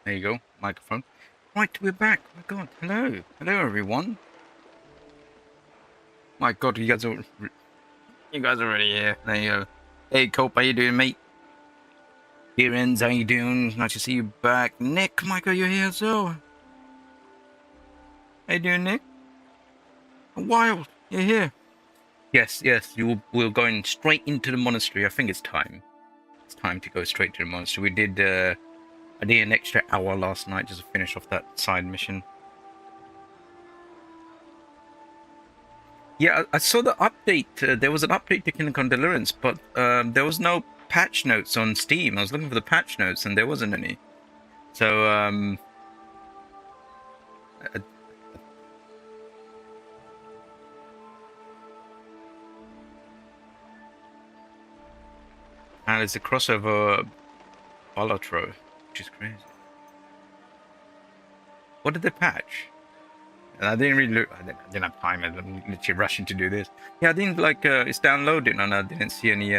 There you go, microphone. Right, we're back. My God, hello, hello everyone. My God, you guys are already here. There you go. Hey, Cope, how you doing, mate? Deliverance, how you doing? Nice to see you back. Nick, my God, you're here, so. How you doing, Nick? Wild, you're here. Yes, we're going straight into the monastery. I think it's time. It's time to go straight to the monastery. I did an extra hour last night just to finish off that side mission. Yeah, I saw the update. There was an update to Kingdom Come Deliverance, but there was no patch notes on Steam. I was looking for the patch notes, and there wasn't any. So, and it's a crossover Balatro, which is crazy. What did they patch? And I didn't really look. I didn't have time. I'm literally rushing to do this. Yeah, I didn't like. It's downloading, and I didn't see any.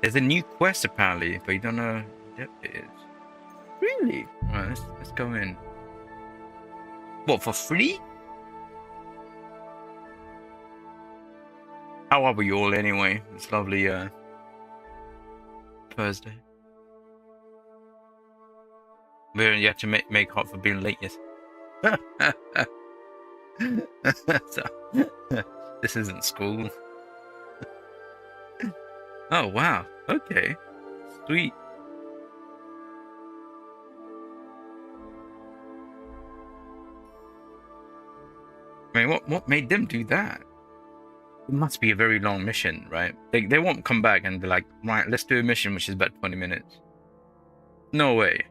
There's a new quest apparently, but you don't know what it is. Really? Right, let's go in. What, for free? How are we all anyway? It's lovely Thursday. You have to make up for being late, yes. So, this isn't school. Oh wow. Okay. Sweet. I mean, what made them do that? It must be a very long mission, right? They won't come back and be like, right, let's do a mission which is about 20 minutes. No way.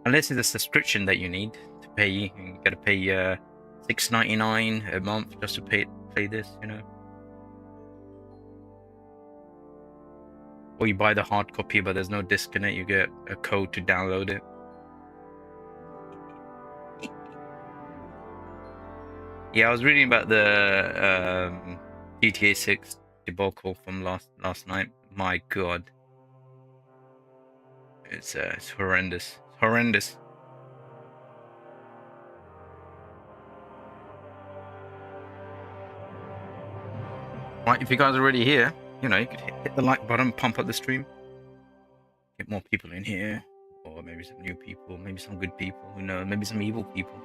Unless it's a subscription that you need to pay. You gotta pay $6.99 a month just to play this, you know. Or you buy the hard copy, but there's no disc in it. You get a code to download it. Yeah, I was reading about the GTA 6 debacle from last night. My God, it's horrendous. It's horrendous. Right, if you guys are already here, you know, you could hit the like button, pump up the stream, get more people in here, or maybe some new people, maybe some good people, who knows, maybe some evil people.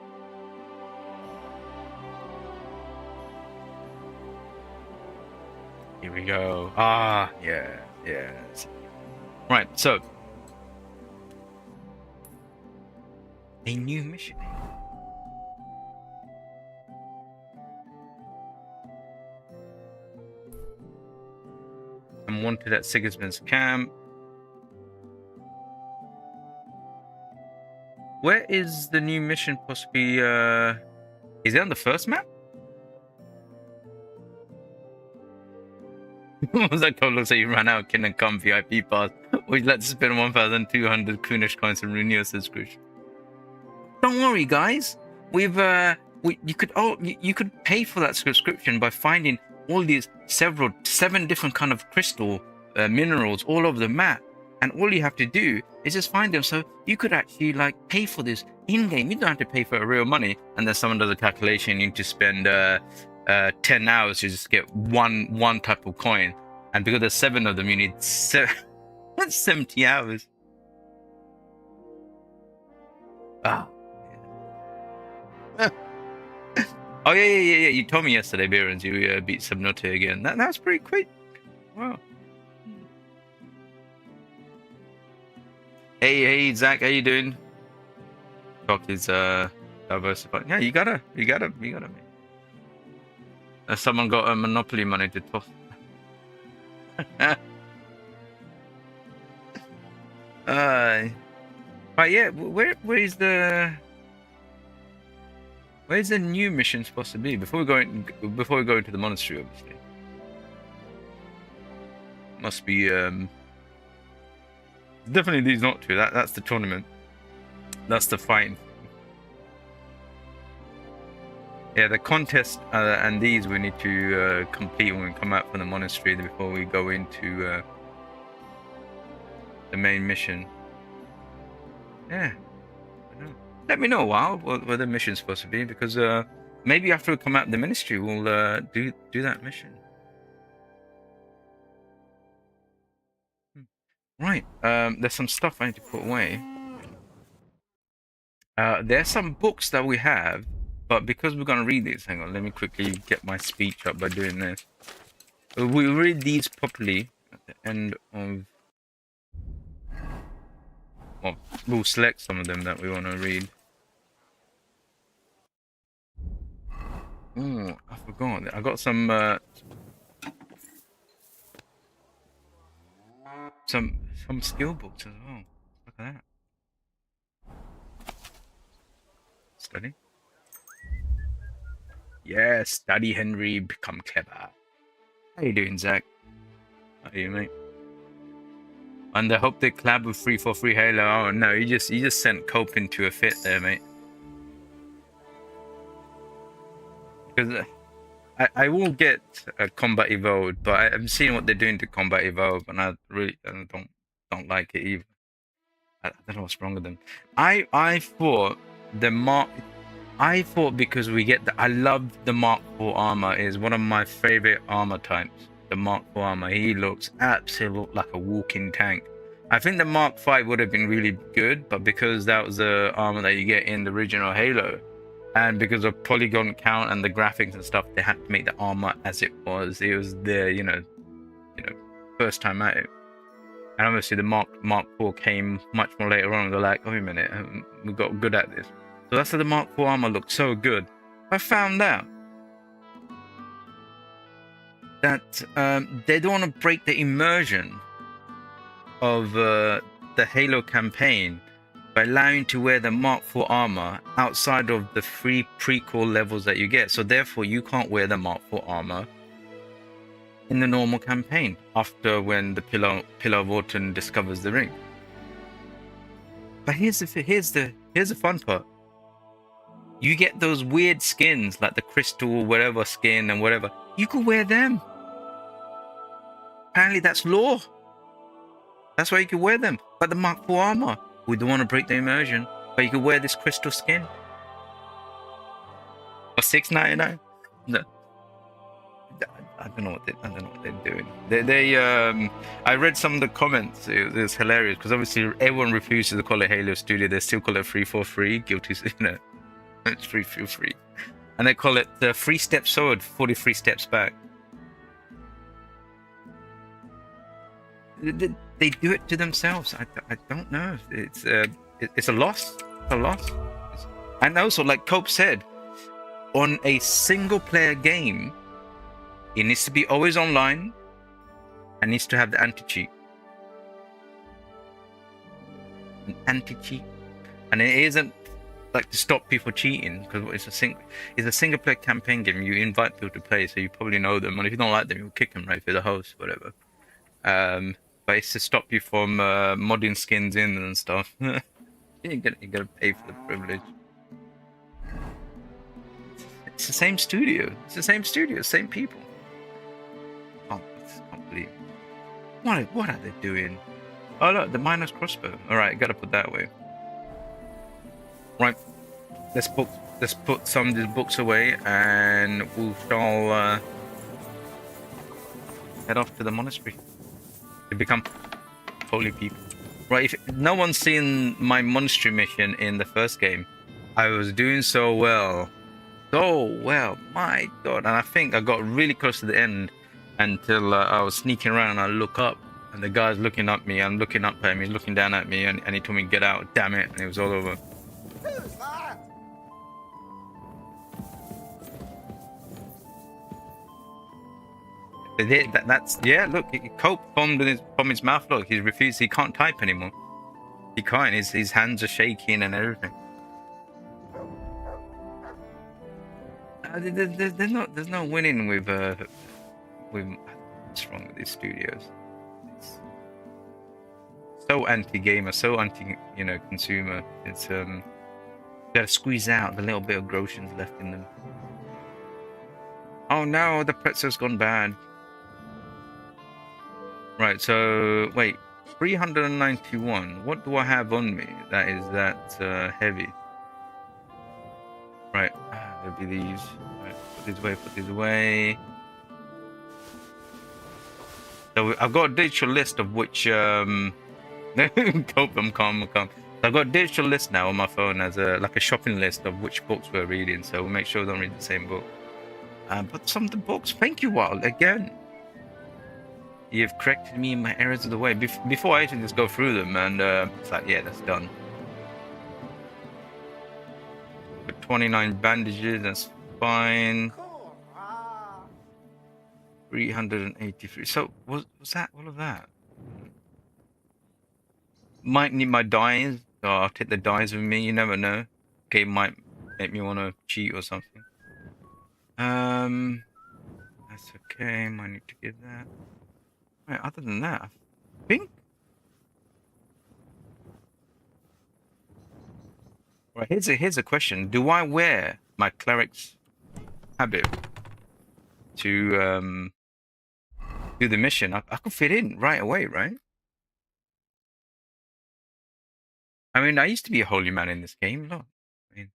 Here we go. Ah, yeah. Right, so a new mission. I'm wanted at Sigismund's camp. Where is the new mission possibly? Is it on the first map? Was that called? Looks like you ran out of Kingdom Come VIP pass. Would you like to spend 1,200 Kunish coins and renew your subscription? Don't worry, guys. You could pay for that subscription by finding all these 7 different kind of crystal minerals all over the map, and all you have to do is just find them. So you could actually like pay for this in game. You don't have to pay for it real money. And then someone does a calculation. You need to spend 10 hours to just get one type of coin, and because there's 7 of them, you need 70 hours. Ah. Oh yeah. You told me yesterday, Behrens, you beat Subnautica again. That's pretty quick. Wow. Hey, Zach, how you doing? Talk is diversified. Yeah, you gotta. Someone got a monopoly money to toss. But yeah, where's the new mission supposed to be before we go into the monastery? Obviously, must be definitely these not two. That's the tournament. That's the fight. Yeah, the contest and these we need to complete when we come out from the monastery before we go into the main mission. Yeah, I know. Let me know, Wow, what the mission's supposed to be, because maybe after we come out of the ministry, we'll do that mission. Right. There's some stuff I need to put away. There's some books that we have, but because we're gonna read these, hang on, let me quickly get my speech up by doing this. We read these properly at the end of. Well, we'll select some of them that we want to read. Oh, I forgot. I got some skill books as well. Look at that. Study. Yeah, study, Henry. Become clever. How you doing, Zach? How are you, mate? And I hope they collab with 343 Halo. Oh no, you just sent Cope into a fit there, mate. Because I will get Combat Evolved, but I'm seeing what they're doing to Combat Evolve, and I really don't like it either. I don't know what's wrong with them. I thought I thought because we get I love the Mark IV armor. Is one of my favorite armor types. The Mark IV armor. He looks absolutely like a walking tank. I think the Mark V would have been really good, but because that was the armor that you get in the original Halo, and because of polygon count and the graphics and stuff, they had to make the armor as it was. It was their first time out. And obviously the Mark IV came much more later on. They're like, wait a minute, we got good at this. So that's why the Mark IV armor looked so good. I found out that they don't want to break the immersion of the Halo campaign by allowing you to wear the Mark IV armor outside of the free prequel levels that you get. So therefore, you can't wear the Mark IV armor in the normal campaign after when the Pillar of Autumn discovers the ring. But here's the fun part. You get those weird skins like the crystal whatever skin and whatever. You can wear them. Apparently that's lore. That's why you can wear them. But the Mark IV armor, we don't want to break the immersion, but you can wear this crystal skin. For $6.99? No. I don't know what they're doing. I read some of the comments. It was hilarious because obviously everyone refuses to call it Halo Studio. They still call it 343. Guilty, it's 343, and they call it the 3 steps forward, 43 steps back. They do it to themselves. I don't know. It's a loss. It's a loss. And also, like Cope said, on a single-player game, it needs to be always online and needs to have the anti-cheat. An anti-cheat. And it isn't like to stop people cheating, because it's a single-player campaign game. You invite people to play, so you probably know them. And if you don't like them, you'll kick them right through the host, whatever. But it's to stop you from modding skins in and stuff. you gotta pay for the privilege. It's the same studio. Same people. I can't believe it. What are they doing? Oh look, the miner's crossbow. Alright, gotta put that away. Right. Let's put some of these books away and we shall head off to the monastery to become holy people. Right, if no one's seen my monastery mission in the first game, I was doing so well. My god. And I think I got really close to the end until I was sneaking around and I look up and the guy's looking at me. I'm looking up at him, he's looking down at me, and he told me get out, damn it, and it was all over. Who's that? That's yeah. Look, Cope foamed from his mouth. Look, he's refused. He can't type anymore. He can't. His hands are shaking and everything. There's no winning with what's wrong with these studios? It's so anti-gamer, so anti consumer. It's gotta squeeze out the little bit of grotions left in them. Oh no, the pretzel's gone bad. Right, so wait, 391. What do I have on me that is that heavy? Right, there'll be these. Right, put these away, put these away. So I've got a digital list of which Cope, I'm calm. I've got a digital list now on my phone as like a shopping list of which books we're reading, so we'll make sure we don't read the same book. But some of the books, thank you, Wild, again. You've corrected me in my errors of the way. Before I actually just go through them, and it's like, yeah, that's done. Got 29 bandages, that's fine. 383. So, was that all of that? Might need my dyes. So I'll take the dyes with me, you never know. Okay, might make me want to cheat or something. That's okay, might need to get that. Right, other than that, I think... Right, here's a question. Do I wear my cleric's habit to do the mission? I could fit in right away, right? I mean, I used to be a holy man in this game. Look, I mean,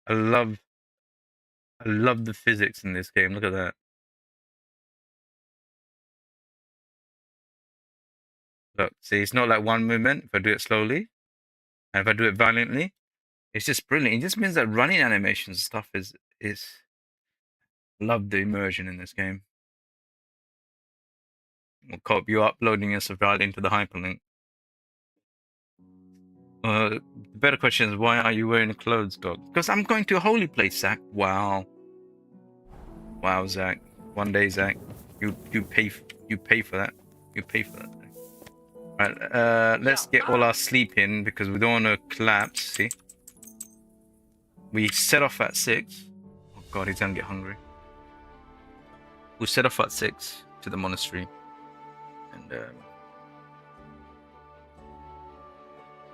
I love the physics in this game. Look at that. Look, see, it's not like one movement if I do it slowly, and if I do it violently, it's just brilliant. It just means that running animations and stuff is love the immersion in this game. Well, Cobb, you're uploading your survival into the hyperlink. The better question is, why are you wearing clothes, Dog? Because I'm going to a holy place, Zach. Wow. Wow, Zach. One day, Zach, you pay for that. You pay for that. Right, let's get all our sleep in because we don't want to collapse. See, we set off at 6. Oh God, he's gonna get hungry. We'll set off at 6 to the monastery, and we'll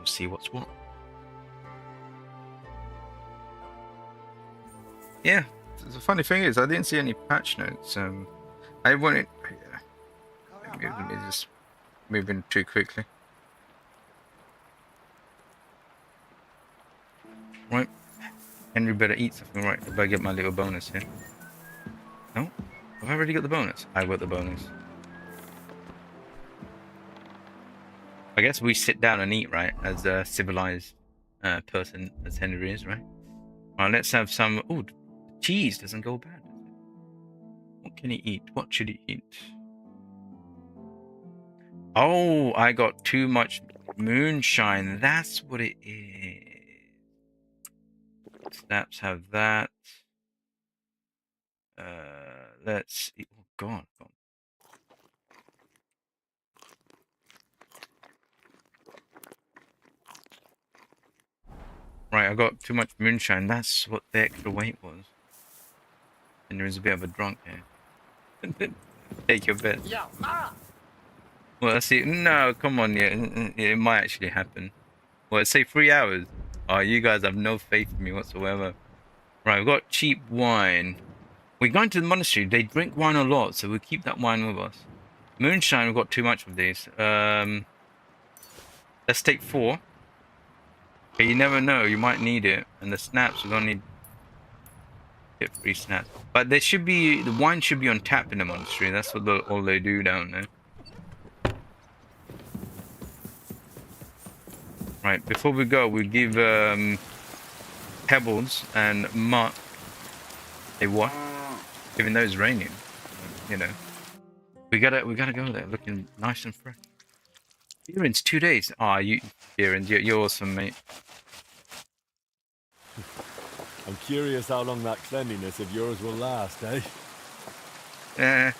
see what's what. Yeah, the funny thing is, I didn't see any patch notes. I wanted. Let me just moving too quickly. Right, Henry better eat something. Right, if I get my little bonus here. No, have I already got the bonus? I got the bonus. I guess we sit down and eat, right, as a civilized person as Henry is, right? All right, let's have some. Oh, cheese doesn't go bad. What can he eat? What should he eat? Oh, I got too much moonshine. That's what it is. Snaps have that. Let's eat. Oh, God. Right, I got too much moonshine. That's what the extra weight was. And there is a bit of a drunk here. Take your bet. Well, let's see. No, come on, yeah. It might actually happen. Well, let's say 3 hours. Oh, you guys have no faith in me whatsoever. Right, we've got cheap wine. We're going to the monastery. They drink wine a lot, so we'll keep that wine with us. Moonshine, we've got too much of these. Let's take 4. Okay, you never know. You might need it. And the snaps, we're going to need... Get 3 snaps. But there should be... The wine should be on tap in the monastery. That's what all they do down there. Right, before we go, we'll give Pebbles and Mutt a what? Even though it's raining, you know. We gotta go there looking nice and fresh. Peasant's 2 days. Ah, Peasant, you're awesome, mate. I'm curious how long that cleanliness of yours will last, eh? Yeah.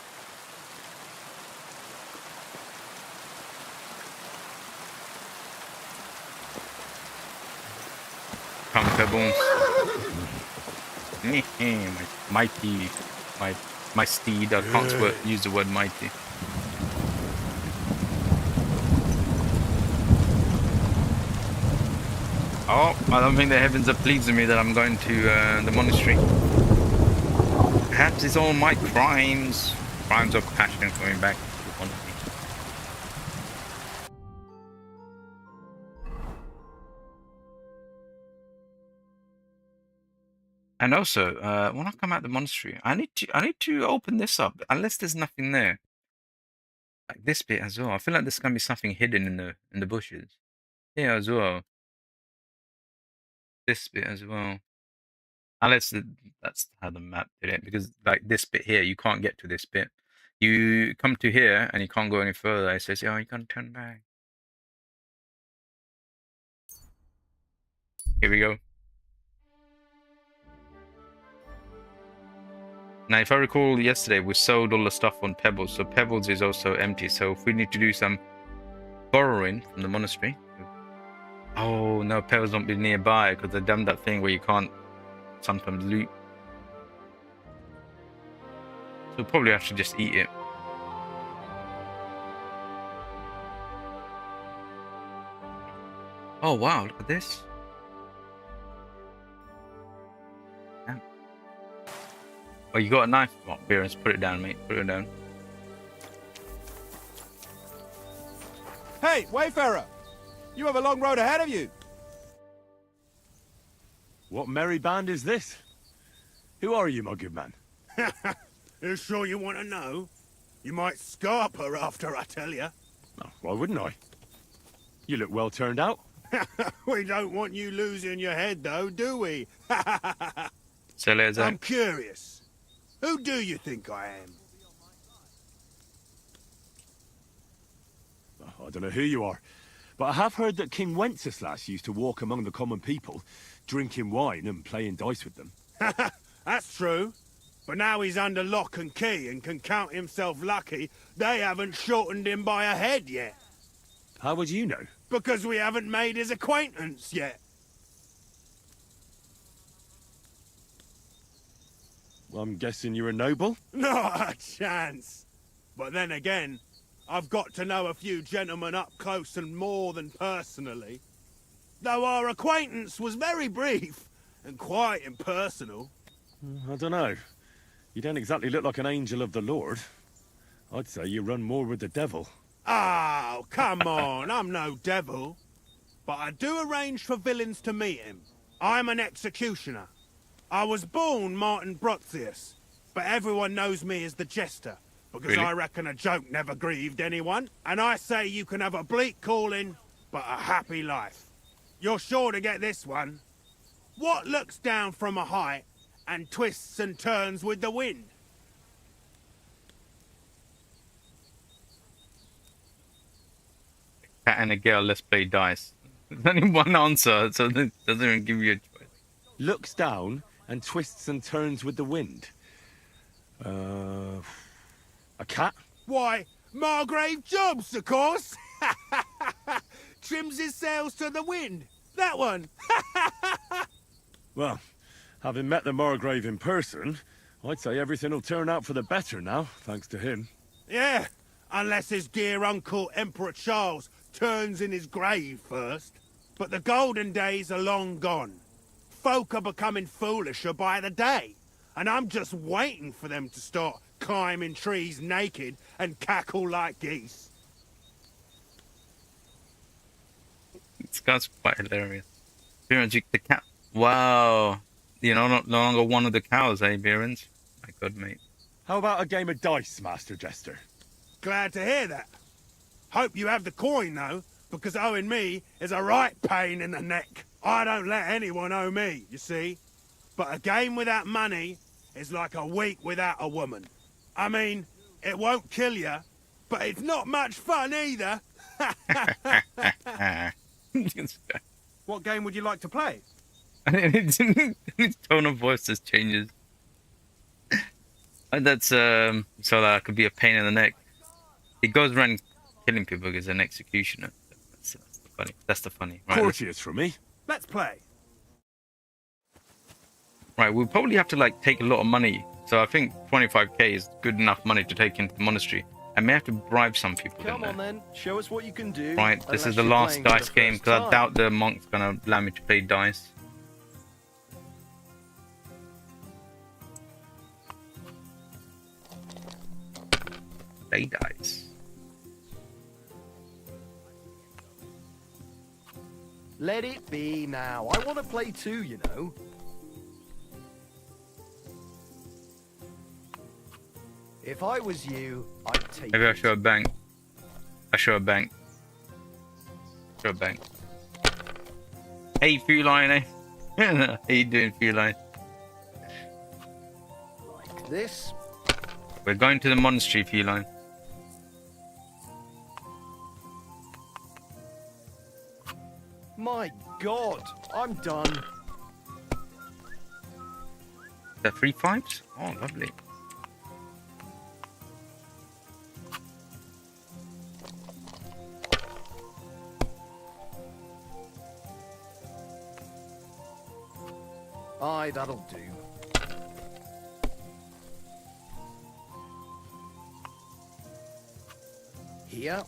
Come, Pebbles. Mighty, my steed. I can't use the word mighty. Oh, I don't think the heavens are pleased with me that I'm going to the monastery. Perhaps it's all my crimes. Crimes of passion coming back to haunt me. And also, when I come out the monastery, I need to open this up. Unless there's nothing there. Like this bit as well. I feel like there's gonna be something hidden in the bushes. Here as well. This bit as well. Unless that's how the map did it, because like this bit here, you can't get to this bit. You come to here and you can't go any further. It says, "Oh, you can't turn back." Here we go. Now, if I recall, yesterday we sold all the stuff on Pebbles, so Pebbles is also empty. So if we need to do some borrowing from the monastery. Oh no, Pebbles won't be nearby because they've done that thing where you can't sometimes loot. So we'll probably have to just eat it. Oh wow, look at this. Yeah. Oh, you got a knife? Oh, Beerens, put it down, mate. Put it down. Hey, Wayfarer! You have a long road ahead of you. What merry band is this? Who are you, my good man? You sure you want to know? You might scarp her after I tell you. Oh, why wouldn't I? You look well turned out. We don't want you losing your head, though, do we? So there's I'm curious. Who do you think I am? Oh, I don't know who you are, but I have heard that King Wenceslas used to walk among the common people, drinking wine and playing dice with them. That's true. But now he's under lock and key and can count himself lucky they haven't shortened him by a head yet. How would you know? Because we haven't made his acquaintance yet. Well, I'm guessing you're a noble? Not a chance. But then again, I've got to know a few gentlemen up close and more than personally. Though our acquaintance was very brief and quite impersonal. I don't know. You don't exactly look like an angel of the Lord. I'd say you run more with the devil. Oh, come on, I'm no devil. But I do arrange for villains to meet him. I'm an executioner. I was born Martin Broxius, but everyone knows me as the Jester, because Really? I reckon a joke never grieved anyone, and I say you can have a bleak calling, but a happy life. You're sure to get this one. What looks down from a height and twists and turns with the wind? cat and a girl, let's play dice. There's only one answer, so it doesn't even give you a choice. Looks down and twists and turns with the wind. A cat? Why, Margrave Jobs, of course! Trims his sails to the wind. That one. Well, having met the Margrave in person, I'd say everything will turn out for the better now, thanks to him. Yeah, unless his dear uncle Emperor Charles turns in his grave first. But the golden days are long gone. Folk are becoming foolisher by the day, and I'm just waiting for them to start climbing trees naked and cackle like geese. This guy's quite hilarious. Beerens, the cat. Wow. You know, no longer one of the cows, eh, Beerens? My God, mate. How about a game of dice, Master Jester? Glad to hear that. Hope you have the coin, though, because owing me is a right pain in the neck. I don't let anyone owe me, you see. But a game without money is like a week without a woman. I mean, it won't kill you, but it's not much fun either. What game would you like to play? His tone of voice just changes. And that's so that could be a pain in the neck. He goes around killing people because he's an executioner. That's the funny. That's the funny. Right, Courteous from me. Let's play. right, we'll probably have to like take a lot of money. So I think 25k is good enough money to take into the monastery. I may have to bribe some people. Come on then, show us what you can do. Right, this is Unless the you're last playing for dice the game first because I time. doubt the monk's gonna allow me to play dice. Play dice. Let it be now. I want to play too, you know. If I was you, I'd take Maybe I it. show a bank. I show a bank. Show a bank. Hey, feline, eh? How you doing, feline? Like this. We're going to the monastery, feline. My God, I'm done. The 3 5s? Oh, lovely. Aye, that'll do. Here.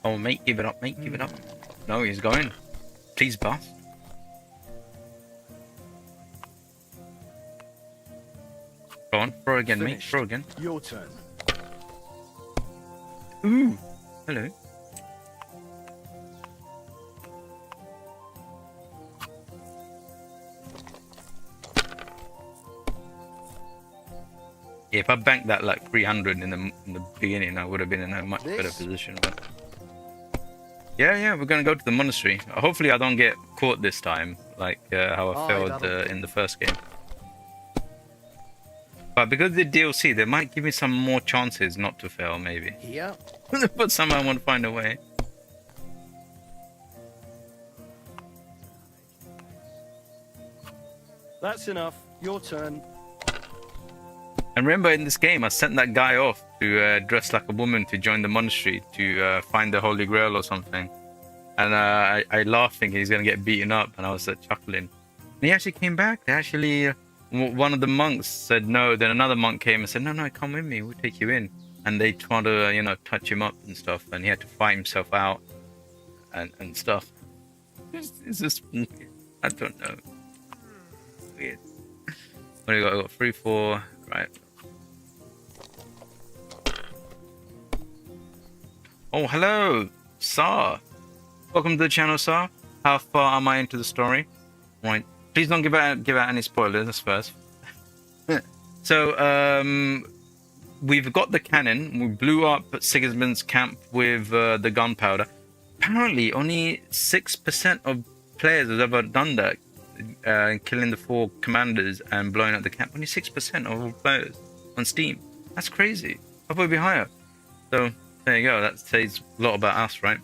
Oh, mate, give it up, mate, give it up. No, he's going. Please, boss. Go on, throw again, mate, Finished. throw again. Your turn. Ooh, hello. Yeah, if I banked that like 300 in the beginning, I would have been in a much better This? position. But yeah, we're gonna go to the monastery. Hopefully, I don't get caught this time, like how I Aye, failed that'll do. in the first game. But because of the DLC, they might give me some more chances not to fail, maybe. Here. But somehow I want to find a way. That's enough. Your turn. And remember, in this game, I sent that guy off to dress like a woman to join the monastery to find the Holy Grail or something. And I laughed thinking he's going to get beaten up, and I was chuckling. And he actually came back. They actually, one of the monks said no, then another monk came and said, no, come with me, we'll take you in. And they tried to, touch him up and stuff, and he had to fight himself out and stuff. It's just, I don't know. Weird. What do we got? I got 3, 4, right. Oh, hello, Sar. Welcome to the channel, Sar. How far am I into the story? Right. Please don't give out any spoilers. That's first. So, we've got the cannon. We blew up Sigismund's camp with the gunpowder. Apparently, only 6% of players have ever done that. Killing the 4 commanders and blowing up the camp. Only 6% of all players on Steam. That's crazy. I thought it'd be higher. So there you go. That says a lot about us, right?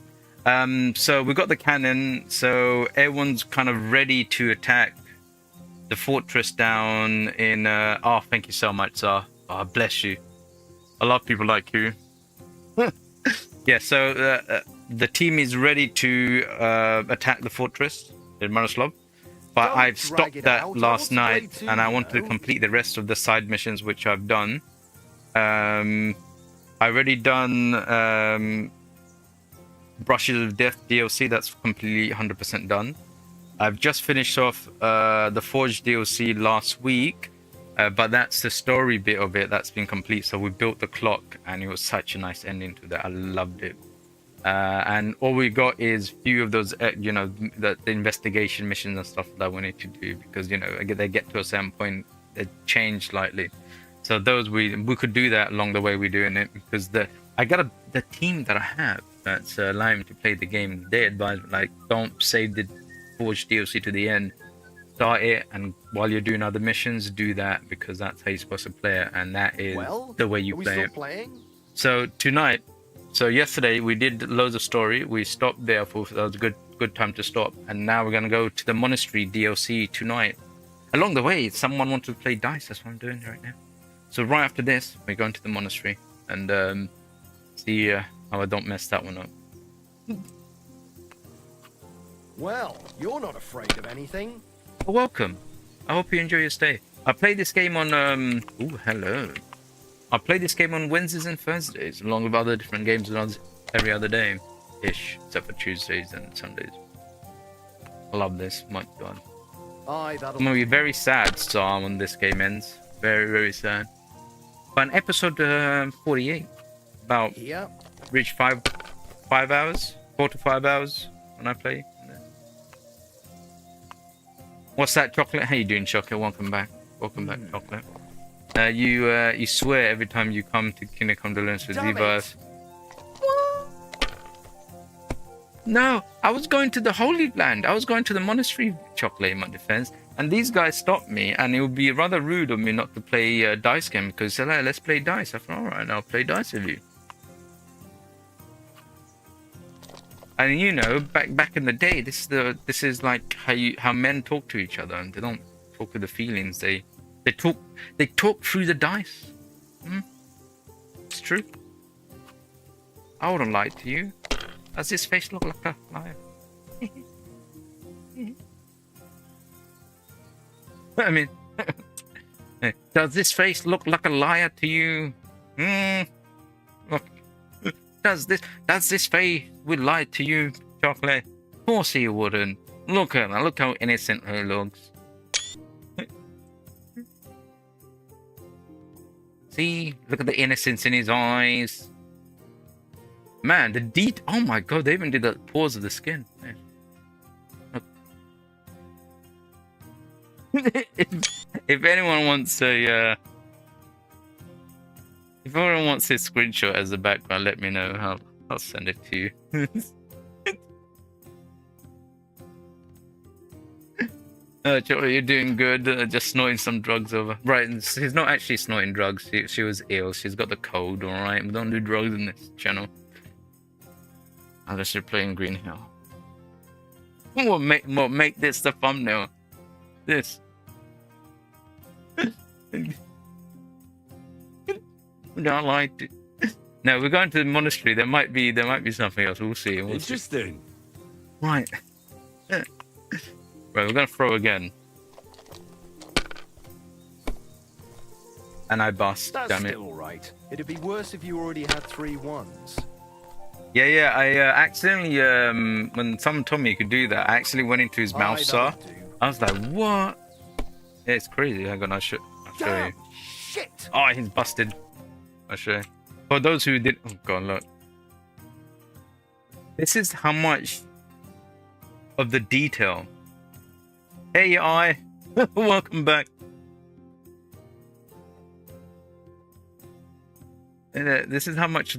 So we got the cannon. So everyone's kind of ready to attack the fortress down in. Oh, thank you so much, Sir. Oh, bless you. I love people like you. Yeah. So the team is ready to attack the fortress in Miroslav. But Don't I've drag stopped it that out. I last want to play night, too, and I you wanted to know. complete the rest of the side missions, which I've done. I already done Brushes of Death DLC. That's completely 100% done. I've just finished off the Forge DLC last week, but that's the story bit of it that's been complete. So we built the clock, and it was such a nice ending to that. I loved it. And all we got is few of those, the investigation missions and stuff that we need to do because they get to a certain point, they change slightly. So those we could do that along the way we're doing it because the team that I have that's allowing me to play the game. They advise me like don't save the Forge DLC to the end. Start it, and while you're doing other missions, do that because that's how you're supposed to play it, and that is the way you are we play still it. playing? So tonight. So yesterday we did loads of story. We stopped there for that was a good time to stop. And now we're gonna go to the monastery DLC tonight. Along the way, someone wanted to play dice. That's what I'm doing right now. So right after this, we're going to the monastery and see how I don't mess that one up. Well, you're not afraid of anything. Well, welcome. I hope you enjoy your stay. I played this game on Ooh, hello. I play this game on Wednesdays and Thursdays, along with other different games every other day-ish, except for Tuesdays and Sundays. I love this, my god. Aye, that'll I'm gonna be very sad, Star, when this game ends. Very, very sad. But in episode 48, about here. reach 5 hours, 4 to 5 hours when I play. What's that, Chocolate? How you doing, Chocolate? Welcome back. Welcome back, Chocolate. You swear every time you come to Kingdom Deliverance with Damn Zivas. No, I was going to the Holy Land. I was going to the monastery, Chocolate, in my defense. And these guys stopped me, and it would be rather rude of me not to play a dice game because they're like, let's play dice. I thought, all right, I'll play dice with you. And you know, back in the day, this is like how men talk to each other, and they don't talk with the feelings. They talk through the dice. It's true. I wouldn't lie to you. Does this face look like a liar? I mean, does this face look like a liar to you? Look, does this face would lie to you, Chocolate? Of course he wouldn't. Look at her. Look how innocent her looks. See, look at the innocence in his eyes. Man, the oh my god, they even did the pores of the skin. If anyone wants a if anyone wants this screenshot as a background, let me know. I'll send it to you. Joey, you're doing good. Just snorting some drugs over. Right, she's not actually snorting drugs. She was ill. She's got the cold. All right, we don't do drugs in this channel. Unless you're playing Green Hill. What make this the thumbnail? This. Don't like it. No, we're going to the monastery. There might be something else. We'll see. Interesting. Right. Right, we're gonna throw again. And I bust. That's Damn it. still alright. It'd be worse if you already had 3 ones. Yeah. I accidentally when someone told me you could do that, I actually went into his mouth saw. I was like, what? Yeah, it's crazy. Hang on, I'll show you. Shit! Oh, he's busted. I'll show you. For those who did, oh god, look. This is how much of the detail. Hey, I. Welcome back. And, this is how much.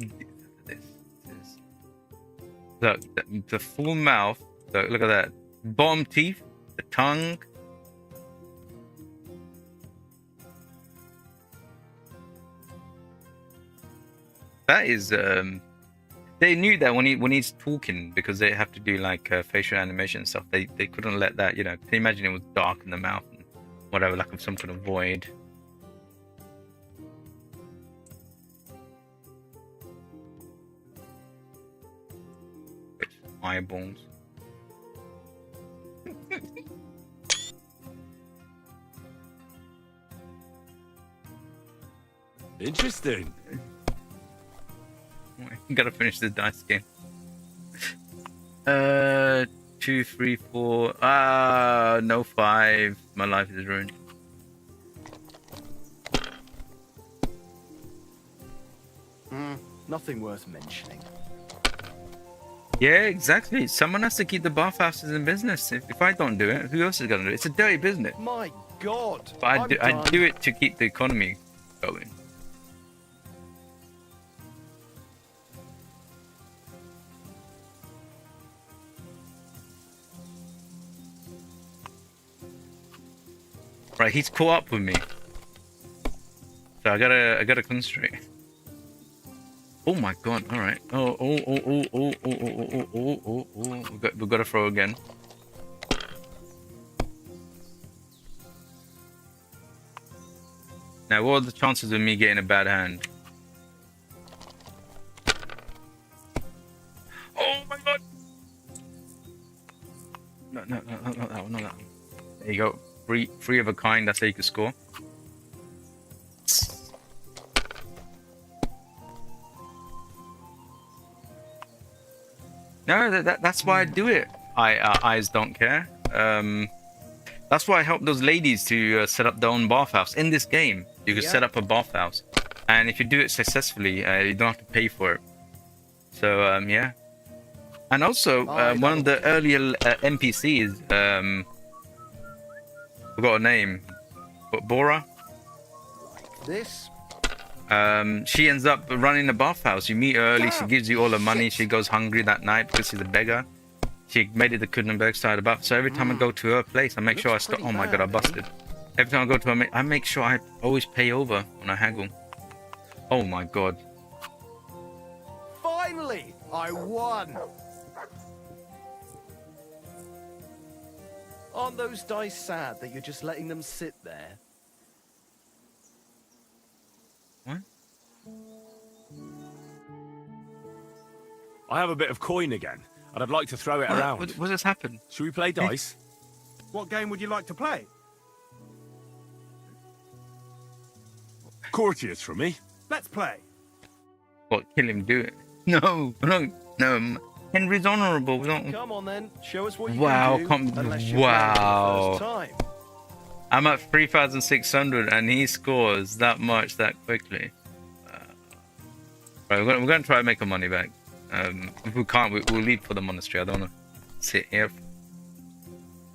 This is. Look, the full mouth. Look at that. Bottom teeth, the tongue. That is. They knew that when he's talking, because they have to do like facial animation and stuff. They couldn't let that, you know. Can you imagine it was dark in the mouth and whatever, like some kind of void. Eyeballs. Interesting. Gotta finish the dice game. 2, 3, 4. No 5. My life is ruined. Nothing worth mentioning. Yeah, exactly. Someone has to keep the bathhouses in business. If I don't do it, who else is gonna do it? It's a dirty business. My God! But I do it to keep the economy going. Right, he's caught up with me. So I gotta concentrate. Oh my god, alright. Oh. We gotta throw again. Now, what are the chances of me getting a bad hand? Oh my god! No, not that one, not that one. There you go. Three of a kind, that's how you can score. No, that's why I do it. Eyes don't care. That's why I helped those ladies to set up their own bathhouse. In this game, you can set up a bathhouse. And if you do it successfully, you don't have to pay for it. So, yeah. And also, one of the earlier NPCs, forgot her name, but Bora? This? She ends up running a bathhouse. You meet her early, she gives you all her money, she goes hungry that night because she's a beggar. She made it the Kundenberg side of bath. So every time I go to her place, I make sure I stop. Oh my god, I busted. Every time I go to her, I make sure I always pay over when I haggle. Oh my god. Finally, I won. Aren't those dice sad that you're just letting them sit there? What? I have a bit of coin again, and I'd like to throw it around. What just happened? Should we play dice? What game would you like to play? Courtiers from me. Let's play. What, kill him, do it? No, no. Henry's honourable. We don't... Come on then, show us what you Wow, can do. Unless you're wow. playing for the first time. I'm at 3,600 and he scores that much that quickly. Right, we're going to try and make our money back. If we can't, we'll leave for the monastery. I don't want to sit here.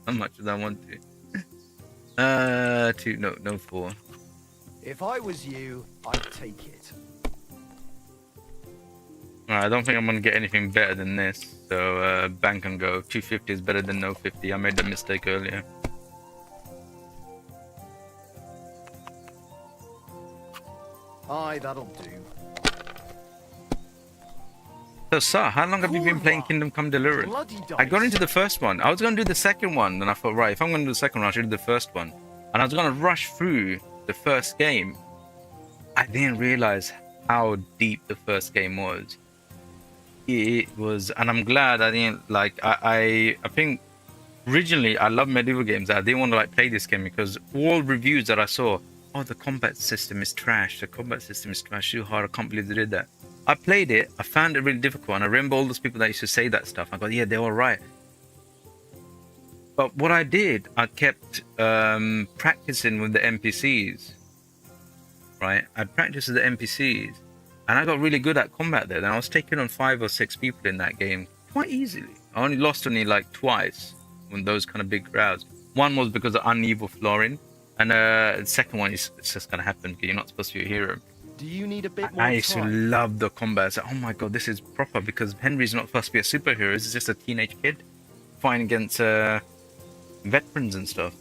How much do I want to? No, 4. If I was you, I'd take it. Alright, I don't think I'm going to get anything better than this. So, bank and go. 250 is better than no 50. I made that mistake earlier. Aye, that'll do. So, sir, how long have you been playing Kingdom Come Deliverance? Bloody dice. I got into the first one. I was going to do the second one. Then I thought, right, if I'm going to do the second one, I should do the first one. And I was going to rush through the first game. I didn't realize how deep the first game was. It was, and I'm glad I didn't, like, I think originally I love medieval games. I didn't want to, like, play this game because all reviews that I saw, oh, the combat system is trash. The combat system is trash. Too hard. I can't believe they did that. I played it. I found it really difficult. And I remember all those people that used to say that stuff. I go, yeah, they're all right. But what I did, I kept practicing with the NPCs. Right? I practiced with the NPCs. And I got really good at combat there. Then I was taking on 5 or 6 people in that game quite easily. I only lost like twice when those kind of big crowds. One was because of uneven flooring. And the second one is it's just going to happen because you're not supposed to be a hero. Do you need a bit more I used to time? love the combat. It's like, oh my god, this is proper because Henry's not supposed to be a superhero. He's just a teenage kid fighting against veterans and stuff.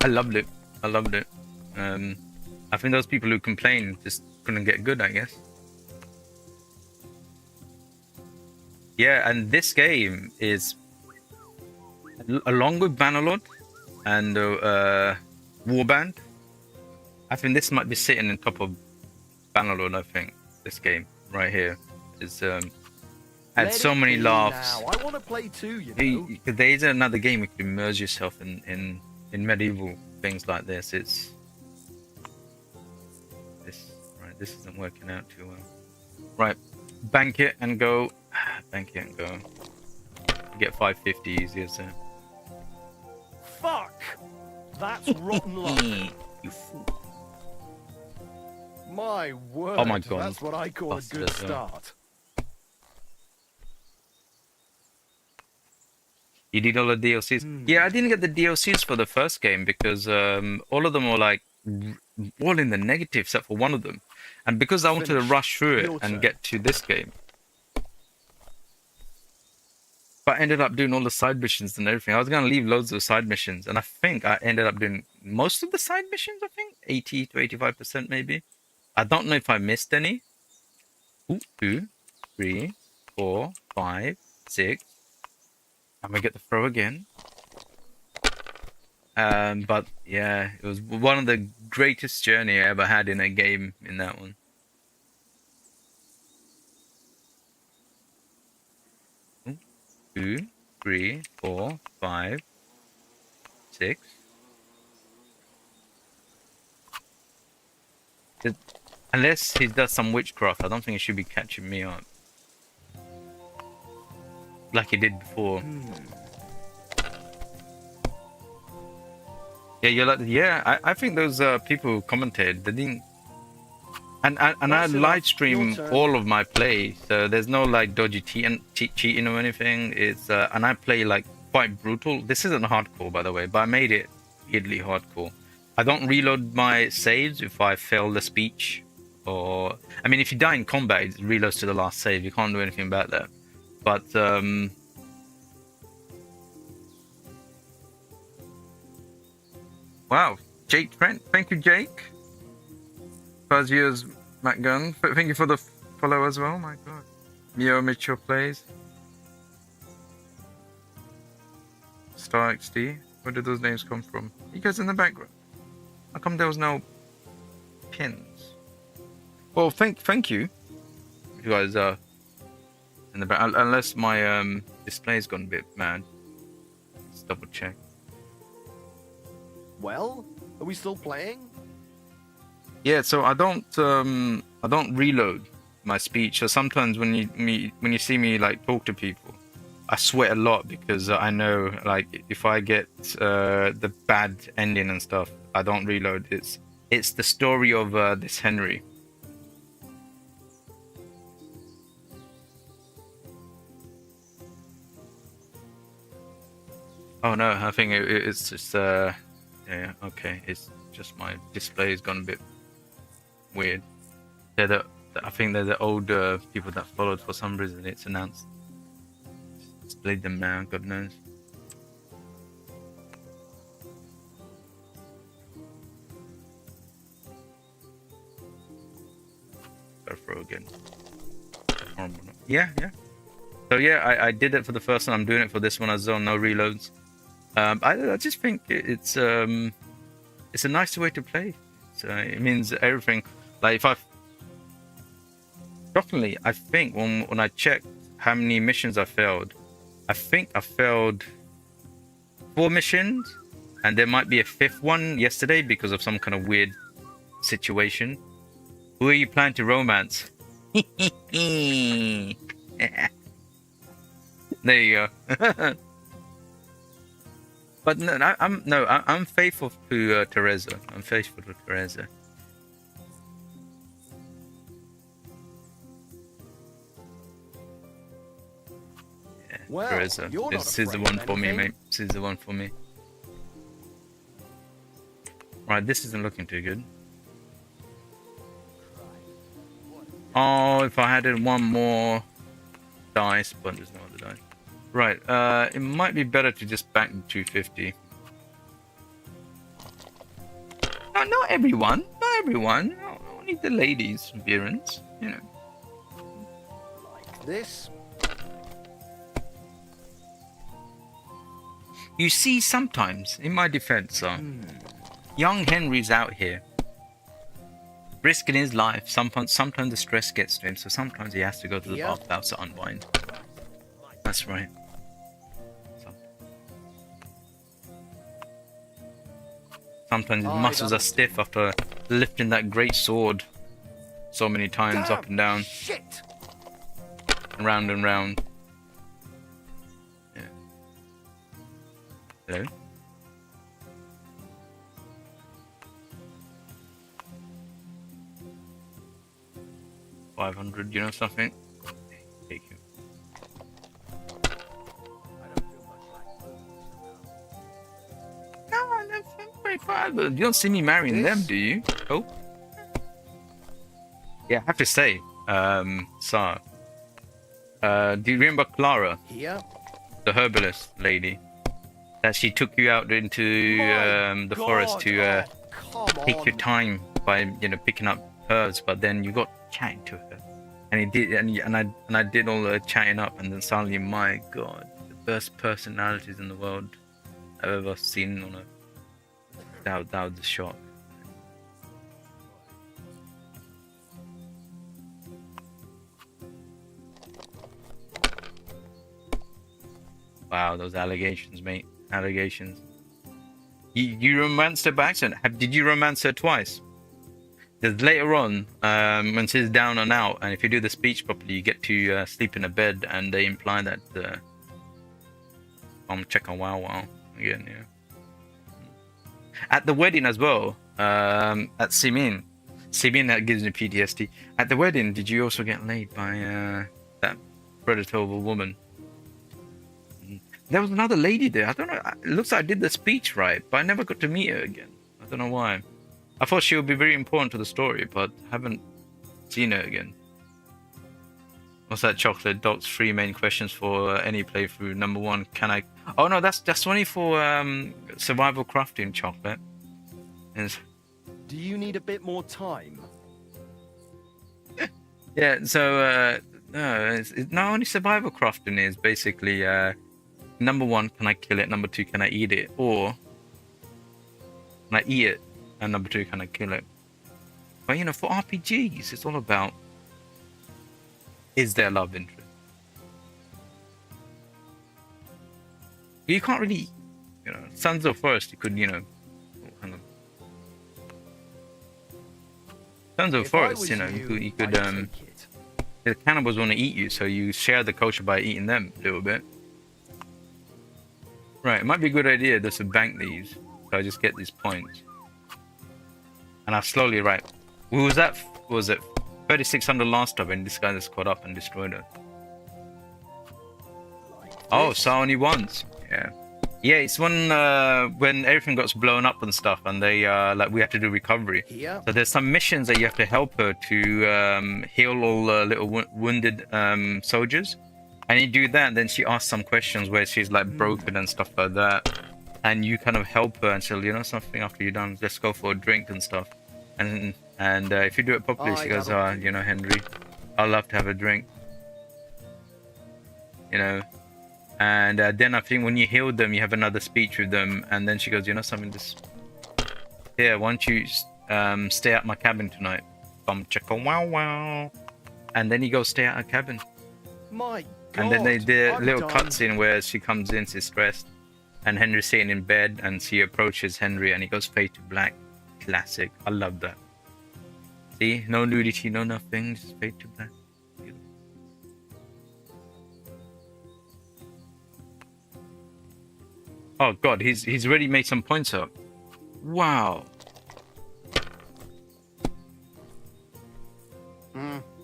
I loved it. I think those people who complain just couldn't get good, I guess. Yeah, and this game is along with Bannerlord and Warband. I think this might be sitting on top of Bannerlord. I think this game right here is had so many laughs. Now. I want to play too, you know. There's another game you can immerse yourself in medieval things like this. It's this right. This isn't working out too well. Right, bank it and go. Bank it and go. Get 550 easier, so. Fuck! That's rotten luck. You fool. My word. Oh my god. That's what I call a good start. You did all the DLCs? Yeah, I didn't get the DLCs for the first game because all of them were like all in the negative except for one of them. And because I wanted to rush through it and get to this game, but I ended up doing all the side missions and everything. I was going to leave loads of side missions, and I think I ended up doing most of the side missions, I think. 80 to 85% maybe. I don't know if I missed any. 2, 3, 4, 5, 6. I'm going to get the throw again. But yeah, it was one of the greatest journey I ever had in a game in that one. Two, 3, 4, 5, 6. Unless he does some witchcraft, I don't think he should be catching me up. Like he did before. Yeah, you're like, yeah, I think those people who commented, they didn't. And I live stream all of my play, so there's no like dodgy cheating or anything. It's and I play like quite brutal. This isn't hardcore, by the way, but I made it weirdly hardcore. I don't reload my saves if I fail the speech, or I mean, if you die in combat, it reloads to the last save. You can't do anything about that. But wow, Jake Trent, thank you, Jake. 5 years, Matt Gunn. Thank you for the follow as well. My God, Mio Mitchell plays. Star XD. Where did those names come from? You guys in the background. How come there was no pins? Well, thank you. You guys are in the back. Unless my display's gone a bit mad. Let's double check. Well, are we still playing? Yeah, so I don't reload my speech. So sometimes when you see me like talk to people, I sweat a lot because I know like if I get the bad ending and stuff, I don't reload. It's the story of this Henry. Oh no, I think it's just yeah, okay, it's just my display has gone a bit weird. I think they're the older people that followed for some reason. It's announced. Displayed them now, God knows. Go through again. Yeah. So yeah, I did it for the first one. I'm doing it for this one as well. No reloads. I just think it's a nice way to play. It means everything. Like if shockingly, I think when I checked how many missions I failed, I think I failed 4 missions, and there might be a 5th one yesterday because of some kind of weird situation. Who are you planning to romance? There you go. But no, I'm faithful to Teresa. I'm faithful to Teresa. Yeah, Well, Teresa. you're not This is the afraid one of for me, anything. mate. This is the one for me. Right, this isn't looking too good. Oh, if I had one more dice, but there's no other dice. Right, it might be better to just back the 250. No, not everyone. Not everyone. Only the ladies, Virens. You know. Like this? You see, sometimes, in my defense, young Henry's out here, risking his life. Sometimes the stress gets to him, so sometimes he has to go to the bathhouse to unwind. That's right. Sometimes his muscles are stiff after lifting that great sword so many times up and down. Shit! And round and round. Yeah. Hello? $500, you know something? Take you. No, I'm very proud. You don't see me marrying them, do you? Oh. Yeah, I have to say, Sar. Do you remember Clara? Here? The herbalist lady? That she took you out into the forest to take your time by, picking up herbs, but then you got chatting to her. And he did, and I did all the chatting up, and then suddenly, my God, the best personalities in the world I've ever seen on a. That was the shock. Wow, those allegations, mate. Allegations. You romanced her by accident. Did you romance her twice? There's later on, when she's down and out, and if you do the speech properly, you get to sleep in a bed, and they imply that I'm checking wow again, yeah. At the wedding as well, at Simin, that gives me PTSD. At the wedding, did you also get laid by that predator of a woman? There was another lady there. I don't know. It looks like I did the speech right, but I never got to meet her again. I don't know why. I thought she would be very important to the story, but haven't seen her again. What's that, Chocolate? Doc's 3 main questions for any playthrough. Number 1, can I... Oh no, that's only for survival crafting, Chocolate. Do you need a bit more time? Yeah, so no, it's not only survival crafting is basically number 1, can I kill it? Number 2, can I eat it? Or can I eat it? And number 2, can I kill it? But you know, for RPGs, it's all about, is there love interest? You can't really, you know, Sons of Forest, you could, you know, oh, hang on. Sons of Forest, you know, you could the cannibals want to eat you, so you share the culture by eating them a little bit. Right, it might be a good idea just to bank these, so I just get these points. And I slowly, right, what was that? What was it 3600 last time, and this guy just caught up and destroyed it. Oh, so only once. Yeah. Yeah, it's when everything got blown up and stuff, and they like we have to do recovery. Here. So there's some missions that you have to help her to heal all the little wounded soldiers, and you do that. And then she asks some questions where she's like broken and stuff like that, and you kind of help her and she'll, you know, something after you're done, let's go for a drink and stuff. And if you do it properly, she goes, oh, you know, Henry, I'd love to have a drink. You know. And then I think when you heal them, you have another speech with them, and then she goes, you know something, just here, why don't you stay at my cabin tonight? Bum chicka wow wow. And then you go stay at her cabin. My God, and then they did a little done. cutscene where she comes in, she's stressed, and Henry's sitting in bed, and she approaches Henry, and he goes fade to black. Classic. I love that. See, no nudity, no nothing, just fade to black. Oh God, he's already made some points up. Wow.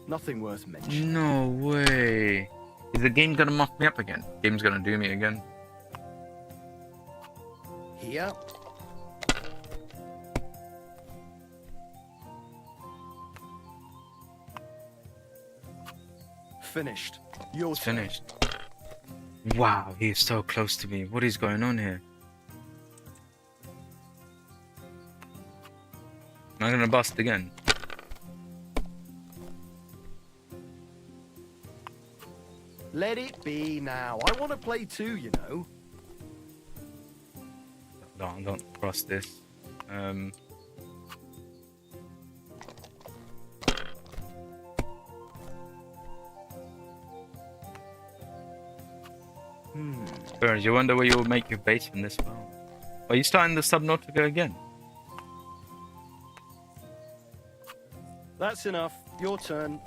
Nothing worth mentioning. No way. Is the game gonna muck me up again? Game's gonna do me again. Here. Finished. Your It's turn. finished. Wow, he's so close to me. What is going on here? Am I gonna bust again? Let it be now. I want to play too, you know. Don't cross this. Burns, you wonder where you'll make your base from this far. Are you starting the Subnautica again? That's enough. Your turn.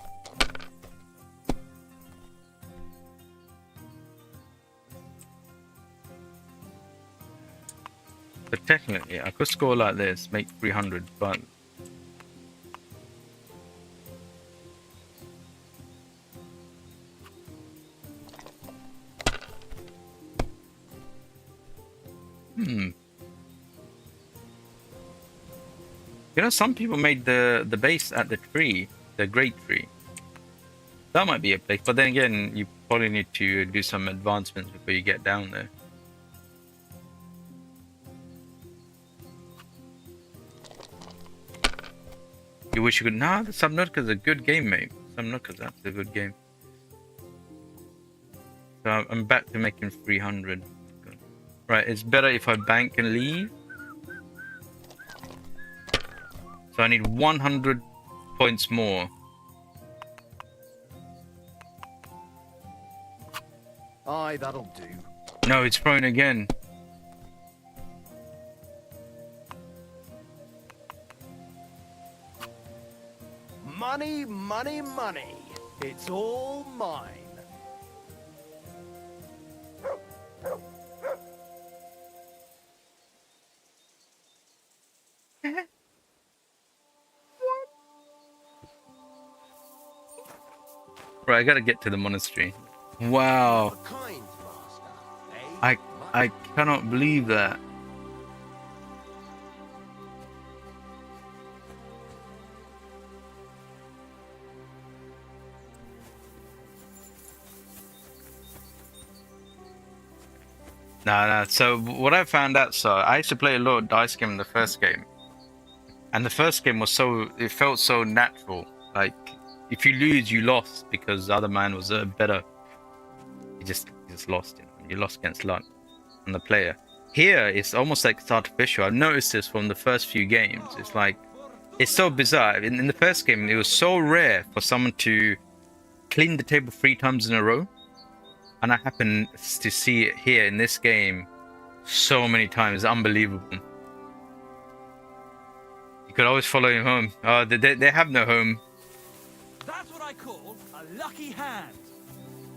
But technically, I could score like this, make 300, but... You know, some people made the base at the tree, the great tree. That might be a place, but then again, you probably need to do some advancements before you get down there. You wish you could... Nah, the Subnautica's a good game, mate. Subnautica's actually a good game. So I'm back to making 300. Right, it's better if I bank and leave. So I need 100 points more. Aye, that'll do. No, it's thrown again. Money, money, money. It's all mine. Right, I gotta get to the monastery. Wow, Kind master, eh? I cannot believe that. Nah. So what I found out, so I used to play a lot of dice game in the first game, and the first game was it felt so natural. Like if you lose, you lost because the other man was better. You just lost. You lost against luck and the player. Here, it's almost like it's artificial. I've noticed this from the first few games. It's like it's so bizarre. In the first game, it was so rare for someone to clean the table 3 times in a row. And I happen to see it here in this game so many times. It's unbelievable. You could always follow him home. Oh, they have no home. That's what I call a lucky hand.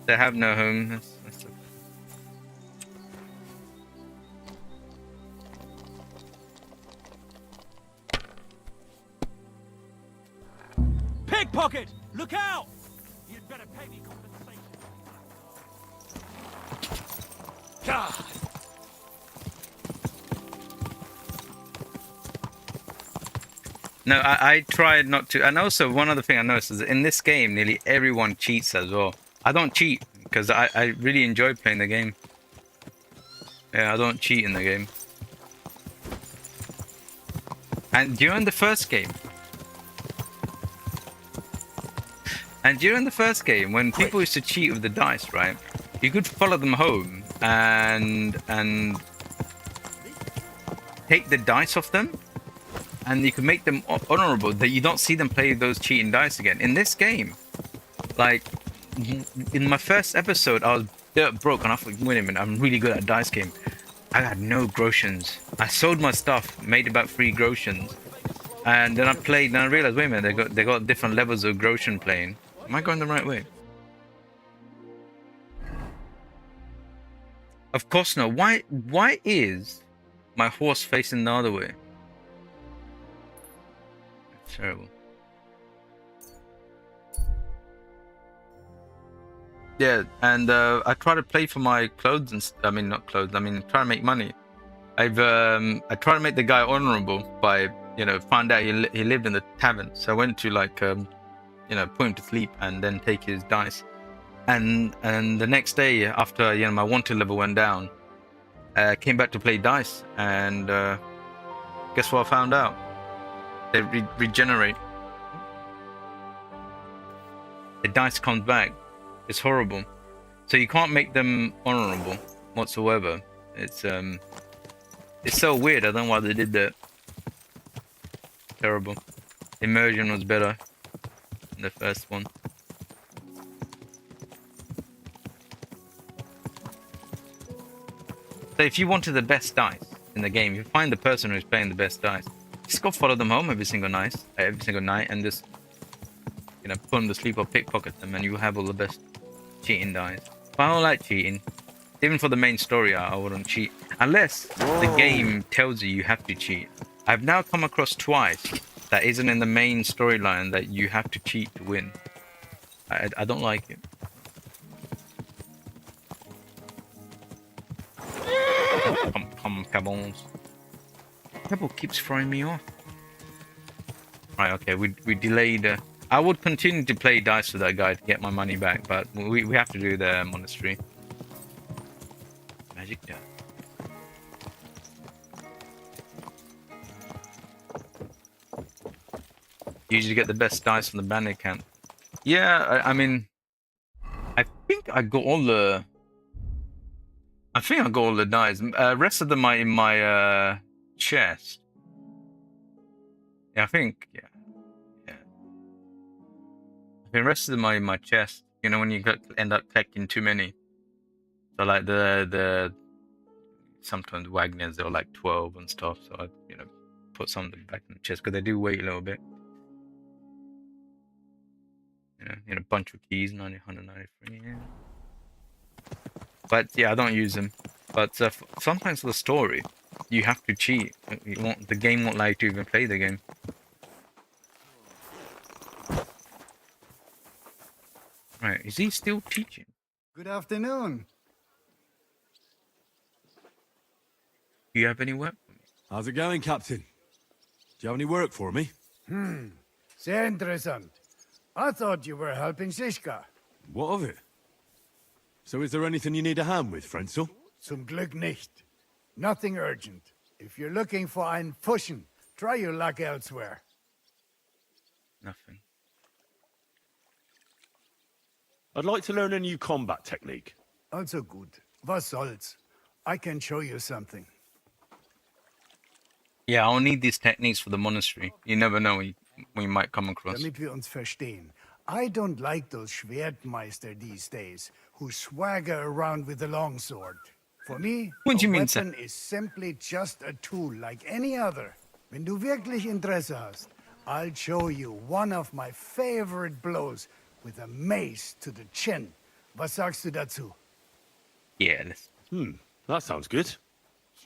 They have no home. That's Pickpocket! Look out! You'd better pay me compensation. God! No, I tried not to. And also, one other thing I noticed is that in this game, nearly everyone cheats as well. I don't cheat because I really enjoy playing the game. Yeah, I don't cheat in the game. And during the first game, when people used to cheat with the dice, right? You could follow them home and take the dice off them, and you can make them honorable. That you don't see them play those cheating dice again. In this game, like in my first episode, I was dirt broke, and I thought, wait a minute, I'm really good at dice game. I had no groshens. I sold my stuff, made about 3 groshens, and then I played, and I realized, wait a minute, they got different levels of groshen playing. Am I going the right way? Of course not. Why is my horse facing the other way? That's terrible. Yeah, and I try to play for my clothes and I mean not clothes. I mean try to make money. I try to make the guy honorable by find out he lived in the tavern. So I went to put him to sleep and then take his dice. And the next day after my wanted level went down, I came back to play dice, and guess what I found out? They regenerate. The dice comes back. It's horrible. So you can't make them honorable whatsoever. It's so weird. I don't know why they did that. Terrible. Immersion was better than the first one. So if you wanted the best dice in the game, you find the person who's playing the best dice. Just go follow them home every single night, and just put them to sleep or pickpocket them, and you have all the best cheating dice. But I don't like cheating. Even for the main story, I wouldn't cheat unless the game tells you have to cheat. I've now come across twice that isn't in the main storyline that you have to cheat to win. I don't like it. Come, cabons. Pebble keeps throwing me off. Right, okay, we delayed. I would continue to play dice with that guy to get my money back, but we have to do the monastery. Magic done. Usually get the best dice from the bandit camp. Yeah, I mean, I think I got all the dice. Rest of them are in my chest. Yeah, I think. Yeah. The rest of them are in my chest. When you end up collecting too many. So like the sometimes Wagners, they're like 12 and stuff. So I put some of them back in the chest because they do weigh a little bit. You know, a bunch of keys, 193. Yeah. But yeah, I don't use them. But sometimes for the story, you have to cheat. The game won't allow you to even play the game. Right, is he still teaching? Good afternoon. Do you have any work for me? How's it going, Captain? Do you have any work for me? Sehr interessant. I thought you were helping Siska. What of it? So is there anything you need a hand with, Frenzel? Zum Glück nicht. Nothing urgent. If you're looking for einen Pfuschen, try your luck elsewhere. Nothing. I'd like to learn a new combat technique. Also gut. Was soll's? I can show you something. Yeah, I'll need these techniques for the monastery. You never know when you might come across. Damit wir uns verstehen. I don't like those Schwertmeister these days, who swagger around with a longsword. For me, What do a you mean, sir? weapon is simply just a tool like any other. Wenn du wirklich Interesse hast, I'll show you one of my favorite blows with a mace to the chin. Was sagst du dazu? Yeah, let's... That sounds good.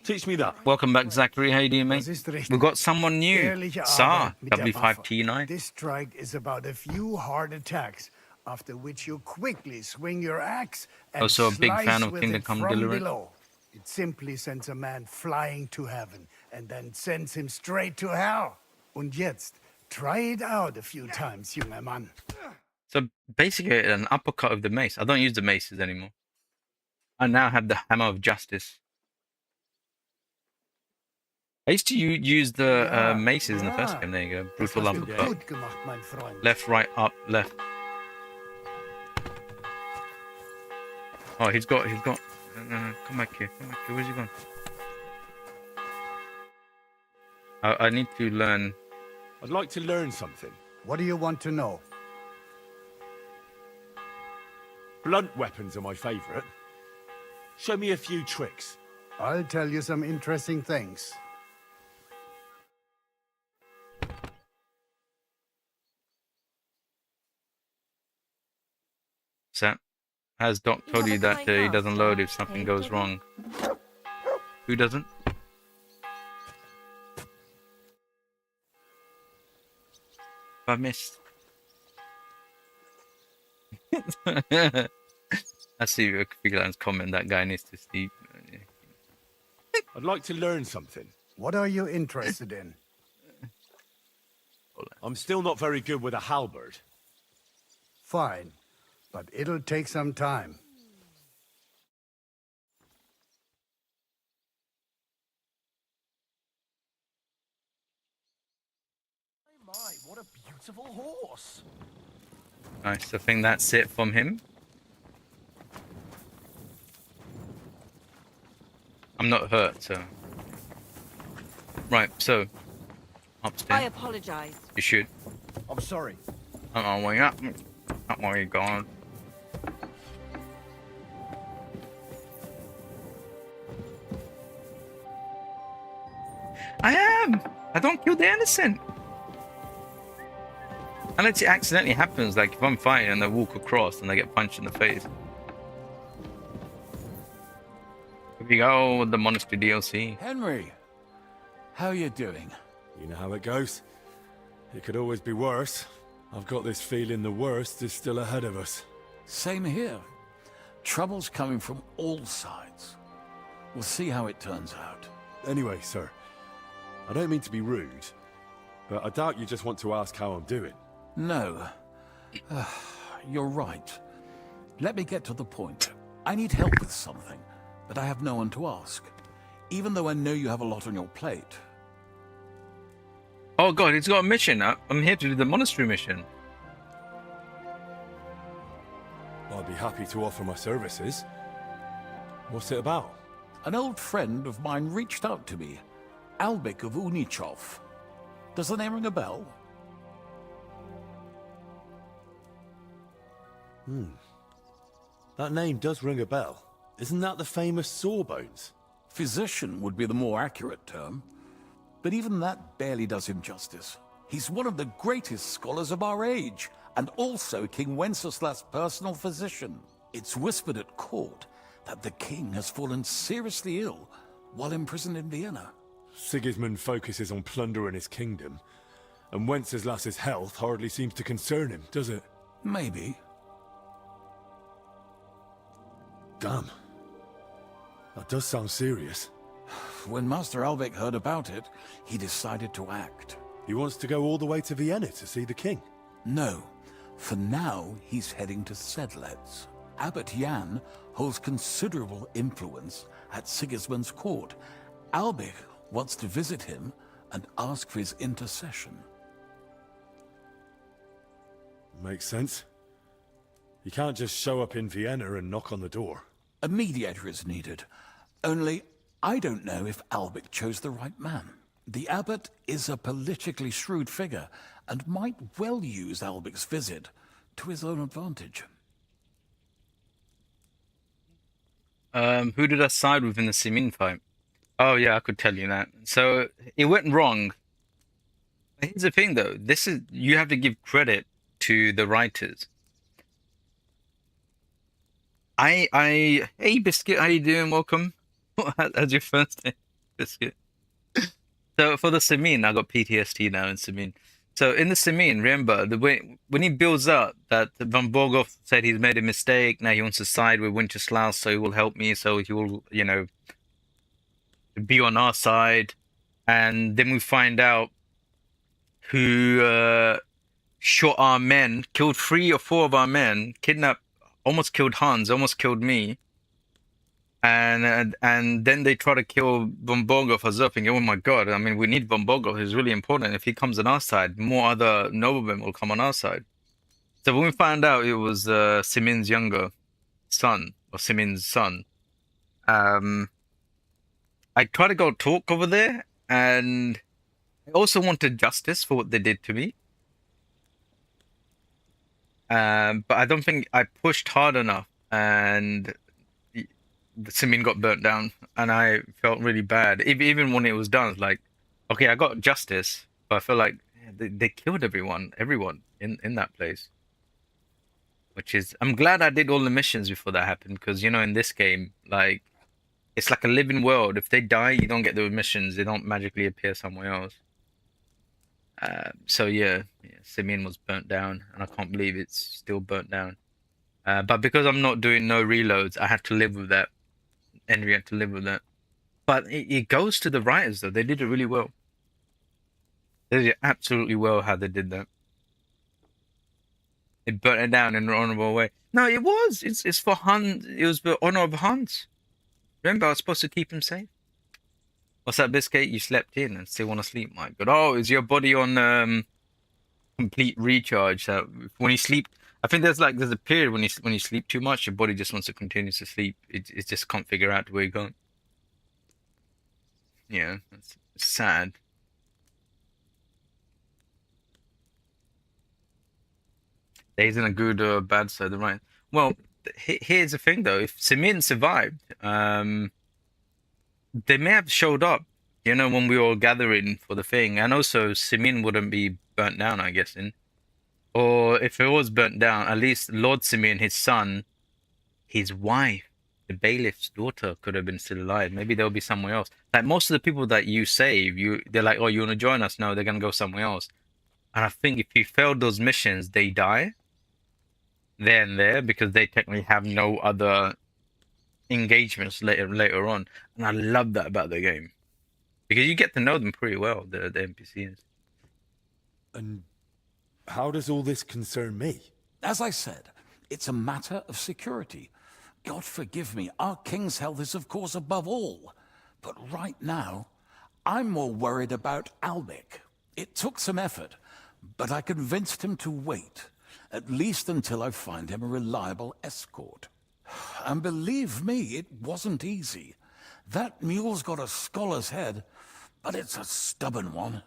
Teach me that. Welcome back, Zachary. How you doing, mate? Das ist richtig. We've got someone new. Ehrliche Sar, Arbeit mit der Waffe. W5T9. This strike is about a few hard attacks, after which you quickly swing your axe and Also a big slice fan of with Kingdom it Come from Deliverance. below. It simply sends a man flying to heaven and then sends him straight to hell. Und jetzt, try it out a few times, junger Mann. So basically an uppercut of the mace. I don't use the maces anymore. I now have the hammer of justice. I used to use the maces in the first game. There you go. Das Brutal hast du uppercut. gut gemacht, mein Freund. Left, right, up, left. Oh, he's got. Come back here. Come back here. Where's he gone? I need to learn. I'd like to learn something. What do you want to know? Blunt weapons are my favorite. Show me a few tricks. I'll tell you some interesting things. Sam, has Doc told you that he doesn't load if something goes wrong? Who doesn't? I missed. I see a Figurland's comment. That guy needs to sleep. I'd like to learn something. What are you interested in? I'm still not very good with a halberd. Fine, but it'll take some time. My, what a beautiful horse. Nice. I think that's it from him. I'm not hurt, so. Right, so. I Upstairs. apologize. You should. I'm sorry. Oh, way up. Up where you gone. I am! I don't kill the innocent! Unless it accidentally happens, like if I'm fighting and they walk across and they get punched in the face. If you go with the Monastery DLC. Henry, how you doing? You know how it goes. It could always be worse. I've got this feeling the worst is still ahead of us. Same here. Trouble's coming from all sides. We'll see how it turns out. Anyway, sir, I don't mean to be rude, but I doubt you just want to ask how I'm doing. No. You're right. Let me get to the point. I need help with something, but I have no one to ask. Even though I know you have a lot on your plate. Oh god, he's got a mission. I'm here to do the Monastery mission. I'd be happy to offer my services. What's it about? An old friend of mine reached out to me. Albik of Unichov. Does the name ring a bell? That name does ring a bell. Isn't that the famous Sawbones? Physician would be the more accurate term. But even that barely does him justice. He's one of the greatest scholars of our age, and also King Wenceslas' personal physician. It's whispered at court that the king has fallen seriously ill while imprisoned in Vienna. Sigismund focuses on plundering his kingdom, and Wenceslas's health hardly seems to concern him, does it? Maybe. Damn. That does sound serious. When Master Albec heard about it, he decided to act. He wants to go all the way to Vienna to see the king. No. For now, he's heading to Sedlitz. Abbot Jan holds considerable influence at Sigismund's court. Albec wants to visit him and ask for his intercession. Makes sense. You can't just show up in Vienna and knock on the door. A mediator is needed. Only, I don't know if Albec chose the right man. The abbot is a politically shrewd figure and might well use Albec's visit to his own advantage. Who did I side with in the Simin fight? Oh yeah, I could tell you that. So it went wrong. Here's the thing though, you have to give credit to the writers. Hey Biscuit, how you doing? Welcome. How's your first day, Biscuit? So for the Simin, I got PTSD now in Simin. So in the Simin, remember when he builds up that Von Borgov said he's made a mistake. Now he wants to side with Winterslaus, so he will help me. So he will, be on our side. And then we find out who shot our men, killed 3 or 4 of our men, kidnapped, almost killed Hans, almost killed me. And then they try to kill Von Borgov as well, thinking, oh my god, I mean, we need Von Borgov, he's really important. If he comes on our side, more other noblemen will come on our side. So when we found out it was Simin's younger son, or Simin's son, I tried to go talk over there, and I also wanted justice for what they did to me. But I don't think I pushed hard enough, and Simin got burnt down, and I felt really bad. Even when it was done, it's like, okay, I got justice, but I feel like they killed everyone in that place. Which is, I'm glad I did all the missions before that happened, because in this game, like, it's like a living world. If they die, you don't get the missions. They don't magically appear somewhere else. So yeah, Simin was burnt down, and I can't believe it's still burnt down. But because I'm not doing no reloads, I had to live with that. Henry had to live with that. But it goes to the writers, though. They did it really well. They did it absolutely well how they did that. It burnt it down in an honorable way. No, it was. It's for Hans. It was the honor of Hans. Remember, I was supposed to keep him safe. What's that, Biscuit? You slept in and still want to sleep, my God. Oh, is your body on complete recharge? So when you sleep, I think there's a period when you sleep too much, your body just wants to continue to sleep. It just can't figure out where you're going. Yeah, it's sad. Days in a good or a bad side, right? Well, here's the thing though. If Simin survived, they may have showed up, when we were all gathering for the thing, and also Simin wouldn't be burnt down, I guess. Or if it was burnt down, at least Lord Simeon, his son, his wife, the bailiff's daughter could have been still alive. Maybe they'll be somewhere else. Like most of the people that you save, they're like, oh, you want to join us? No, they're going to go somewhere else. And I think if you failed those missions, they die there and there, because they technically have no other engagements later on. And I love that about the game, because you get to know them pretty well, the NPCs. And how does all this concern me? As I said, it's a matter of security. God forgive me, our king's health is of course above all. But right now, I'm more worried about Albec. It took some effort, but I convinced him to wait, at least until I find him a reliable escort. And believe me, it wasn't easy. That mule's got a scholar's head, but it's a stubborn one.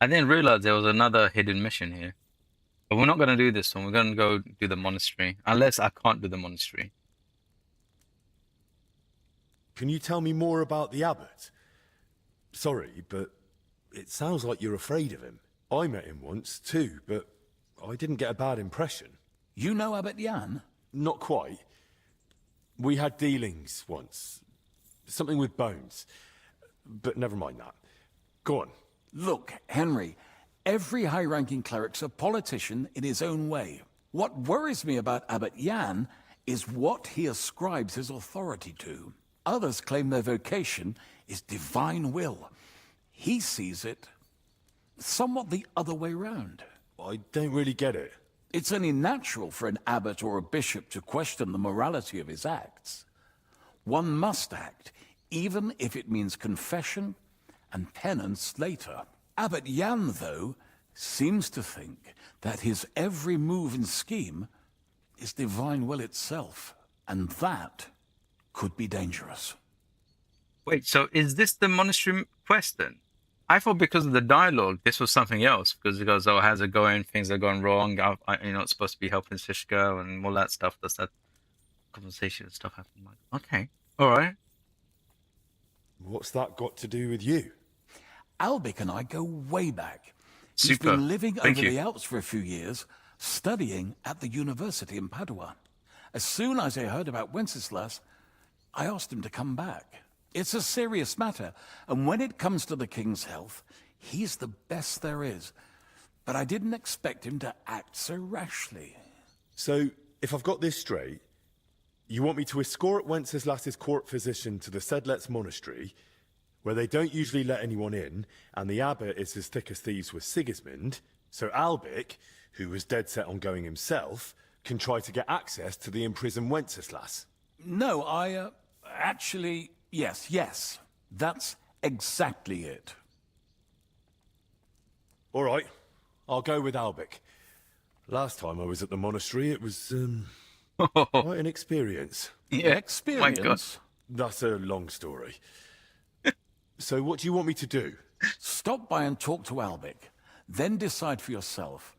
I didn't realize there was another hidden mission here. But we're not going to do this one. We're going to go do the monastery. Unless I can't do the monastery. Can you tell me more about the abbot? Sorry, but it sounds like you're afraid of him. I met him once, too, but I didn't get a bad impression. You know Abbot Jan? Not quite. We had dealings once. Something with bones. But never mind that. Go on. Look, Henry, every high-ranking cleric's a politician in his own way. What worries me about Abbot Jan is what he ascribes his authority to. Others claim their vocation is divine will. He sees it somewhat the other way round. I don't really get it. It's only natural for an abbot or a bishop to question the morality of his acts. One must act, even if it means confession and penance later. Abbot Jan, though, seems to think that his every move and scheme is divine will itself, and that could be dangerous. Wait, so is this the monastery quest then? I thought because of the dialogue, this was something else. Because he goes, "Oh, how's it going? Things are going wrong. You're not supposed to be helping Shishka and all that stuff." Does that conversation and stuff happen? Like, okay, all right. What's that got to do with you? Albic and I go way back. He's Super. been living Thank over you. the Alps for a few years, studying at the university in Padua. As soon as I heard about Wenceslas, I asked him to come back. It's a serious matter, and when it comes to the king's health, he's the best there is. But I didn't expect him to act so rashly. So, if I've got this straight, you want me to escort Wenceslas's court physician to the Sedlets monastery, where they don't usually let anyone in, and the abbot is as thick as thieves with Sigismund, so Albic, who was dead set on going himself, can try to get access to the imprisoned Wenceslas. No, actually, yes. That's exactly it. All right, I'll go with Albic. Last time I was at the monastery, it was, quite an experience. Yeah. Experience. My God. That's a long story. So what do you want me to do? Stop by and talk to Albic, then decide for yourself.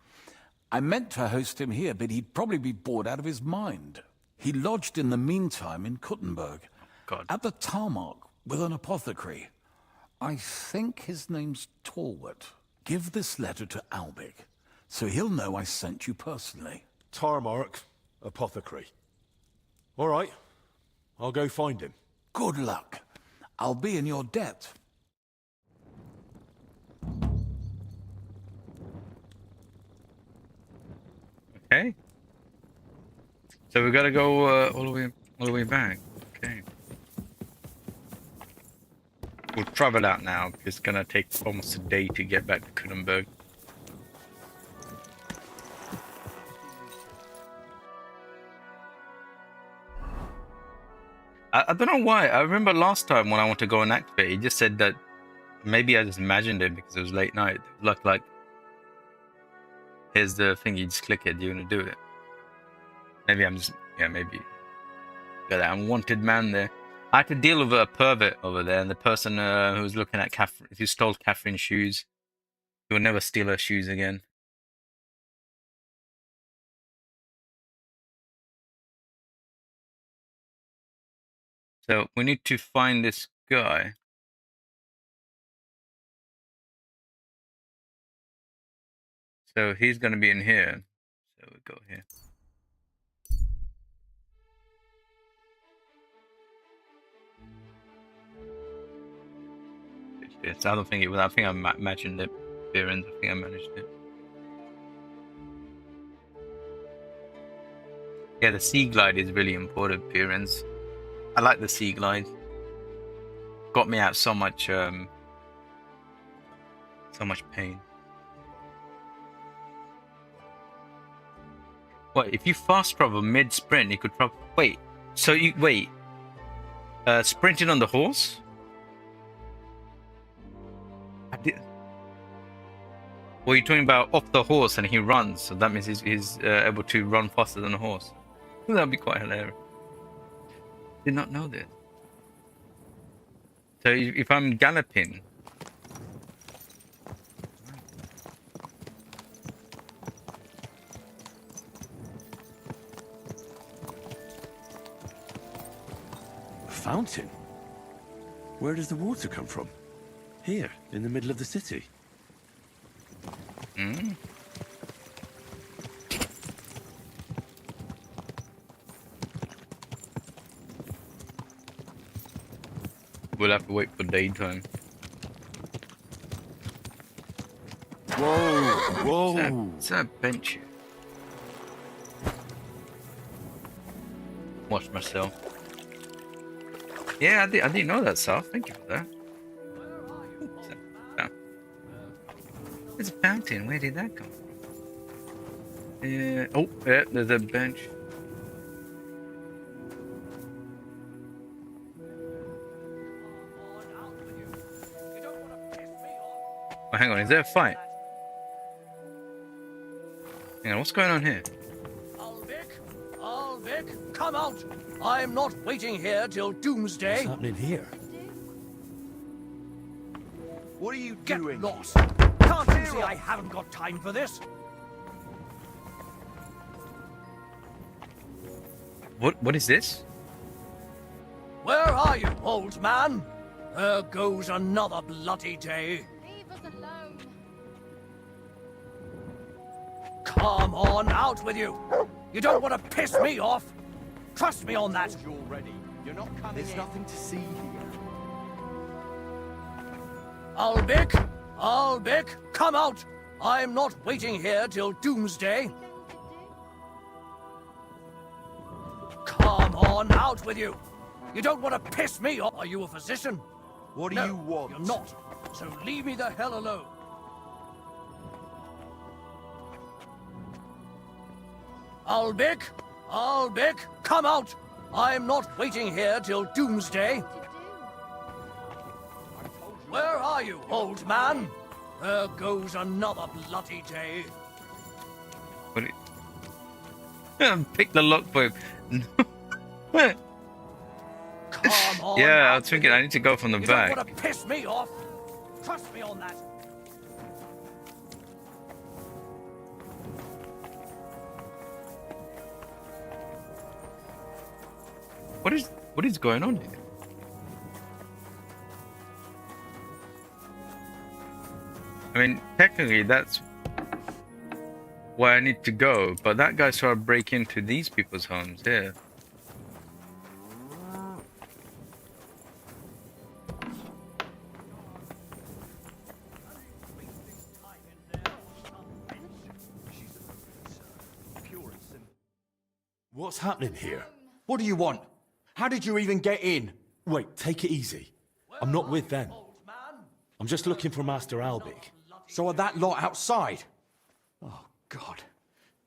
I meant to host him here, but he'd probably be bored out of his mind. He lodged in the meantime in Kuttenberg, God. at the tarmac with an apothecary. I think his name's Talbot. Give this letter to Albic, so he'll know I sent you personally. Tarmark, apothecary. All right, I'll go find him. Good luck. I'll be in your debt. Okay. So we gotta go all the way back. Okay. We'll travel out now. It's gonna take almost a day to get back to Kuttenberg. I don't know why. I remember last time when I wanted to go and activate, it just said that maybe I just imagined it because it was late night. Like here's the thing, you just click it, you're gonna do it. Maybe I'm just, yeah, maybe. Got that unwanted man there. I had to deal with a pervert over there, and the person who was looking at Catherine, who stole Catherine's shoes. He will never steal her shoes again. So we need to find this guy. So he's going to be in here. So we go here. Yes, I don't think it was. I think I imagined it. Peasant, I think I managed it. Yeah, the sea glide is really important, Peasant. I like the sea glide. Got me out so much pain. What if you fast travel mid sprint? You could probably wait. So you wait. Sprinting on the horse? Well, you're talking about off the horse and he runs, so that means he's able to run faster than a horse. That'd be quite hilarious. Did not know this. So if I'm galloping, A fountain? Where does the water come from? Here, in the middle of the city. Mm. We'll have to wait for daytime. Whoa! It's that bench here. Watch myself. Yeah, I didn't know that, Sal. Thank you for that. There's a fountain. Where did that come from? Oh, yeah, there's a bench. Oh, hang on, is there a fight? Hang on, what's going on here? Alvik, come out! I'm not waiting here till doomsday. What's happening here? What are you Get doing? lost! Can't you see I haven't got time for this? What is this? Where are you, old man? There goes another bloody day. Leave us alone. Come on, out with you! You don't want to piss me off! Trust me on that! You're ready. You're not coming There's nothing to see here. Alvik, come out! I'm not waiting here till doomsday. Come on, out with you! You don't want to piss me off! Are you a physician? What do No, you want? You're not. So leave me the hell alone. Alvik, come out! I'm not waiting here till doomsday. Where are you, old man? There goes another bloody day. What? Pick the lock for him. Come on. Yeah, I out was thinking with I you. need to go from the You back. don't want to piss me off. Trust me on that. What is going on here? I mean, technically that's where I need to go, but that guy's trying to break into these people's homes here. What's happening here? What do you want? How did you even get in? Wait, take it easy. I'm not with them. I'm just looking for Master Albic. So are that lot outside? Oh, God.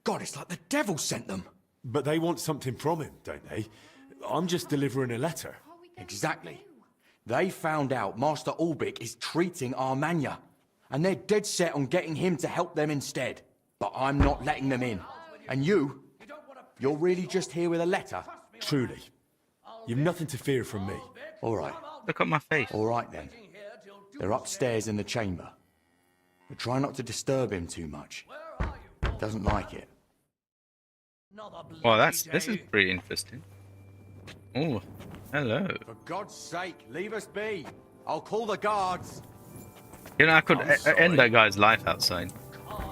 God, it's like the devil sent them. But they want something from him, don't they? I'm just delivering a letter. Exactly. They found out Master Albic is treating Armania, and they're dead set on getting him to help them instead. But I'm not letting them in. And you're really just here with a letter? Truly. You've nothing to fear from me. All right. Look at my face. All right, then. They're upstairs in the chamber. But try not to disturb him too much. He doesn't like it. Well, this is pretty interesting. Oh, hello. For God's sake, leave us be. I'll call the guards. You know, I could I'm sorry. end that guy's life outside.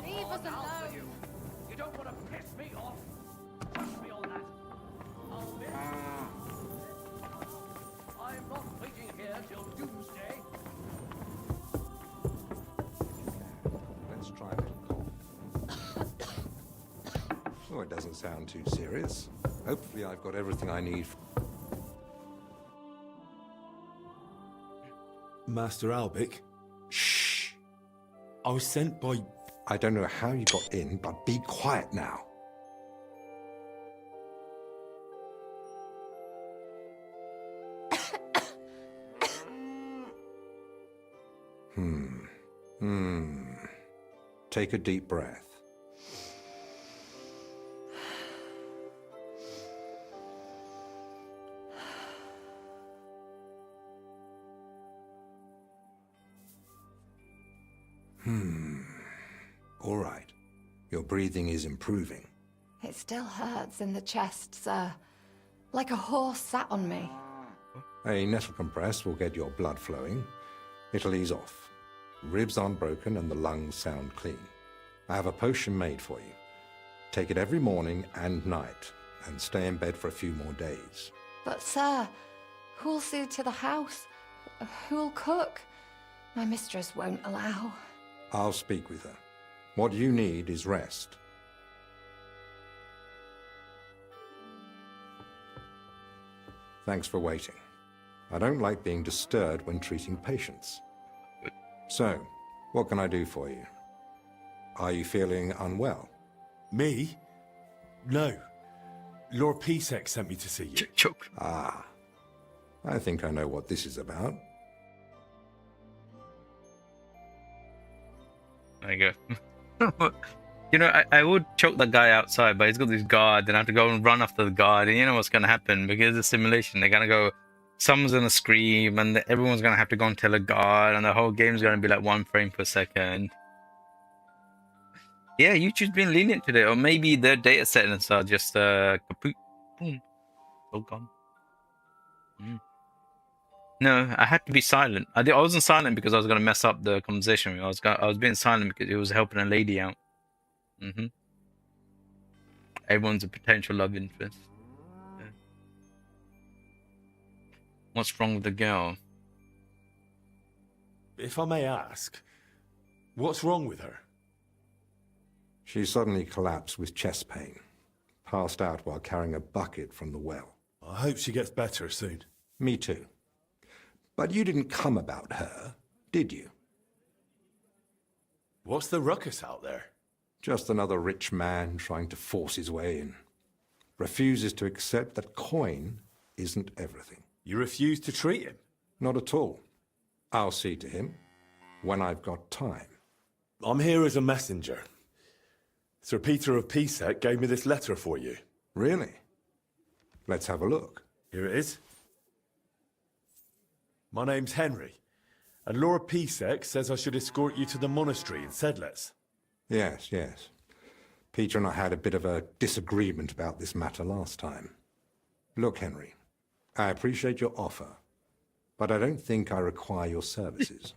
Leave us alone. You don't want to piss me off. Trust me on that. I'm not waiting here till doomsday. Let's try a little cough. Oh, it doesn't sound too serious. Hopefully I've got everything I need. Master Albic? Shh. I was sent by... I don't know how you got in, but be quiet now. Take a deep breath. All right. Your breathing is improving. It still hurts in the chest, sir. Like a horse sat on me. A nettle compress will get your blood flowing. It'll ease off. Ribs aren't broken and the lungs sound clean. I have a potion made for you. Take it every morning and night, and stay in bed for a few more days. But, sir, who'll see to the house? Who'll cook? My mistress won't allow. I'll speak with her. What you need is rest. Thanks for waiting. I don't like being disturbed when treating patients. So, what can I do for you? Are you feeling unwell? Me? No. Lord Peasant sent me to see you. Choke. Ah. I think I know what this is about. There you go. You know, I would choke that guy outside, but he's got this guard, and I have to go and run after the guard, and you know what's going to happen, because it's a simulation. They're going to go, someone's going to scream, and everyone's going to have to go and tell a guard, and the whole game's going to be like 1 frame per second. Yeah, YouTube's been lenient today, or maybe their data settings are just kaput. Boom. All gone. No, I had to be silent. I wasn't silent because I was going to mess up the conversation. I was being silent because it was helping a lady out. Everyone's a potential love interest. Yeah. What's wrong with the girl? If I may ask, what's wrong with her? She suddenly collapsed with chest pain. Passed out while carrying a bucket from the well. I hope she gets better soon. Me too. But you didn't come about her, did you? What's the ruckus out there? Just another rich man trying to force his way in. Refuses to accept that coin isn't everything. You refuse to treat him? Not at all. I'll see to him when I've got time. I'm here as a messenger. Sir Peter of Peasant gave me this letter for you. Really? Let's have a look. Here it is. My name's Henry, and Lord Peasant says I should escort you to the monastery in Sedlitz. Yes, yes. Peter and I had a bit of a disagreement about this matter last time. Look, Henry, I appreciate your offer, but I don't think I require your services.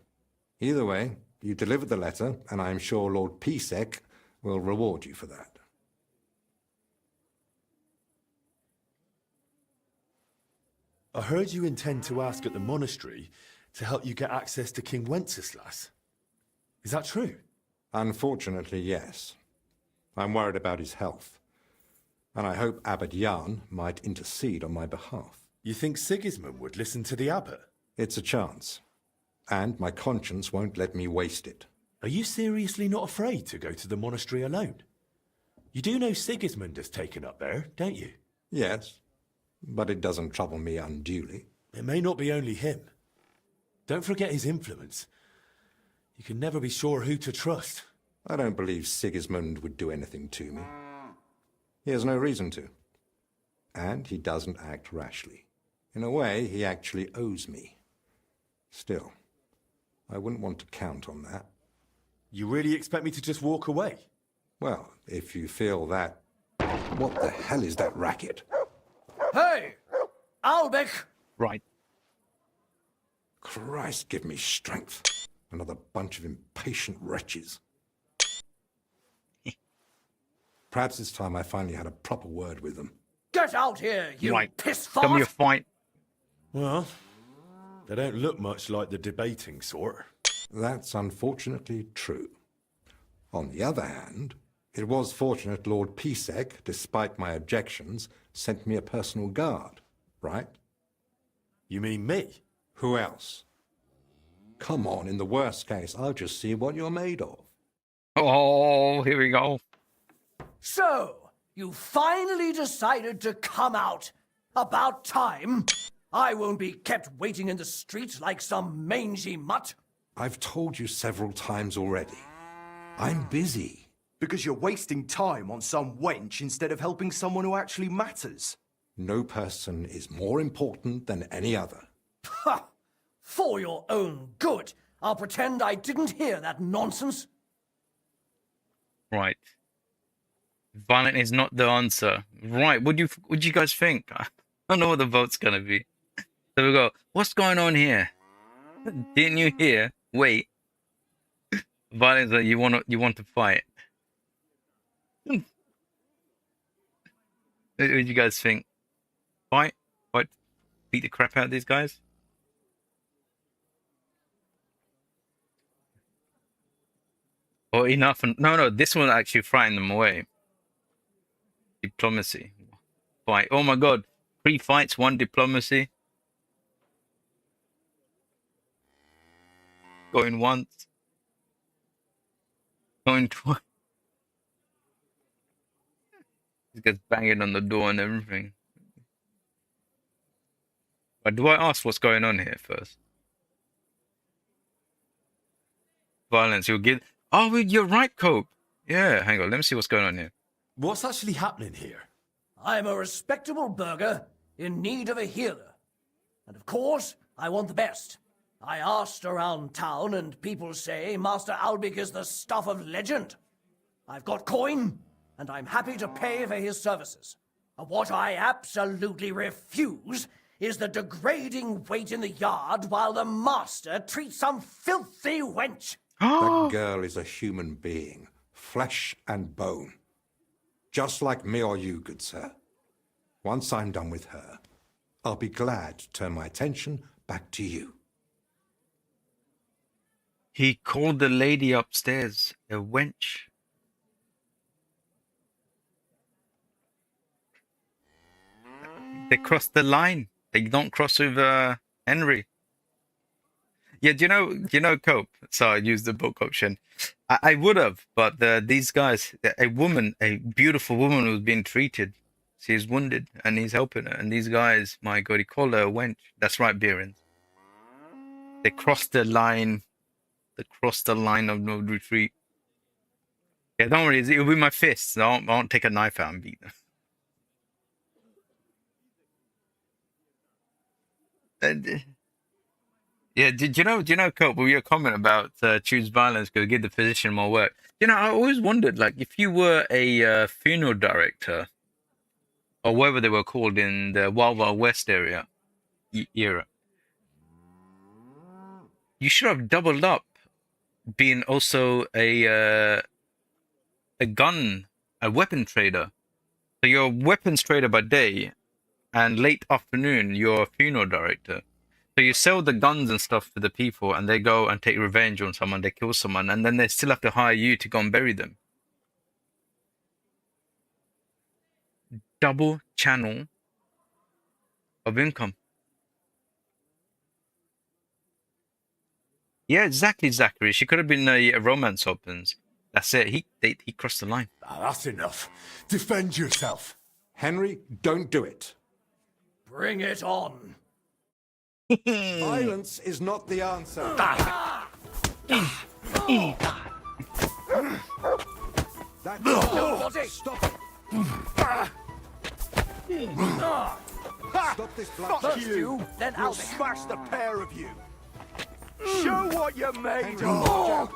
Either way, you delivered the letter, and I am sure Lord Peasant will reward you for that. I heard you intend to ask at the monastery to help you get access to King Wenceslas. Is that true? Unfortunately, yes. I'm worried about his health, and I hope Abbot Jan might intercede on my behalf. You think Sigismund would listen to the abbot? It's a chance, and my conscience won't let me waste it. Are you seriously not afraid to go to the monastery alone? You do know Sigismund has taken up there, don't you? Yes, but it doesn't trouble me unduly. It may not be only him. Don't forget his influence. You can never be sure who to trust. I don't believe Sigismund would do anything to me. He has no reason to. And he doesn't act rashly. In a way, he actually owes me. Still, I wouldn't want to count on that. You really expect me to just walk away? Well, if you feel that... What the hell is that racket? Hey! Albec! Right. Christ, give me strength. Another bunch of impatient wretches. Perhaps it's time I finally had a proper word with them. Get out here, you Right. piss Come here, fart! fight. Well, they don't look much like the debating sort. That's unfortunately true. On the other hand, it was fortunate Lord Peasant, despite my objections, sent me a personal guard, right? You mean me? Who else? Come on, in the worst case, I'll just see what you're made of. Oh, here we go. So, you finally decided to come out. About time. I won't be kept waiting in the street like some mangy mutt. I've told you several times already. I'm busy. Because you're wasting time on some wench instead of helping someone who actually matters. No person is more important than any other. Ha! For your own good, I'll pretend I didn't hear that nonsense. Right. Violent is not the answer. Right. What do you guys think? I don't know what the vote's gonna be. So we go. What's going on here? Didn't you hear? Wait. Violence that you want to fight. What do you guys think? Fight? Fight? Beat the crap out of these guys? Or enough? And no, this one actually frightened them away. Diplomacy. Fight. Oh my god. 3 fights, 1 diplomacy. Going once. Going twice. He gets banging on the door and everything. But do I ask what's going on here first? Violence. You'll get. Oh, you're right, Cope. Yeah, hang on. Let me see what's going on here. What's actually happening here? I'm a respectable burgher in need of a healer. And of course, I want the best. I asked around town and people say Master Albic is the stuff of legend. I've got coin, and I'm happy to pay for his services. But what I absolutely refuse is the degrading wait in the yard while the master treats some filthy wench. That girl is a human being, flesh and bone. Just like me or you, good sir. Once I'm done with her, I'll be glad to turn my attention back to you. He called the lady upstairs a wench. They crossed the line. They don't cross with Henry. Yeah, do you know, Cope? So I used the book option. I would have, but these guys, a beautiful woman was being treated. She's wounded, and he's helping her. And these guys, my God, he called her a wench. That's right, Behrens. They crossed the line. They crossed the line of no retreat. Yeah, don't worry. It'll be my fists. I won't take a knife out and beat them. Yeah, did you know, Cope, with your comment about choose violence because give the physician more work? You know, I always wondered, like, if you were a funeral director, or whatever they were called in the Wild Wild West era, you should have doubled up, being also a weapon trader. So you're a weapons trader by day, and late afternoon you're a funeral director. So you sell the guns and stuff to the people, and they go and take revenge on someone, they kill someone, and then they still have to hire you to go and bury them. Double channel of income. Yeah, exactly, Zachary. She could have been a romance opens. That's it. He crossed the line. That's enough. Defend yourself. Henry, don't do it. Bring it on. Violence is not the answer. Stop it. Stop this blood. First you, then We'll I'll smash the pair of you. Show what you're made Henry, of.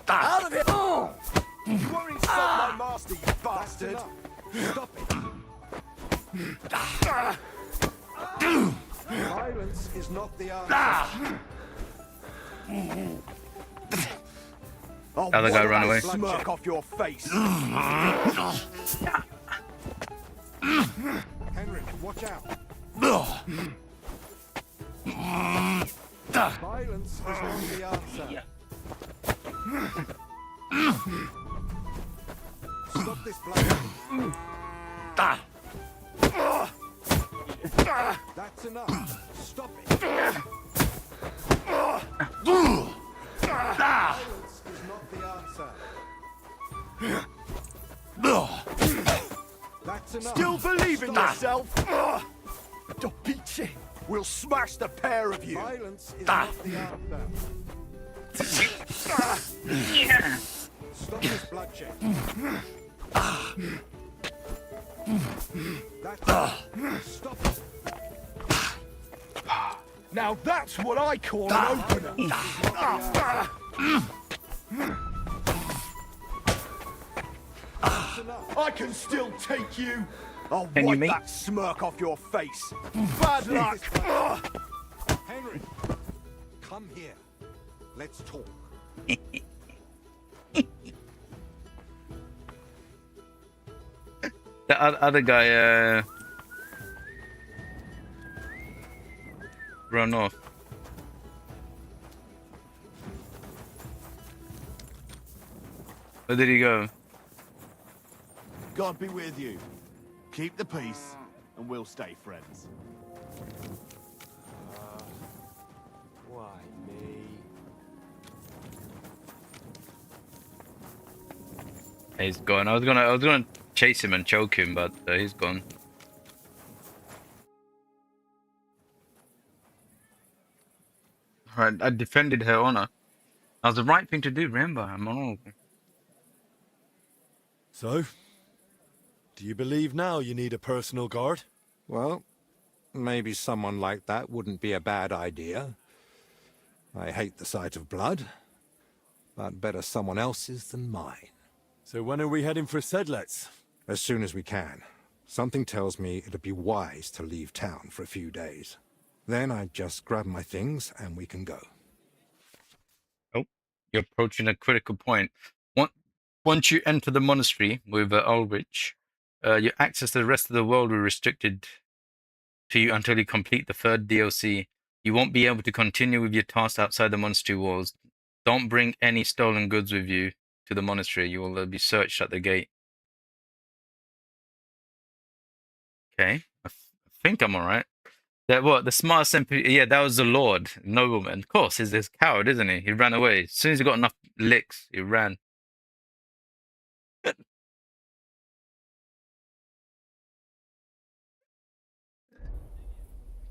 out of here. You won't insult my master, you bastard. Stop it. Violence is not the answer. I'll Other guy wipe run that away. smirk off your face. Henry, watch out. Violence is not the answer. Stop this bloodshed. That's enough. Stop it. Violence is not the answer. That's enough. Still believe in yourself? Dopice. We'll smash the pair of you. Violence is not the answer. Stop this bloodshed. That's stop it. Now that's what I call an opener. I can still take you. I'll Can you, wipe mate? that smirk off your face. Bad luck. Henry, come here. Let's talk. The other guy run off. Where did he go? God be with you. Keep the peace, and we'll stay friends. Why me? He's gone. I was gonna chase him and choke him, but he's gone. Right, I defended her honor. That was the right thing to do. Remember, I'm honorable. So, do you believe now you need a personal guard? Well, maybe someone like that wouldn't be a bad idea. I hate the sight of blood, but better someone else's than mine. So when are we heading for Sedlets? As soon as we can. Something tells me it'd be wise to leave town for a few days. Then I just grab my things and we can go. Oh, you're approaching a critical point. Once you enter the monastery with Ulrich, your access to the rest of the world will be restricted to you until you complete the third DLC. You won't be able to continue with your tasks outside the monastery walls. Don't bring any stolen goods with you to the monastery. You will be searched at the gate. Okay, I think I'm alright. That what the smartest MP? Yeah, that was the Lord nobleman. Of course, he's this coward, isn't he? He ran away as soon as he got enough licks. He ran.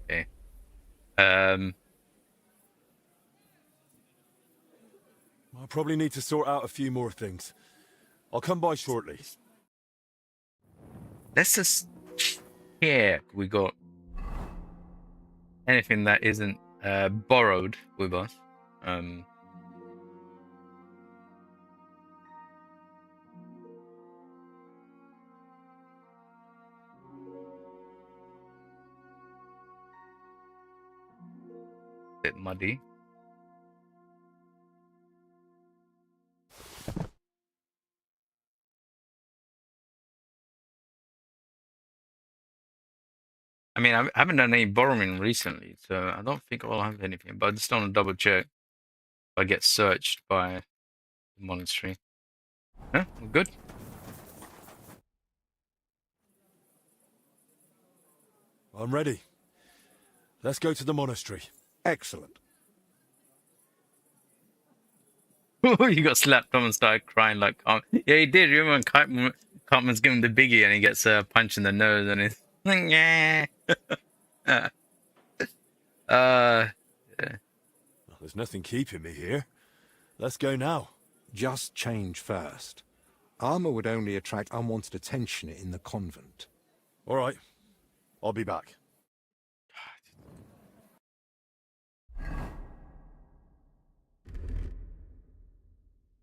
Okay. I'll probably need to sort out a few more things. I'll come by shortly. Let's just check we got anything that isn't borrowed with us. Bit muddy. I mean, I haven't done any borrowing recently, so I don't think I'll have anything. But I just want to double check if I get searched by the monastery. Yeah, we're good. I'm ready. Let's go to the monastery. Excellent. You got slapped on and started crying like, yeah, he did. You remember when Cartman's giving the biggie and he gets a punch in the nose and he's like, yeah. Well, there's nothing keeping me here. Let's go now. Just change first. Armor would only attract unwanted attention in the convent. All right. I'll be back.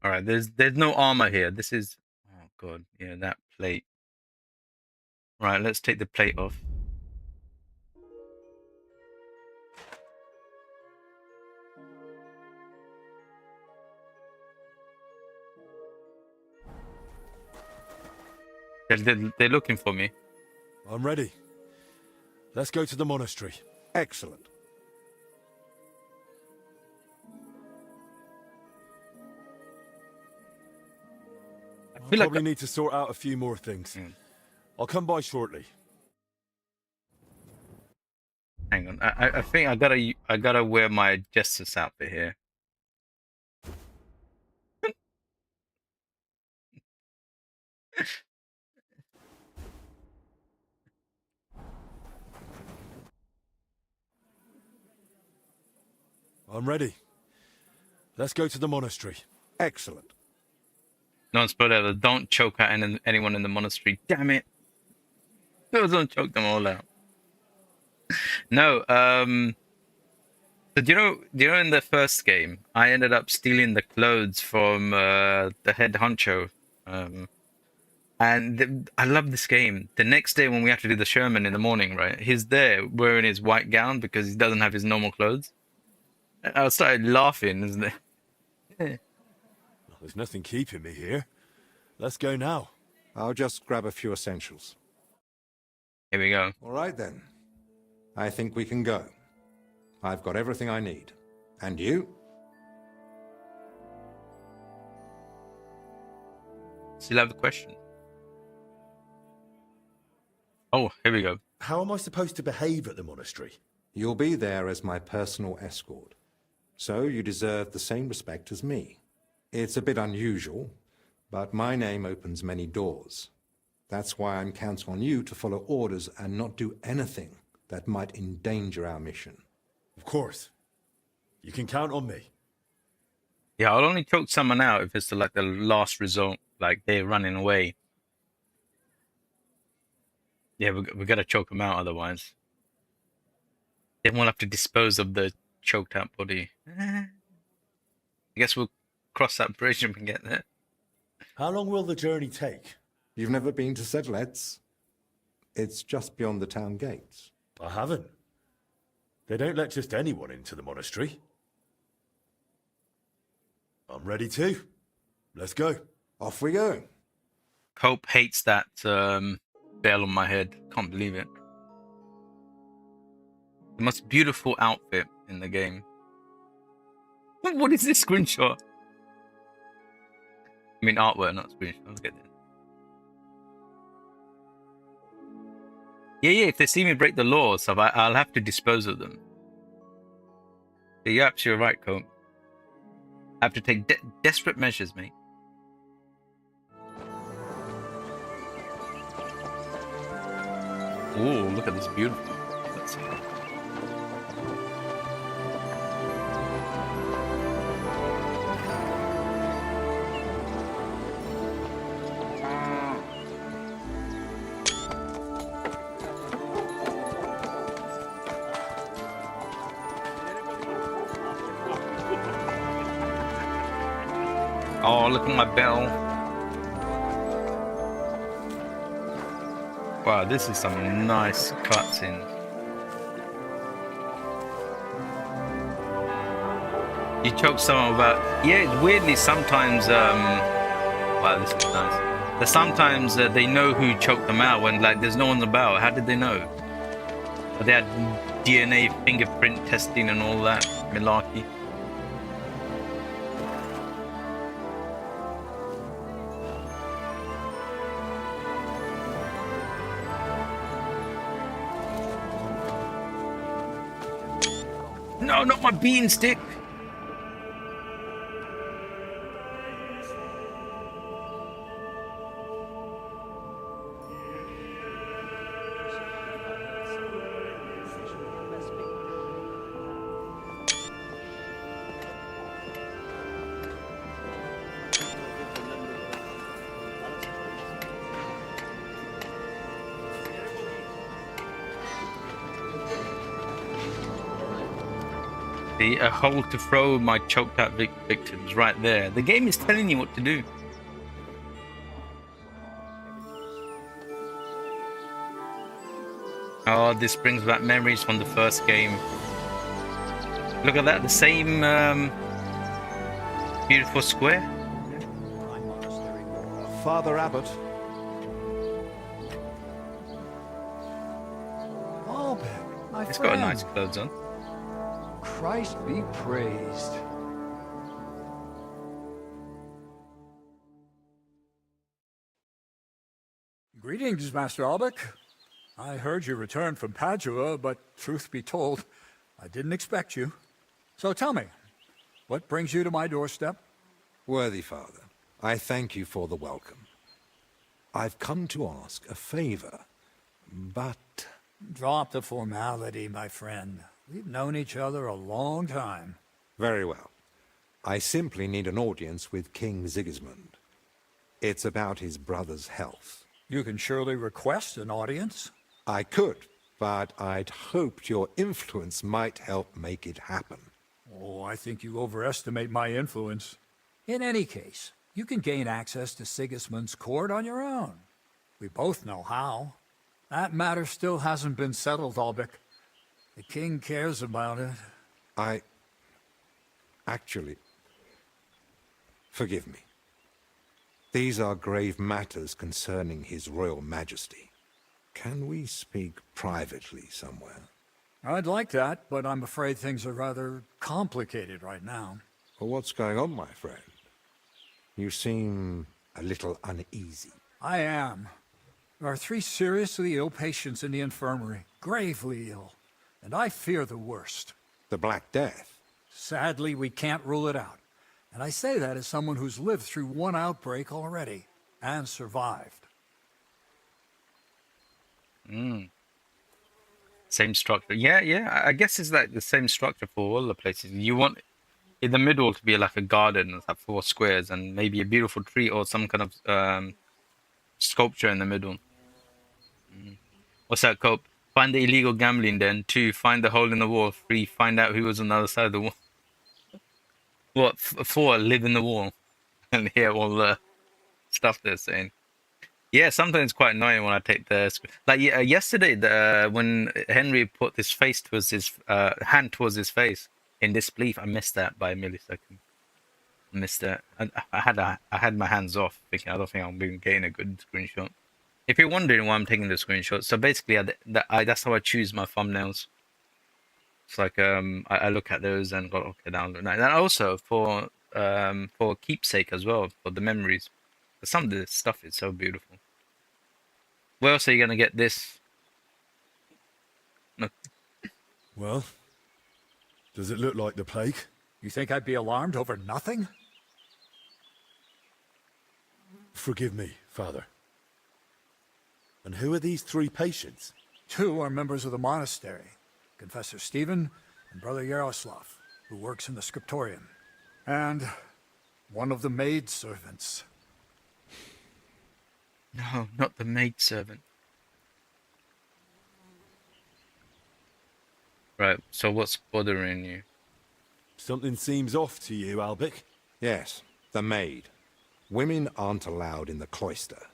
All right, there's no armor here. This is, oh god, yeah, that plate. Right, let's take the plate off. They're looking for me. I'm ready. Let's go to the monastery. Excellent. I'll probably need to sort out a few more things. I'll come by shortly. Hang on, I think I gotta wear my jester's outfit here. I'm ready. Let's go to the monastery. Excellent. Non-spoiler, don't choke out anyone in the monastery. Damn it. Don't choke them all out. No, so do you know in the first game, I ended up stealing the clothes from the head honcho. I love this game. The next day when we have to do the Sherman in the morning, right? He's there wearing his white gown because he doesn't have his normal clothes. I started laughing, isn't it? Well, there's nothing keeping me here. Let's go now. I'll just grab a few essentials. Here we go. All right, then. I think we can go. I've got everything I need. And you? Still have a question. Oh, here we go. How am I supposed to behave at the monastery? You'll be there as my personal escort. So you deserve the same respect as me. It's a bit unusual, but my name opens many doors. That's why I'm counting on you to follow orders and not do anything that might endanger our mission. Of course. You can count on me. Yeah, I'll only choke someone out if it's like the last result, like they're running away. Yeah, we gotta choke them out otherwise. Then we'll have to dispose of the choked out body. I guess we'll cross that bridge when we get there. How long will the journey take? You've never been to Sedlets? It's just beyond the town gates. I haven't. They don't let just anyone into the monastery. I'm ready to. Let's go. Off we go. Cope hates that bell on my head. Can't believe it. The most beautiful outfit in the game. What is this screenshot? I mean artwork, not screenshot. Let's get there. Yeah, if they see me break the law or stuff, I'll have to dispose of them. Yeah, you're absolutely right, Cope. I have to take desperate measures, mate. Oh, look at this beautiful. Let's see. Oh, look at my bell. Wow, this is some nice cutscenes. You choke someone about... Yeah, weirdly sometimes... Wow, this is nice. But sometimes they know who choked them out when like there's no one about. How did they know? But they had DNA fingerprint testing and all that malarkey. No, not my bean stick. A hole to throw my choked out victims right there. The game is telling you what to do. Oh, this brings back memories from the first game. Look at that, the same beautiful square. Father Abbot. Albert, my It's friend. got nice clothes on. Christ be praised. Greetings, Master Albec. I heard you returned from Padua, but truth be told, I didn't expect you. So tell me, what brings you to my doorstep? Worthy father, I thank you for the welcome. I've come to ask a favor, but... Drop the formality, my friend. We've known each other a long time. Very well. I simply need an audience with King Sigismund. It's about his brother's health. You can surely request an audience. I could, but I'd hoped your influence might help make it happen. Oh, I think you overestimate my influence. In any case, you can gain access to Sigismund's court on your own. We both know how. That matter still hasn't been settled, Albec. The king cares about it. Actually... Forgive me. These are grave matters concerning His Royal Majesty. Can we speak privately somewhere? I'd like that, but I'm afraid things are rather complicated right now. Well, what's going on, my friend? You seem a little uneasy. I am. There are 3 seriously ill patients in the infirmary, gravely ill, and I fear the worst. The Black Death? Sadly, we can't rule it out. And I say that as someone who's lived through 1 outbreak already, and survived. Same structure. Yeah. I guess it's like the same structure for all the places. You want in the middle to be like a garden with like 4 squares and maybe a beautiful tree or some kind of sculpture in the middle. What's that, Cope? Find the illegal gambling den. 2, find the hole in the wall. 3, find out who was on the other side of the wall. What? 4, live in the wall. And hear all the stuff they're saying. Yeah, sometimes it's quite annoying when I take the yesterday. When Henry put his face towards his hand towards his face in disbelief, I missed that by a millisecond. I missed that. I had my hands off, thinking I don't think I'm getting a good screenshot. If you're wondering why I'm taking the screenshot, so basically that's how I choose my thumbnails. It's like I look at those and go, okay, download that. And also for keepsake as well, for the memories. Some of the stuff is so beautiful. Where else are you gonna get this? No. Well, does it look like the plague? You think I'd be alarmed over nothing? Forgive me, Father. And who are these 3 patients? 2 are members of the monastery, Confessor Stephen and Brother Yaroslav, who works in the scriptorium, and one of the maidservants. No, not the maidservant. Right, so what's bothering you? Something seems off to you, Albic. Yes, the maid. Women aren't allowed in the cloister.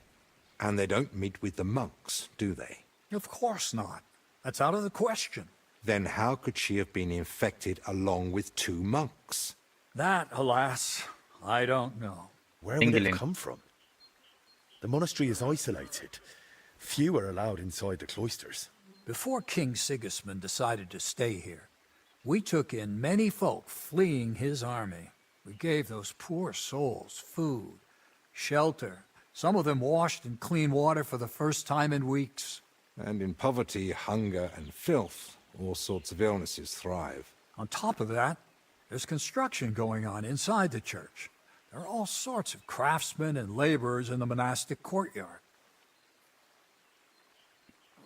And they don't meet with the monks, do they? Of course not. That's out of the question. Then how could she have been infected along with 2 monks? That, alas, I don't know. Where would it have come from? The monastery is isolated. Few are allowed inside the cloisters. Before King Sigismund decided to stay here, we took in many folk fleeing his army. We gave those poor souls food, shelter. Some of them washed in clean water for the first time in weeks. And in poverty, hunger, and filth, all sorts of illnesses thrive. On top of that, there's construction going on inside the church. There are all sorts of craftsmen and laborers in the monastic courtyard.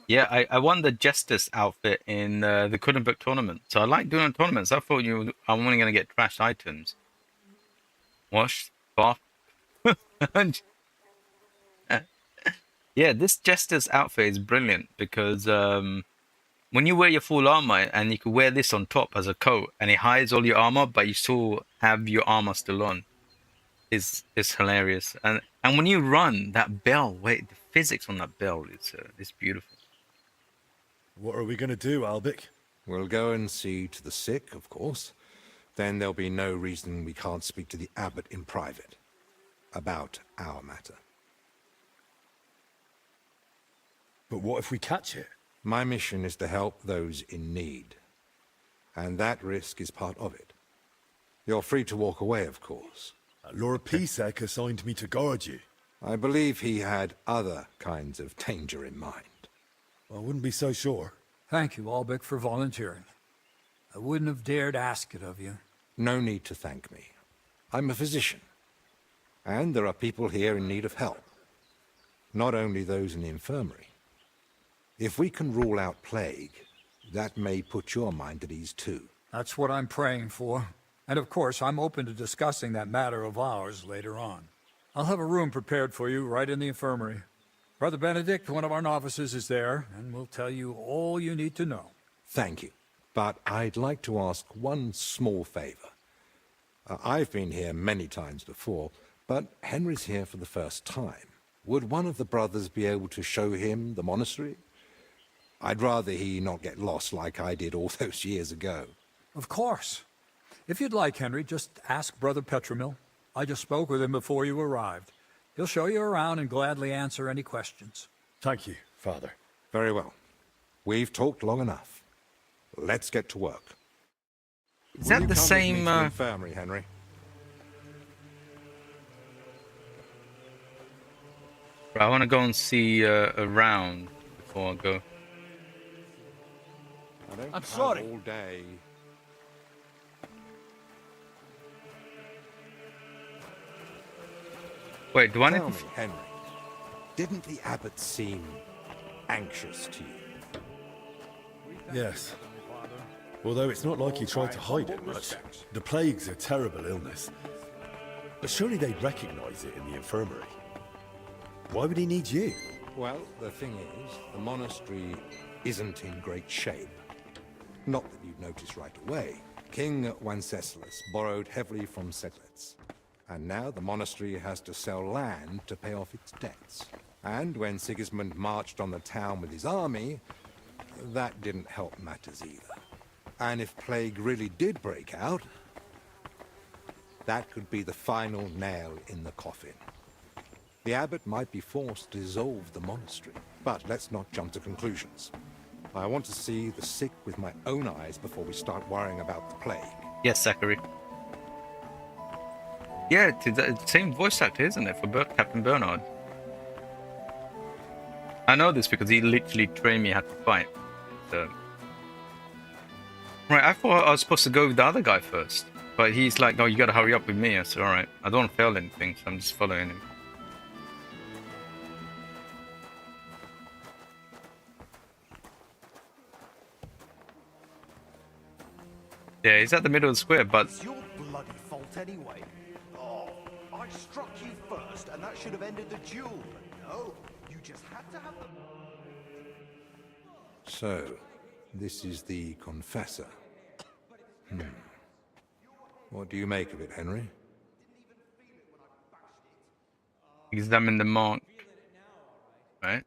Yeah, I won the Justice outfit in the Kuddenberg tournament. So I like doing tournaments. I thought I'm only going to get trashed items. Wash, bath. Yeah, this Jester's outfit is brilliant because when you wear your full armor and you can wear this on top as a coat and it hides all your armor, but you still have your armor still on, is hilarious. And when you run that bell, wait, the physics on that bell is beautiful. What are we going to do, Albic? We'll go and see to the sick, of course. Then there'll be no reason we can't speak to the abbot in private about our matter. But what if we catch it? My mission is to help those in need. And that risk is part of it. You're free to walk away, of course. Lord Peasant assigned me to guard you. I believe he had other kinds of danger in mind. I wouldn't be so sure. Thank you, Albic, for volunteering. I wouldn't have dared ask it of you. No need to thank me. I'm a physician. And there are people here in need of help. Not only those in the infirmary. If we can rule out plague, that may put your mind at ease too. That's what I'm praying for. And of course, I'm open to discussing that matter of ours later on. I'll have a room prepared for you right in the infirmary. Brother Benedict, one of our novices, is there, and will tell you all you need to know. Thank you. But I'd like to ask one small favor. I've been here many times before, but Henry's here for the first time. Would one of the brothers be able to show him the monastery? I'd rather he not get lost like I did all those years ago. Of course. If you'd like, Henry, just ask Brother Petramil. I just spoke with him before you arrived. He'll show you around and gladly answer any questions. Thank you, Father. Very well. We've talked long enough. Let's get to work. Is that the same? Will you come with me to the infirmary, Henry? I want to go and see around before I go. I'm sorry. All day. Wait, do I need Tell to... me, Henry, didn't the abbot seem anxious to you? Yes. Although it's not like he tried to hide it much. The plague's a terrible illness. But surely they'd recognize it in the infirmary. Why would he need you? Well, the thing is, the monastery isn't in great shape. Not that you'd notice right away. King Wenceslas borrowed heavily from settlers. And now the monastery has to sell land to pay off its debts. And when Sigismund marched on the town with his army, that didn't help matters either. And if plague really did break out, that could be the final nail in the coffin. The abbot might be forced to dissolve the monastery. But let's not jump to conclusions. I want to see the sick with my own eyes before we start worrying about the plague. Yes, Zachary. Yeah, it's the same voice actor, isn't it, for Captain Bernard? I know this because he literally trained me how to fight. So... Right, I thought I was supposed to go with the other guy first. But he's like, oh, you gotta hurry up with me. I said, alright. I don't want to fail anything, so I'm just following him. Yeah, he's at the middle of the square, but... It's your bloody fault anyway. Oh, I struck you first, and that should have ended the duel. But no, you just had to have the... So, this is the confessor. What do you make of it, Henry? Examine the mark. Right?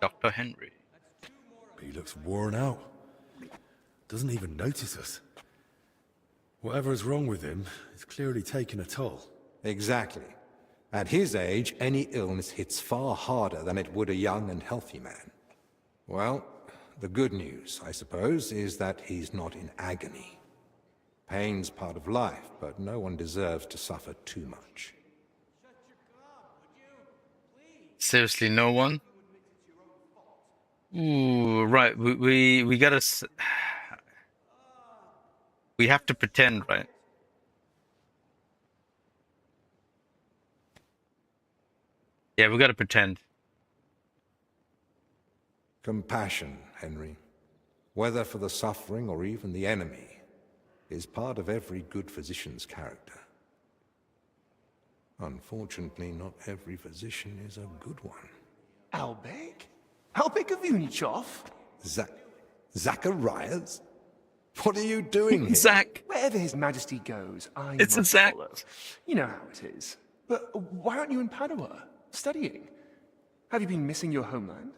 Dr. Henry. He looks worn out. Doesn't even notice us. Whatever's wrong with him, it's clearly taken a toll. Exactly. At his age, any illness hits far harder than it would a young and healthy man. Well, the good news, I suppose, is that he's not in agony. Pain's part of life, but no one deserves to suffer too much. Seriously, no one? Ooh, right. We gotta... We have to pretend, right? Yeah, we gotta pretend. Compassion, Henry, whether for the suffering or even the enemy, is part of every good physician's character. Unfortunately, not every physician is a good one. Albek? Albek of Unichov? Zacharias? What are you doing here? Zach! Wherever His Majesty goes, I It's must a Zach. follow. You know how it is. But why aren't you in Padua, studying? Have you been missing your homeland?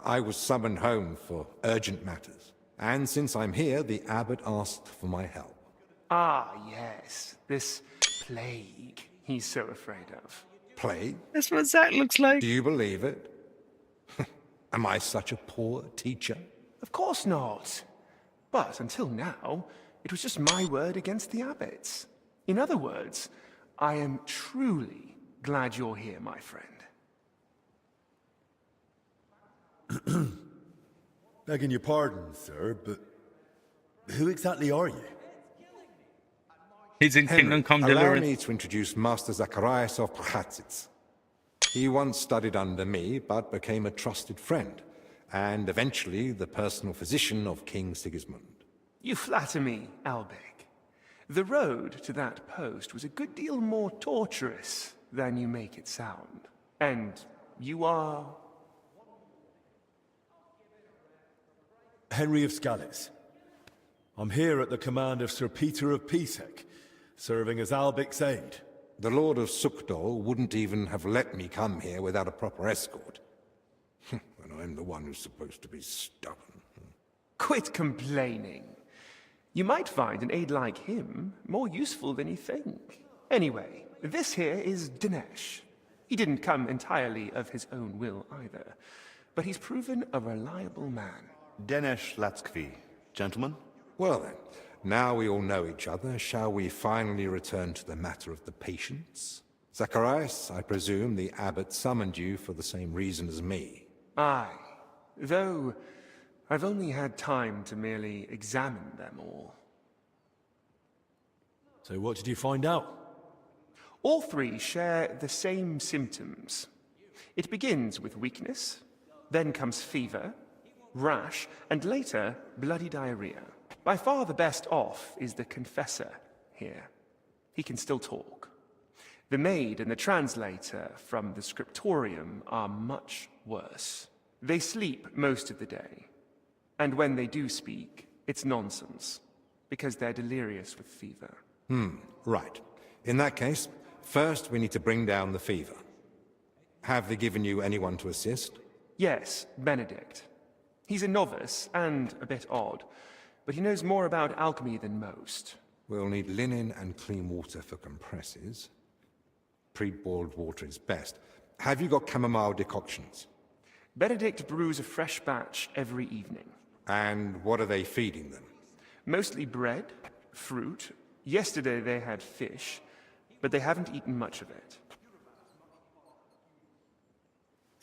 I was summoned home for urgent matters. And since I'm here, the abbot asked for my help. Ah, yes. This plague he's so afraid of. Plague? That's what Zach looks like. Do you believe it? Am I such a poor teacher? Of course not. But until now, it was just my word against the abbot's. In other words, I am truly glad you're here, my friend. Begging your pardon, sir, but who exactly are you? He's in Henry, Kingdom Come allow Deliverance. me to introduce Master Zacharias of Prchatsitz. He once studied under me, but became a trusted friend, and eventually the personal physician of King Sigismund. You flatter me, Albek. The road to that post was a good deal more torturous than you make it sound. And you are... Henry of Skalitz. I'm here at the command of Sir Peter of Pesek, serving as Albic's aide. The Lord of Sukdol wouldn't even have let me come here without a proper escort. And I'm the one who's supposed to be stubborn. Quit complaining. You might find an aide like him more useful than you think. Anyway, this here is Dinesh. He didn't come entirely of his own will either, but he's proven a reliable man. Denesh Latskvi, gentlemen. Well then, now we all know each other, shall we finally return to the matter of the patients? Zacharias, I presume the abbot summoned you for the same reason as me. Aye, though I've only had time to merely examine them all. So what did you find out? All three share the same symptoms. It begins with weakness, then comes fever, rash, and later bloody diarrhea. By far the best off is the confessor here. He can still talk. The maid and the translator from the scriptorium are much worse. They sleep most of the day, and when they do speak, it's nonsense, because they're delirious with fever. Right. In that case, first we need to bring down the fever. Have they given you anyone to assist? Yes, Benedict. He's a novice and a bit odd, but he knows more about alchemy than most. We'll need linen and clean water for compresses. Pre-boiled water is best. Have you got chamomile decoctions? Benedict brews a fresh batch every evening. And what are they feeding them? Mostly bread, fruit. Yesterday they had fish, but they haven't eaten much of it.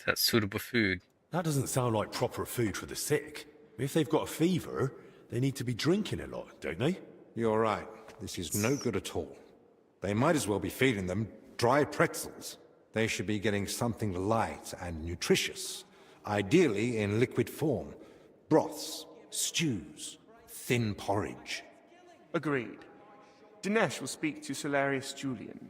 That's suitable food. That doesn't sound like proper food for the sick. If they've got a fever, they need to be drinking a lot, don't they? You're right. This is no good at all. They might as well be feeding them dry pretzels. They should be getting something light and nutritious, ideally in liquid form. Broths, stews, thin porridge. Agreed. Dinesh will speak to Solarius Julian.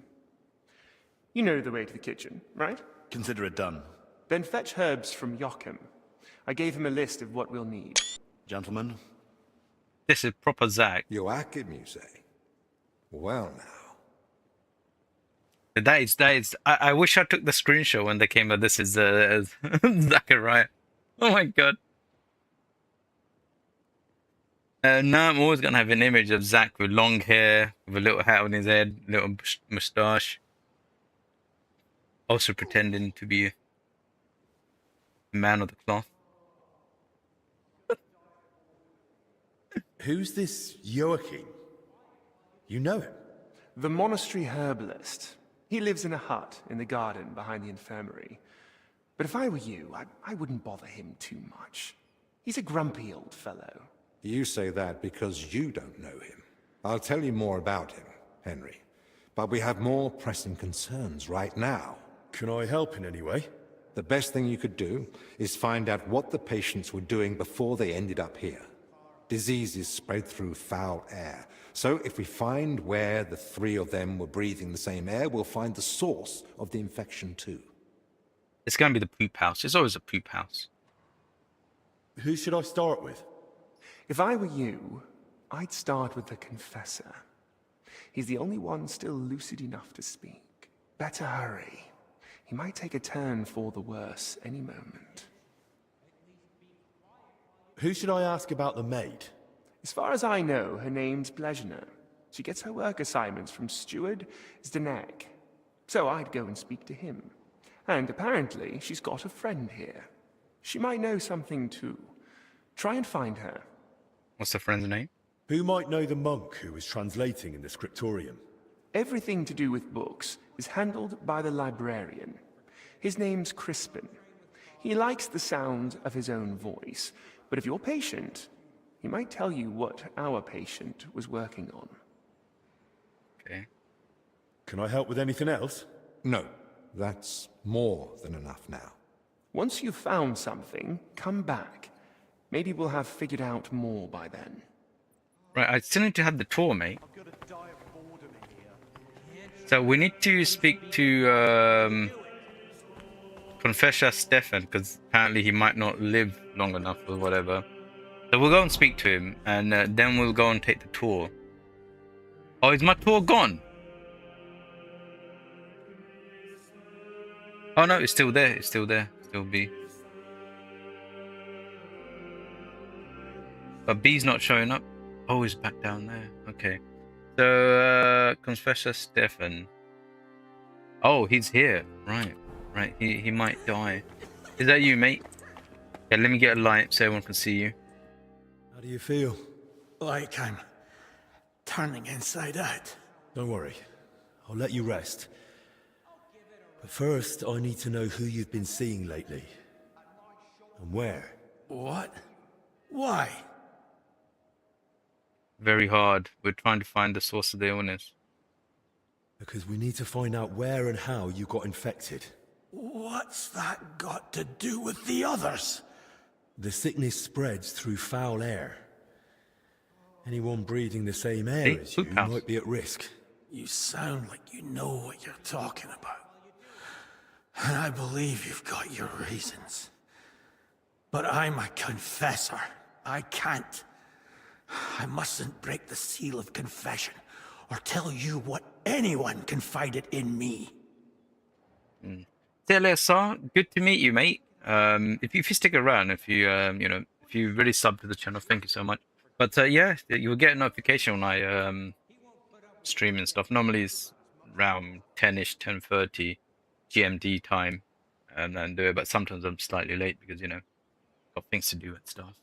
You know the way to the kitchen, right? Consider it done. Then fetch herbs from Joachim. I gave him a list of what we'll need. Gentlemen. This is proper Zach. Joachim, you say? Well now. That is. I wish I took the screenshot when they came out. This is Zachariah. Oh my god. Now I'm always gonna have an image of Zach with long hair, with a little hat on his head, little moustache. Also pretending to be a man of the cloth. Who's this Joachim? You know him? The monastery herbalist. He lives in a hut in the garden behind the infirmary. But if I were you, I wouldn't bother him too much. He's a grumpy old fellow. You say that because you don't know him. I'll tell you more about him, Henry. But we have more pressing concerns right now. Can I help in any way? The best thing you could do is find out what the patients were doing before they ended up here. Diseases spread through foul air. So if we find where the three of them were breathing the same air, we'll find the source of the infection too. It's going to be the poop house. It's always a poop house. Who should I start with? If I were you, I'd start with the confessor. He's the only one still lucid enough to speak. Better hurry. He might take a turn for the worse any moment. Who should I ask about the maid? As far as I know, her name's Blezhna. She gets her work assignments from Steward Zdenek. So I'd go and speak to him. And apparently, she's got a friend here. She might know something too. Try and find her. What's the friend's name? Who might know the monk who was translating in the scriptorium? Everything to do with books is handled by the librarian. His name's Crispin. He likes the sound of his own voice, but if you're patient, he might tell you what our patient was working on. Okay. Can I help with anything else? No, that's more than enough now. Once you've found something, come back. Maybe we'll have figured out more by then. Right, I still need to have the tour, mate. So we need to speak to Confessor Stefan, because apparently he might not live long enough or whatever. So we'll go and speak to him, and then we'll go and take the tour. Oh, is my tour gone? Oh no, it's still there. It's still there. Still B. But B's not showing up. Oh, he's back down there. Okay. So, Confessor Stefan. Oh, he's here. Right. Right, he might die. Is that you, mate? Yeah, let me get a light so everyone can see you. How do you feel? Like I'm turning inside out. Don't worry. I'll let you rest. But first, I need to know who you've been seeing lately. And where. What? Why? Very hard. We're trying to find the source of the illness. Because we need to find out where and how you got infected. What's that got to do with the others? The sickness spreads through foul air. Anyone breathing the same air as you might be at risk. You sound like you know what you're talking about. And I believe you've got your reasons. But I'm a confessor. I can't. I mustn't break the seal of confession or tell you what anyone confided in me. TLSR, good to meet you, mate. If you stick around, if you if you really sub to the channel, thank you so much. But yeah, you'll get a notification when I stream and stuff. Normally it's around 10ish, 10:30 GMT time, and then do it. But sometimes I'm slightly late because got things to do and stuff.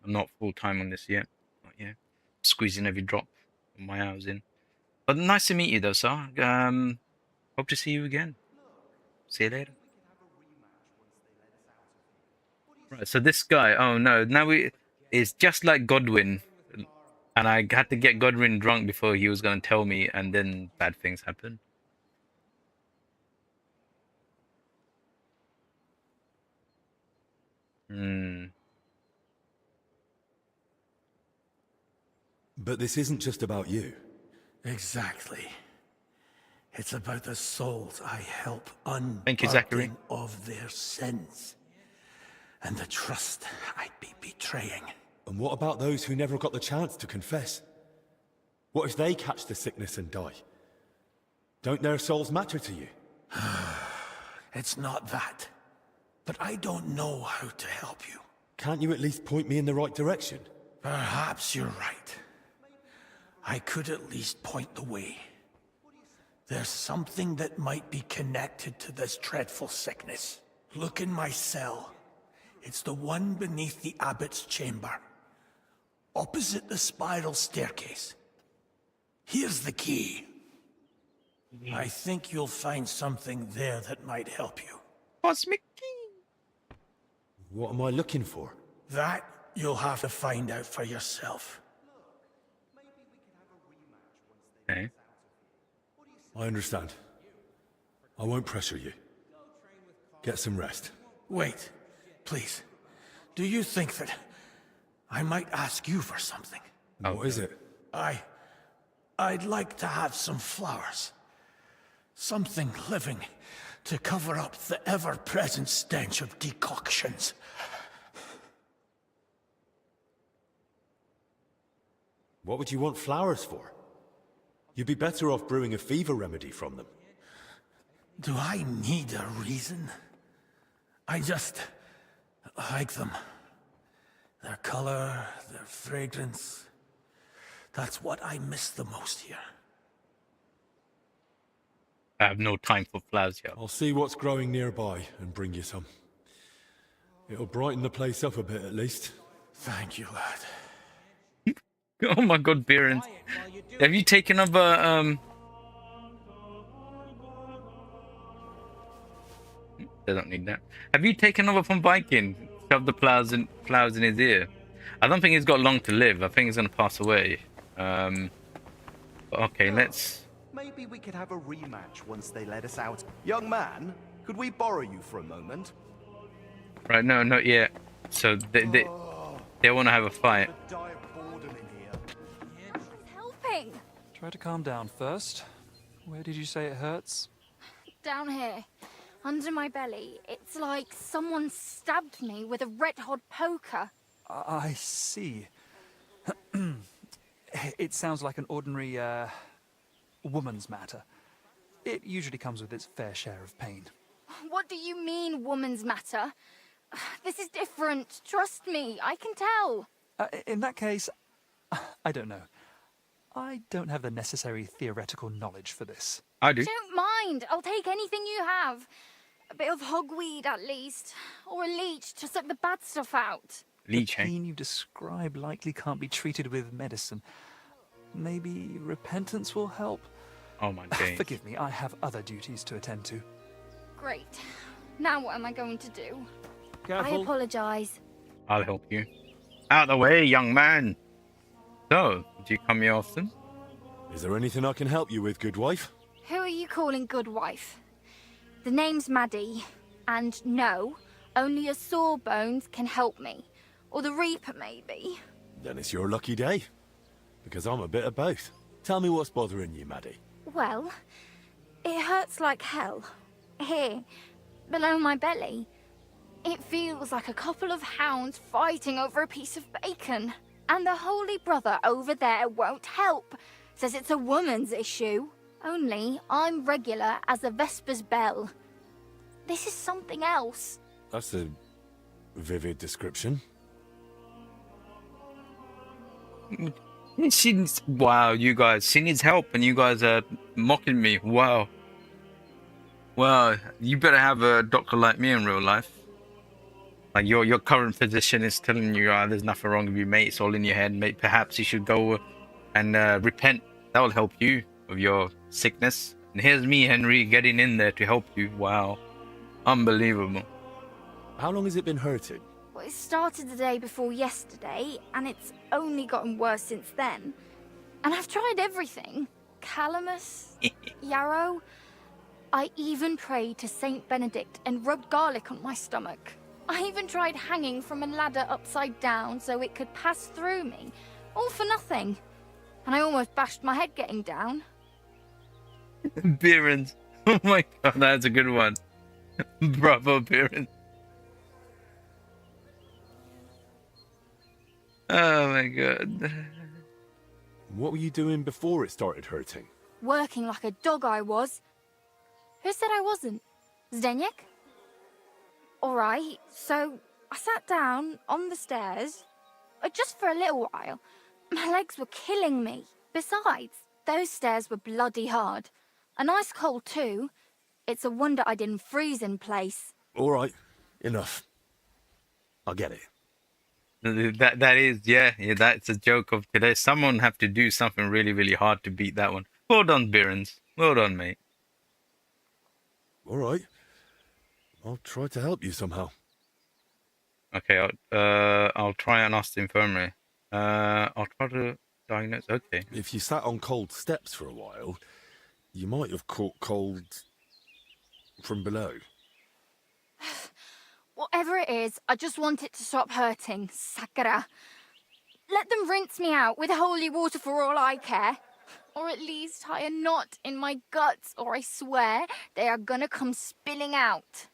I'm not full time on this yet. Not yet. Squeezing every drop of my hours in. But nice to meet you, though, sir. Hope to see you again. See you later. Right, so this guy, oh no, now it's just like Godwin. And I had to get Godwin drunk before he was going to tell me, and then bad things happened. But this isn't just about you. Exactly. It's about the souls I help Thank you, Zachary. unburden of their sins. And the trust I'd be betraying. And what about those who never got the chance to confess? What if they catch the sickness and die? Don't their souls matter to you? It's not that. But I don't know how to help you. Can't you at least point me in the right direction? Perhaps you're right. I could at least point the way. There's something that might be connected to this dreadful sickness. Look in my cell. It's the one beneath the abbot's chamber, opposite the spiral staircase. Here's the key. I think you'll find something there that might help you. Cosmic key. What am I looking for? That you'll have to find out for yourself. Okay. I understand. I won't pressure you. Get some rest. Wait, please. Do you think that I might ask you for something? What is it? I'd like to have some flowers. Something living to cover up the ever-present stench of decoctions. What would you want flowers for? You'd be better off brewing a fever remedy from them. Do I need a reason? I just like them. Their color, their fragrance. That's what I miss the most here. I have no time for flowers yet. I'll see what's growing nearby and bring you some. It'll brighten the place up a bit at least. Thank you, lad. Oh my god, Peasant. Have you taken over, They don't need that. Have you taken over from Viking? Shoved the flowers in his ear. I don't think he's got long to live. I think he's going to pass away. But okay, let's... Maybe we could have a rematch once they let us out. Young man, could we borrow you for a moment? Right, no, not yet. So they want to have a fight. Helping! Try to calm down first. Where did you say it hurts? Down here, under my belly. It's like someone stabbed me with a red-hot poker. I see. It sounds like an ordinary, woman's matter. It usually comes with its fair share of pain. What do you mean, woman's matter? This is different. Trust me, I can tell. In that case, I don't know. I don't have the necessary theoretical knowledge for this. I do. Don't mind. I'll take anything you have. A bit of hogweed, at least. Or a leech to suck the bad stuff out. Leech, The eh? pain you describe likely can't be treated with medicine. Maybe repentance will help? Oh my days. Forgive me, I have other duties to attend to. Great. Now what am I going to do? I Careful. apologize. I'll help you. Out of the way, young man. So, do you come here often? Is there anything I can help you with, good wife? Who are you calling good wife? The name's Maddie. And no, only a Sawbones can help me. Or the Reaper, maybe. Then it's your lucky day. Because I'm a bit of both. Tell me what's bothering you, Maddie. Well, it hurts like hell. Here, below my belly. It feels like a couple of hounds fighting over a piece of bacon. And the Holy Brother over there won't help. Says it's a woman's issue. Only I'm regular as a Vesper's bell. This is something else. That's a vivid description. Wow, you guys. She needs help and you guys are mocking me. Wow. Well, you better have a doctor like me in real life. Like your current physician is telling you, there's nothing wrong with you, mate. It's all in your head, mate. Perhaps you should go and repent. That will help you with your sickness. And here's me, Henry, getting in there to help you. Wow. Unbelievable. How long has it been hurting? Well, it started the day before yesterday, and it's only gotten worse since then. And I've tried everything. Calamus, yarrow. I even prayed to Saint Benedict and rubbed garlic on my stomach. I even tried hanging from a ladder upside down so it could pass through me. All for nothing. And I almost bashed my head getting down. Beerens. Oh my god, that's a good one. Bravo, Beerens. Oh my god. What were you doing before it started hurting? Working like a dog I was. Who said I wasn't? Zdeněk? Alright, so I sat down on the stairs, just for a little while. My legs were killing me. Besides, those stairs were bloody hard. And ice cold too. It's a wonder I didn't freeze in place. Alright, enough. I get it. That is, yeah, that's a joke of today. Someone have to do something really, really hard to beat that one. Well done, Beerens. Well done, mate. Alright. I'll try to help you somehow. Okay, I'll try and ask the infirmary. I'll try to diagnose. Okay. If you sat on cold steps for a while, you might have caught cold from below. Whatever it is, I just want it to stop hurting. Sakura. Let them rinse me out with holy water for all I care. Or at least tie a knot in my guts, or I swear they are gonna come spilling out.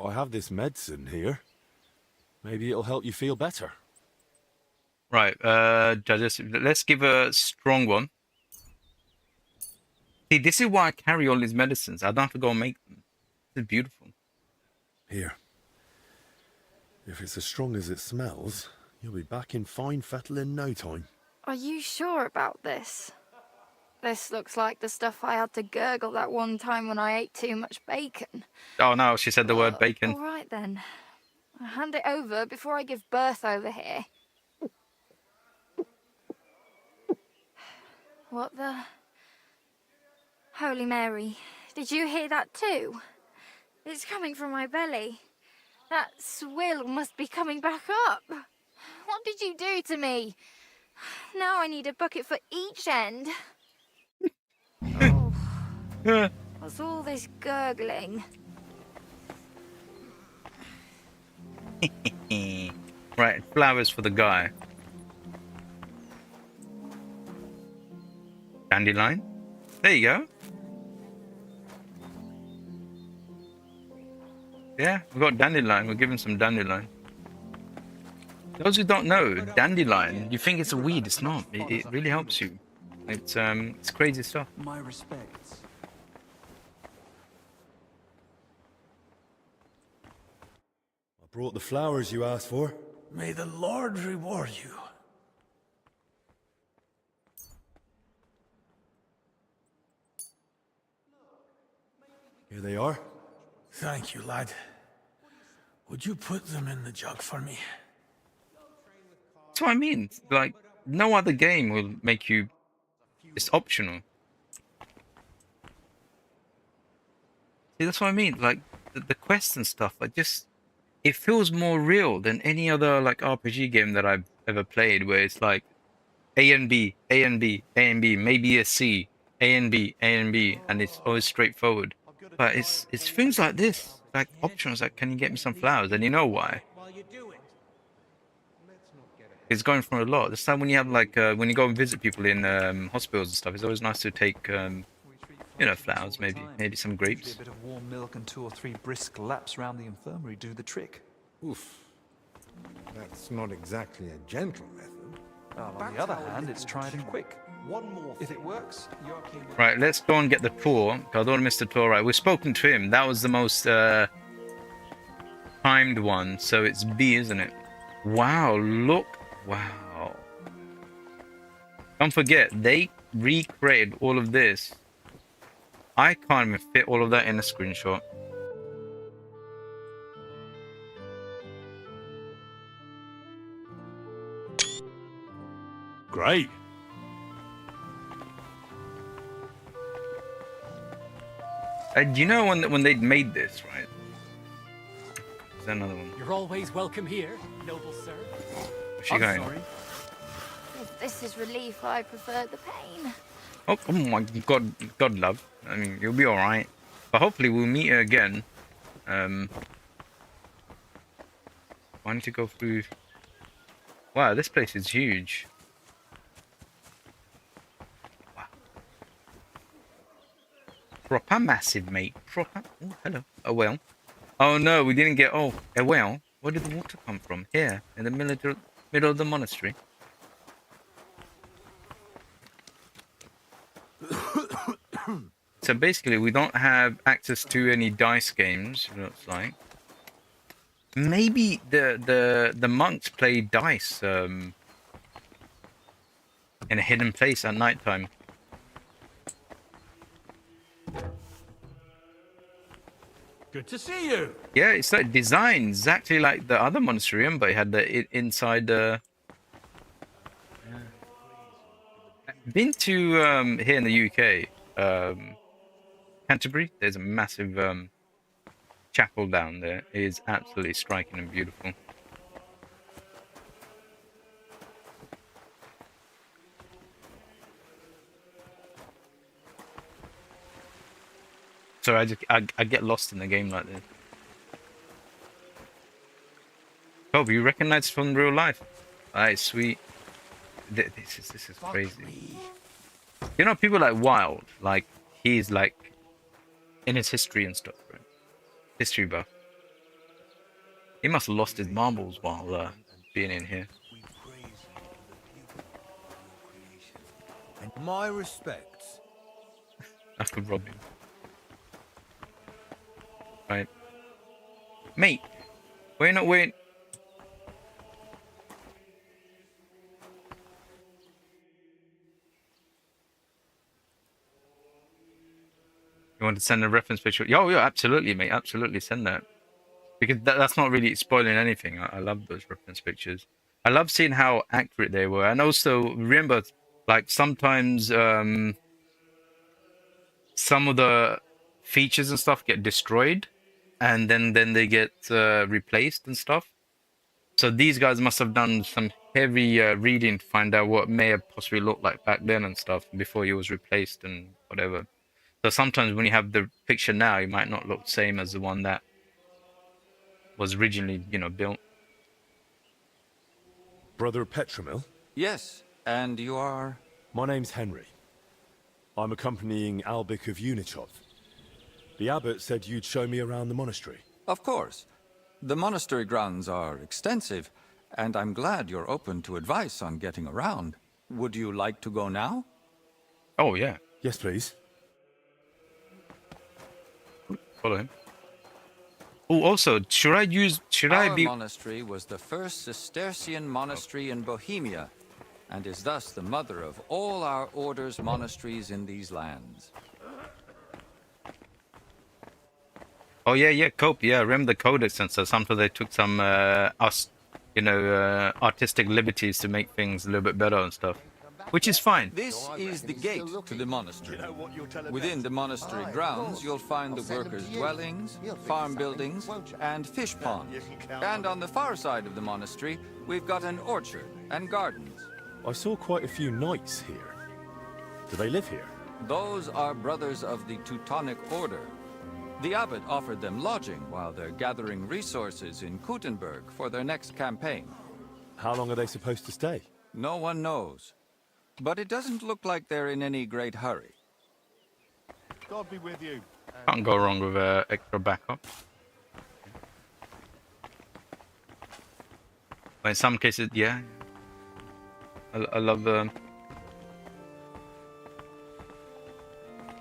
I have this medicine here. Maybe it'll help you feel better. Right, judges, let's give a strong one. See, this is why I carry all these medicines. I don't have to go and make them. This is beautiful. Here. If it's as strong as it smells, you'll be back in fine fettle in no time. Are you sure about this? This looks like the stuff I had to gurgle that one time when I ate too much bacon. Oh no, she said the word bacon. All right then. I'll hand it over before I give birth over here. What the... Holy Mary, did you hear that too? It's coming from my belly. That swill must be coming back up. What did you do to me? Now I need a bucket for each end. Oh, what's all this gurgling? Right, flowers for the guy. Dandelion. There you go. Yeah, we've got dandelion. We'll give him some dandelion. Those who don't know, dandelion, you think it's a weed. It's not. It really helps you. It's crazy stuff. My respects. I brought the flowers you asked for. May the Lord reward you. Here they are. Thank you, lad. Would you put them in the jug for me? That's what I mean. Like, no other game will make you... It's optional. See, that's what I mean. Like, the quests and stuff, it feels more real than any other, like, RPG game that I've ever played, where it's like A and B, A and B, A and B, maybe a C, A and B, A and B, and it's always straightforward. But it's things like this, like options, like, can you get me some flowers? And you know why? It's going for a lot. This time when you have, like, when you go and visit people in hospitals and stuff, it's always nice to take, you know, flowers, maybe some grapes. A bit of warm milk and 2 or 3 brisk laps round the infirmary do the trick. Oof. That's not exactly a gentle method. Well, on the other hand, it's tried and quick. One more. If it works, Right, let's go and get the tour. I don't want to miss the tour. Right, we've spoken to him. That was the most timed one, so it's B, isn't it? Wow, look. Wow. Don't forget, they recreated all of this. I can't even fit all of that in a screenshot. Great. You know when they made this, right? Is there another one? You're always welcome here, noble sir. Where's she going? If this is relief, I prefer the pain. Oh my God, love. I mean, you'll be all right. But hopefully we'll meet her again. I need to go through. Wow, this place is huge. Wow. Proper massive, mate. Proper. Oh, hello. A well. Oh no, we didn't get. Oh, a well. Where did the water come from? Here, in the middle of the monastery. So basically, we don't have access to any dice games. It looks like maybe the monks play dice in a hidden place at nighttime. Good to see you. Yeah, it's like designed exactly like the other monastery, but it had the inside the. Been to here in the UK. Canterbury, there's a massive chapel down there. It is absolutely striking and beautiful. Sorry, I get lost in the game like this. Oh, you recognize it from real life? Alright, sweet. This is crazy. You know, people like Wild, like he's like in his history and stuff, right? History buff. He must have lost his marbles while being in here. My respects. I could rob him. Right. Mate, we're not waiting. You want to send a reference picture? Yeah, absolutely, mate. Absolutely, send that. Because that's not really spoiling anything. I love those reference pictures. I love seeing how accurate they were. And also, remember, like, sometimes some of the features and stuff get destroyed. And then they get replaced and stuff. So these guys must have done some heavy reading to find out what may have possibly looked like back then and stuff before he was replaced and whatever. So sometimes when you have the picture now, it might not look the same as the one that was originally, you know, built. Brother Petramil? Yes, and you are? My name's Henry. I'm accompanying Albic of Unichov. The abbot said you'd show me around the monastery. Of course. The monastery grounds are extensive, and I'm glad you're open to advice on getting around. Would you like to go now? Oh, yeah. Yes, please. Follow him. Oh, also, should I be... Our monastery was the first Cistercian monastery in Bohemia, and is thus the mother of all our order's monasteries in these lands. Oh yeah, yeah, Cope. Yeah, I remember the Codex and so sometimes they took some artistic liberties to make things a little bit better and stuff, which is fine. This is the gate to the monastery. Within the monastery grounds, you'll find the workers' dwellings, farm buildings, and fish ponds. And on the far side of the monastery, we've got an orchard and gardens. I saw quite a few knights here. Do they live here? Those are brothers of the Teutonic Order. The abbot offered them lodging while they're gathering resources in Kuttenberg for their next campaign. How long are they supposed to stay? No one knows. But it doesn't look like they're in any great hurry. God be with you. Can't go wrong with extra backup. But in some cases, yeah. I love the...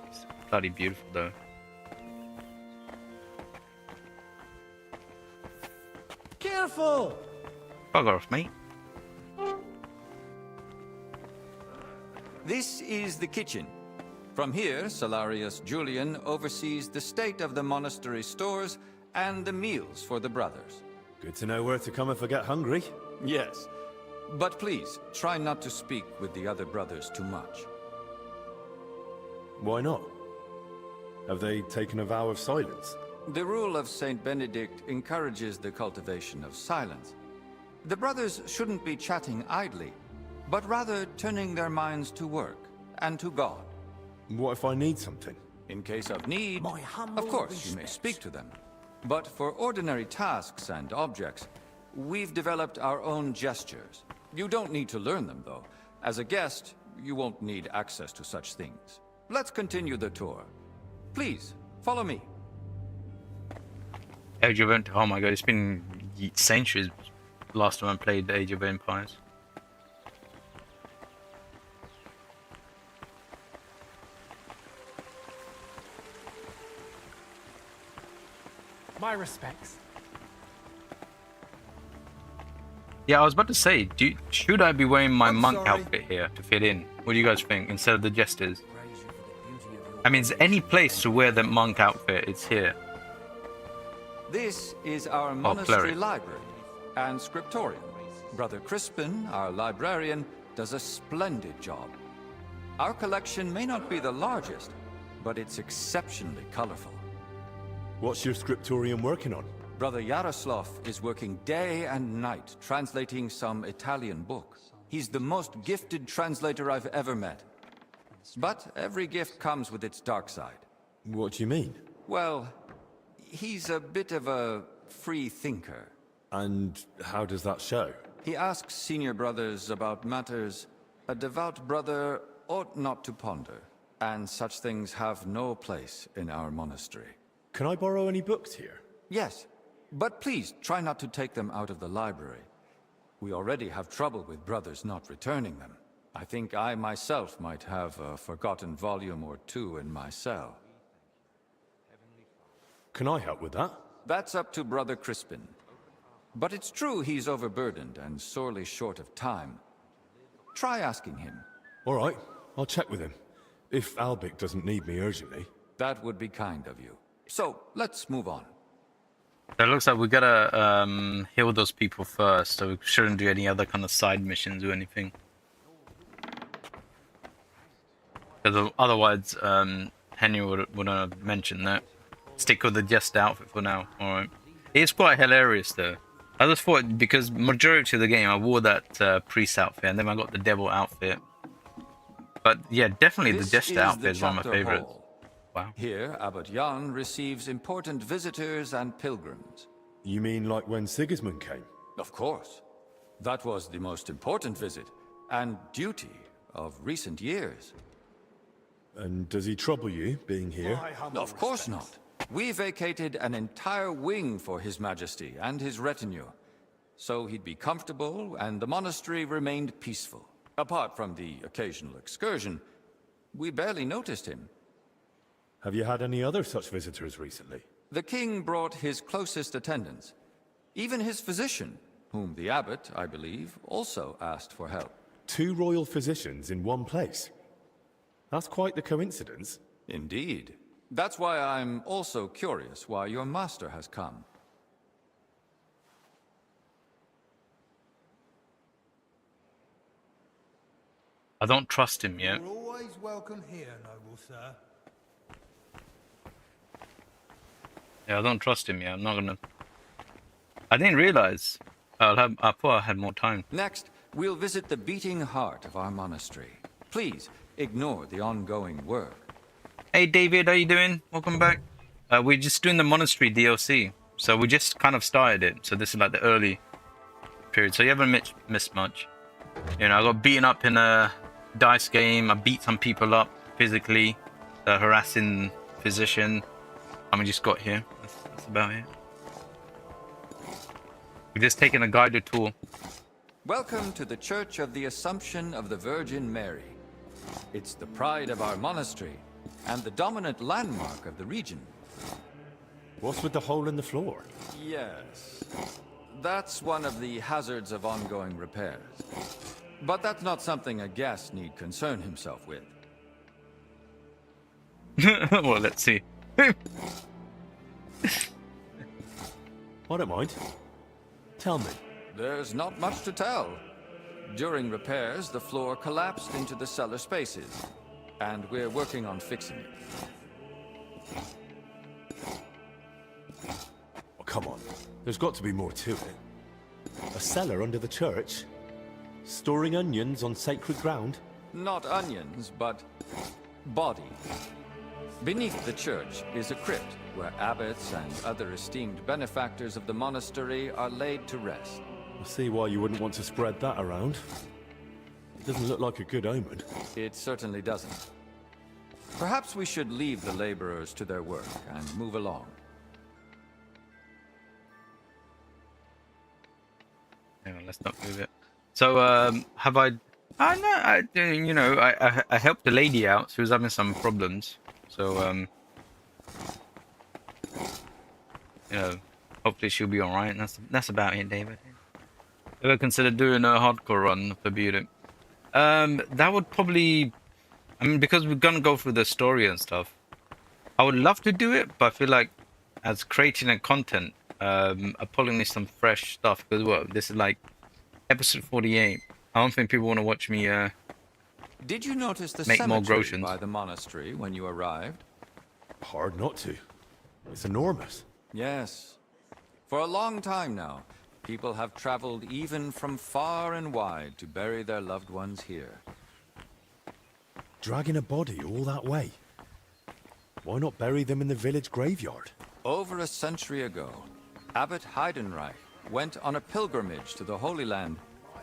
It's bloody beautiful though. Careful! Bugger off, mate. This is the kitchen. From here, Salarius Julian oversees the state of the monastery stores and the meals for the brothers. Good to know where to come if I get hungry. Yes. But please, try not to speak with the other brothers too much. Why not? Have they taken a vow of silence? The rule of Saint Benedict encourages the cultivation of silence. The brothers shouldn't be chatting idly, but rather turning their minds to work and to God. What if I need something? In case of need, of course you may speak to them. But for ordinary tasks and objects, we've developed our own gestures. You don't need to learn them, though. As a guest, you won't need access to such things. Let's continue the tour. Please, follow me. Age of Empires. Oh my god, it's been centuries last time I played the Age of Empires. My respects. Yeah, I was about to say, should I be wearing my monk outfit here to fit in? What do you guys think, instead of the jesters? I mean, is there any place to wear the monk outfit? It's here. This is our monastery library and scriptorium. Brother Crispin, our librarian, does a splendid job. Our collection may not be the largest, but it's exceptionally colorful. What's your scriptorium working on? Brother Yaroslav is working day and night translating some Italian book. He's the most gifted translator I've ever met. But every gift comes with its dark side. What do you mean? Well, he's a bit of a free thinker. And how does that show? He asks senior brothers about matters a devout brother ought not to ponder, and such things have no place in our monastery. Can I borrow any books here? Yes, but please try not to take them out of the library. We already have trouble with brothers not returning them. I think I myself might have a forgotten volume or two in my cell. Can I help with that? That's up to Brother Crispin. But it's true he's overburdened and sorely short of time. Try asking him. All right, I'll check with him. If Albic doesn't need me urgently. That would be kind of you. So, let's move on. So it looks like we gotta heal those people first, so we shouldn't do any other kind of side missions or anything. Because otherwise, Henry wouldn't have mentioned that. Stick with the jester outfit for now, alright. It's quite hilarious though. I just thought, because majority of the game I wore that priest outfit, and then I got the devil outfit. But yeah, definitely the jester outfit is one of my favorites. Wow. Here, Abbot Jan receives important visitors and pilgrims. You mean like when Sigismund came? Of course. That was the most important visit, and duty of recent years. And does he trouble you, being here? Of course not. We vacated an entire wing for His Majesty and his retinue, so he'd be comfortable and the monastery remained peaceful. Apart from the occasional excursion, we barely noticed him. Have you had any other such visitors recently? The king brought his closest attendants, even his physician, whom the abbot, I believe, also asked for help. 2 royal physicians in one place? That's quite the coincidence. Indeed. That's why I'm also curious why your master has come. I don't trust him yet. You're always welcome here, noble sir. Yeah, I don't trust him yet. I'm not gonna. I didn't realize. I thought I had more time. Next, we'll visit the beating heart of our monastery. Please ignore the ongoing work. Hey David, how you doing? Welcome back. We're just doing the monastery DLC, so we just kind of started it. So this is like the early period. So you haven't missed much. You know, I got beaten up in a dice game. I beat some people up physically. The harassing physician. And we just got here. That's about it. We're just taking a guided tour. Welcome to the Church of the Assumption of the Virgin Mary. It's the pride of our monastery and the dominant landmark of the region. What's with the hole in the floor? Yes. That's one of the hazards of ongoing repairs. But that's not something a guest need concern himself with. Well, let's see. I don't mind. Tell me. There's not much to tell. During repairs, the floor collapsed into the cellar spaces, and we're working on fixing it. Oh, come on. There's got to be more to it. A cellar under the church? Storing onions on sacred ground? Not onions, but bodies. Beneath the church is a crypt where abbots and other esteemed benefactors of the monastery are laid to rest. I see why you wouldn't want to spread that around. It doesn't look like a good omen. It certainly doesn't. Perhaps we should leave the laborers to their work and move along. Yeah, let's not move it. So, have I? You know, I helped the lady out. She was having some problems. So, you know, hopefully she'll be all right. And that's about it, David. Ever consider doing a hardcore run for Beauty? That would probably, I mean, because we're gonna go through the story and stuff. I would love to do it, but I feel like as creating a content, I'm pulling some fresh stuff because well, this is like episode 48. I don't think people want to watch me. Did you notice the make more cemetery grotions by the monastery when you arrived? Hard not to. It's enormous. Yes. For a long time now, people have traveled even from far and wide to bury their loved ones here. Dragging a body all that way? Why not bury them in the village graveyard? Over a century ago, Abbot Heidenreich went on a pilgrimage to the Holy Land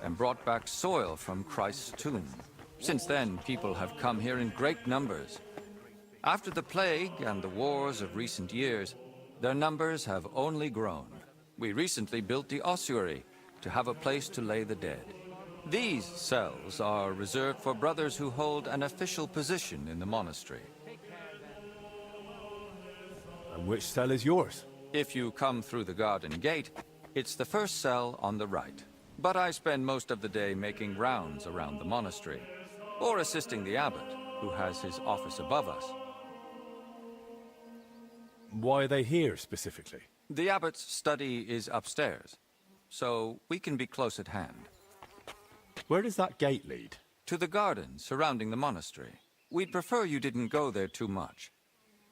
and brought back soil from Christ's tomb. Since then, people have come here in great numbers. After the plague and the wars of recent years, their numbers have only grown. We recently built the ossuary to have a place to lay the dead. These cells are reserved for brothers who hold an official position in the monastery. And which cell is yours? If you come through the garden gate, it's the first cell on the right. But I spend most of the day making rounds around the monastery, or assisting the abbot, who has his office above us. Why are they here, specifically? The abbot's study is upstairs, so we can be close at hand. Where does that gate lead? To the garden surrounding the monastery. We'd prefer you didn't go there too much.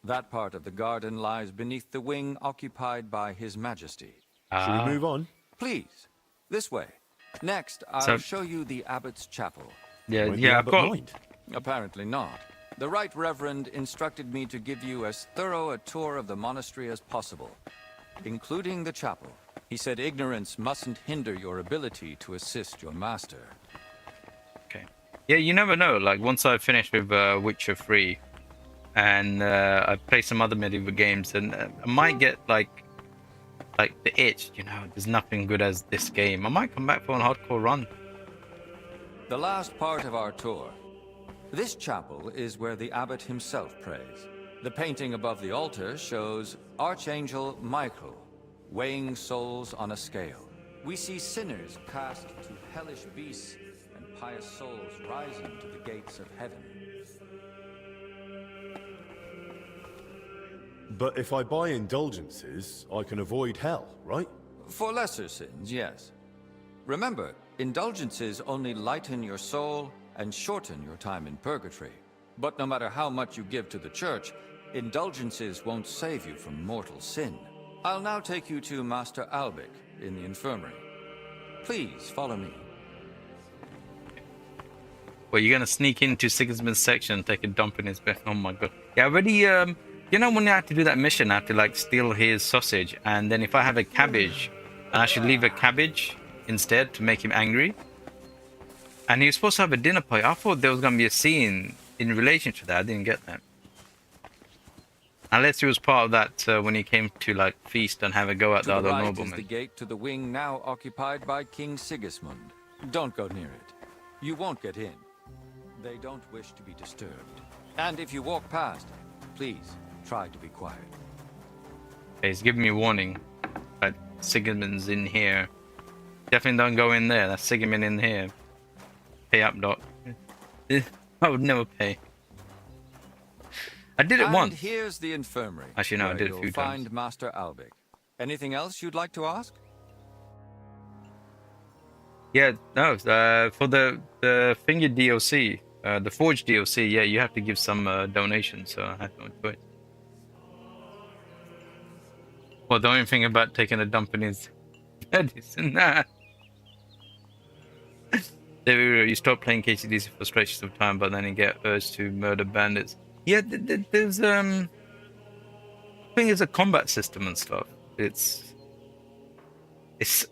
That part of the garden lies beneath the wing occupied by His Majesty. Should we move on? Please, this way. Next, I'll show you the abbot's chapel. I've got... Apparently not. The Right Reverend instructed me to give you as thorough a tour of the monastery as possible, including the chapel. He said ignorance mustn't hinder your ability to assist your master. Okay. Yeah, you never know. Like, once I finish with Witcher 3, and I play some other medieval games, and I might get, like the itch, you know, there's nothing good as this game. I might come back for a hardcore run. The last part of our tour. This chapel is where the abbot himself prays. The painting above the altar shows Archangel Michael weighing souls on a scale. We see sinners cast to hellish beasts and pious souls rising to the gates of heaven. But if I buy indulgences, I can avoid hell, right? For lesser sins, yes. Remember, indulgences only lighten your soul and shorten your time in purgatory. But no matter how much you give to the church, indulgences won't save you from mortal sin. I'll now take you to Master Albic in the infirmary. Please follow me. Well, you're gonna sneak into Sigismund's section and take a dump in his bed. Oh my god. Yeah, I already, you know when I have to do that mission, I have to like steal his sausage, and then if I have a cabbage, I should leave a cabbage instead to make him angry. And he was supposed to have a dinner party. I thought there was gonna be a scene in relation to that. I didn't get that. Unless he was part of that when he came to like feast and have a go at the other right noblemen. is the gate to the wing now occupied by King Sigismund. Don't go near it. You won't get in. They don't wish to be disturbed. And if you walk past, please try to be quiet. Okay, he's giving me a warning. But Sigismund's in here. Definitely don't go in there. That's Sigismund in here. Pay up, Doc. I would never pay. I did it once. And here's the infirmary. Actually, no, I where did it a few you'll times. find Master Albic. Anything else you'd like to ask? Yeah, no. For the finger DLC, the Forge DLC, yeah, you have to give some donations, so I had no choice. Well, the only thing about taking a dump in his bed is that. You stop playing KCDC for stretches of time, but then you get urged to murder bandits. Yeah, there's I think it's a combat system and stuff. It's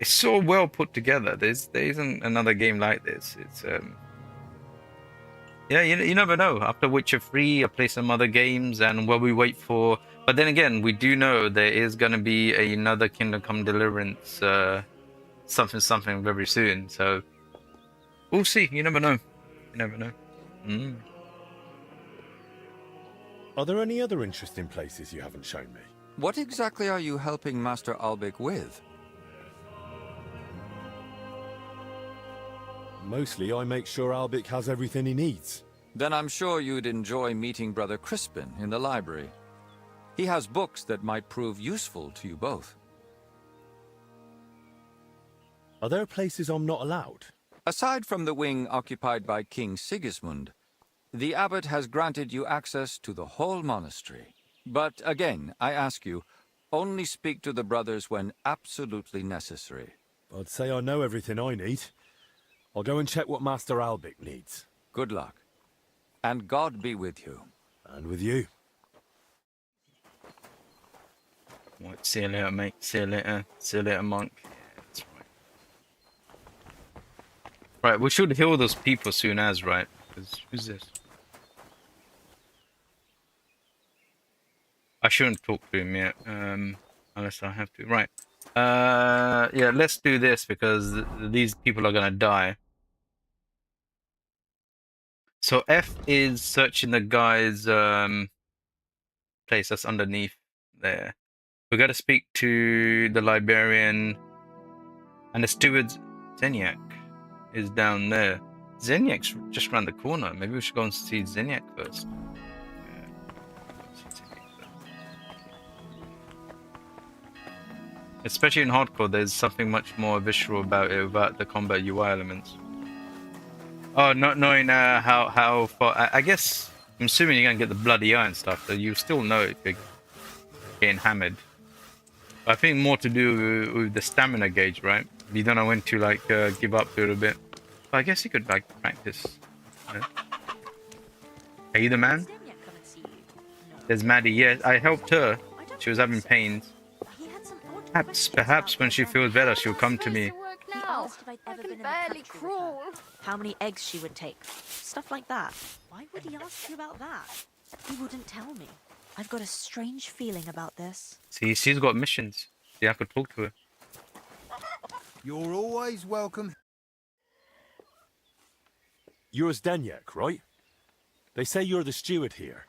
so well put together. There isn't another game like this. It's yeah, you never know. After Witcher 3, I play some other games, and while we wait for. But then again, we do know there is going to be another Kingdom Come Deliverance, something very soon. So we'll see. You never know. You never know. Are there any other interesting places you haven't shown me? What exactly are you helping Master Albic with? Mostly, I make sure Albic has everything he needs. Then I'm sure you'd enjoy meeting Brother Crispin in the library. He has books that might prove useful to you both. Are there places I'm not allowed? Aside from the wing occupied by King Sigismund, the abbot has granted you access to the whole monastery. But again, I ask you, only speak to the brothers when absolutely necessary. I'd say I know everything I need. I'll go and check what Master Albic needs. Good luck. And God be with you. And with you. Right, see you later, mate. See you later. See you later, monk. Yeah, that's right. Right, we should heal those people soon as, right? Because who's this? I shouldn't talk to him yet, unless I have to. Right. Yeah, let's do this because these people are gonna die. So F is searching the guy's place that's underneath there. We got to speak to the librarian, and the steward Zenyak is down there. Zenyak's just around the corner. Maybe we should go and see Zenyak first. Especially in hardcore, there's something much more visceral about it, about the combat UI elements. Oh, not knowing how far. I guess I'm assuming you're gonna get the bloody eye and stuff, so you still know if you're getting hammered. But I think more to do with the stamina gauge, right? You don't know when to like give up to it a bit. But I guess you could like practice. Yeah. Are you the man? There's Maddie. Yeah, I helped her. She was having pains. Perhaps when she feels better, she'll come to me. Now I can barely crawl. How many eggs she would take. Stuff like that. Why would he ask you about that? He wouldn't tell me. I've got a strange feeling about this. See, she's got missions. See, I could talk to her. You're always welcome. You're Zdeněk, right? They say you're the steward here.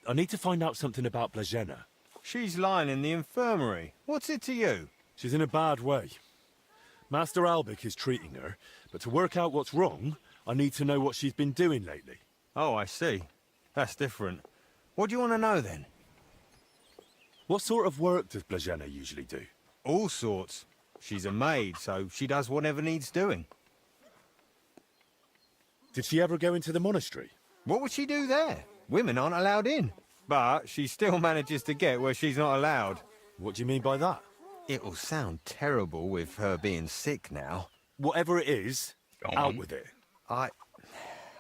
I need to find out something about Blazena. She's lying in the infirmary. What's it to you? She's in a bad way. Master Albic is treating her, but to work out what's wrong, I need to know what she's been doing lately. Oh, I see. That's different. What do you want to know, then? What sort of work does Blazena usually do? All sorts. She's a maid, so she does whatever needs doing. Did she ever go into the monastery? What would she do there? Women aren't allowed in. But she still manages to get where she's not allowed. What do you mean by that? It'll sound terrible with her being sick now. Whatever it is, out with it. I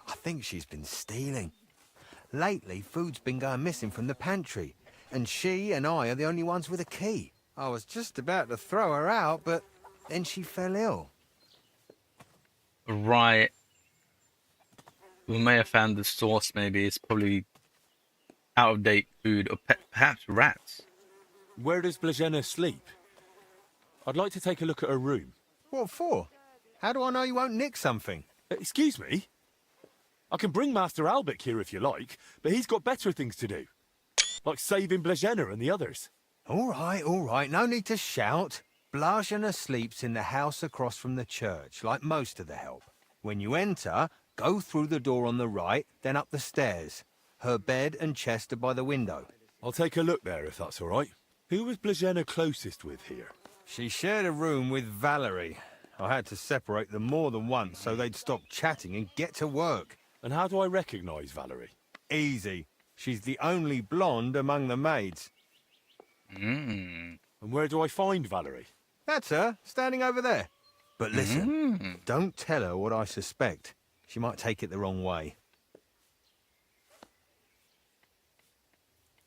think she's been stealing. Lately, food's been going missing from the pantry, and she and I are the only ones with a key. I was just about to throw her out, but then she fell ill. Right. We may have found the source, maybe. It's probably out-of-date food, or perhaps rats. Where does Blazena sleep? I'd like to take a look at her room. What for? How do I know you won't nick something? Excuse me? I can bring Master Albic here if you like, but he's got better things to do. Like saving Blazena and the others. All right, no need to shout. Blazena sleeps in the house across from the church, like most of the help. When you enter, go through the door on the right, then up the stairs. Her bed and chest are by the window. I'll take a look there if that's all right. Who was Blazena closest with here? She shared a room with Valerie. I had to separate them more than once so they'd stop chatting and get to work. And how do I recognise Valerie? Easy. She's the only blonde among the maids. And where do I find Valerie? That's her, standing over there. But listen, don't tell her what I suspect. She might take it the wrong way.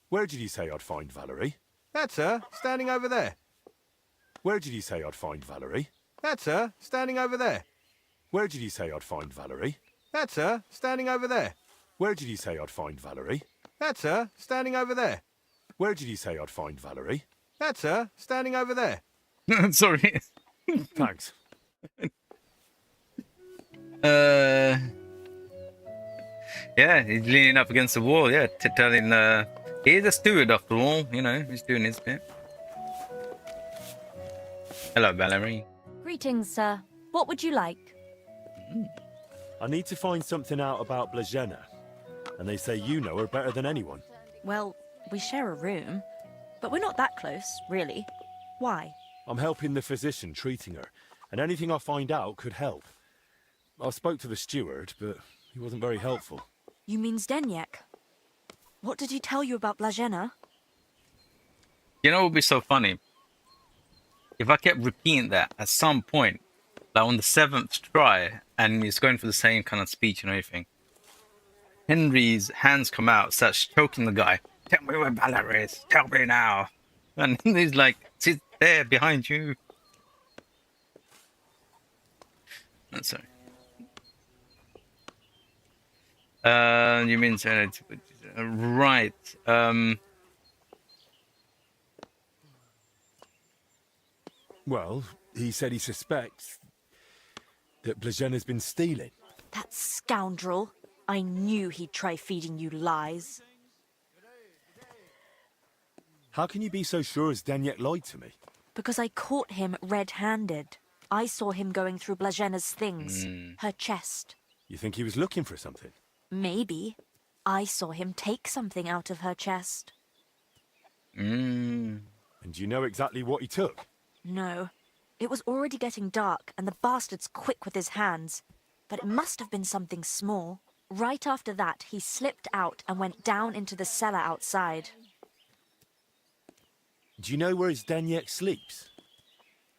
Where did you say I'd find Valerie? That's her, standing over there. Where did you say I'd find Valerie? That's her, standing over there. Where did you say I'd find Valerie? That's her, standing over there. Where did you say I'd find Valerie? That's her, standing over there. Where did you say I'd find Valerie? That's her, standing over there. Sorry. Thanks. Yeah, he's leaning up against the wall, yeah, telling, he's a steward after all, you know, he's doing his bit. Hello, Valerie. Greetings, sir. What would you like? I need to find something out about Blazena. And they say you know her better than anyone. Well, we share a room, but we're not that close, really. Why? I'm helping the physician treating her, and anything I find out could help. I spoke to the steward, but he wasn't very helpful. You mean Zdeněk? What did he tell you about Blazena? You know what would be so funny? If I kept repeating that at some point, like on the 7th try, and he's going for the same kind of speech and everything, Henry's hands come out, starts choking the guy. Tell me where Valerie is. Tell me now. And he's like, sit there behind you. Oh, sorry. You mean right? Well, he said he suspects that Blazena's been stealing. That scoundrel. I knew he'd try feeding you lies. How can you be so sure Zdeněk lied to me? Because I caught him red-handed. I saw him going through Blazena's things. Her chest. You think he was looking for something? Maybe. I saw him take something out of her chest. And you know exactly what he took? No. It was already getting dark, and the bastard's quick with his hands. But it must have been something small. Right after that, he slipped out and went down into the cellar outside. Do you know where Zdeněk sleeps?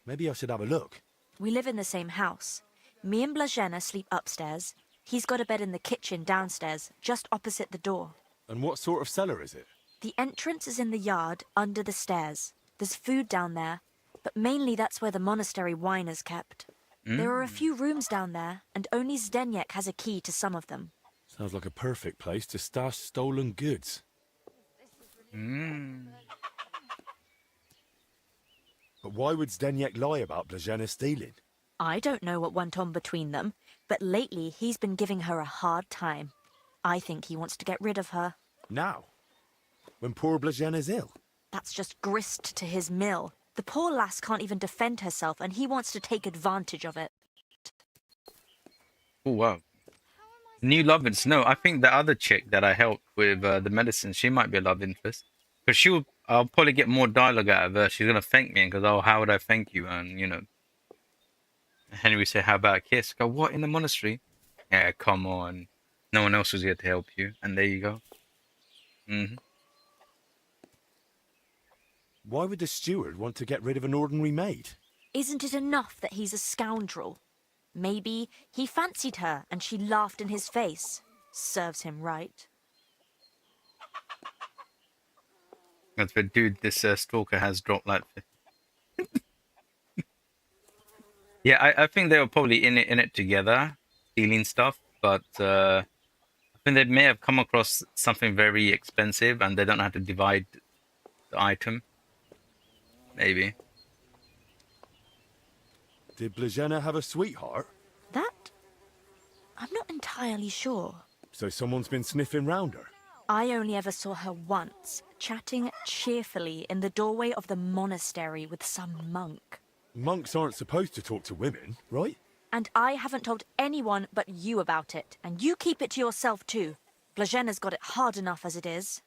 Maybe I should have a look. We live in the same house. Me and Blazena sleep upstairs. He's got a bed in the kitchen downstairs, just opposite the door. And what sort of cellar is it? The entrance is in the yard, under the stairs. There's food down there, but mainly that's where the monastery wine is kept. There are a few rooms down there, and only Zdeněk has a key to some of them. Sounds like a perfect place to stash stolen goods. But why would Zdeněk lie about Blazena stealing? I don't know what went on between them, but lately he's been giving her a hard time. I think he wants to get rid of her. Now? When poor Blazena's ill? That's just grist to his mill. The poor lass can't even defend herself, and he wants to take advantage of it. Oh, wow. New love interest. No, I think the other chick that I helped with the medicine, she might be a love interest. Because she'll I'll probably get more dialogue out of her. She's gonna thank me and goes, "Oh, how would I thank you?" And you know, Henry say, "How about a kiss?" Go, "What, in the monastery?" Yeah, come on. No one else was here to help you, and there you go. Why would the steward want to get rid of an ordinary maid? Isn't it enough that he's a scoundrel? Maybe he fancied her and she laughed in his face. Serves him right. That's but dude, this stalker has dropped like. Yeah, I think they were probably in it together, stealing stuff, but I think they may have come across something very expensive and they don't know how to divide the item. Maybe. Did Blagena have a sweetheart? That? I'm not entirely sure. So someone's been sniffing round her? I only ever saw her once, chatting cheerfully in the doorway of the monastery with some monk. Monks aren't supposed to talk to women, right? And I haven't told anyone but you about it, and you keep it to yourself too. Blagena's got it hard enough as it is.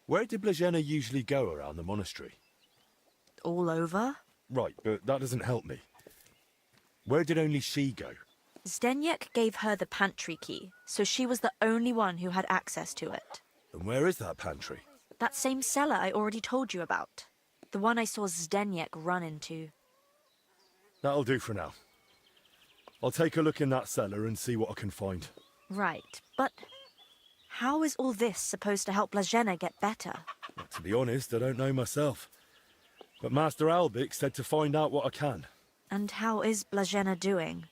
Where did Blagena usually go around the monastery? All over? Right, but that doesn't help me. Where did only she go? Zdeněk gave her the pantry key, so she was the only one who had access to it. And where is that pantry? That same cellar I already told you about. The one I saw Zdeněk run into. That'll do for now. I'll take a look in that cellar and see what I can find. Right, but how is all this supposed to help Blagena get better? Well, to be honest, I don't know myself. But Master Albic said to find out what I can. And how is Blagena doing?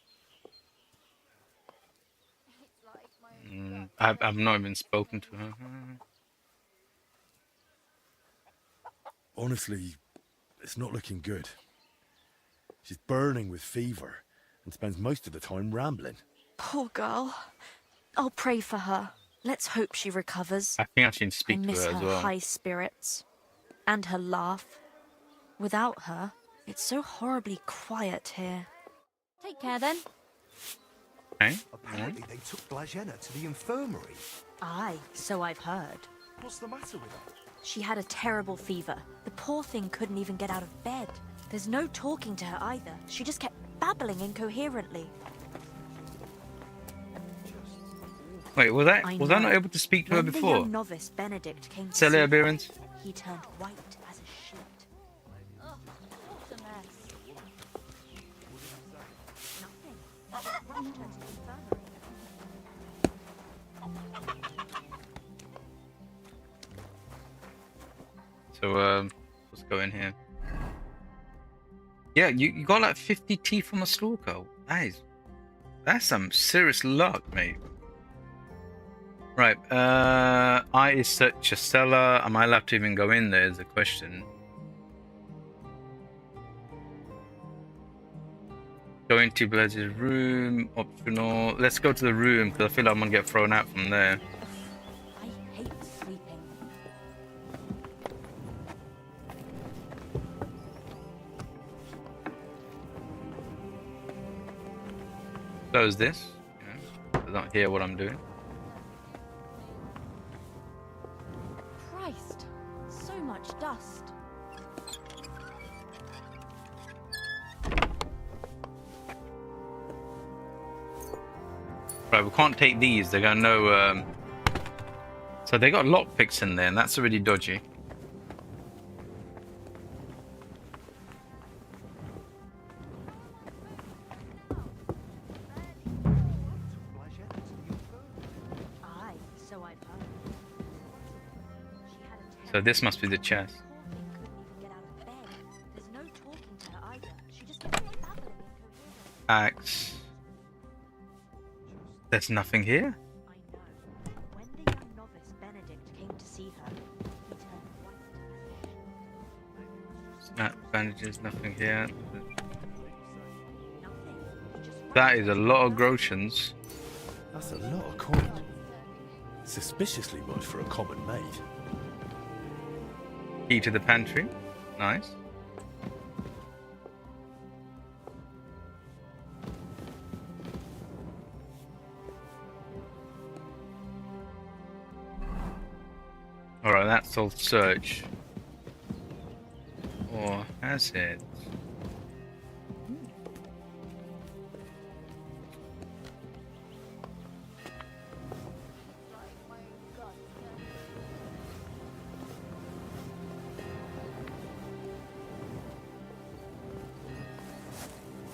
I've not even spoken to her. Honestly, it's not looking good. She's burning with fever and spends most of the time rambling. Poor girl. I'll pray for her. Let's hope she recovers. I think I should speak to miss her as her well. high spirits. And her laugh. Without her, it's so horribly quiet here. Take care then. Okay. Apparently they took Blagena to the infirmary. Aye, so I've heard. What's the matter with her? She had a terrible fever. The poor thing couldn't even get out of bed. There's no talking to her either. She just kept babbling incoherently. Wait, was I I not know. able to speak to her When the before? young novice Benedict came to Sell see her her, appearance? he turned white as a sheet. Ugh, what a mess. Nothing. Rushed her to the infirmary. So let's go in here. Yeah, you got like 50 teeth from a stalker. That's some serious luck, mate. Right, I is such a cellar. Am I allowed to even go in there is the question. Go into Blaze's room, optional. Let's go to the room because I feel like I'm gonna get thrown out from there. I hate sleeping. Close this. They don't hear what I'm doing. Christ, so much dust. Right, we can't take these. They're gonna know. So they got lockpicks in there, and that's already dodgy. Aye, so I've heard. She had a So this must be the chest. get out of bed. There's no talking to her either. She just kept babbling incoherently. Axe. There's nothing here. I know. When the young novice Benedict came to see her, he turned white as a sheet. Snap bandages, nothing here. Nothing. Just That is a lot of grotions. That's a lot of coin. Suspiciously much for a common maid. Key to the pantry. Nice. Alright, Right, that's all search. Or has it?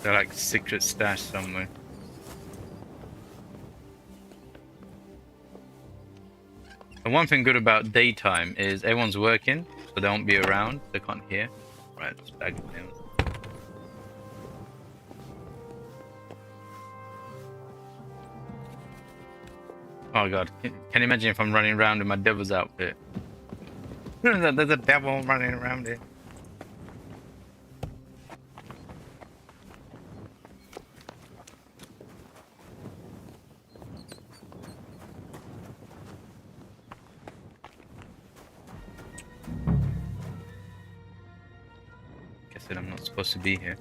They're like secret stash somewhere. The one thing good about daytime is everyone's working, so they won't be around. They can't hear. Right, let's bag it down. Oh god, can you imagine if I'm running around in my devil's outfit? There's a devil running around here. Guessing I'm not supposed to be here.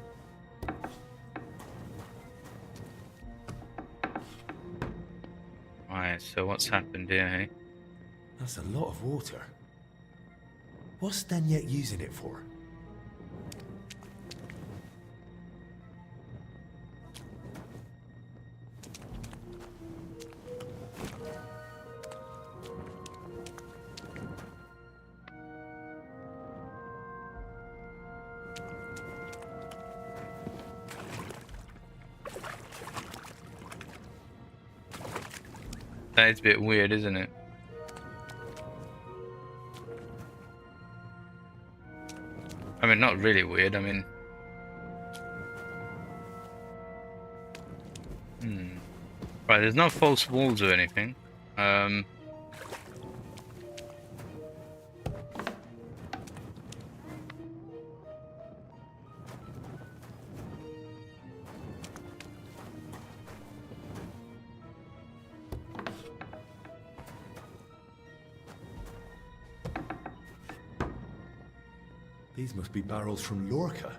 Alright, so what's happened here, hey? That's a lot of water. What's Daniek using it for? That is a bit weird, isn't it? I mean, not really weird, I mean... Right, there's no false walls or anything. These must be barrels from Lorca.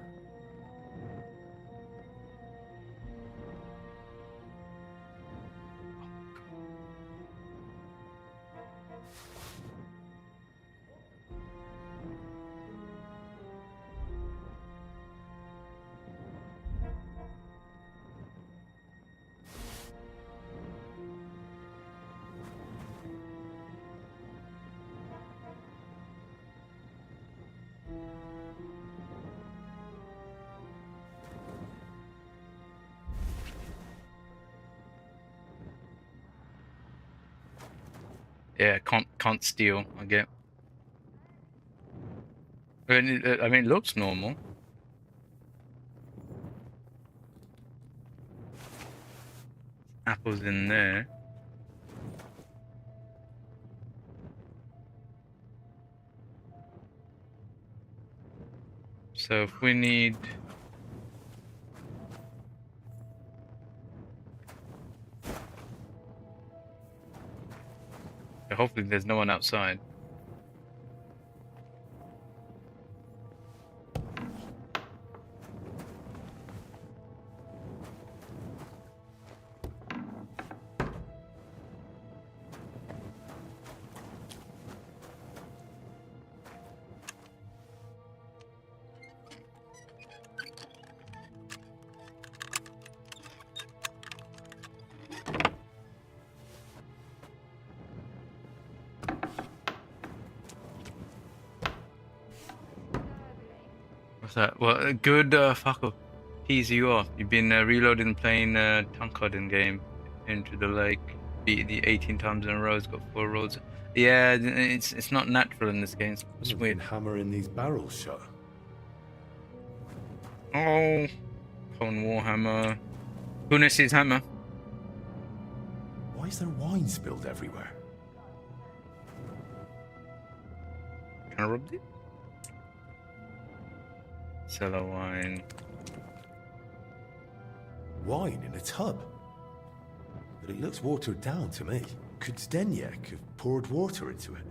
Yeah, can't steal, I get. I mean, it looks normal. Apples in there. So if we need... Hopefully there's no one outside. What's that? Well, good fuck off. Tease you off. You've been reloading and playing Tankard game into the lake. Beat the 18 times in a row. It's got 4 rolls. Yeah, it's not natural in this game. It's weird. Been hammering these barrels shut. Oh, Cone Warhammer. Who needs his hammer? Why is there wine spilled everywhere? Can I rub it? Cellar wine. Wine in a tub? But it looks watered down to me. Could Zdeněk have poured water into it?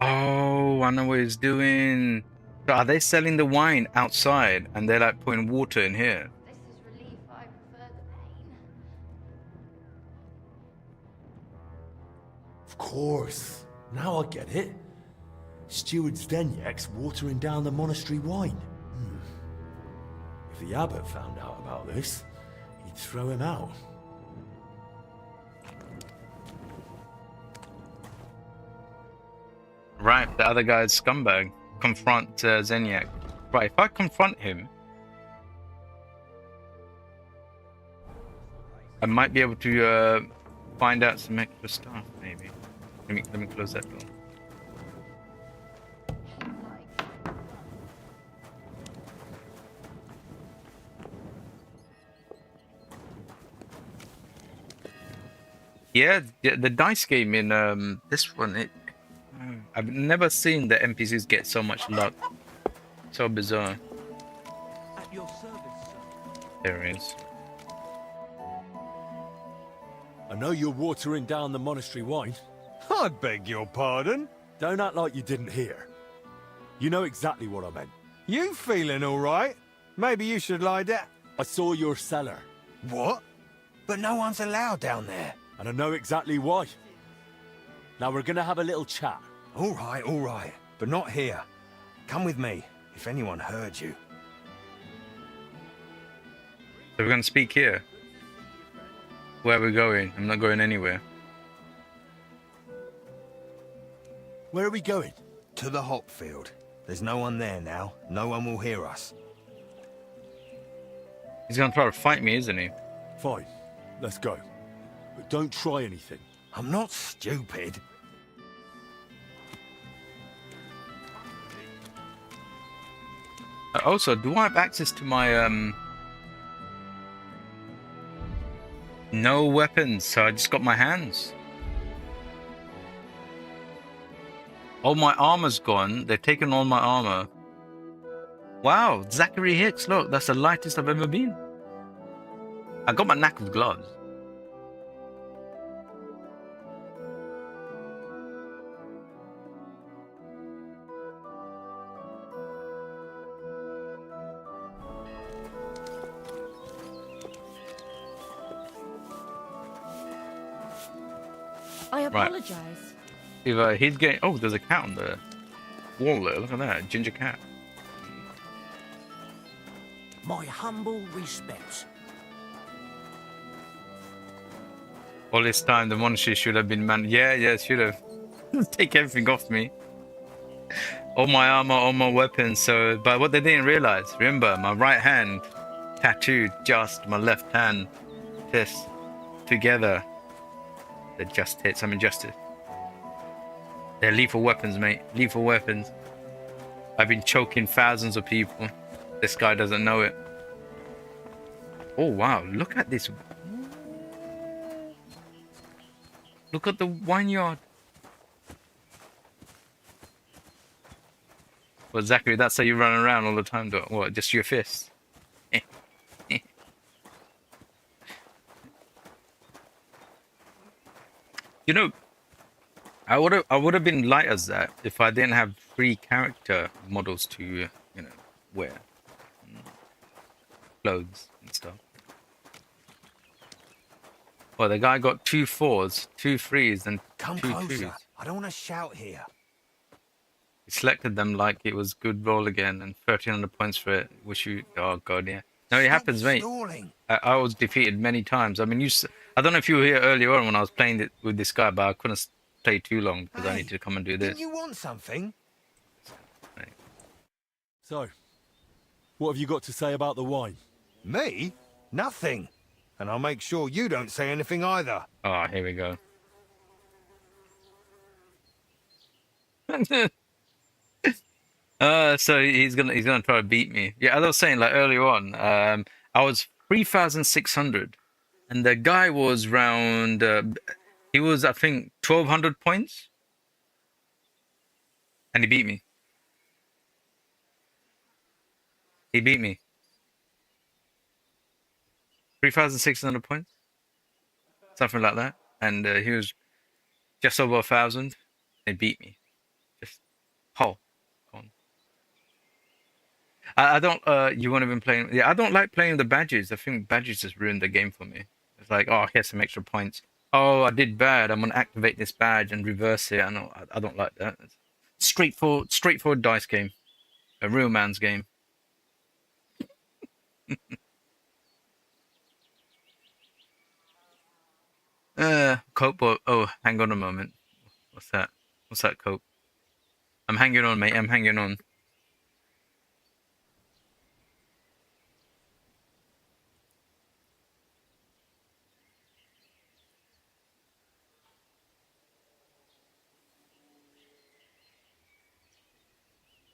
Oh, I know what he's doing. So are they selling the wine outside and they're like putting water in here? This is relief. I prefer the pain. Of course. Now I get it. Steward Zdenyek's watering down the monastery wine. If the abbot found out about this, he'd throw him out. Right, the other guy's scumbag. Confront Zenyak. Right, if I confront him, I might be able to find out some extra stuff, maybe. Let me close that door. Yeah, the dice game in this one, I've never seen the NPCs get so much luck. So bizarre. At your service, sir. There it is. I know you're watering down the monastery wine. I beg your pardon? Don't act like you didn't hear. You know exactly what I meant. You feeling all right? Maybe you should lie down. I saw your cellar. What? But no one's allowed down there. And I know exactly why. Now we're gonna have a little chat. All right. But not here. Come with me, if anyone heard you. So we're gonna speak here. Where are we going? I'm not going anywhere. Where are we going? To the hop field. There's no one there now. No one will hear us. He's gonna try to fight me, isn't he? Fine. Let's go. But don't try anything. I'm not stupid. Also, do I have access to my no weapons? So I just got my hands. All my armor's gone. They've taken all my armor. Wow, Zachary Hicks, look, that's the lightest I've ever been. I got my knack of gloves. I Right. apologize. If he's getting... Oh, there's a cat on the wall there. Look at that. Ginger cat. My humble respects. All this time, the monastery should have been man. Yeah, it should have. Take everything off me. All my armor, all my weapons. So, but what they didn't realize, remember, my right hand tattooed just my left hand. This together. They're just hits. I'm injustice. They're lethal weapons, mate. Lethal weapons. I've been choking thousands of people. This guy doesn't know it. Oh, wow. Look at this. Look at the vineyard. Well, Zachary, that's how you run around all the time, though. What, just your fists? You know, I would have been light as that if I didn't have 3 character models to, you know, wear. Clothes and stuff. Well, the guy got 2 4s, 2 3s, and Come 2 closer. 2s. I don't want to shout here. He selected them like it was good roll again, and 1300 points for it. Wish you... Oh, God, yeah. No, it happens, mate. Stalling. I was defeated many times. I mean, I don't know if you were here earlier on when I was playing it with this guy, but I couldn't play too long because I need to come and do this. Didn't you want something? So, what have you got to say about the wine? Me? Nothing. And I'll make sure you don't say anything either. Oh, here we go. So he's gonna try to beat me. Yeah, as I was saying, like earlier on, I was 3,600, and the guy was round. He was, I think, 1,200 points, and he beat me. He beat me. 3,600 points, something like that, and he was just over 1,000. They beat me. Just oh. I don't. You won't even play. Yeah, I don't like playing the badges. I think badges just ruined the game for me. It's like, oh, here's some extra points. Oh, I did bad. I'm gonna activate this badge and reverse it. I don't like that. Straightforward dice game. A real man's game. Cope. Oh, hang on a moment. What's that? What's that, Cope? I'm hanging on, mate. I'm hanging on.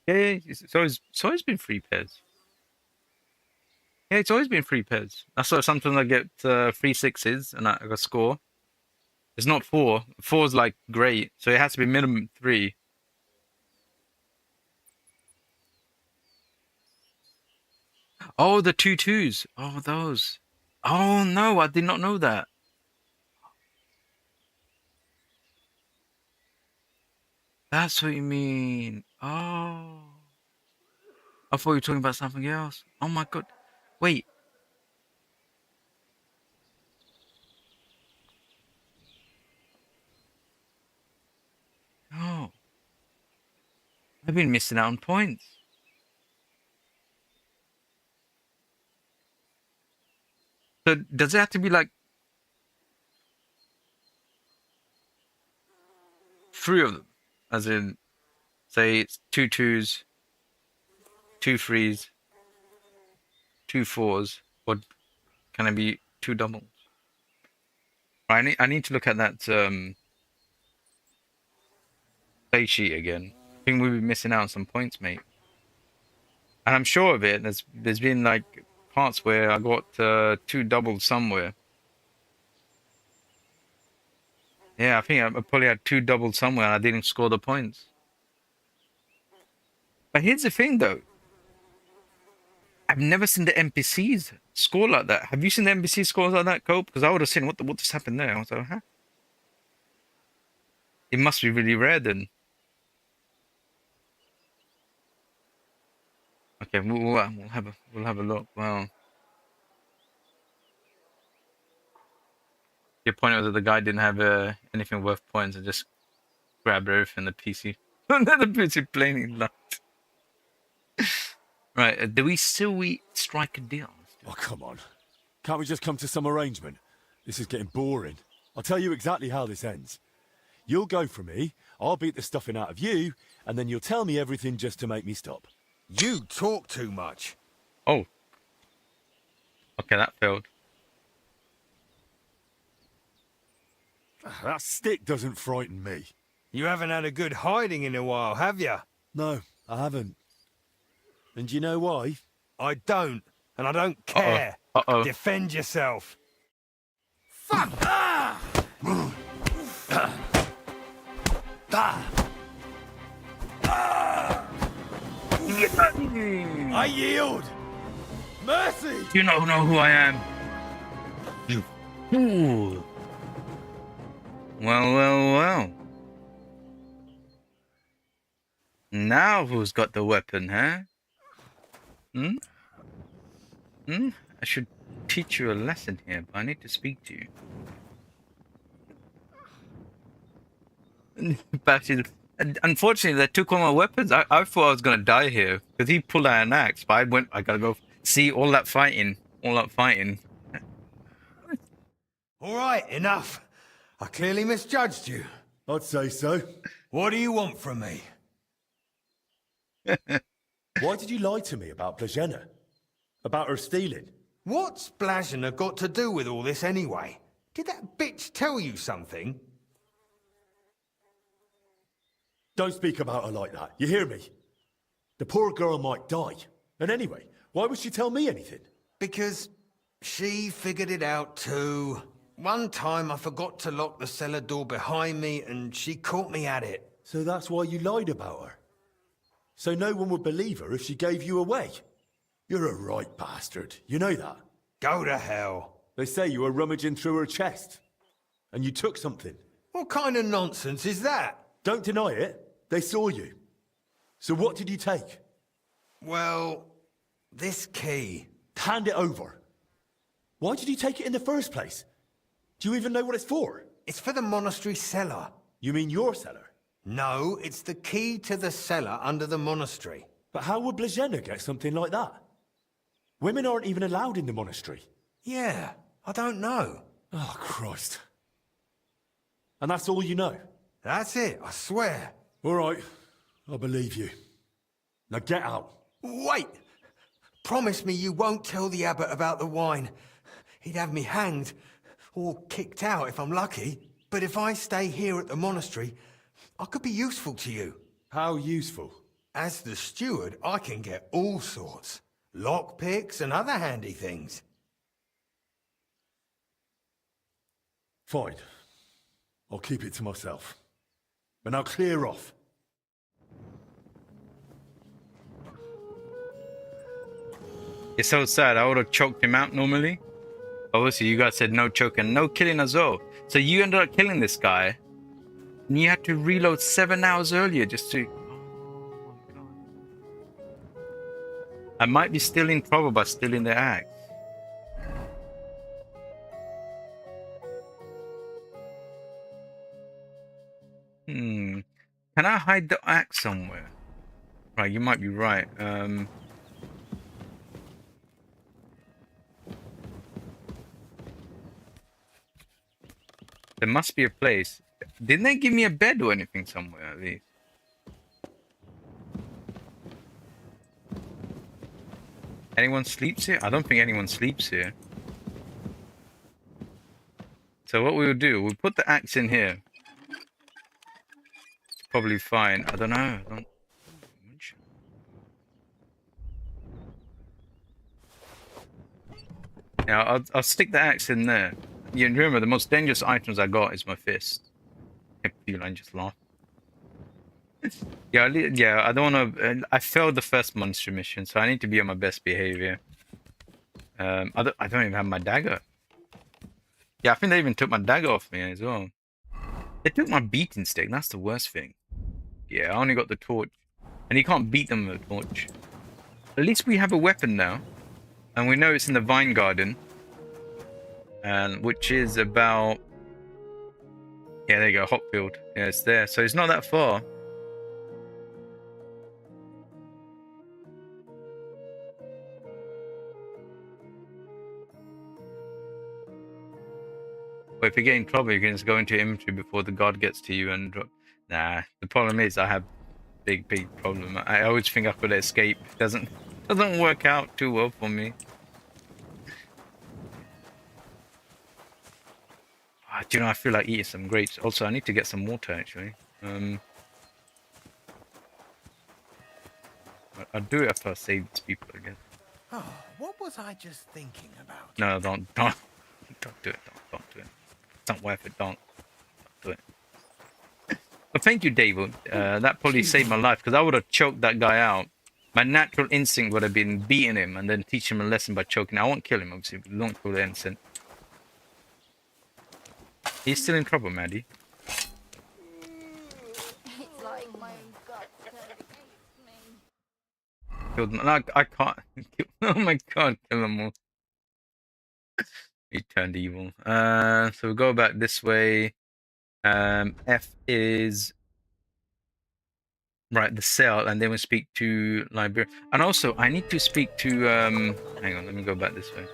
Yeah, it's always been free pairs. Yeah, it's always been free pairs. That's why sometimes I get 3 6s and I got score. It's not 4. 4's like great, so it has to be minimum 3. Oh, the 2 2s. Oh, those. Oh no, I did not know that. That's what you mean. Oh, I thought you were talking about something else. Oh my god. Wait. Oh, I've been missing out on points. So does it have to be like 3 of them? As in, say it's 2 2s, 2 3s, 2 4s, or can it be 2 doubles? I need to look at that play sheet again. I think we'll be missing out on some points, mate. And I'm sure of it. There's been like parts where I got 2 doubles somewhere. Yeah, I think I probably had 2 doubles somewhere and I didn't score the points. But here's the thing though. I've never seen the NPCs score like that. Have you seen the NPC scores like that, Cope? Because I would have seen what just happened there. I was like, huh? It must be really rare then. Okay, we'll have a look. Wow. Your point was that the guy didn't have anything worth points and just grabbed everything the PC. the PC plain locked. Right, do we strike a deal? Oh, come on. Can't we just come to some arrangement? This is getting boring. I'll tell you exactly how this ends. You'll go for me, I'll beat the stuffing out of you, and then you'll tell me everything just to make me stop. You talk too much. Oh. Okay, that failed. That stick doesn't frighten me. You haven't had a good hiding in a while, have you? No, I haven't. And you know why? I don't, and I don't care. Uh-oh. Defend yourself. Fuck! Ah! I yield! Mercy! You don't know who I am. You fool. Well. Now who's got the weapon, huh? I should teach you a lesson here, but I need to speak to you. Unfortunately, they took all my weapons. I thought I was gonna die here because he pulled out an axe, but I gotta go see all that fighting. All right, enough. I clearly misjudged you. I'd say so. What do you want from me? Why did you lie to me about Blazena? About her stealing? What's Blazena got to do with all this anyway? Did that bitch tell you something? Don't speak about her like that, you hear me? The poor girl might die. And anyway, why would she tell me anything? Because she figured it out too. One time I forgot to lock the cellar door behind me and she caught me at it. So that's why you lied about her? So no one would believe her if she gave you away? You're a right bastard, you know that? Go to hell. They say you were rummaging through her chest. And you took something. What kind of nonsense is that? Don't deny it. They saw you. So what did you take? Well, this key. Hand it over. Why did you take it in the first place? Do you even know what it's for? It's for the monastery cellar. You mean your cellar? No, it's the key to the cellar under the monastery. But how would Blazena get something like that? Women aren't even allowed in the monastery. Yeah, I don't know. Oh, Christ. And that's all you know? That's it, I swear. All right, I believe you. Now get out. Wait! Promise me you won't tell the abbot about the wine. He'd have me hanged, or kicked out if I'm lucky. But if I stay here at the monastery, I could be useful to you. How useful? As the steward, I can get all sorts. Lockpicks and other handy things. Fine. I'll keep it to myself. But now clear off. It's so sad. I would have choked him out normally. Obviously, you guys said no choking, no killing as well. So you ended up killing this guy. And you had to reload 7 hours earlier just to... I might be still in trouble by stealing the axe. Can I hide the axe somewhere? Right, you might be right. There must be a place. Didn't they give me a bed or anything somewhere at least? Anyone sleeps here? I don't think anyone sleeps here. So what we will do, we'll put the axe in here. It's probably fine. I don't know. Yeah, I'll stick the axe in there. You remember, the most dangerous items I got is my fist. I feel I just laughed. Yeah, I don't want to... I failed the first monster mission, so I need to be on my best behavior. I don't even have my dagger. Yeah, I think they even took my dagger off me as well. They took my beating stick, that's the worst thing. Yeah, I only got the torch. And you can't beat them with a torch. At least we have a weapon now. And we know it's in the vine garden. Which is about... Yeah, there you go, Hopfield. Yeah, it's there. So it's not that far. But if you get in trouble, you can just go into inventory before the guard gets to you and drop... Nah, the problem is I have big problem. I always think I could escape. It doesn't work out too well for me. Do you know, I feel like eating some grapes. Also, I need to get some water, actually. I'll do it after I save these people, I guess. Oh, what was I just thinking about? No, don't do it. Don't do it. It's not worth it. Don't do it. But thank you, David. That probably saved my life, because I would have choked that guy out. My natural instinct would have been beating him and then teach him a lesson by choking. I won't kill him, obviously. But don't kill the innocent. He's still in trouble, Maddie. It's like my own gut turning against me. No, I can't. Oh my god, kill them all. He turned evil. So we'll go back this way. F is... Right, the cell, and then we speak to librarian. And also, I need to speak to... Hang on, let me go back this way.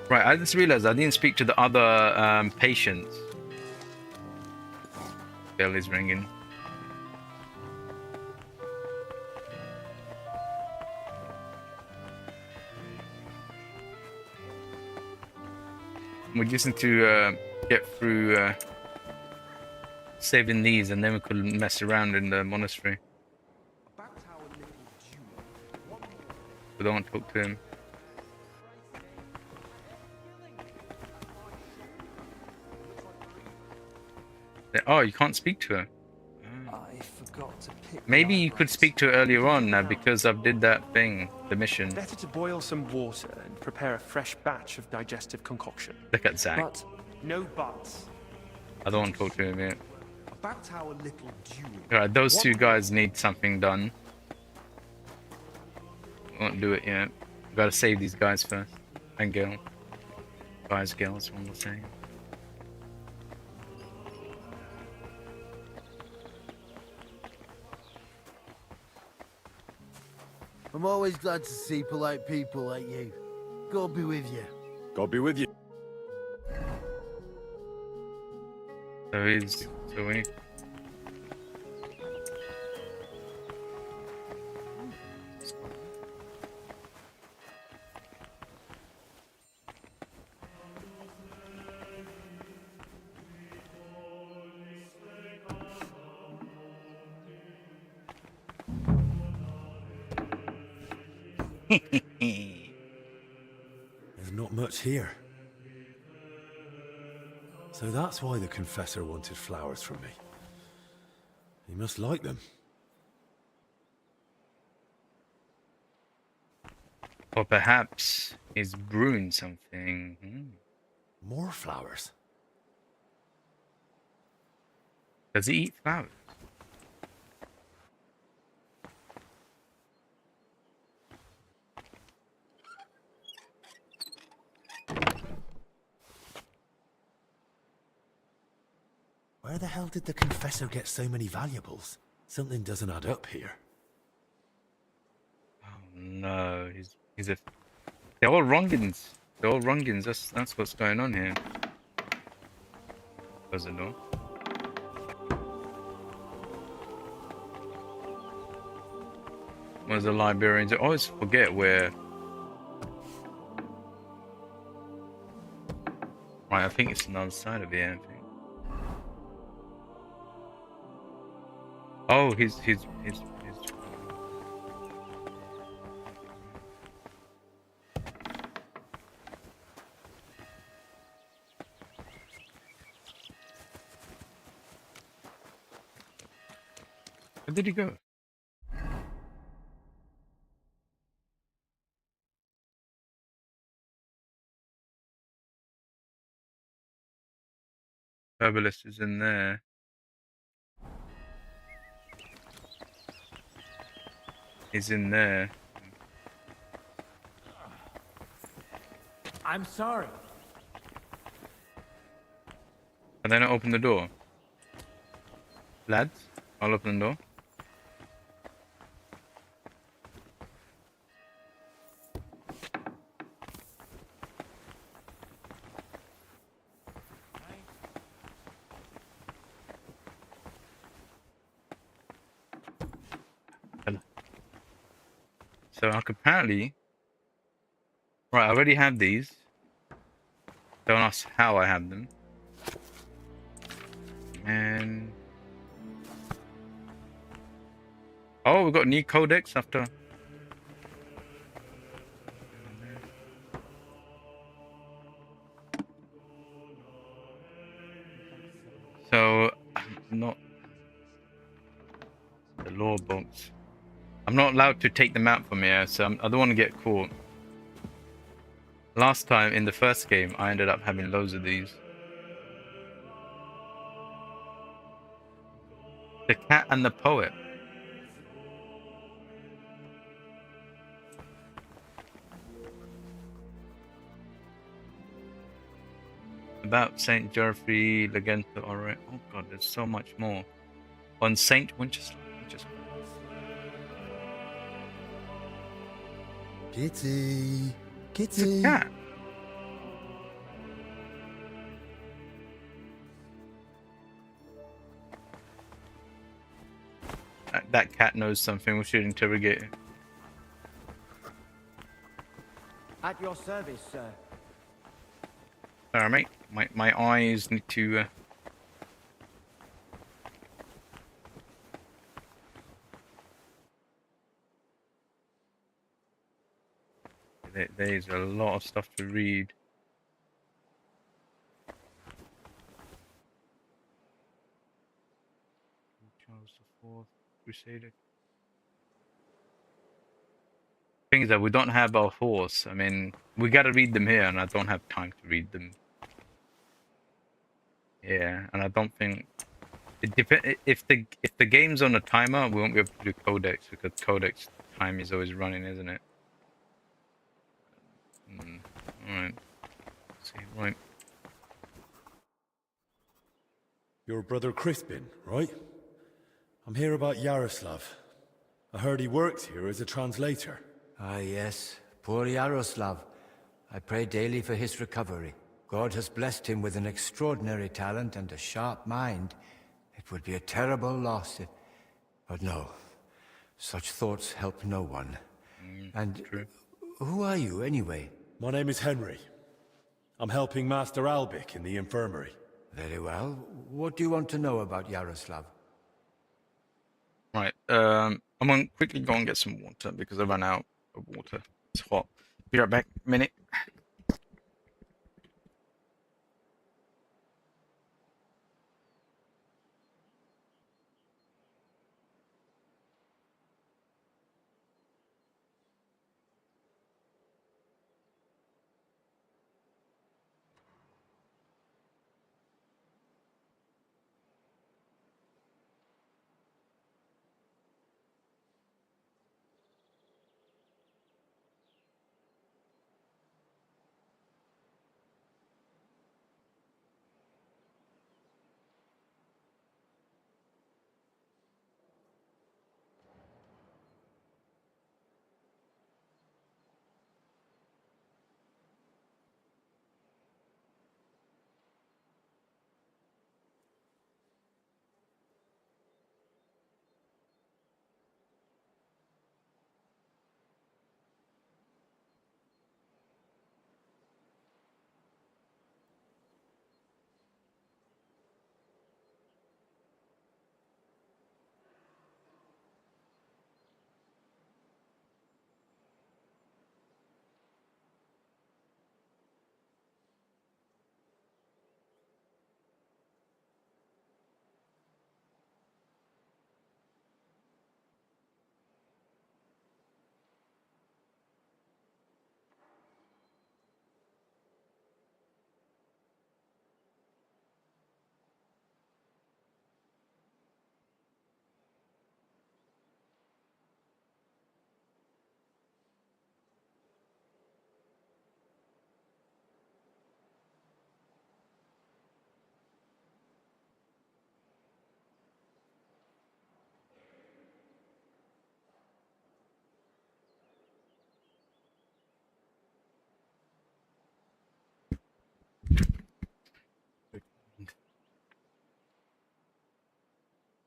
Right, I just realized I didn't speak to the other patients. Bell is ringing. We just need to get through saving these, and then we could mess around in the monastery. We don't want to talk to him. Oh, you can't speak to her. I forgot to pick. Maybe you could speak to her earlier on because I did that thing, the mission. Better to boil some water and prepare a fresh batch of digestive concoction. Look at Zach. But no buts. I don't want to talk to him yet. About our little duel. Alright, those two guys need something done. Won't do it yet. Gotta save these guys first. And girl. Guys, girls, one more thing. I'm always glad to see polite people like you. God be with you. God be with you. So we There's not much here. So that's why the confessor wanted flowers from me. He must like them. Or perhaps he's brewing something. More flowers? Does he eat flowers? Where the hell did the confessor get so many valuables? Something doesn't add up here. Oh no, he's a. They're all Rongans. They're all Rongans. That's what's going on here. Close the door. Where's the librarians? I always forget where. Right, I think it's another side of here. I think. Oh, he's. Where did he go? Herbalist is in there. He's in there. I'm sorry. Can they not open the door? Lads, I'll open the door. So I could apparently. Right, I already have these. Don't ask how I have them. And oh, we got new codex after. So I'm not the law books. I'm not allowed to take them out from here, so I don't want to get caught. Last time in the first game, I ended up having loads of these. The Cat and the Poet. About Saint Geoffrey, Legenda, alright. Oh god, there's so much more. On Saint Winchester. Kitty. Kitty. It's a cat. That cat knows something. We should interrogate it. At your service, sir. Alright, mate. My eyes need to. There's a lot of stuff to read. Charles IV, Crusader. Thing is that we don't have our horse. I mean, we gotta read them here, and I don't have time to read them. Yeah, and I don't think it depend. If the game's on a timer, we won't be able to do codex because codex time is always running, isn't it? Alright. See, right. Your brother Crispin, right? I'm here about Yaroslav. I heard he works here as a translator. Ah, yes. Poor Yaroslav. I pray daily for his recovery. God has blessed him with an extraordinary talent and a sharp mind. It would be a terrible loss if... But no. Such thoughts help no one. And true. Who are you, anyway? My name is Henry. I'm helping Master Albic in the infirmary. Very well. What do you want to know about Yaroslav? Right. I'm gonna quickly go and get some water because I ran out of water. It's hot. Be right back. Minute.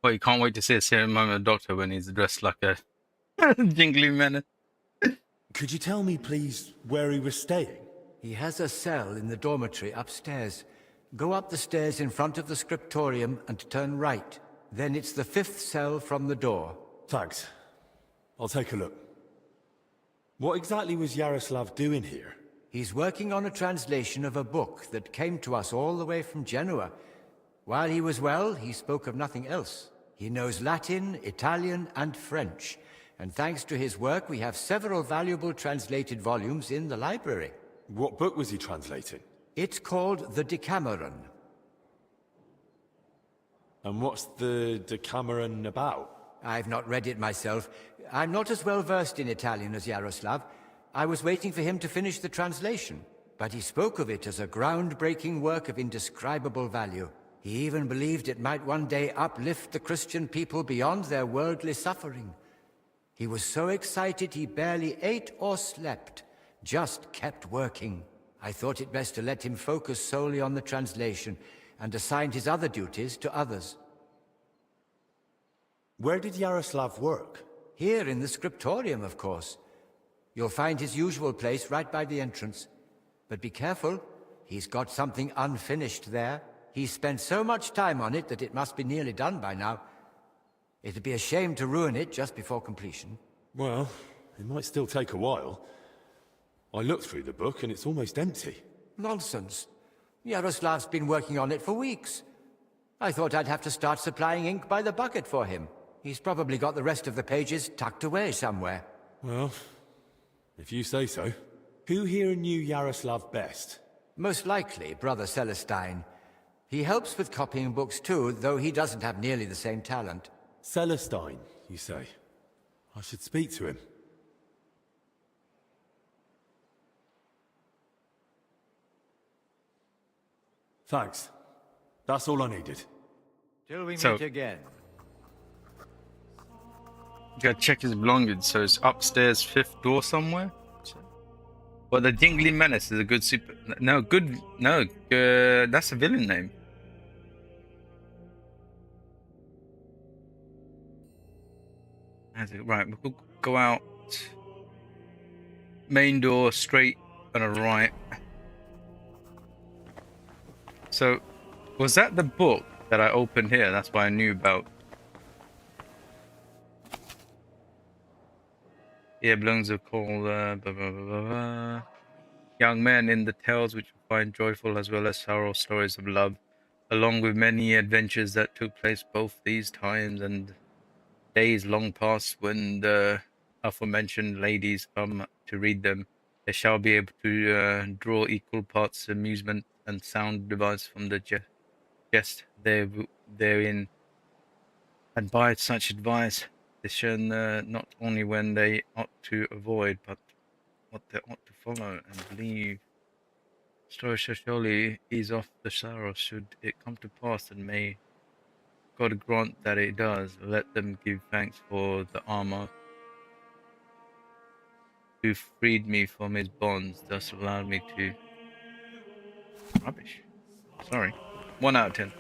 Well, you can't wait to see a ceremonial doctor when he's dressed like a jingly man. Could you tell me, please, where he was staying? He has a cell in the dormitory upstairs. Go up the stairs in front of the scriptorium and turn right. Then it's the 5th cell from the door. Thanks. I'll take a look. What exactly was Yaroslav doing here? He's working on a translation of a book that came to us all the way from Genoa. While he was well, he spoke of nothing else. He knows Latin, Italian, and French. And thanks to his work, we have several valuable translated volumes in the library. What book was he translating? It's called the Decameron. And what's the Decameron about? I've not read it myself. I'm not as well versed in Italian as Yaroslav. I was waiting for him to finish the translation, but he spoke of it as a groundbreaking work of indescribable value. He even believed it might one day uplift the Christian people beyond their worldly suffering. He was so excited he barely ate or slept, just kept working. I thought it best to let him focus solely on the translation and assigned his other duties to others. Where did Yaroslav work? Here in the scriptorium, of course. You'll find his usual place right by the entrance. But be careful, he's got something unfinished there. He's spent so much time on it that it must be nearly done by now. It'd be a shame to ruin it just before completion. Well, it might still take a while. I looked through the book and it's almost empty. Nonsense. Yaroslav's been working on it for weeks. I thought I'd have to start supplying ink by the bucket for him. He's probably got the rest of the pages tucked away somewhere. Well, if you say so. Who here knew Yaroslav best? Most likely Brother Celestine. He helps with copying books too, though he doesn't have nearly the same talent. Celestine, you say? I should speak to him. Thanks. That's all I needed. Till we So- meet again. Gotta check his belongings. So it's upstairs, 5th door somewhere. But the Jingly Menace is a good super. No, good. No, that's a villain name. Right, we'll go out. Main door, straight and a right. So, was that the book that I opened here? That's why I knew about. Yeah, belongs are called blah, blah, blah, blah, blah. Young men in the tales which we find joyful as well as sorrow stories of love, along with many adventures that took place both these times and days long past when the aforementioned ladies come to read them. They shall be able to draw equal parts amusement and sound device from the jest therein, and by such advice discern not only when they ought to avoid, but what they ought to follow and believe. Story shall surely ease off the sorrow should it come to pass, and may God grant that it does. Let them give thanks for the armor who freed me from his bonds, thus allowed me to. Rubbish. Sorry. 1 out of 10.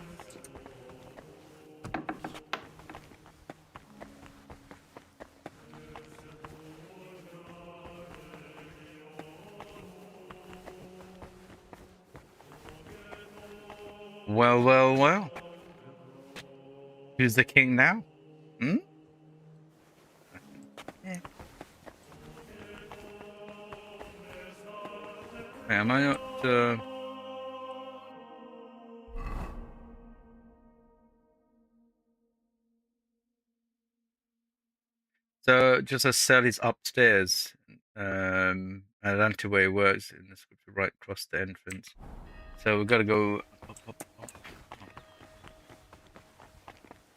Well, well, well. Who's the king now? Hmm? Yeah. Wait, am I not... So, just a cell is upstairs. I don't know where it works in the scripture, right across the entrance. So, we've got to go up.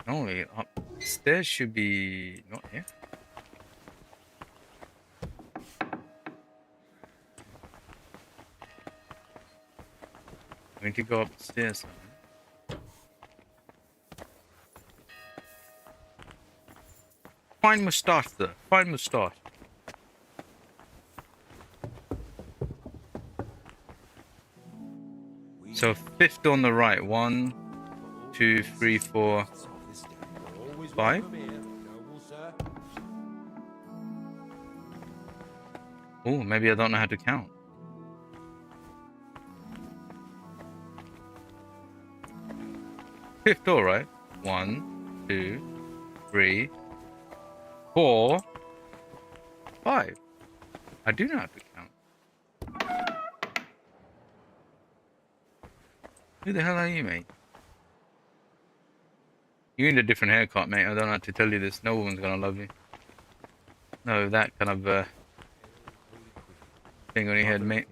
Only upstairs should be not here. We need to go upstairs. Fine moustache, sir. Fine moustache. So 5th on the right. 1, 2, 3, 4, 5. Oh, maybe I don't know how to count. Fifth door, right? 1, 2, 3, 4, 5. I do know how to count. Who the hell are you, mate? You need a different haircut, mate. I don't know how to tell you this. No woman's gonna love you. No, that kind of thing on your head, mate.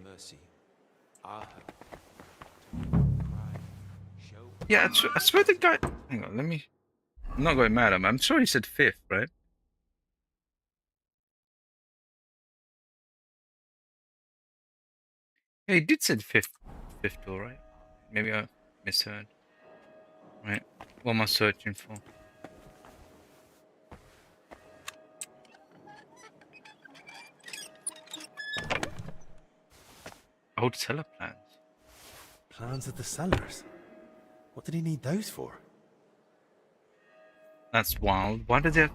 Yeah, I swear the guy... Hang on, let me... I'm not going mad at him. I'm sure he said 5th, right? Yeah, he did say 5th door, right? Maybe I misheard. Right, what am I searching for? Old cellar plans. Plans of the cellars? What did he need those for? That's wild. Why did they...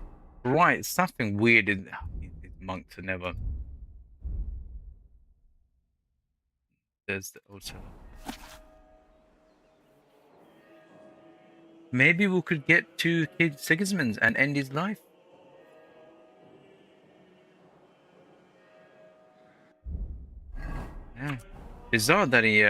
Right, something weird in... These monks are never... There's the old cellar. Maybe we could get to Kid Sigismund and end his life. Yeah. Bizarre that he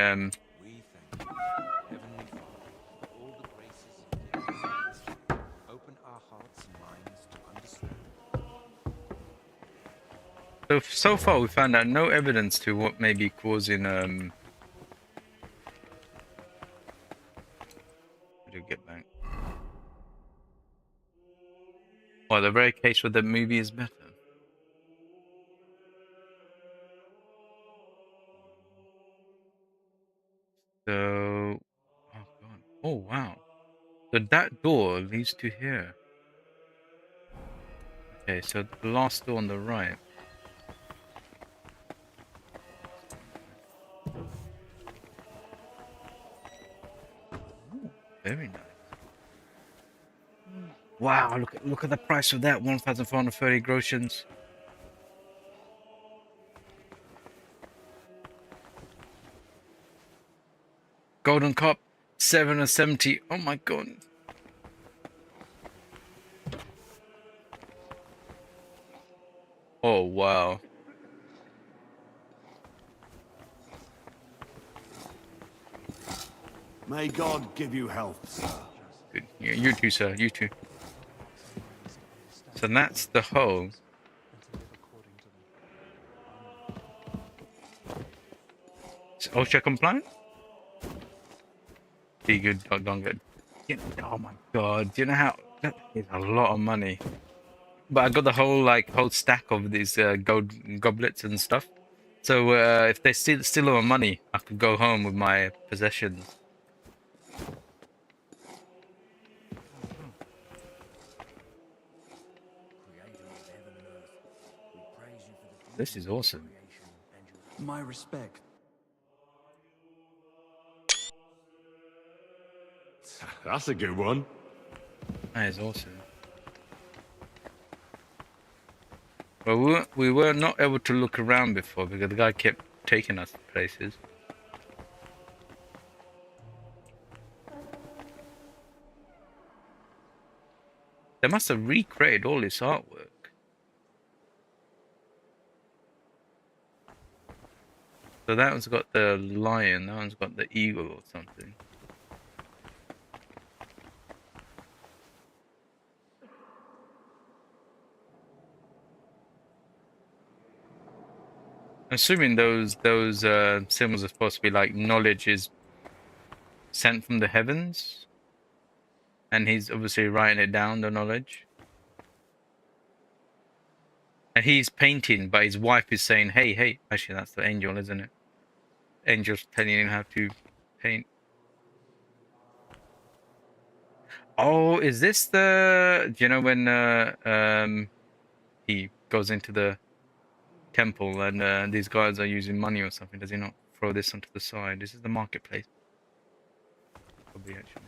So far we found out no evidence to what may be causing to get back. Well, the very case where the movie is better. So, oh god, oh wow. So that door leads to here. Okay, so the last door on the right. Ooh, very nice. Wow, look at the price of that, 1,430 groshens. Golden cup, 770. Oh my god. Oh wow. May God give you health, sir. Good. Yeah, you too, sir. You too. So that's the hole. Is OSHA compliant? Be good, don't get. Oh my god, do you know how that is a lot of money? But I got the whole stack of these gold goblets and stuff. So if they steal all my money, I could go home with my possessions. This is awesome. My respect. That's a good one. That is awesome. Well, we were not able to look around before because the guy kept taking us places. They must have recreated all this artwork. So that one's got the lion, that one's got the eagle or something. I'm assuming those symbols are supposed to be like knowledge is sent from the heavens, and he's obviously writing it down, the knowledge. And he's painting, but his wife is saying, "Hey, hey." Actually, that's the angel, isn't it? Angel's telling him how to paint. Oh, is this the? Do you know when he goes into the temple and these guys are using money or something? Does he not throw this onto the side? This is the marketplace. Probably actually.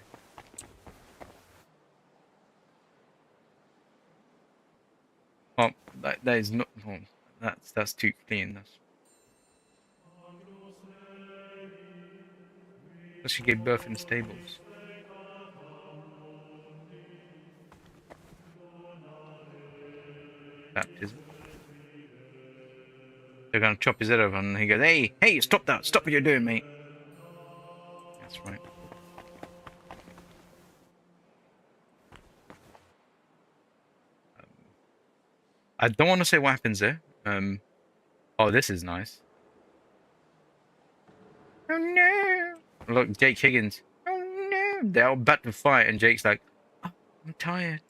Oh, that is not. Oh, that's too clean. She gave birth in stables. Baptism. They're gonna chop his head off, and he goes, "Hey, hey, stop that! Stop what you're doing, mate." That's right. I don't want to say what happens there. Oh, this is nice. Oh no! Look, Jake Higgins. Oh no! They're all about to fight, and Jake's like, "Oh, I'm tired."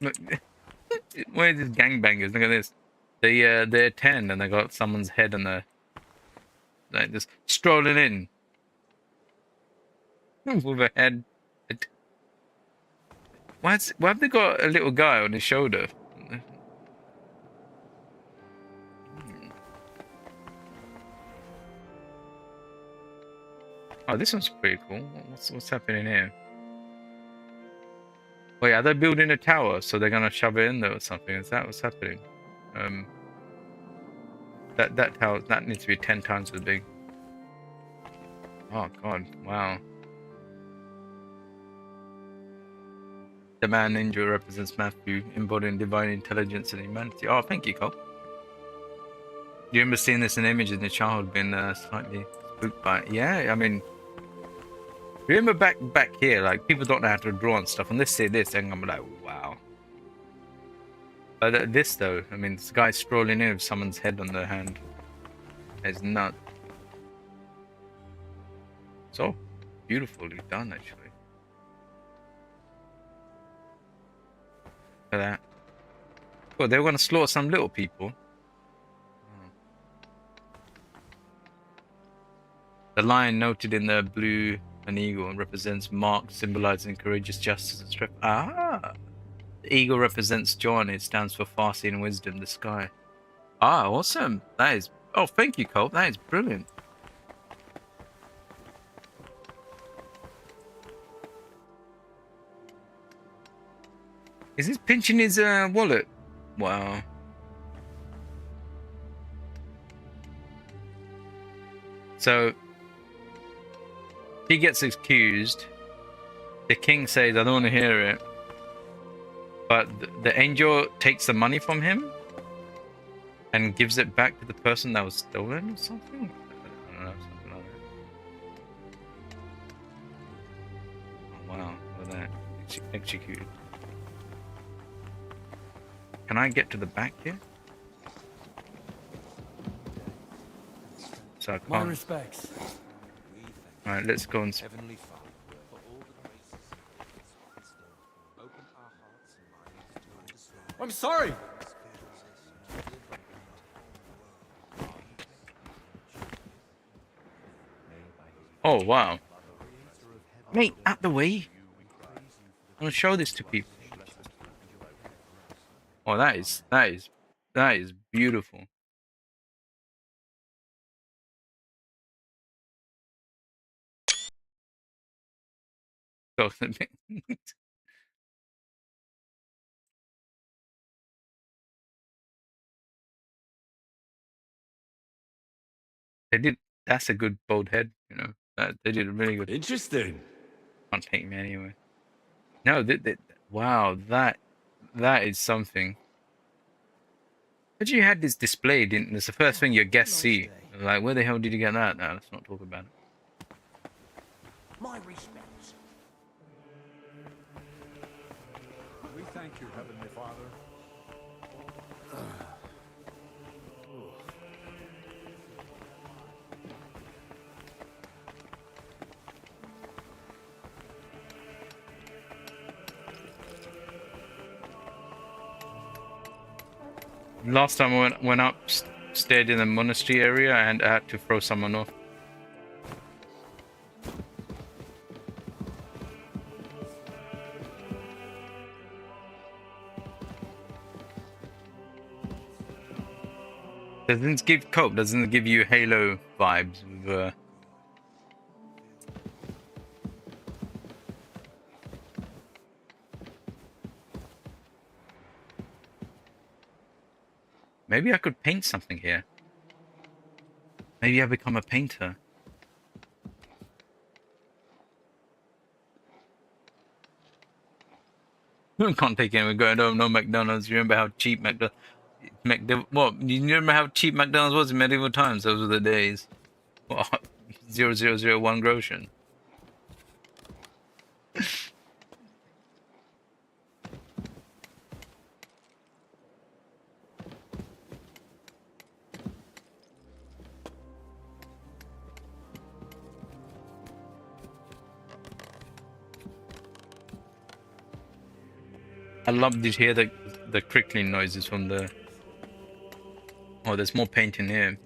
Look, where are these gangbangers? Look at this. They're 10, and they got someone's head on the, like, just strolling in with a head. Why have they got a little guy on his shoulder? Oh, this one's pretty cool. What's happening here? Wait, are they building a tower? So they're gonna shove it in there or something? Is that what's happening? That tower, that needs to be 10 times as big. Oh god, wow. The man ninja represents Matthew, embodying divine intelligence and humanity. Oh, thank you, Cole. Do you remember seeing this in images in your childhood, being slightly spooked by it? Yeah, I mean, remember back here, like, people don't know how to draw and stuff, and they say this, and I'm like, wow. But this, though, I mean, this guy strolling in with someone's head on their hand. It's nuts. So beautifully done, actually. Look at that. Well, they were going to slaughter some little people. The lion noted in the blue An eagle represents Mark, symbolizing courageous justice and strength. Ah! The eagle represents John. It stands for farseeing wisdom, the sky. Ah, awesome. That is... Oh, thank you, Colt. That is brilliant. Is this pinching his wallet? Wow. So, he gets accused. The king says, I don't want to hear it. But the angel takes the money from him and gives it back to the person that was stolen or something? I don't know, something like that. Oh, wow, look at that. Executed. Can I get to the back here? So I can't. My respects. Alright, let's go and... I'm sorry! Oh, wow. Mate, out the way. I want to show this to people. Oh, that is beautiful. So, they did. That's a good bold head, you know. They did a really good. Interesting. Can't take me anywhere. No, wow, that is something. But you had this displayed, didn't? It's the first thing your guests see. Like, where the hell did you get that? No, let's not talk about it. My respects. We thank you, Heavenly Father. Last time I went up, stayed in the monastery area, and I had to throw someone off. Doesn't give Cope, doesn't give you Halo vibes with Maybe I could paint something here. Maybe I become a painter. Can't take it. We're going home. No McDonald's. You remember how cheap what? You remember how cheap McDonald's was in medieval times? Those were the days. What? 0001 groschen. I love to hear the crickling noises from the... Oh, there's more painting here.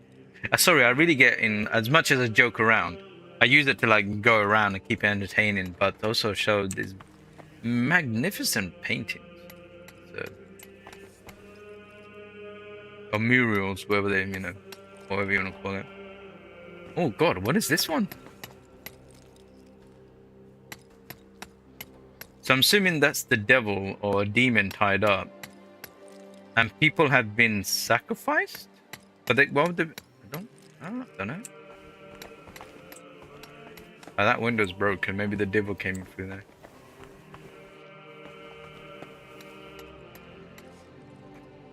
Sorry, I really get in... As much as I joke around, I use it to like go around and keep it entertaining, but also show these magnificent paintings. So, or murals, whatever they, you know, whatever you want to call it. Oh god, what is this one? So I'm assuming that's the devil or a demon tied up. And people have been sacrificed? But they, well, I don't know. Oh, that window's broken. Maybe the devil came through there.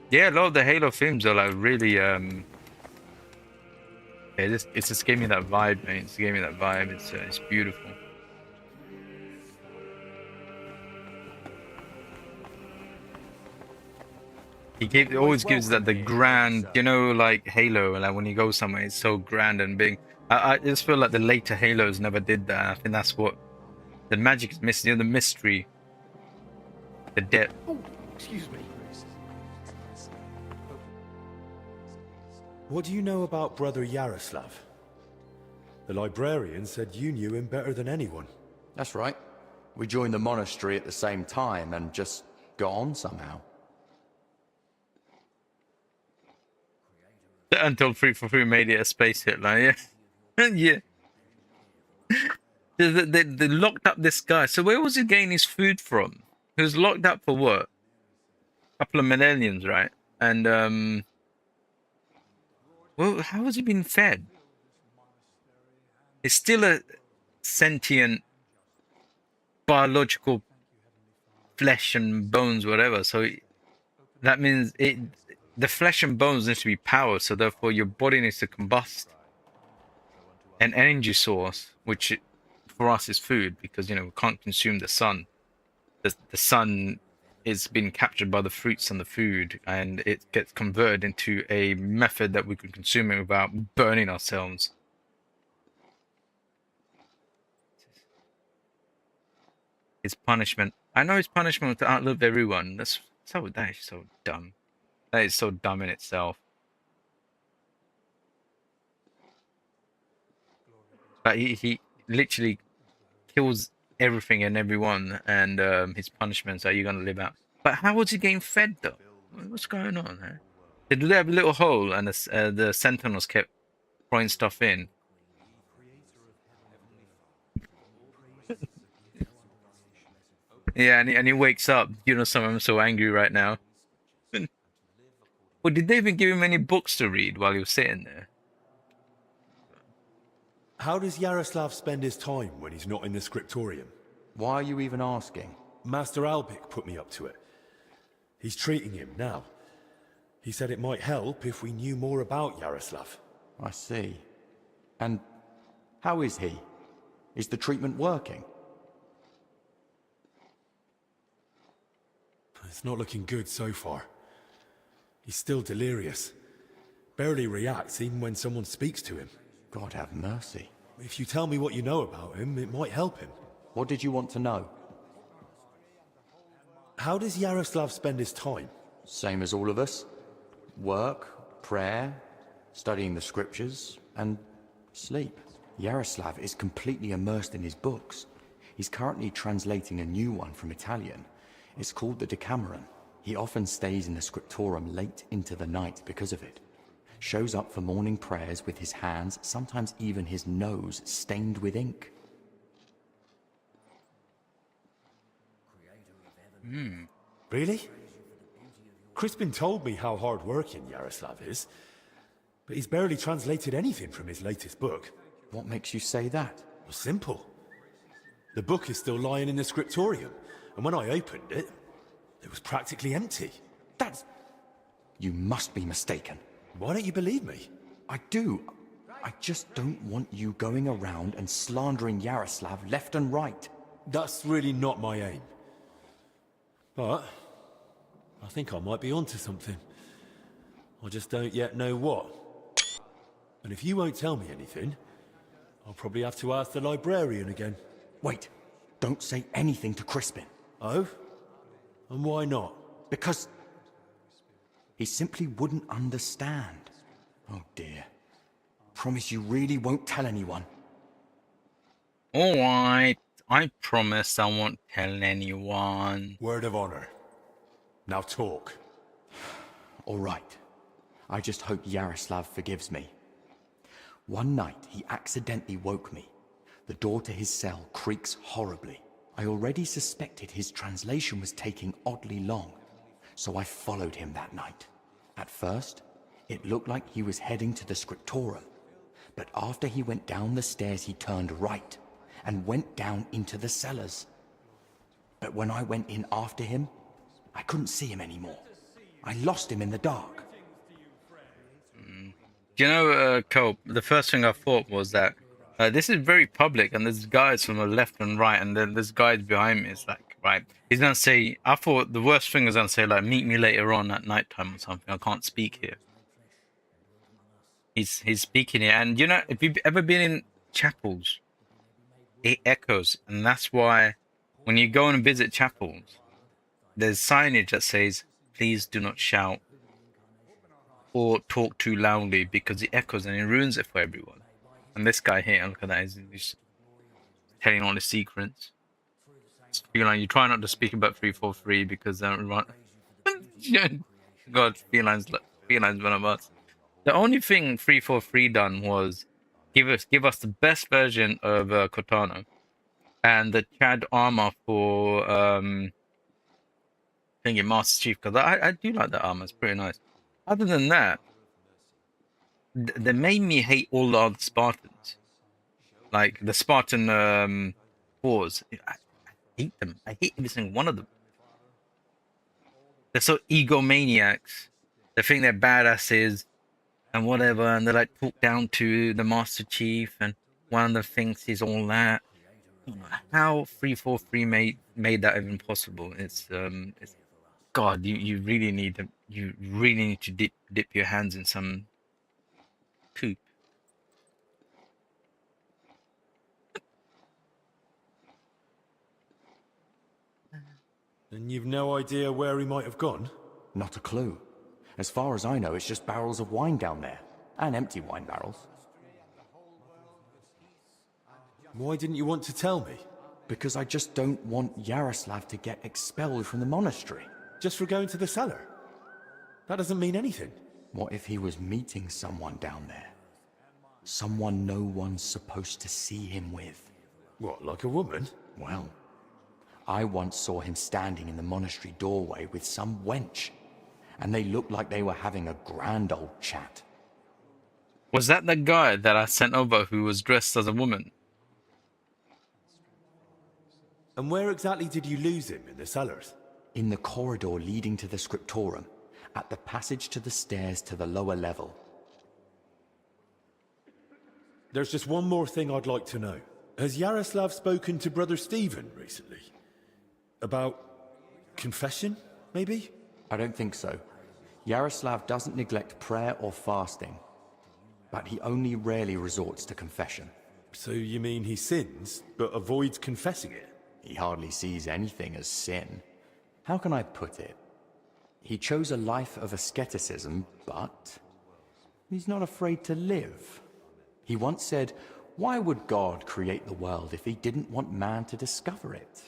Yeah, a lot of the Halo films are like really, yeah, it just gave me that vibe, mate. It just gave me that vibe. It's beautiful. It always gives that the grand, you know, like Halo, like when you go somewhere, it's so grand and big. I just feel like the later Halos never did that. I think that's what the magic is missing, you know, the mystery, the depth. Oh, excuse me. What do you know about Brother Yaroslav? The librarian said you knew him better than anyone. That's right. We joined the monastery at the same time and just got on somehow. Until 343 made it a space Hitler, yeah. Yeah. They locked up this guy. So where was he getting his food from? He was locked up for what? A couple of millenniums, right? And well, how has he been fed? It's still a sentient, biological flesh and bones, whatever. So that means the flesh and bones needs to be powered. So therefore, your body needs to combust an energy source, which for us is food, because we can't consume the sun. The sun is being captured by the fruits and the food, and it gets converted into a method that we can consume it without burning ourselves. His punishment. I know his punishment was to outlive everyone. That is so dumb. That is so dumb in itself. But he literally kills everything and everyone, and his punishments are, you're gonna live out. But how was he getting fed though? What's going on there? Did they have a little hole and the sentinels kept throwing stuff in? Yeah, and he wakes up. I'm so angry right now. Well, did they even give him any books to read while he was sitting there? How does Yaroslav spend his time when he's not in the scriptorium? Why are you even asking? Master Albik put me up to it. He's treating him now. He said it might help if we knew more about Yaroslav. I see. And how is he? Is the treatment working? It's not looking good so far. He's still delirious. Barely reacts even when someone speaks to him. God have mercy. If you tell me what you know about him, it might help him. What did you want to know? How does Yaroslav spend his time? Same as all of us. Work, prayer, studying the scriptures, and sleep. Yaroslav is completely immersed in his books. He's currently translating a new one from Italian. It's called the Decameron. He often stays in the scriptorium late into the night because of it. Shows up for morning prayers with his hands, sometimes even his nose, stained with ink. Really? Crispin told me how hard-working Yaroslav is, but he's barely translated anything from his latest book. What makes you say that? Well, simple. The book is still lying in the scriptorium, and when I opened it, it was practically empty. That's... You must be mistaken. Why don't you believe me? I do. I just don't want you going around and slandering Yaroslav left and right. That's really not my aim. But I think I might be onto something. I just don't yet know what. And if you won't tell me anything, I'll probably have to ask the librarian again. Wait, don't say anything to Crispin. Oh? And why not? Because he simply wouldn't understand. Oh dear. Promise you really won't tell anyone. Alright, I promise I won't tell anyone. Word of honor. Now talk. Alright. I just hope Yaroslav forgives me. One night, he accidentally woke me. The door to his cell creaks horribly. I already suspected his translation was taking oddly long, so I followed him that night. At first, it looked like he was heading to the scriptorium, but after he went down the stairs, he turned right and went down into the cellars. But when I went in after him, I couldn't see him anymore. I lost him in the dark. You know, Cope, the first thing I thought was that this is very public, and there's guys from the left and right, and then there's guys behind me. It's like, right, he's gonna say, I thought the worst thing was gonna say, like, meet me later on at nighttime or something. I can't speak here. He's speaking here, and you know, if you've ever been in chapels, it echoes, and that's why when you go and visit chapels, there's signage that says, please do not shout or talk too loudly, because it echoes and it ruins it for everyone. And this guy here, look at that, he's telling all the secrets. Feline, you try not to speak about 343 because run. God, felines one of us. The only thing 343 done was give us the best version of Cortana and the Chad armor for thingy Master Chief, because I do like that armor. It's pretty nice. Other than that, they made me hate all the other Spartans, like the Spartan wars. I hate them. I hate every single one of them. They're so egomaniacs. They think they're badasses and whatever, and they like talk down to the Master Chief, and one of them thinks he's all that. How 343 made that even possible? It's God, you really need to dip your hands in some poop. And you've no idea where he might have gone? Not a clue. As far as I know, it's just barrels of wine down there. And empty wine barrels. Why didn't you want to tell me? Because I just don't want Yaroslav to get expelled from the monastery. Just for going to the cellar? That doesn't mean anything. What if he was meeting someone down there? Someone no one's supposed to see him with. What, like a woman? Well, I once saw him standing in the monastery doorway with some wench, and they looked like they were having a grand old chat. Was that the guy that I sent over who was dressed as a woman? And where exactly did you lose him in the cellars? In the corridor leading to the scriptorum, at the passage to the stairs to the lower level. There's just one more thing I'd like to know. Has Yaroslav spoken to Brother Stephen recently? About confession, maybe? I don't think so. Yaroslav doesn't neglect prayer or fasting, but he only rarely resorts to confession. So you mean he sins, but avoids confessing it? He hardly sees anything as sin. How can I put it? He chose a life of asceticism, but he's not afraid to live. He once said, why would God create the world if he didn't want man to discover it?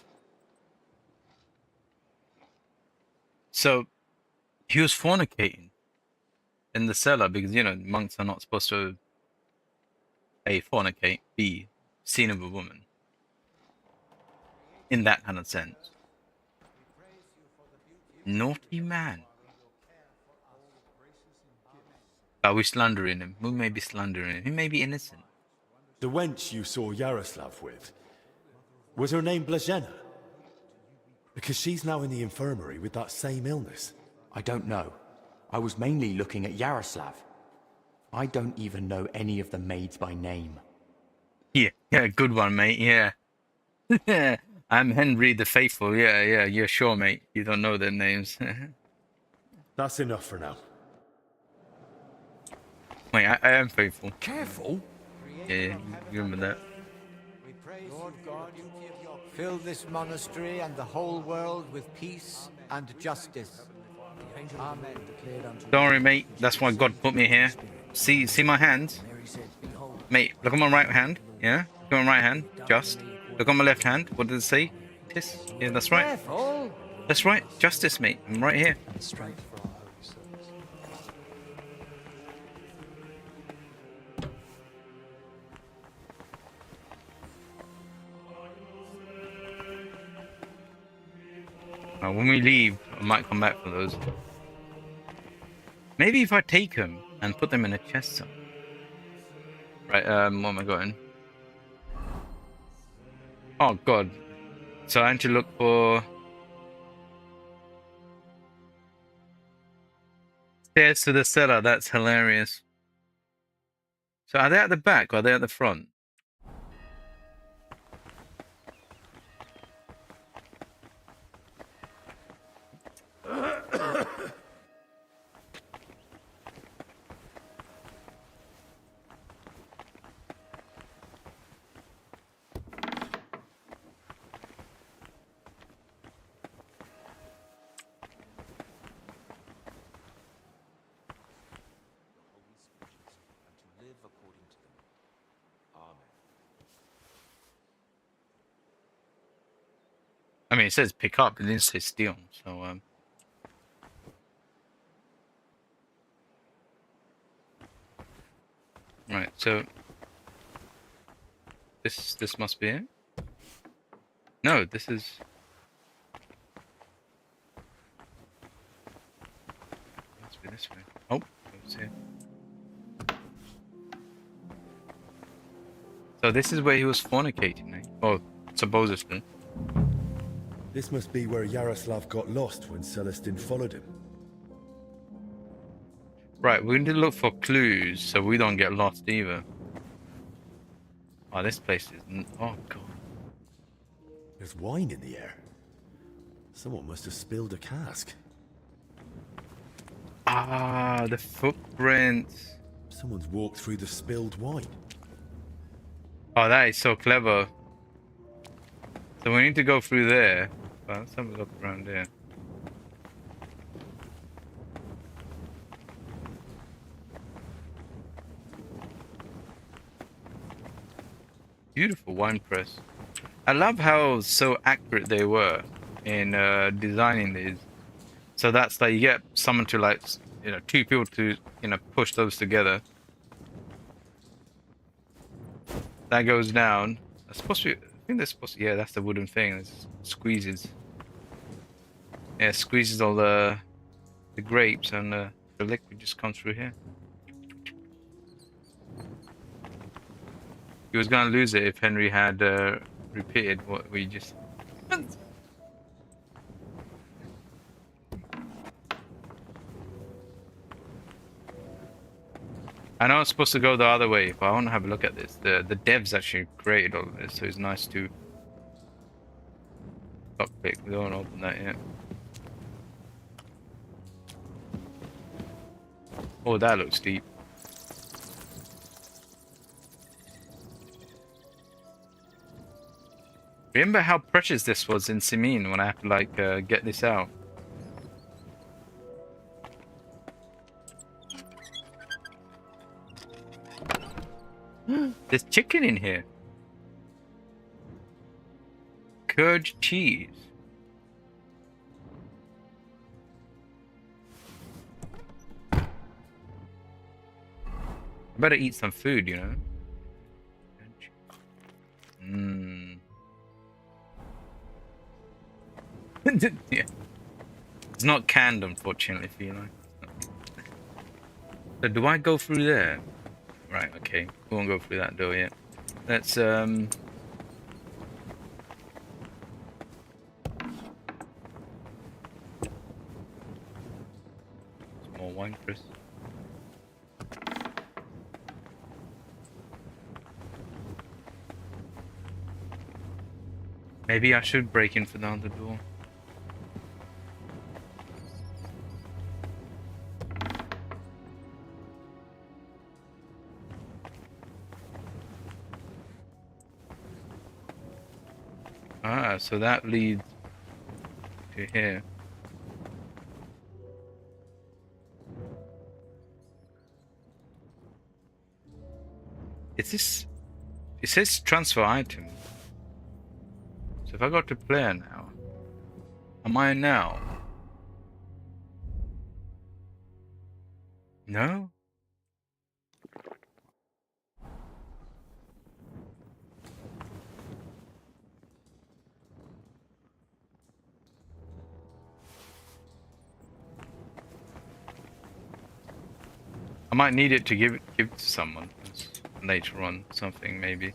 So, he was fornicating in the cellar because, monks are not supposed to A, fornicate, B, seen of a woman. In that kind of sense. Naughty man. Are we slandering him? We may be slandering him. He may be innocent. The wench you saw Yaroslav with, was her name Blazhena? Because she's now in the infirmary with that same illness. I don't know. I was mainly looking at Yaroslav. I don't even know any of the maids by name. Yeah, good one, mate, yeah. I'm Henry the Faithful, yeah, sure, mate. You don't know their names. That's enough for now. Wait, I am faithful. Careful? Yeah, you remember that. Lord God, fill this monastery and the whole world with peace and justice. Amen. Don't worry, mate. That's why God put me here. See my hands? Mate, look at my right hand. Yeah? Look at my right hand. Just. Look on my left hand. What does it say? This? Yeah, that's right. Careful. That's right. Justice, mate. I'm right here. When we leave, I might come back for those. Maybe if I take them and put them in a chest somewhere. Right, where am I going? Oh god. So I need to look for stairs to the cellar. That's hilarious. So are they at the back or are they at the front? I mean, it says pick up. It didn't say steal. So right. So this must be it. No, this is. Must be this way. Oh, it's here. So this is where he was fornicating, eh? Oh, supposedly. This must be where Yaroslav got lost when Celestin followed him. Right, we need to look for clues so we don't get lost either. Oh, this place is... Oh, God. There's wine in the air. Someone must have spilled a cask. Ah, the footprints. Someone's walked through the spilled wine. Oh, that is so clever. So we need to go through there. Well, let's have a look around there. Beautiful wine press. I love how so accurate they were in designing these. So that's like you get someone to like, you know, two people to, you know, push those together. That goes down. That's supposed to be, I think that's supposed to, yeah, that's the wooden thing. It squeezes. Yeah, it squeezes all the grapes and the liquid just comes through here. He was gonna lose it if Henry had repeated what we just. I know I'm supposed to go the other way, but I want to have a look at this. The devs actually created all of this, so it's nice to. Cockpit. We don't open that yet. Oh, that looks deep. Remember how precious this was in Simin when I have to like get this out. There's chicken in here. Curd cheese. I better eat some food, you know. Mmm. Yeah. It's not canned, unfortunately, for you know. So do I go through there? Right, okay. We won't go through that door yet. Let's more wine press. Maybe I should break in for the other door. Ah, so that leads to here. Is this... It says transfer item. So if I go to player now, am I now? No? I might need it to give it to someone later on, something maybe.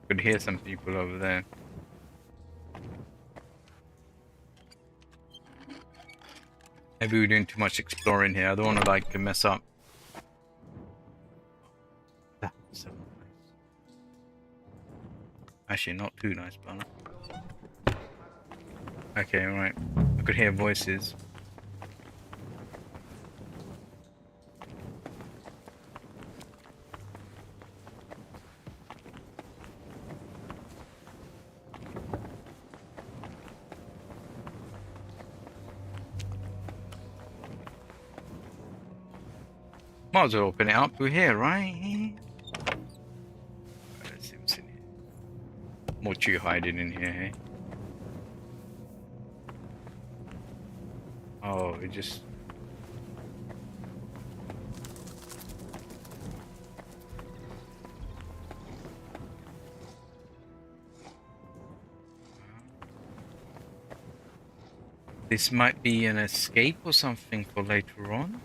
Could hear some people over there. Maybe we're doing too much exploring here. I don't want to like mess up. That's so nice. Actually, not too nice, but okay, right. I could hear voices. Might as well open it up. We're here, right? Let's see what's in here. What you hiding in here, hey? Oh, it just... This might be an escape or something for later on.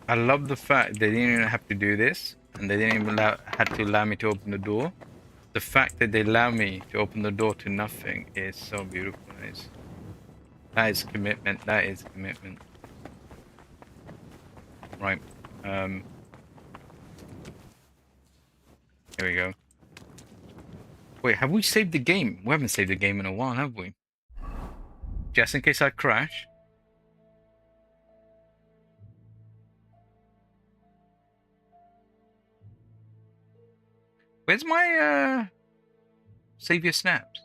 I love the fact they didn't even have to do this, and they didn't even had to allow me to open the door. The fact that they allow me to open the door to nothing is so beautiful. That is commitment. That is commitment. Right. Here we go. Wait, have we saved the game? We haven't saved the game in a while, have we? Just in case I crash. Where's my save your snaps?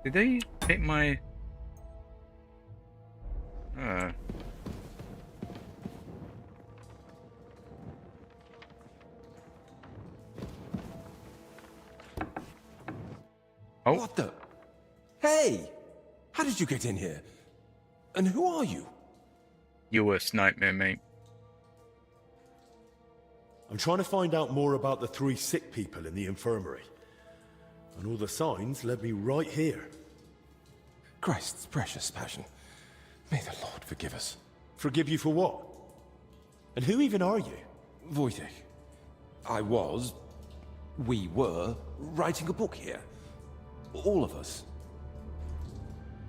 Did they take my Oh. What the? Hey! How did you get in here? And who are you? Your worst nightmare, mate. I'm trying to find out more about the 3 sick people in the infirmary. And all the signs led me right here. Christ's precious passion. May the Lord forgive us. Forgive you for what? And who even are you? Wojtek. We were, writing a book here. All of us.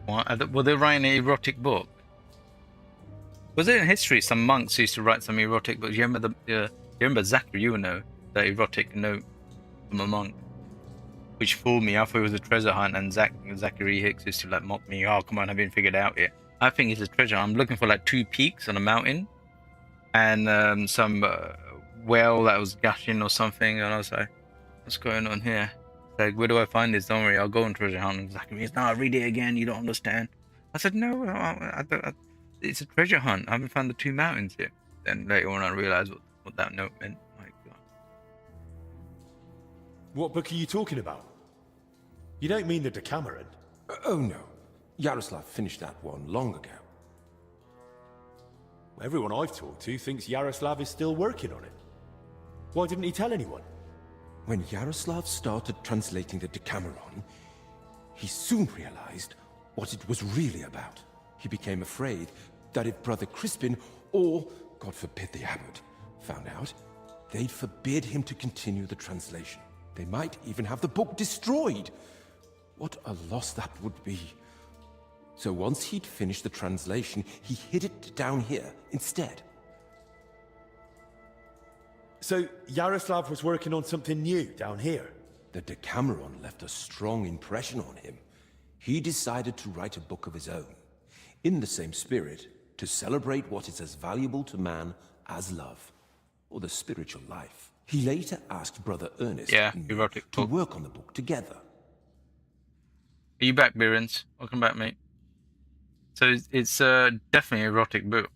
What? Were they writing an erotic book? Was it in history some monks used to write some erotic books? You remember you remember Zachary, you know, the erotic note from a monk? Which fooled me. I thought it was a treasure hunt, and Zachary Hicks used to like mock me. Oh, come on, I haven't figured it out yet. I think it's a treasure. I'm looking for like 2 peaks on a mountain, and some well that was gushing or something. And I was like, what's going on here? Like, where do I find this? Don't worry, I'll go on treasure hunt. And Zachary says, no, read it again. You don't understand. I said, no, it's a treasure hunt. I haven't found the 2 mountains yet. Then later on, I realized what that note meant. My God. What book are you talking about? You don't mean the Decameron? Oh no. Yaroslav finished that one long ago. Everyone I've talked to thinks Yaroslav is still working on it. Why didn't he tell anyone? When Yaroslav started translating the Decameron, he soon realized what it was really about. He became afraid that if Brother Crispin, or, God forbid, the abbot, found out, they'd forbid him to continue the translation. They might even have the book destroyed. What a loss that would be. So once he'd finished the translation, he hid it down here instead. So Yaroslav was working on something new down here? The Decameron left a strong impression on him. He decided to write a book of his own, in the same spirit, to celebrate what is as valuable to man as love, or the spiritual life. He later asked Brother Ernest and me to work on the book together. Are you back, Birins? Welcome back, mate. So it's definitely an erotic book.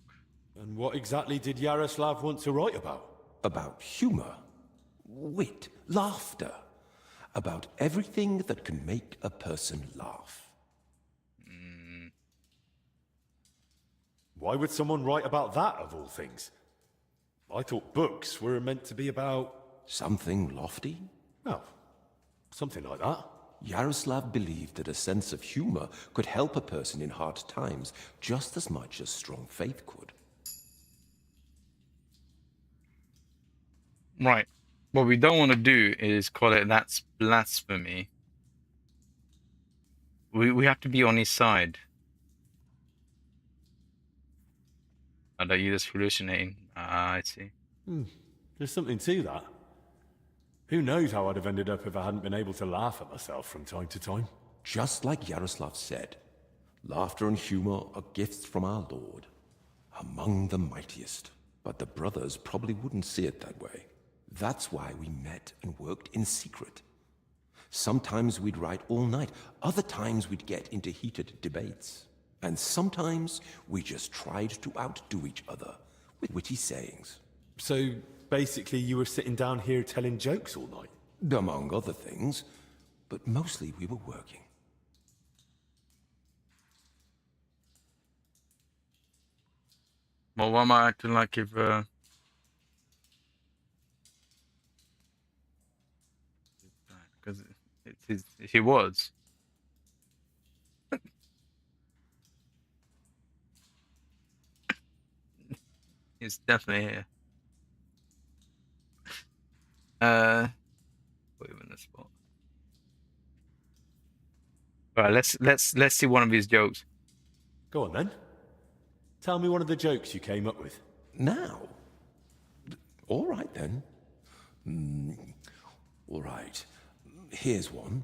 And what exactly did Yaroslav want to write about? About humor, wit, laughter. About everything that can make a person laugh. Why would someone write about that, of all things? I thought books were meant to be about... Something lofty? Oh, something like that. Yaroslav believed that a sense of humor could help a person in hard times just as much as strong faith could. Right. What we don't want to do is call it that's blasphemy. We have to be on his side. Are you just hallucinating? Ah, I see. There's something to that. Who knows how I'd have ended up if I hadn't been able to laugh at myself from time to time. Just like Yaroslav said, laughter and humor are gifts from our Lord, among the mightiest. But the brothers probably wouldn't see it that way. That's why we met and worked in secret. Sometimes we'd write all night. Other times we'd get into heated debates. And sometimes we just tried to outdo each other with witty sayings. So, basically you were sitting down here telling jokes all night? Among other things. But mostly we were working. Well, why am I acting like if... Because he was. He's definitely here. Put him in the spot. All right, let's see one of his jokes. Go on then. Tell me one of the jokes you came up with. Now? All right then. All right. Here's one.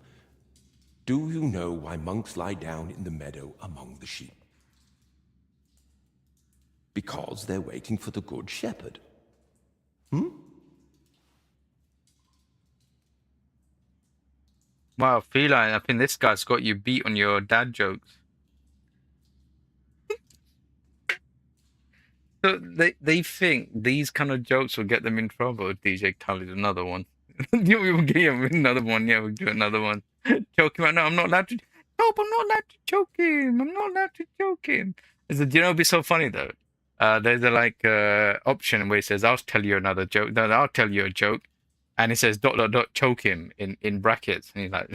Do you know why monks lie down in the meadow among the sheep? Because they're waiting for the good shepherd. Wow, Feline, I think this guy's got you beat on your dad jokes. So they think these kind of jokes will get them in trouble. DJ Khaled, another one. We will get him another one. Yeah, we'll do another one. Choke him out. No, I'm not allowed to. Nope, I'm not allowed to choke him. I'm not allowed to choke him. I said, you know, it'd be so funny though. There's a option where it says, "I'll tell you another joke." No, I'll tell you a joke, and it says dot dot dot choke him in brackets, and he's like.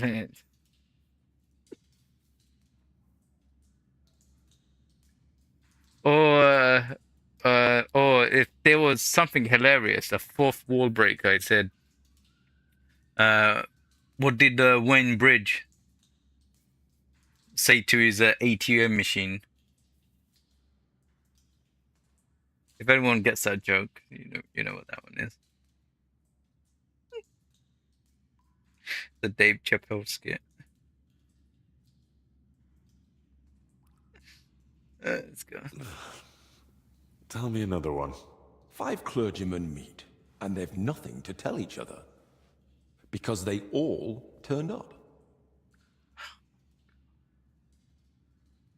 Or if there was something hilarious, a fourth wall breaker, it said, what did Wayne Bridge say to his ATM machine? If anyone gets that joke, you know what that one is. The Dave Chappelle skit. Let's go. Tell me another one. 5 clergymen meet, and they've nothing to tell each other. Because they all turned up.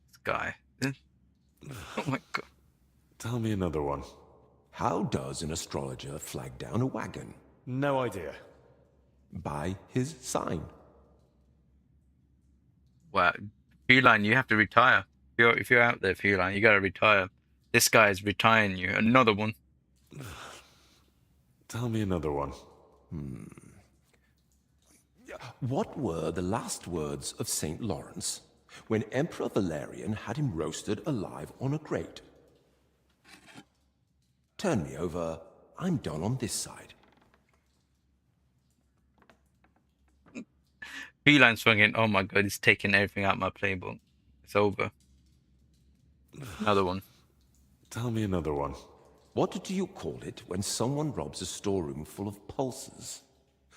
This guy. Oh my god. Tell me another one. How does an astrologer flag down a wagon? No idea. By his sign. Wow. Feline, you have to retire. If you're out there, Feline, you gotta retire. This guy is retiring you. Another one. Tell me another one. What were the last words of St. Lawrence when Emperor Valerian had him roasted alive on a grate? Turn me over. I'm done on this side. Feline's swinging. Oh my god, he's taking everything out of my playbook. It's over. Another one. Tell me another one. What do you call it when someone robs a storeroom full of pulses,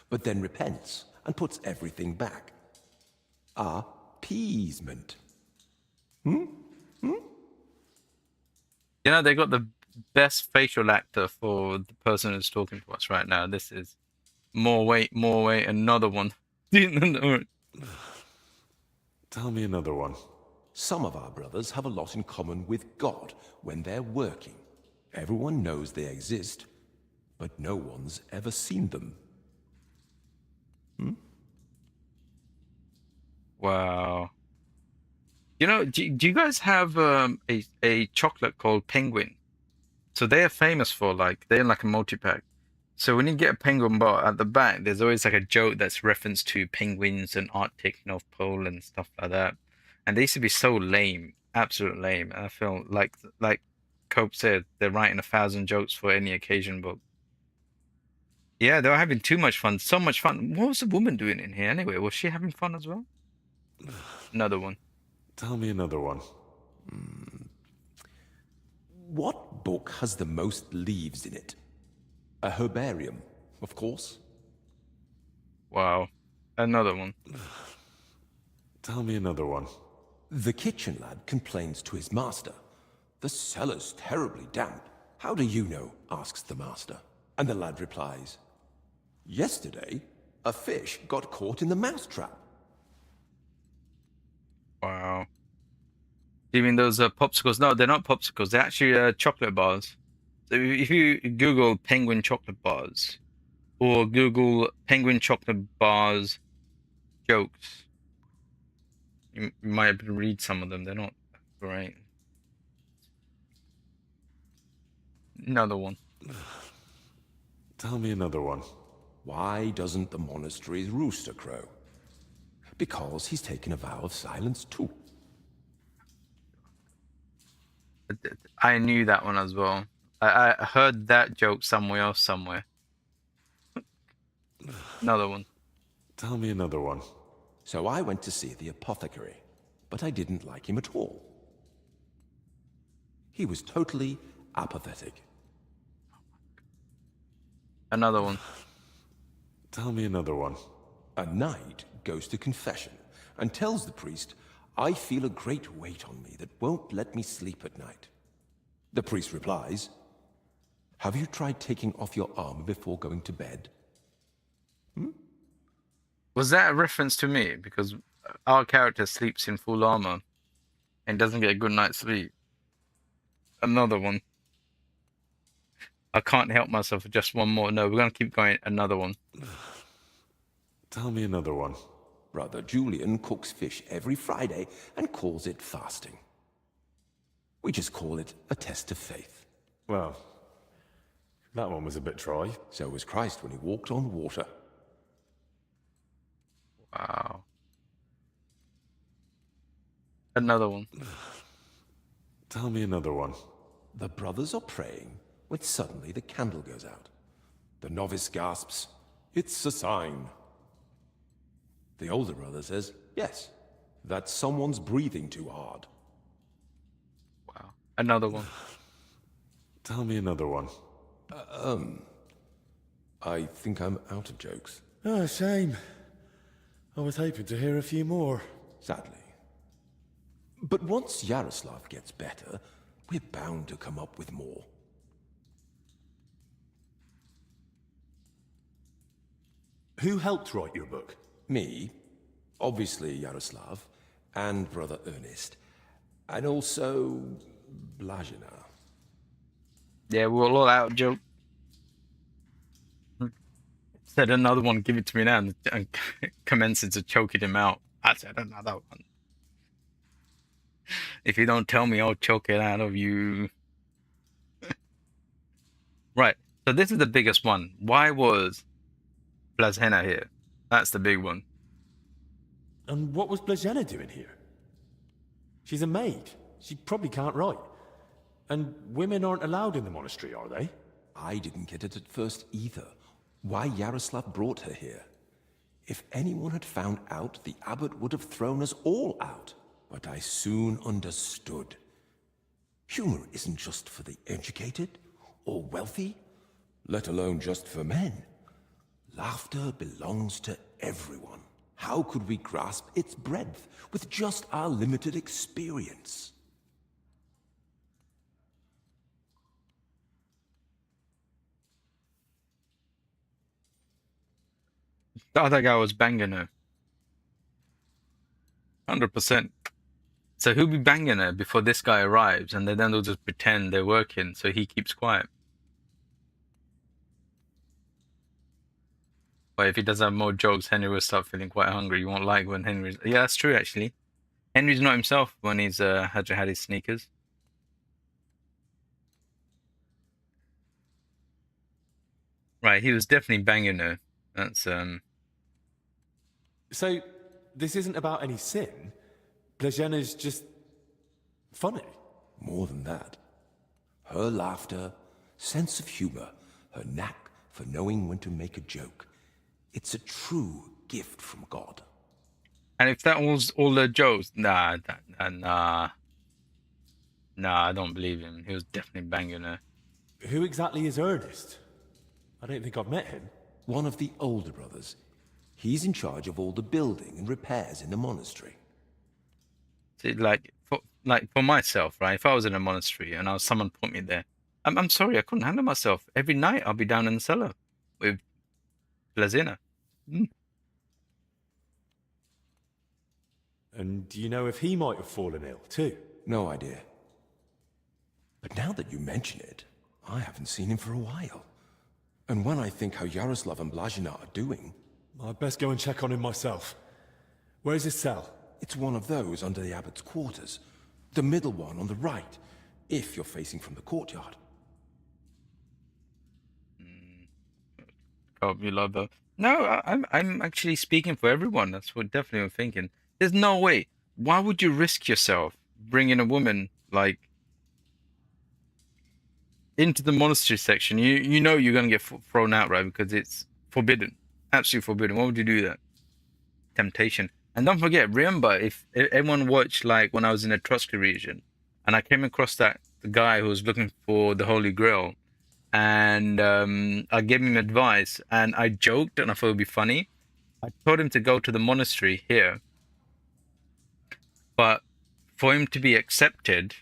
but then repents and puts everything back? Appeasement. You know, they got the best facial actor for the person who's talking to us right now. This is more weight, another one. Tell me another one. Some of our brothers have a lot in common with God when they're working. Everyone knows they exist, but no one's ever seen them. Wow. You know, do you guys have a chocolate called Penguin? So they are famous for they're like a multi-pack. So when you get a Penguin bar at the back, there's always like a joke that's reference to penguins and Arctic North Pole and stuff like that. And they used to be so lame, absolute lame. And I feel like Cope said, they're writing 1,000 jokes for any occasion book. Yeah, they were having too much fun, so much fun. What was the woman doing in here anyway? Was she having fun as well? Another one. Tell me another one. What book has the most leaves in it? A herbarium, of course. Wow. Another one. Tell me another one. The kitchen lad complains to his master. The cellar's terribly damp. How do you know? Asks the master. And the lad replies, yesterday, a fish got caught in the mousetrap. Wow. You mean those popsicles? No, they're not popsicles. They're actually chocolate bars. So if you Google penguin chocolate bars or Google penguin chocolate bars jokes, you might be able to read some of them. They're not great. Another one. Tell me another one. Why doesn't the monastery's rooster crow? Because he's taken a vow of silence too. I knew that one as well. I heard that joke somewhere else somewhere. Another one. Tell me another one. So I went to see the apothecary, but I didn't like him at all. He was totally apathetic. Another one. Tell me another one. A knight goes to confession and tells the priest, I feel a great weight on me that won't let me sleep at night. The priest replies, have you tried taking off your armor before going to bed? Was that a reference to me? Because our character sleeps in full armor and doesn't get a good night's sleep. Another one. I can't help myself for just one more. No, we're going to keep going. Another one. Tell me another one. Brother Julian cooks fish every Friday and calls it fasting. We just call it a test of faith. Well, that one was a bit dry. So was Christ when he walked on water. Wow. Another one. Tell me another one. The brothers are praying when suddenly the candle goes out. The novice gasps, it's a sign. The older brother says, yes, that's someone's breathing too hard. Wow. Another one. Tell me another one. I think I'm out of jokes. Oh, shame. I was hoping to hear a few more. Sadly. But once Yaroslav gets better, we're bound to come up with more. Who helped write your book? Me, obviously Yaroslav, and Brother Ernest, and also Blazina. Yeah, we're all out, joke. Said another one, give it to me now, and commences to choking him out. I said another one. If you don't tell me, I'll choke it out of you. Right, so this is the biggest one. Why was Blazhena here? That's the big one. And what was Blazhena doing here? She's a maid. She probably can't write. And women aren't allowed in the monastery, are they? I didn't get it at first either. Why Yaroslav brought her here. If anyone had found out, the abbot would have thrown us all out. But I soon understood. Humor isn't just for the educated or wealthy, let alone just for men. Laughter belongs to everyone. How could we grasp its breadth with just our limited experience? The other guy was banging her. 100%. So who'll be banging her before this guy arrives, and then they'll just pretend they're working, so he keeps quiet. But if he doesn't have more jokes, Henry will start feeling quite hungry. You won't like when Henry's... Yeah, that's true, actually. Henry's not himself when he's had his sneakers. Right, he was definitely banging her. That's, So, this isn't about any sin? Blazhena's just... funny? More than that. Her laughter, sense of humor, her knack for knowing when to make a joke. It's a true gift from God. And if that was all the jokes, nah, I don't believe him. He was definitely banging her. Who exactly is Ernest? I don't think I've met him. One of the older brothers. He's in charge of all the building and repairs in the monastery. See, like for myself, right? If I was in a monastery and someone put me there, I'm sorry, I couldn't handle myself. Every night I'll be down in the cellar with Blazina. And do you know if he might have fallen ill too? No idea. But now that you mention it, I haven't seen him for a while. And when I think how Yaroslav and Blazina are doing... I'd best go and check on him myself. Where's his cell? It's one of those under the abbot's quarters. The middle one on the right, if you're facing from the courtyard. Can't be like that. No, I'm actually speaking for everyone. That's what definitely I'm thinking. There's no way. Why would you risk yourself bringing a woman like into the monastery section? You know you're gonna get thrown out, right? Because it's forbidden, absolutely forbidden. Why would you do that? Temptation. And don't forget, remember, if everyone watched like when I was in the Trotsky region, and I came across the guy who was looking for the Holy Grail. And I gave him advice, and I joked, and I thought it would be funny. I told him to go to the monastery here, but for him to be accepted,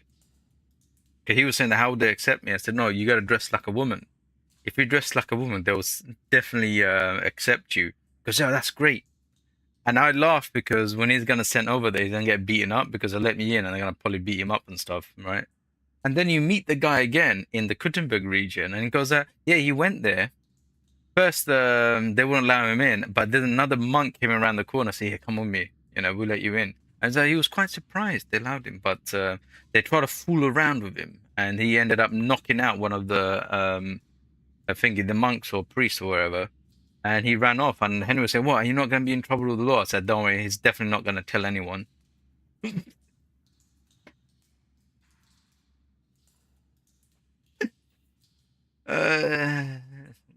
because he was saying, how would they accept me? I said, no, you got to dress like a woman. If you dress like a woman, they'll definitely accept you. Because, oh, that's great. And I laughed because when he's going to send over there, he's going to get beaten up because they let me in, and they're going to probably beat him up and stuff, right? And then you meet the guy again in the Kuttenberg region, and he goes, yeah, he went there. First, they wouldn't allow him in, but then another monk came around the corner and said, here, come with me, we'll let you in. And so he was quite surprised they allowed him, but they tried to fool around with him, and he ended up knocking out one of the, I think the monks or priests or whatever, and he ran off, and Henry said, what, are you not going to be in trouble with the law? I said, don't worry, he's definitely not going to tell anyone.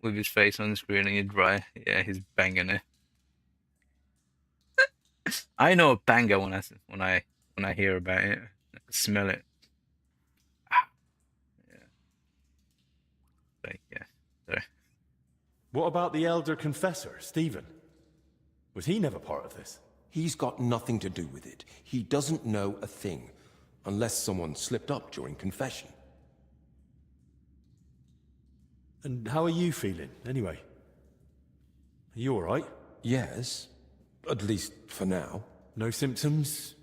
With his face on the screen and he's dry. Yeah, he's banging it. I know a banger when I hear about it. I can smell it. Yeah. Like, yeah. Sorry. What about the elder confessor, Stephen? Was he never part of this? He's got nothing to do with it. He doesn't know a thing, unless someone slipped up during confession. And how are you feeling, anyway? Are you all right? Yes. At least for now. No symptoms?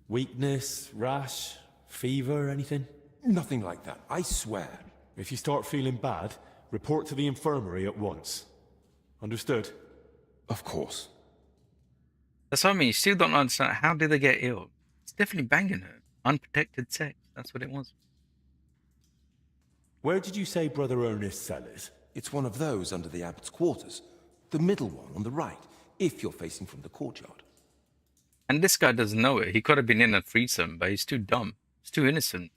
Weakness, rash, fever, anything? Nothing like that, I swear. If you start feeling bad, report to the infirmary at once. Understood? Of course. That's what I mean. You still don't understand. How did they get ill? It's definitely banging her. Unprotected sex. That's what it was. Where did you say Brother Ernest's cell is? It's one of those under the abbot's quarters. The middle one on the right, if you're facing from the courtyard. And this guy doesn't know it. He could have been in a threesome, but he's too dumb. He's too innocent.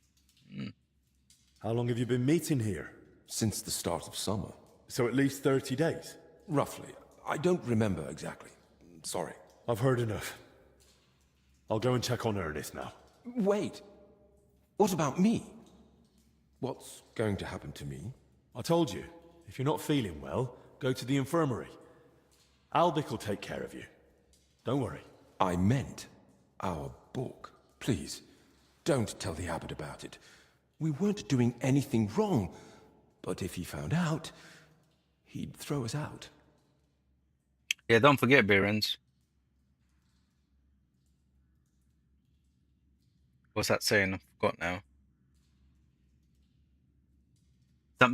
How long have you been meeting here? Since the start of summer. So at least 30 days? Roughly. I don't remember exactly. Sorry. I've heard enough. I'll go and check on Ernest now. Wait. What about me? What's going to happen to me? I told you, if you're not feeling well, go to the infirmary. Albic will take care of you. Don't worry. I meant our book. Please, don't tell the abbot about it. We weren't doing anything wrong, but if he found out, he'd throw us out. Yeah, don't forget, Behrens. What's that saying? I forgot now.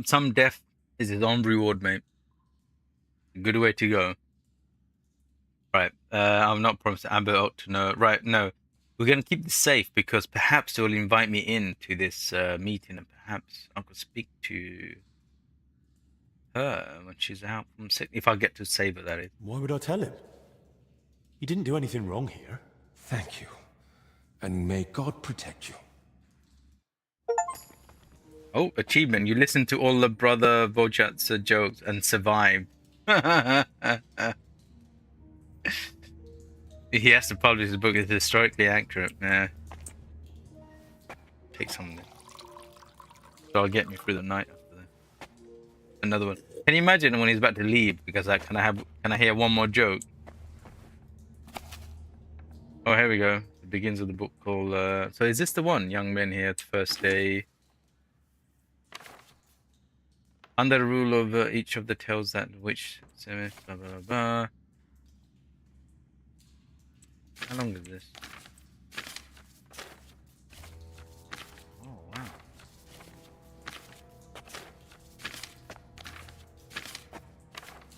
Some death is his own reward, mate. Good way to go. Right, I'm not promised Amber ought to know. Right, no. We're going to keep this safe because perhaps they'll invite me in to this meeting and perhaps I could speak to her when she's out from sick. If I get to save her, that is. Why would I tell him? He didn't do anything wrong here. Thank you. And may God protect you. Oh, achievement. You listened to all the Brother Vojat's jokes and survived. He has to publish his book. It's historically accurate. Yeah. Take something. So I'll get me through the night after that. Another one. Can you imagine when he's about to leave? Because can I hear one more joke? Oh, here we go. It begins with the book called. So is this the one? Young men here. It's first day. Under the rule of each of the tales that which blah blah blah blah. How long is this? Oh wow.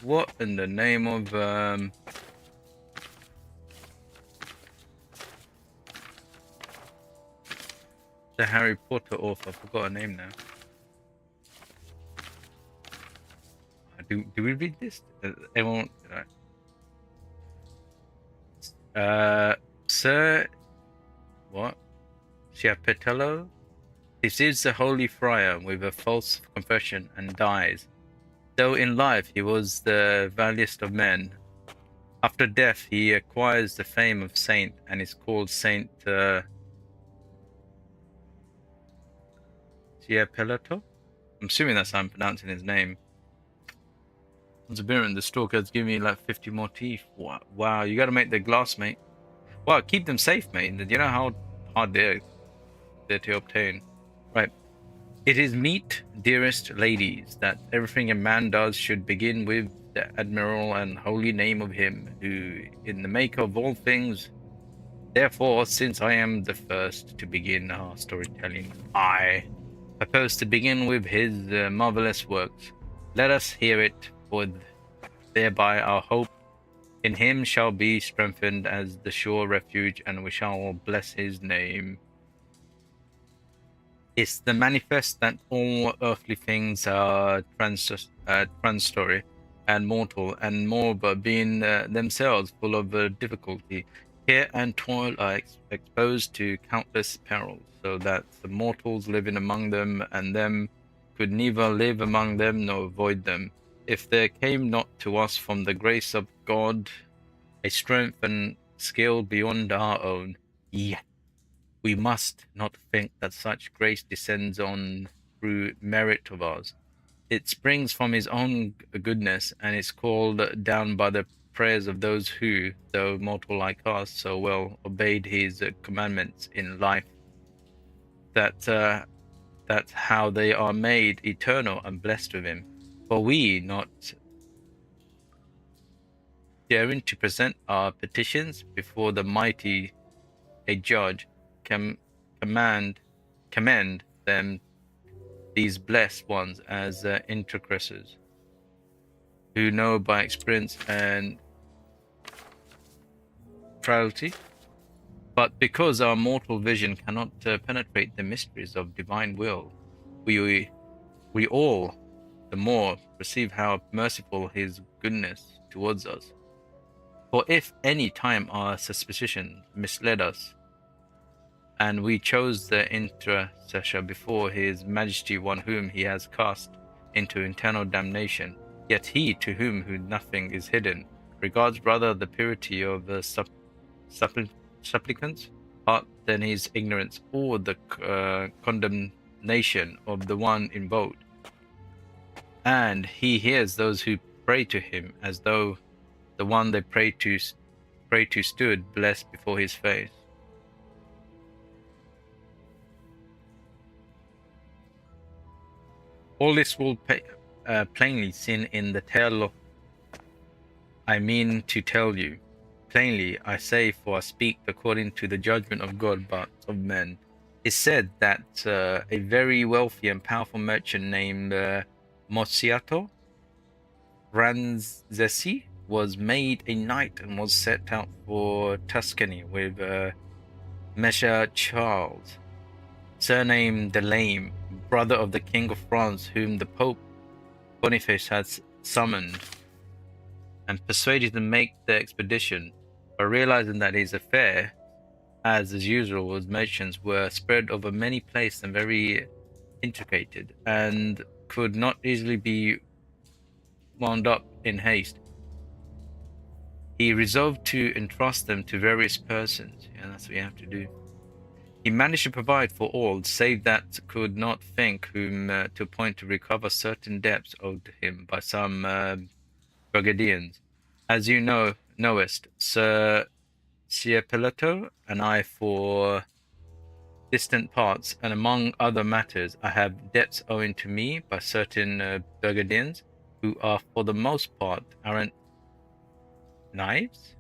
What in the name of the Harry Potter author? I forgot her name now. Do we read this? Everyone, Sir, what? Schiappello deceives the holy friar with a false confession and dies. Though in life he was the valiest of men, after death he acquires the fame of saint and is called Saint Schiappello. I'm assuming that's how I'm pronouncing his name. The stalkers give me like 50 more teeth. Wow, you gotta make the glass, mate. Wow, keep them safe, mate. You know how hard they're to obtain. Right. It is meet, dearest ladies, that everything a man does should begin with the admirable and holy name of him who in the maker of all things. Therefore, since I am the first to begin our storytelling, I propose to begin with his marvelous works. Let us hear it, for thereby our hope in him shall be strengthened as the sure refuge, and we shall bless his name. It's the manifest that all earthly things are transitory and mortal, and moreover, being themselves full of difficulty, care and toil are exposed to countless perils, so that the mortals living among them and them could neither live among them nor avoid them, if there came not to us from the grace of God a strength and skill beyond our own. Yet we must not think that such grace descends on through merit of ours. It springs from his own goodness, and is called down by the prayers of those who, though mortal like us, so well obeyed his commandments in life, that's how they are made eternal and blessed with him. For we, not daring to present our petitions before the mighty, a judge, commend them, these blessed ones, as intercessors, who know by experience and frailty. But because our mortal vision cannot penetrate the mysteries of divine will, we all the more perceive how merciful his goodness towards us. For if any time our suspicion misled us, and we chose the intercessor before his majesty, one whom he has cast into eternal damnation, yet he, to whom nothing is hidden, regards rather the purity of the supplicant's heart than his ignorance, or the condemnation of the one invoked. And he hears those who pray to him, as though the one they pray to stood blessed before his face. All this will plainly seen in the tale I mean to tell you. Plainly I say, for I speak according to the judgment of God, but of men. It's said that a very wealthy and powerful merchant named Mozziato Ranzesi was made a knight and was set out for Tuscany with Messer Charles, surnamed the Lame, brother of the King of France, whom the Pope Boniface had summoned and persuaded to make the expedition, but realizing that his affair, as is usual with merchants, were spread over many places and very intricated, and could not easily be wound up in haste, he resolved to entrust them to various persons. Yeah, that's what you have to do. He managed to provide for all, save that could not think whom to appoint to recover certain debts owed to him by some brigadiers. As you knowest, Sir Schiappello, and I for distant parts, and among other matters, I have debts owing to me by certain Burgundians, who are for the most part arrant knaves.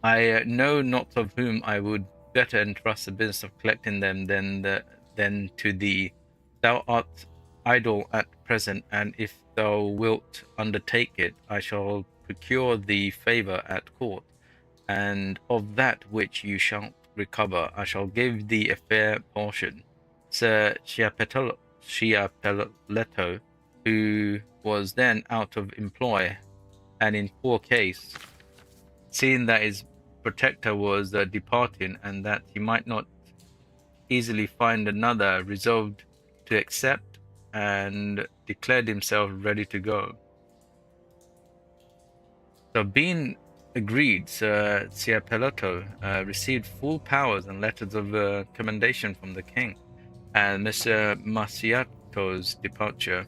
I know not of whom I would better entrust the business of collecting them than to thee. Thou art idle at present, and if thou wilt undertake it, I shall procure thee favour at court, and of that which you shalt recover, I shall give thee a fair portion. Sir Schiappelletto, who was then out of employ and in poor case, seeing that his protector was departing and that he might not easily find another, resolved to accept and declared himself ready to go. So being agreed, Sir Schiappelletto received full powers and letters of commendation from the king, and Mr. Marciato's departure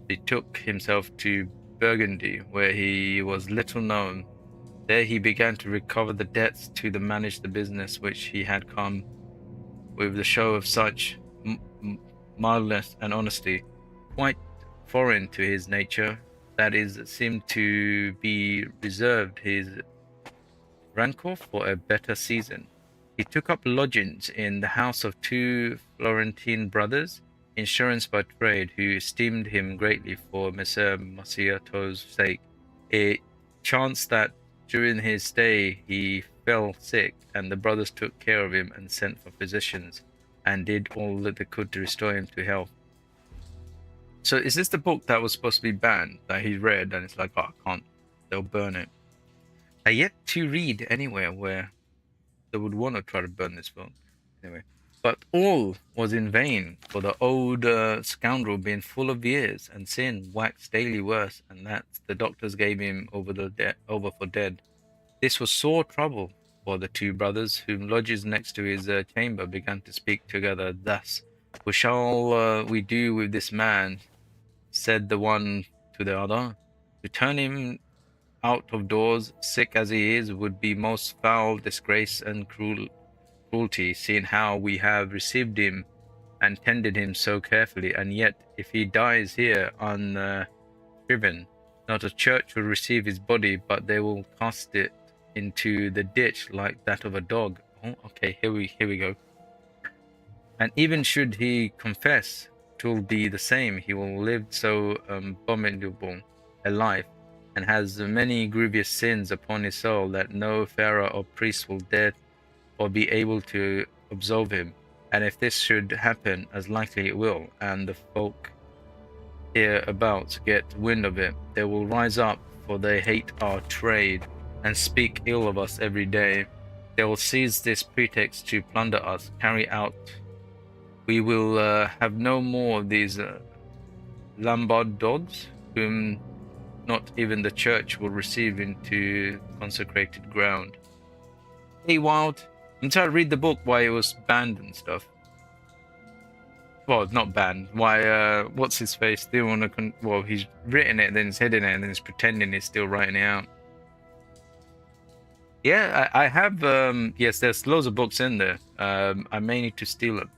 betook himself to Burgundy, where he was little known. There he began to recover the debts to manage the business which he had come with the show of such mildness and honesty, quite foreign to his nature, that is, seemed to be reserved his rancour for a better season. He took up lodgings in the house of two Florentine brothers, insurance by trade, who esteemed him greatly for Messer Marciato's sake. It chanced that during his stay he fell sick, and the brothers took care of him and sent for physicians, and did all that they could to restore him to health. So is this the book that was supposed to be banned, that he read, and it's like, oh, I can't, they'll burn it? I yet to read anywhere where they would want to try to burn this book. Anyway, but all was in vain, for the old scoundrel, being full of years and sin, waxed daily worse, and that the doctors gave him over for dead. This was sore trouble for the two brothers, whom lodgers next to his chamber began to speak together thus: "What shall we do with this man?" said the one to the other. "To turn him out of doors, sick as he is, would be most foul disgrace and cruelty, seeing how we have received him and tended him so carefully, and yet if he dies here unshriven, not a church will receive his body, but they will cast it into the ditch like that of a dog." Oh, okay, here we go. "And even should he confess, 'twill be the same. He will live so abominable a life, and has many grievous sins upon his soul, that no pharaoh or priest will dare or be able to absolve him. And if this should happen, as likely it will, and the folk hereabouts get wind of it, they will rise up, for they hate our trade, and speak ill of us every day. They will seize this pretext to plunder us, carry out. We will have no more of these Lombard dogs, whom not even the church will receive into consecrated ground." Hey, Wild, I'm trying to read the book why it was banned and stuff. Well, not banned. Why, what's his face? Still want to, well, he's written it, then he's hidden it, and then he's pretending he's still writing it out. Yeah, I have, yes, there's loads of books in there. I may need to steal them.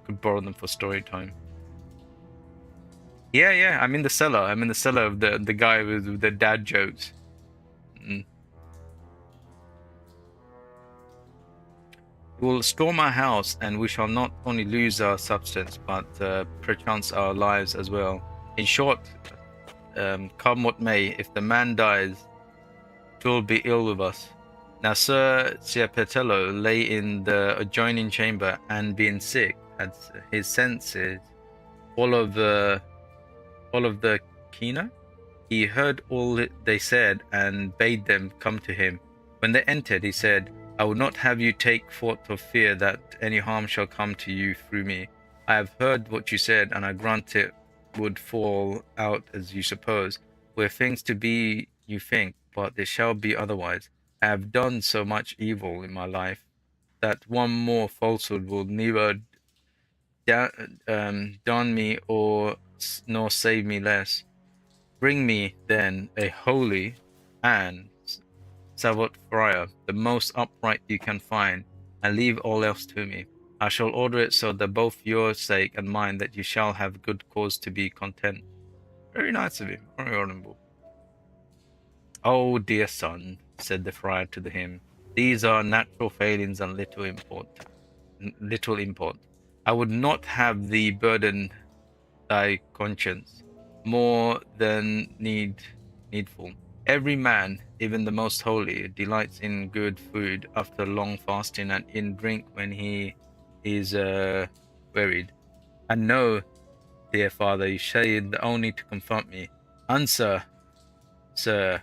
Could borrow them for story time. Yeah, I'm in the cellar. I'm in the cellar of the guy with the dad jokes. "We will storm our house, and we shall not only lose our substance, but perchance our lives as well. In short, come what may, if the man dies, 'twill be ill with us." Now Sir Schiappelletto lay in the adjoining chamber, and being sick, had his senses full of the keener. He heard all that they said, and bade them come to him. When they entered, he said, "I will not have you take thought of fear that any harm shall come to you through me. I have heard what you said, and I grant it would fall out as you suppose. Were things to be, you think, but it shall be otherwise. I have done so much evil in my life, that one more falsehood will neither down me nor save me less. Bring me, then, a holy and Savot Friar, the most upright you can find, and leave all else to me. I shall order it so that both your sake and mine that you shall have good cause to be content. Very nice of him, very honourable. Oh, dear son, said the friar to him, these are natural failings and little import. I would not have thee burden thy conscience more than needful. Every man, even the most holy, delights in good food after long fasting and in drink when he is wearied. And know, dear father, you say only to confront me. Answer, Sir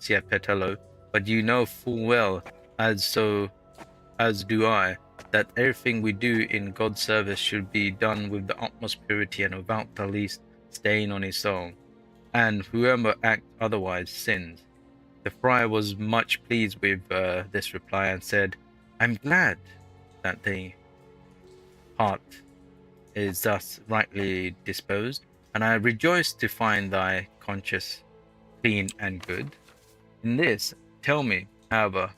Ciapatello, but you know full well, as do I, that everything we do in God's service should be done with the utmost purity and without the least stain on his soul, and whoever acts otherwise sins. The friar was much pleased with this reply and said, I'm glad that the heart is thus rightly disposed, and I rejoice to find thy conscience clean and good. In this, tell me, however,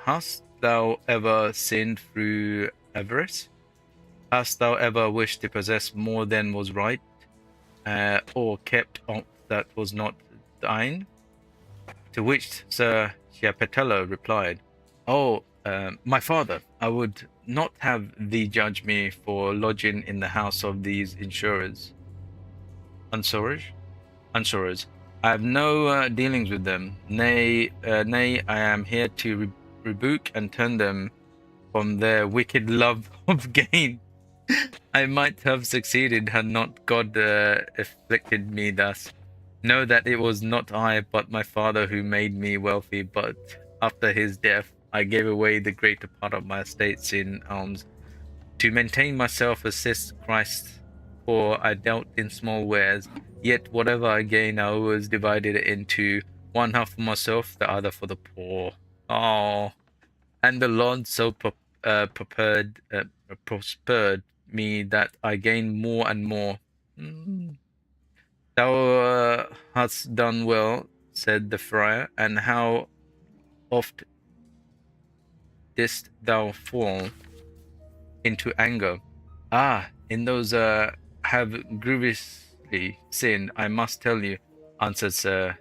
hast thou ever sinned through avarice? Hast thou ever wished to possess more than was right, or kept aught that was not thine? To which Sir Chiapatello replied, Oh, my father, I would not have thee judge me for lodging in the house of these insurers. Unsurers. I have no dealings with them. Nay, I am here to rebuke and turn them from their wicked love of gain. I might have succeeded had not God afflicted me thus. Know that it was not I, but my father who made me wealthy, but after his death I gave away the greater part of my estates in alms. To maintain myself assist Christ, for I dealt in small wares, yet whatever I gained I always divided it into one half for myself, the other for the poor. Oh, and the Lord so prospered me that I gained more and more. Thou hast done well, said the friar, and how oft didst thou fall into anger? Ah, in those have grievously sinned, I must tell you, answered Sir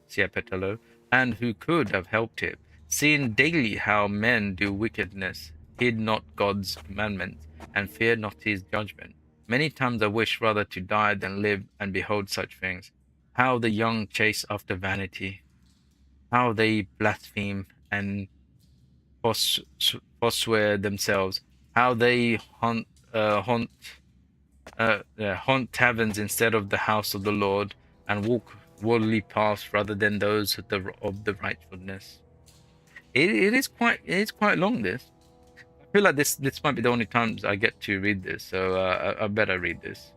Ciapatello, and who could have helped it, seeing daily how men do wickedness, heed not God's commandments, and fear not his judgment. Many times I wish rather to die than live and behold such things. How the young chase after vanity, how they blaspheme and forswear themselves, how they haunt taverns instead of the house of the Lord, and walk worldly paths rather than those of the righteousness. It is quite long. This, I feel like this might be the only times I get to read this, so I better read this.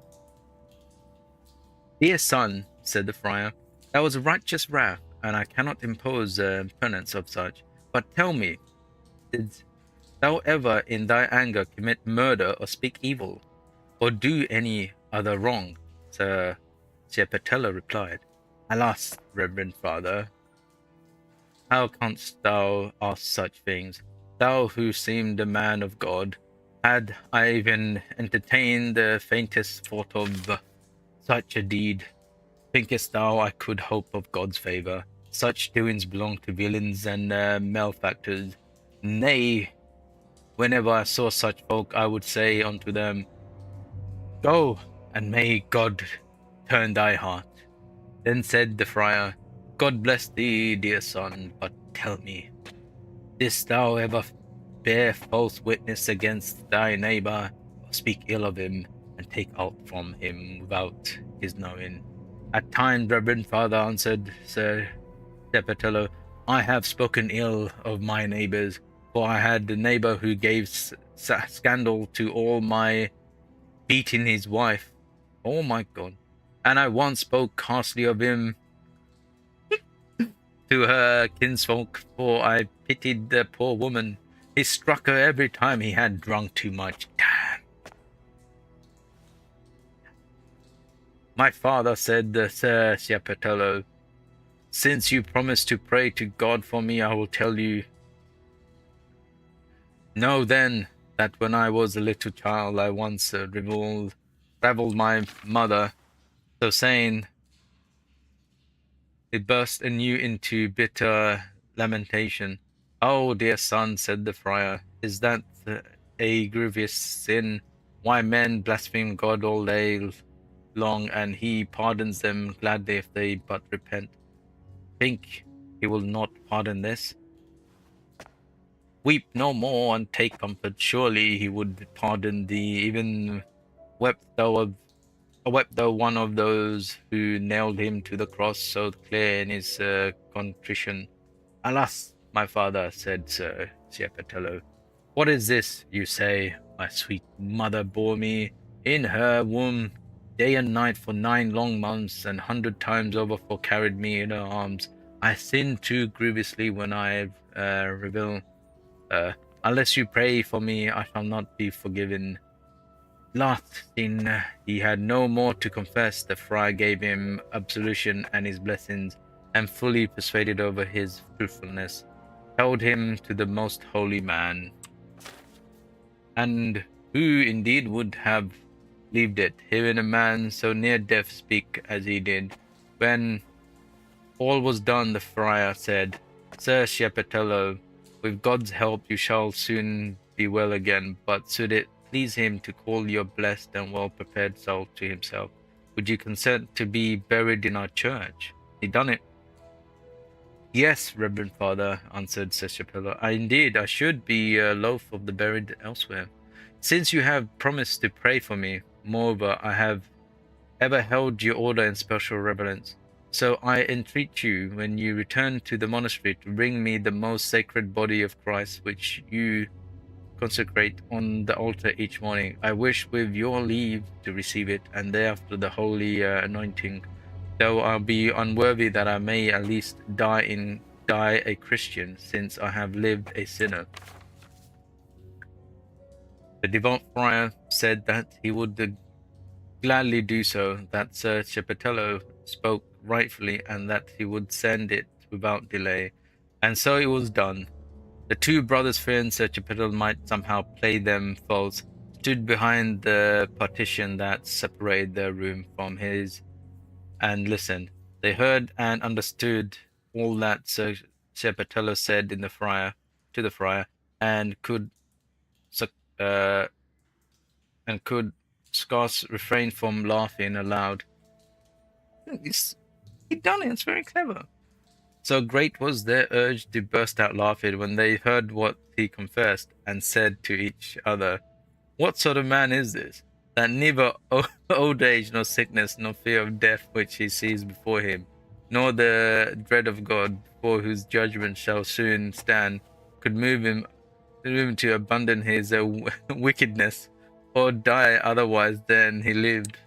Dear son, said the friar, that was a righteous wrath, and I cannot impose penance of such. But tell me, did thou ever in thy anger commit murder or speak evil, or do any other wrong? Sir Ciapatello replied, Alas, reverend father, how canst thou ask such things? Thou who seemed a man of God, had I even entertained the faintest thought of such a deed, thinkest thou I could hope of God's favour? Such doings belong to villains and malefactors. Nay, whenever I saw such folk, I would say unto them, Go, and may God turn thy heart. Then said the friar, God bless thee, dear son, but tell me, didst thou ever bear false witness against thy neighbour, or speak ill of him, and take aught from him without his knowing? At times, reverend father, answered Sir Ciapatello, I have spoken ill of my neighbours, for I had a neighbour who gave scandal to all my beating his wife. Oh my God. And I once spoke harshly of him to her kinsfolk, for I pitied the poor woman. He struck her every time he had drunk too much. Damn. My father, said Sir Ciapatello, Since you promised to pray to God for me, I will tell you. Know then that when I was a little child, I once reviled my mother. So saying, it burst anew into bitter lamentation. "Oh, dear son," said the friar, "is that a grievous sin? Why men blaspheme God all day long, and he pardons them gladly if they but repent. Think he will not pardon this? Weep no more and take comfort. Surely he would pardon thee, even wept though one of those who nailed him to the cross, so clear in his contrition." "Alas, my father," said Sir Ciapatello, "what is this you say? My sweet mother bore me in her womb day and night for 9 long months, and 100 times over carried me in her arms. I sinned too grievously when I reveal. Unless you pray for me, I shall not be forgiven." Last seen, he had no more to confess. The friar gave him absolution and his blessings, and fully persuaded over his truthfulness, held him to the most holy man. And who indeed would have believed it, hearing a man so near death speak as he did? When all was done, the friar said, "Sir Ciapatello, with God's help you shall soon be well again, but should it please him to call your blessed and well-prepared soul to himself, would you consent to be buried in our church?" He done it. "Yes, Reverend Father," answered Sir Ciapatello, I should be loath of the buried elsewhere, since you have promised to pray for me. Moreover, I have ever held your order in special reverence. So I entreat you, when you return to the monastery, to bring me the most sacred body of Christ, which you consecrate on the altar each morning. I wish, with your leave, to receive it, and thereafter the holy anointing, though I'll be unworthy, that I may at least die a Christian, since I have lived a sinner." The devout friar said that he would gladly do so, that Sir Ciapatello spoke rightfully, and that he would send it without delay. And so it was done. The two brothers, fearing Sir Ciapatello might somehow play them false, stood behind the partition that separated their room from his, and listened. They heard and understood all that Sir Ciapatello said to the friar, and could scarce refrain from laughing aloud. He'd done it. It's very clever. So great was their urge to burst out laughing when they heard what he confessed, and said to each other, "What sort of man is this, that neither old age, nor sickness, nor fear of death which he sees before him, nor the dread of God, before whose judgment shall soon stand, could move him to abandon his wickedness, or die otherwise than he lived?"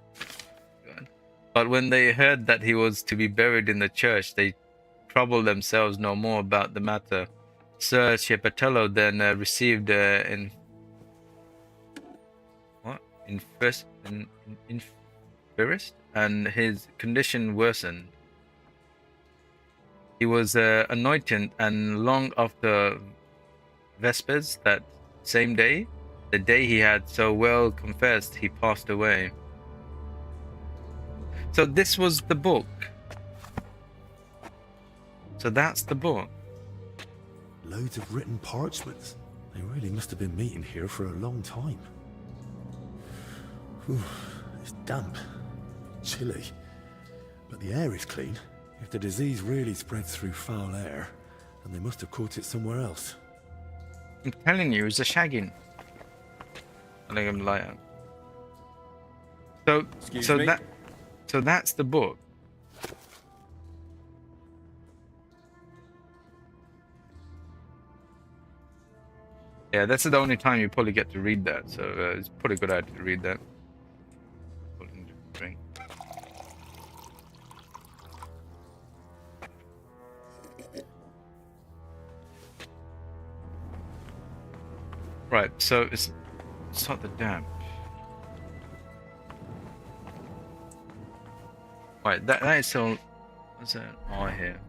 But when they heard that he was to be buried in the church, they troubled themselves no more about the matter. Sir Ciapatello then received infirmity, and his condition worsened. He was anointed, and long after Vespers that same day, the day he had so well confessed, he passed away. So this was the book. So that's the book. Loads of written parchments. They really must have been meeting here for a long time. Whew, it's damp, chilly, but the air is clean. If the disease really spreads through foul air, then they must have caught it somewhere else. I'm telling you, it's a shagging. I think I'm lying. So that's the book. Yeah, that's the only time you probably get to read that, so it's probably a good idea to read that. Right, so it's not the damp. Right, that is all. What's that? Oh, here.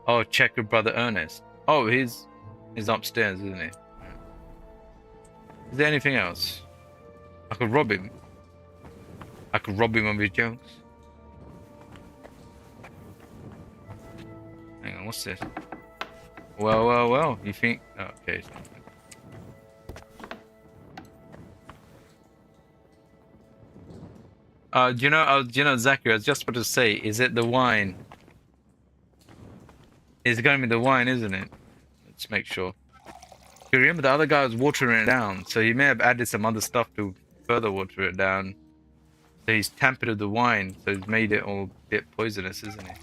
Oh, check with brother Ernest. Oh, he's upstairs, isn't he? Is there anything else? I could rob him. I could rob him of his jokes. Hang on, what's this? Well. You think? Oh, okay. It's not. Do you know, Zachary? I was just about to say, is it the wine? It's going to be the wine, isn't it? Let's make sure. You remember the other guy was watering it down, so he may have added some other stuff to further water it down. So he's tampered with the wine, so he's made it all a bit poisonous, isn't he?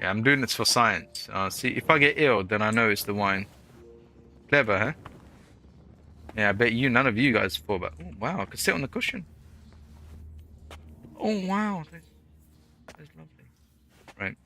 Yeah, I'm doing this for science. See, if I get ill, then I know it's the wine. Clever, huh? Yeah, I bet you, none of you guys thought about. Oh, wow, I could sit on the cushion. Oh, wow. That's lovely. Right.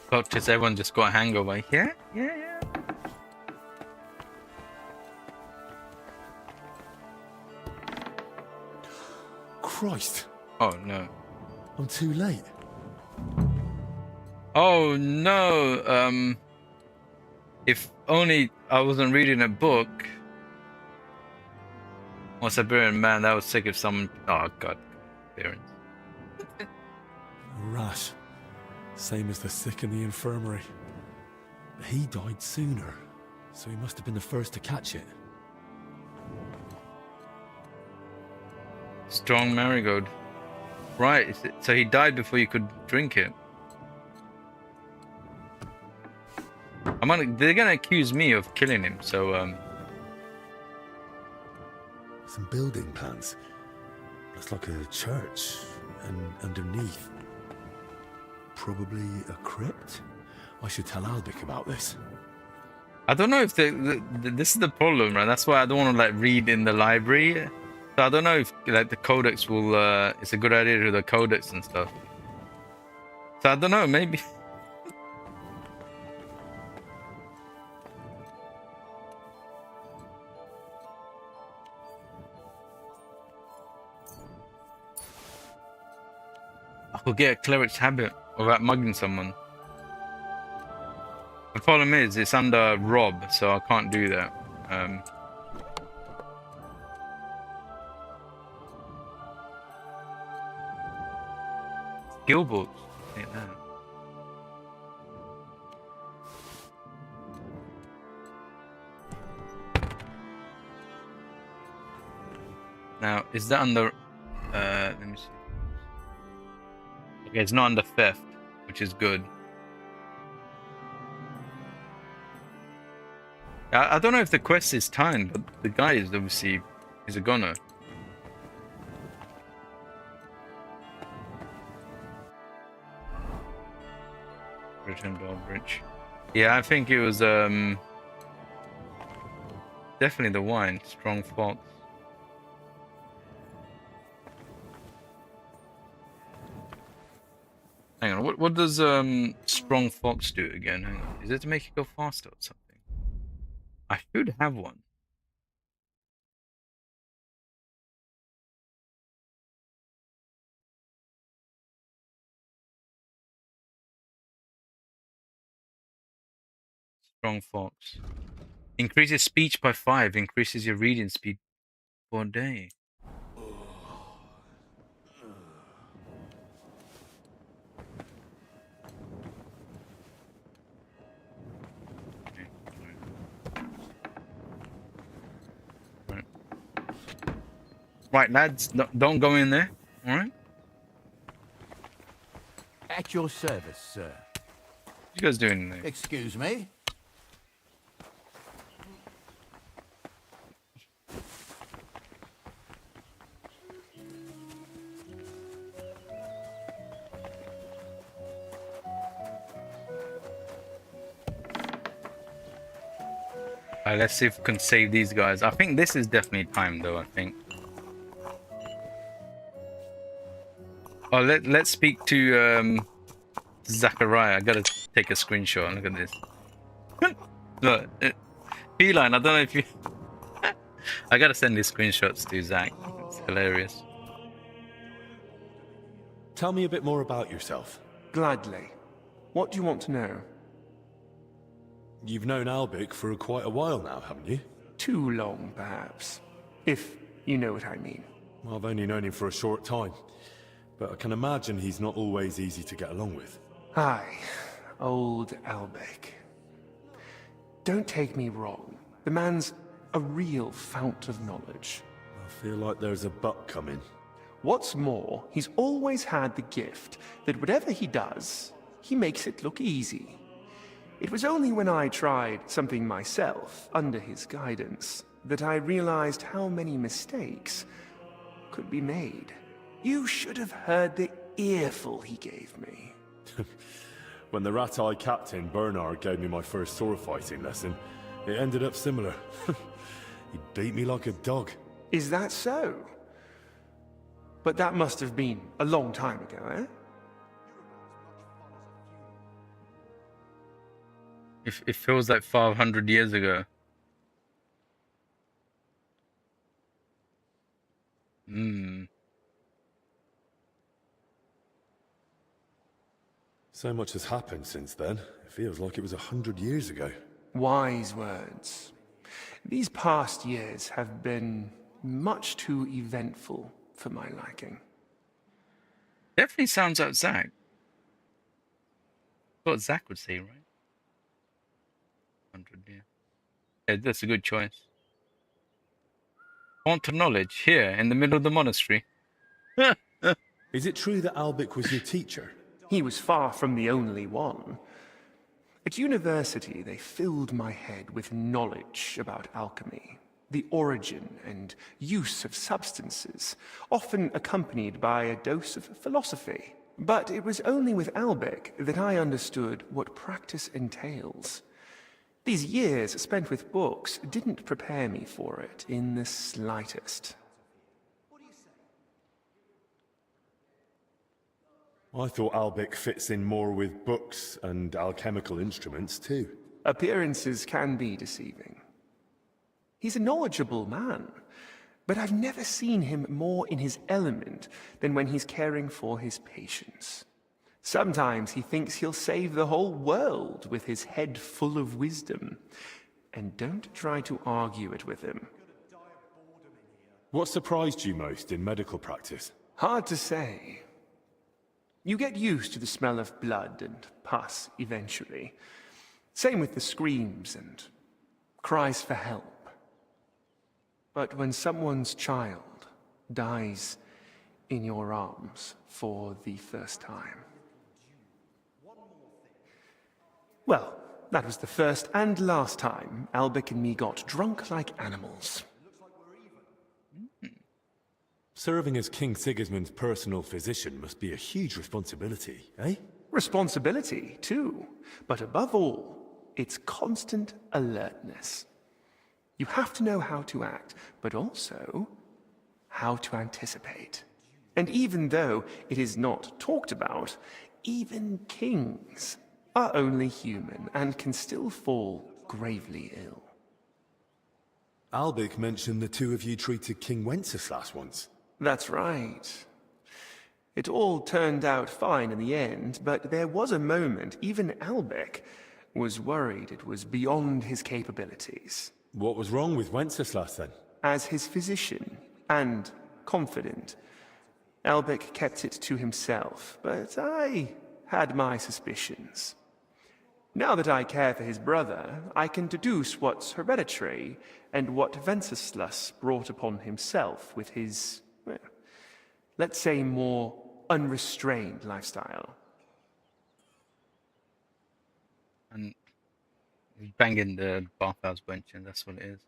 Doctors, everyone just got a hangover. Yeah. Christ. Oh, no. I'm too late. Oh, no. If only I wasn't reading a book. Oh, Siberian man, that was sick of some. Oh, God. Parents. A rash. Same as the sick in the infirmary. He died sooner, so he must have been the first to catch it. Strong marigold. Right, so he died before you could drink it. They're gonna accuse me of killing him, so Some building plans. Looks like a church, and underneath, probably a crypt. I should tell Albic about this. I don't know if this is the problem, right? That's why I don't want to like read in the library. So I don't know if like the codex will. It's a good idea to do the codex and stuff. So I don't know, maybe. I could get a cleric's habit without mugging someone. The problem is it's under Rob, so I can't do that. Skill books. Take that. Now, is that under? Let me see. Okay, it's not under theft, which is good. I don't know if the quest is timed, but the guy is obviously a goner. Return to Aldrich. Yeah, I think it was definitely the wine. Strong fox. Hang on, what does strong fox do again? Hang on. Is it to make it go faster or something? I should have one. Strong fox. Increases speech by 5, increases your reading speed for a day. Right, lads, don't go in there, alright? At your service, sir. What you guys doing in there? Excuse me? Let's see if we can save these guys. I think this is definitely time, though. I think. Oh, let's speak to Zachariah. I gotta take a screenshot. Look at this. Look, Feline. I don't know if you. I gotta send these screenshots to Zach. It's hilarious. Tell me a bit more about yourself. Gladly. What do you want to know? You've known Albic for quite a while now, haven't you? Too long, perhaps. If you know what I mean. Well, I've only known him for a short time, but I can imagine he's not always easy to get along with. Aye, old Albic. Don't take me wrong. The man's a real fount of knowledge. I feel like there's a but coming. What's more, he's always had the gift that whatever he does, he makes it look easy. It was only when I tried something myself, under his guidance, that I realized how many mistakes could be made. You should have heard the earful he gave me. When the rat-eye captain, Bernard, gave me my first sword fighting lesson, it ended up similar. He beat me like a dog. Is that so? But that must have been a long time ago, eh? It feels like 500 years ago. So much has happened since then. It feels like it was 100 years ago. Wise words. These past years have been much too eventful for my liking. Definitely sounds like Zach. What Zach would say, right? 100, yeah. Yeah, that's a good choice. Font of knowledge here in the middle of the monastery. Is it true that Albic was your teacher? He was far from the only one. At university, they filled my head with knowledge about alchemy, the origin and use of substances, often accompanied by a dose of philosophy. But it was only with Albic that I understood what practice entails. These years spent with books didn't prepare me for it in the slightest. I thought Albic fits in more with books and alchemical instruments too. Appearances can be deceiving. He's a knowledgeable man, but I've never seen him more in his element than when he's caring for his patients. Sometimes he thinks he'll save the whole world with his head full of wisdom. And don't try to argue it with him. What surprised you most in medical practice? Hard to say. You get used to the smell of blood and pus eventually. Same with the screams and cries for help. But when someone's child dies in your arms for the first time... Well, that was the first and last time Albic and me got drunk like animals. Serving as King Sigismund's personal physician must be a huge responsibility, eh? Responsibility, too. But above all, it's constant alertness. You have to know how to act, but also how to anticipate. And even though it is not talked about, even kings are only human and can still fall gravely ill. Albic mentioned the two of you treated King Wenceslas once. That's right. It all turned out fine in the end, but there was a moment even Albic was worried it was beyond his capabilities. What was wrong with Wenceslas then? As his physician and confidant, Albic kept it to himself, but I had my suspicions. Now that I care for his brother, I can deduce what's hereditary and what Wenceslas brought upon himself with his, well, let's say, more unrestrained lifestyle. And he's banging the bathhouse bench, and that's what it is.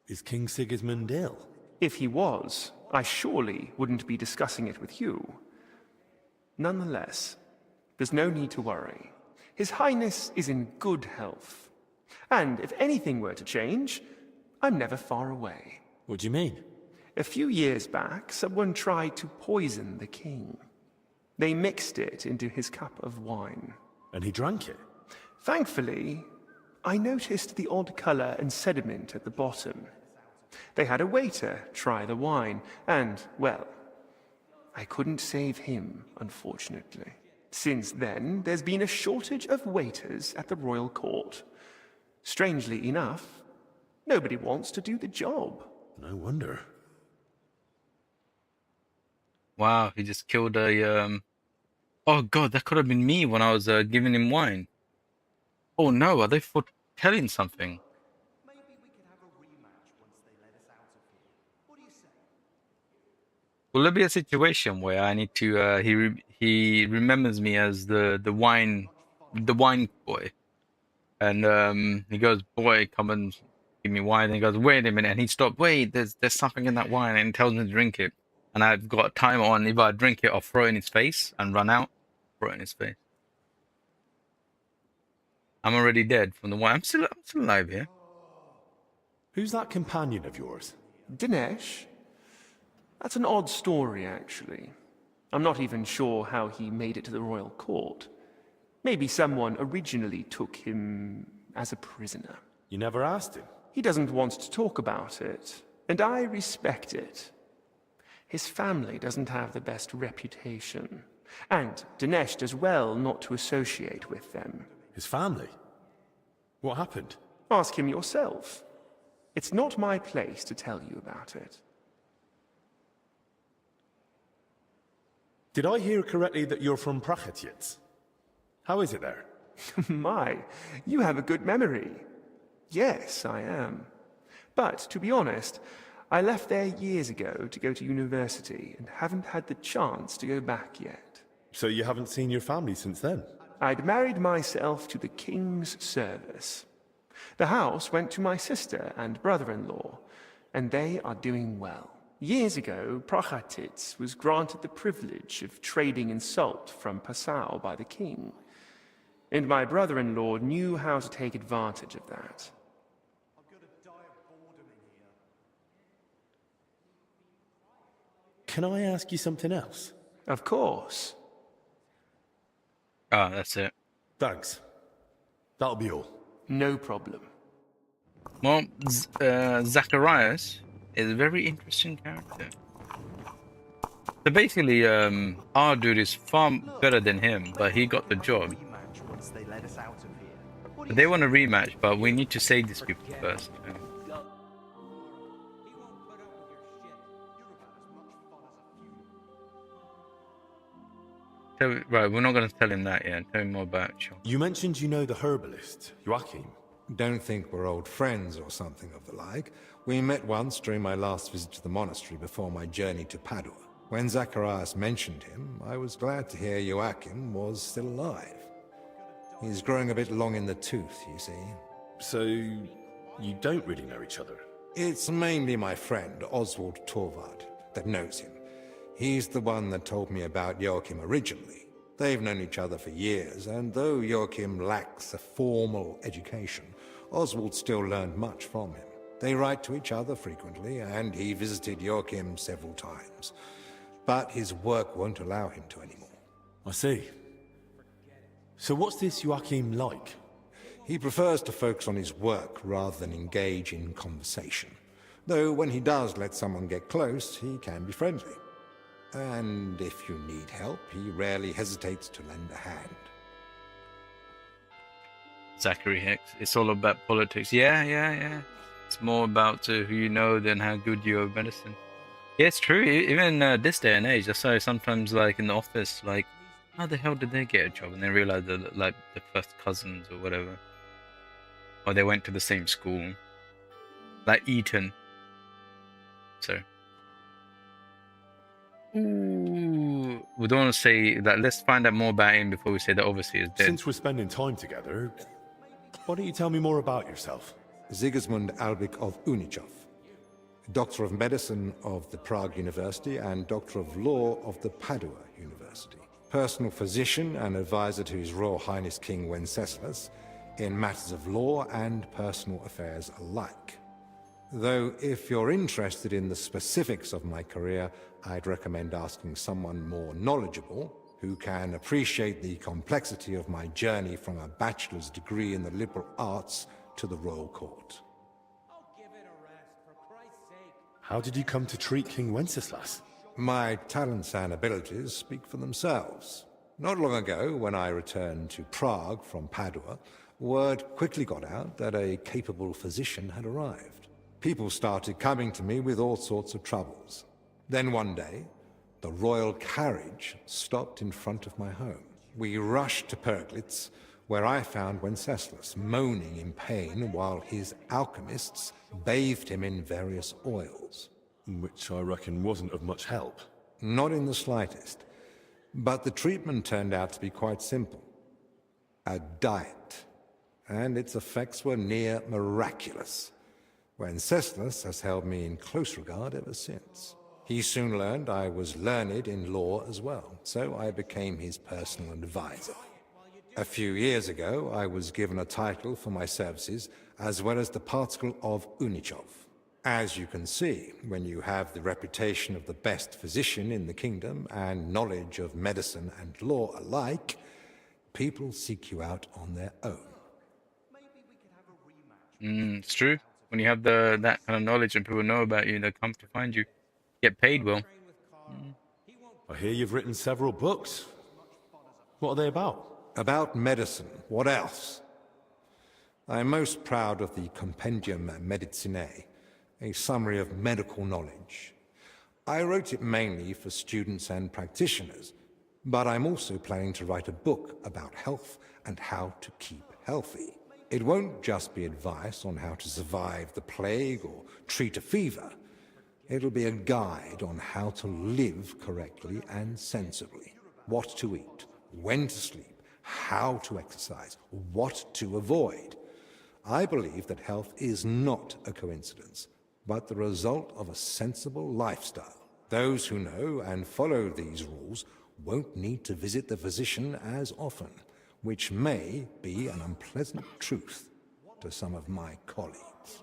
Is King Sigismund ill? If he was, I surely wouldn't be discussing it with you. Nonetheless, there's no need to worry. His Highness is in good health. And if anything were to change, I'm never far away. What do you mean? A few years back, someone tried to poison the king. They mixed it into his cup of wine. And he drank it? Thankfully, I noticed the odd colour and sediment at the bottom. They had a waiter try the wine, and, well, I couldn't save him, unfortunately. Since then, there's been a shortage of waiters at the royal court. Strangely enough, nobody wants to do the job. No wonder. Wow, he just killed a Oh god, that could have been me when I was giving him wine. Oh no, are they foretelling something? Will there be a situation where I need to he remembers me as the wine boy, and he goes, boy, come and give me wine, and he goes, wait a minute, and he stopped, wait, there's something in that wine, and he tells me to drink it, and I've got a timer on. If I drink it, I'll throw it in his face and run out, throw it in his face. I'm already dead from the wine. I'm still alive here. Who's that companion of yours? Dinesh? That's an odd story, actually. I'm not even sure how he made it to the royal court. Maybe someone originally took him as a prisoner. You never asked him? He doesn't want to talk about it, and I respect it. His family doesn't have the best reputation, and Dinesh does well not to associate with them. His family? What happened? Ask him yourself. It's not my place to tell you about it. Did I hear correctly that you're from Prachetiets? How is it there? My, you have a good memory. Yes, I am. But, to be honest, I left there years ago to go to university and haven't had the chance to go back yet. So you haven't seen your family since then? I'd married myself to the king's service. The house went to my sister and brother-in-law, and they are doing well. Years ago, Prachatitz was granted the privilege of trading in salt from Passau by the king, and my brother-in-law knew how to take advantage of that. Can I ask you something else? Of course. Ah, that's it. Thanks. That'll be all. No problem. Well, Zacharias is a very interesting character. So basically, our dude is far better than him, but he got the job. They want a rematch, but we need to save these people first. Right, we're not going to tell him that yet. Tell him more about you. You mentioned you know the herbalist, Joachim. Don't think we're old friends or something of the like. We met once during my last visit to the monastery before my journey to Padua. When Zacharias mentioned him, I was glad to hear Joachim was still alive. He's growing a bit long in the tooth, you see. So, you don't really know each other? It's mainly my friend, Oswald Torvald, that knows him. He's the one that told me about Joachim originally. They've known each other for years, and though Joachim lacks a formal education, Oswald still learned much from him. They write to each other frequently, and he visited Joachim several times. But his work won't allow him to anymore. I see. So what's this Joachim like? He prefers to focus on his work rather than engage in conversation. Though when he does let someone get close, he can be friendly. And if you need help, he rarely hesitates to lend a hand. Zachary Hicks. It's all about politics. Yeah. It's more about who you know than how good you are at medicine. Yeah, it's true. Even this day and age, I saw sometimes, like, in the office, like, how the hell did they get a job? And they realize they're, like, the first cousins or whatever. Or they went to the same school. Like Eton. So... Ooh, we don't want to say that. Let's find out more about him before we say that obviously he's dead. Since we're spending time together, why don't you tell me more about yourself? Sigismund Albik of Unichov, Doctor of Medicine of the Prague University and Doctor of Law of the Padua University. Personal physician and advisor to His Royal Highness King Wenceslas, in matters of law and personal affairs alike. Though if you're interested in the specifics of my career, I'd recommend asking someone more knowledgeable, who can appreciate the complexity of my journey from a bachelor's degree in the liberal arts to the royal court. How did you come to treat King Wenceslas? My talents and abilities speak for themselves. Not long ago, when I returned to Prague from Padua, word quickly got out that a capable physician had arrived. People started coming to me with all sorts of troubles. Then one day, the royal carriage stopped in front of my home. We rushed to Perglitz, where I found Wenceslas moaning in pain while his alchemists bathed him in various oils. Which I reckon wasn't of much help. Not in the slightest. But the treatment turned out to be quite simple. A diet. And its effects were near miraculous. Wenceslas has held me in close regard ever since. He soon learned I was learned in law as well, so I became his personal advisor. A few years ago, I was given a title for my services, as well as the particle of Unichov. As you can see, when you have the reputation of the best physician in the kingdom and knowledge of medicine and law alike, people seek you out on their own. It's true. When you have that kind of knowledge and people know about you, they come to find you. Get paid well. I hear you've written several books. What are they about? About medicine. What else? I'm most proud of the Compendium Medicinae, a summary of medical knowledge. I wrote it mainly for students and practitioners, but I'm also planning to write a book about health and how to keep healthy. It won't just be advice on how to survive the plague or treat a fever. It'll be a guide on how to live correctly and sensibly. What to eat, when to sleep, how to exercise, what to avoid. I believe that health is not a coincidence, but the result of a sensible lifestyle. Those who know and follow these rules won't need to visit the physician as often, which may be an unpleasant truth to some of my colleagues.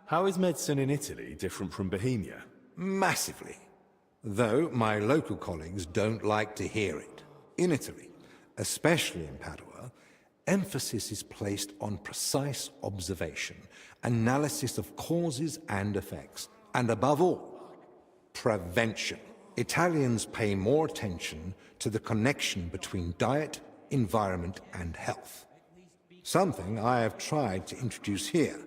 How is medicine in Italy different from Bohemia? Massively. Though my local colleagues don't like to hear it. In Italy, especially in Padua, emphasis is placed on precise observation, analysis of causes and effects, and above all, prevention. Italians pay more attention to the connection between diet, environment, and health. Something I have tried to introduce here,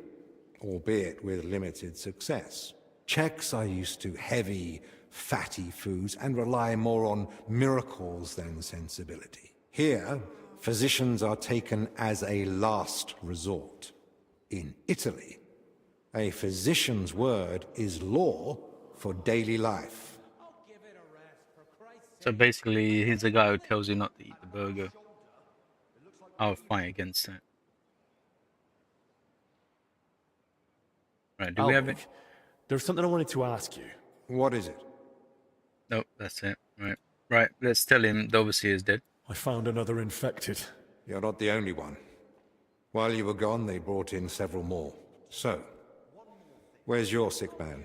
albeit with limited success. Czechs are used to heavy, fatty foods and rely more on miracles than sensibility. Here, physicians are taken as a last resort. In Italy, a physician's word is law for daily life. So basically, he's the guy who tells you not to eat the burger. I'll fight against that. Right, do we have it? There's something I wanted to ask you. What is it? Nope, that's it. Right, let's tell him the overseer is dead. I found another infected. You're not the only one. While you were gone, they brought in several more. So, where's your sick man?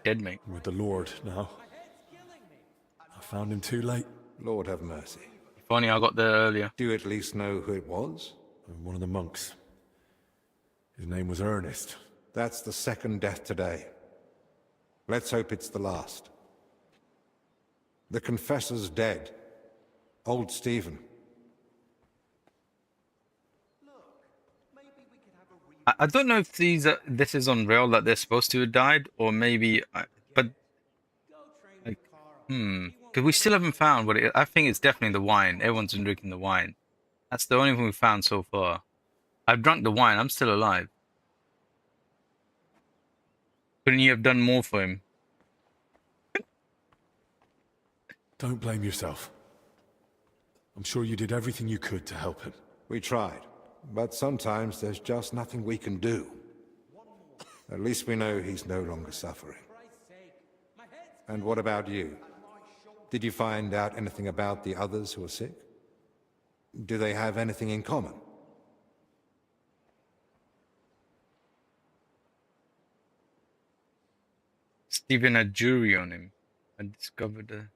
Dead, mate. With the Lord now. I found him too late. Lord have mercy. If only I got there earlier. Do you at least know who it was? One of the monks. His name was Ernest. That's the second death today. Let's hope it's the last. The confessor's dead. Old Stephen. I don't know if this is on real that they're supposed to have died, or maybe, but like, because we still haven't found what I think it's definitely the wine. Everyone's been drinking the wine. That's the only thing we've found so far. I've drunk the wine. I'm still alive. Couldn't you have done more for him? Don't blame yourself. I'm sure you did everything you could to help him. We tried, but sometimes there's just nothing we can do. At least we know he's no longer suffering. And what about you? Did you find out anything about the others who are sick? Do they have anything in common? Stephen had jury on him. I discovered a...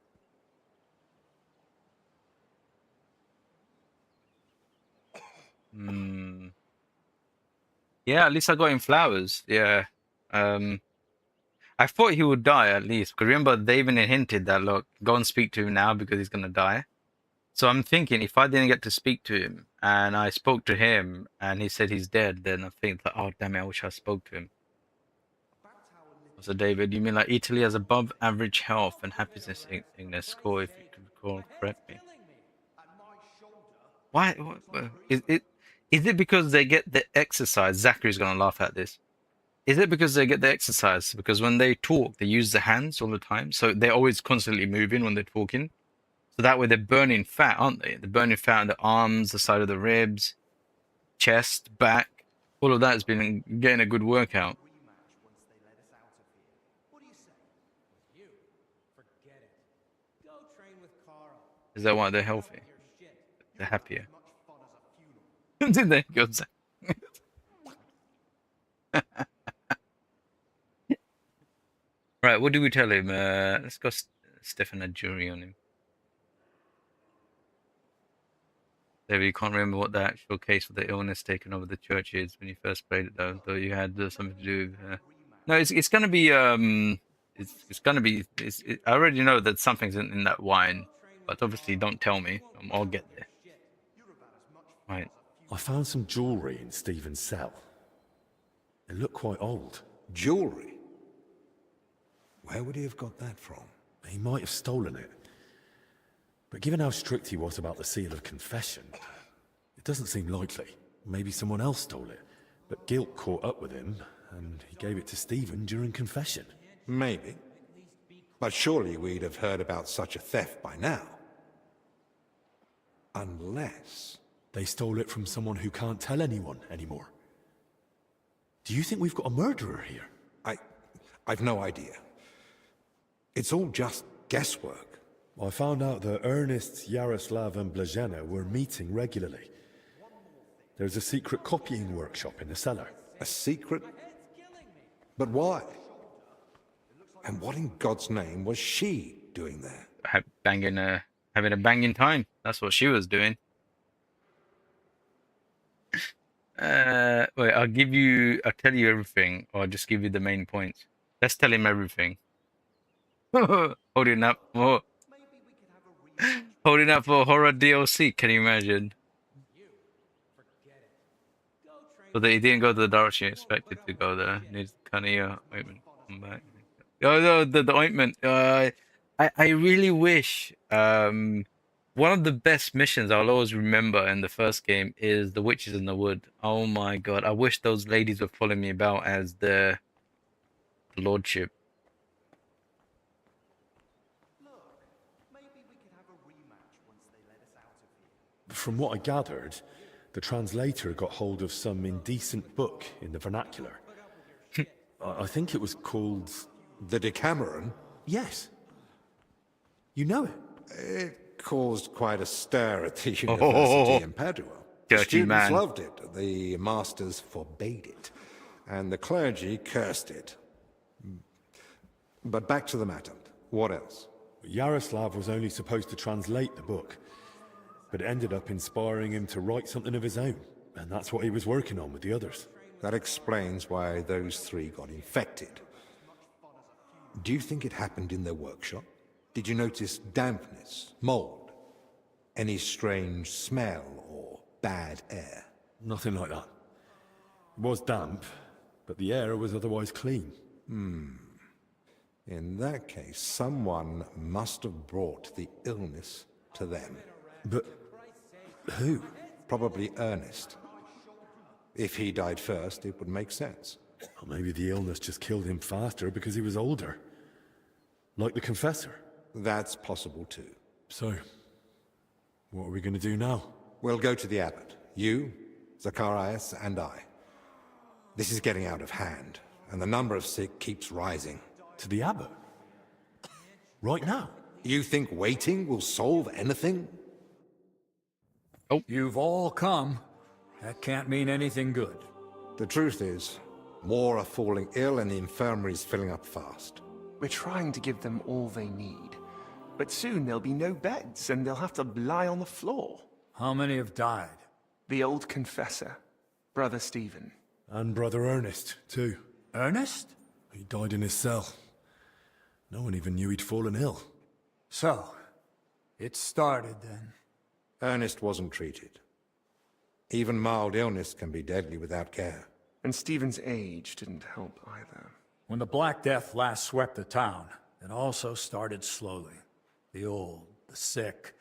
Yeah, at least I got him flowers. Yeah. I thought he would die at least. Because remember, they even hinted that, look, go and speak to him now because he's going to die. So I'm thinking if I didn't get to speak to him and I spoke to him and he said he's dead, then I think like, oh damn it, I wish I spoke to him. So David, you mean like Italy has above average health and happiness index score, if you can recall correctly? Why? Is it because they get the exercise? Zachary's gonna laugh at this. Is it because they get the exercise? Because when they talk, they use the hands all the time, so they're always constantly moving when they're talking. So that way they're burning fat, aren't they? They're burning fat on the arms, the side of the ribs, chest, back. All of that has been getting a good workout. Is that why they're healthy? They're happier. Did they go? Right, what do we tell him? Let's go Stefan a jury on him. David, you can't remember what the actual case for the illness taking over the church is when you first played it, though you had something to do with... No, it's going to be... It's going to be... I already know that something's in that wine, but obviously don't tell me. I'll get there. Right. I found some jewellery in Stephen's cell. It looked quite old. Jewellery? Where would he have got that from? He might have stolen it. But given how strict he was about the seal of confession, it doesn't seem likely. Maybe someone else stole it, but guilt caught up with him, and he gave it to Stephen during confession. Maybe. But surely we'd have heard about such a theft by now. Unless... they stole it from someone who can't tell anyone anymore. Do you think we've got a murderer here? I've no idea. It's all just guesswork. I found out that Ernest, Yaroslav and Blazhena were meeting regularly. There's a secret copying workshop in the cellar. A secret? But why? And what in God's name was she doing there? Having a banging time. That's what she was doing. Wait, I'll tell you everything, or I'll just give you the main points. Let's tell him everything. Holding up. Oh. Holding up for horror DLC, can you imagine? So that he didn't go to the direction he expected to go there. Needs Cania ointment. Come back. Oh no, the ointment. I really wish one of the best missions I'll always remember in the first game is the witches in the wood. Oh my god, I wish those ladies were following me about as the lordship. From what I gathered, the translator got hold of some indecent book in the vernacular. I think it was called... The Decameron? Yes. You know it? It caused quite a stir at the university in Padua. The students loved it, the masters forbade it, and the clergy cursed it. But back to the matter. What else? Yaroslav was only supposed to translate the book, but it ended up inspiring him to write something of his own, and that's what he was working on with the others. That explains why those three got infected. Do you think it happened in their workshop? Did you notice dampness, mold, any strange smell or bad air? Nothing like that. It was damp, but the air was otherwise clean. In that case, someone must have brought the illness to them. But who? Probably Ernest. If he died first, it would make sense. Or maybe the illness just killed him faster because he was older. Like the confessor. That's possible too. So, what are we going to do now? We'll go to the abbot. You, Zacharias, and I. This is getting out of hand, and the number of sick keeps rising. To the abbot? Right now? You think waiting will solve anything? Oh. You've all come. That can't mean anything good. The truth is, more are falling ill and the infirmary's filling up fast. We're trying to give them all they need. But soon there'll be no beds and they'll have to lie on the floor. How many have died? The old confessor, Brother Stephen. And Brother Ernest, too. Ernest? He died in his cell. No one even knew he'd fallen ill. So, it started then. Ernest wasn't treated. Even mild illness can be deadly without care. And Stephen's age didn't help either. When the Black Death last swept the town, it also started slowly. The old, the sick,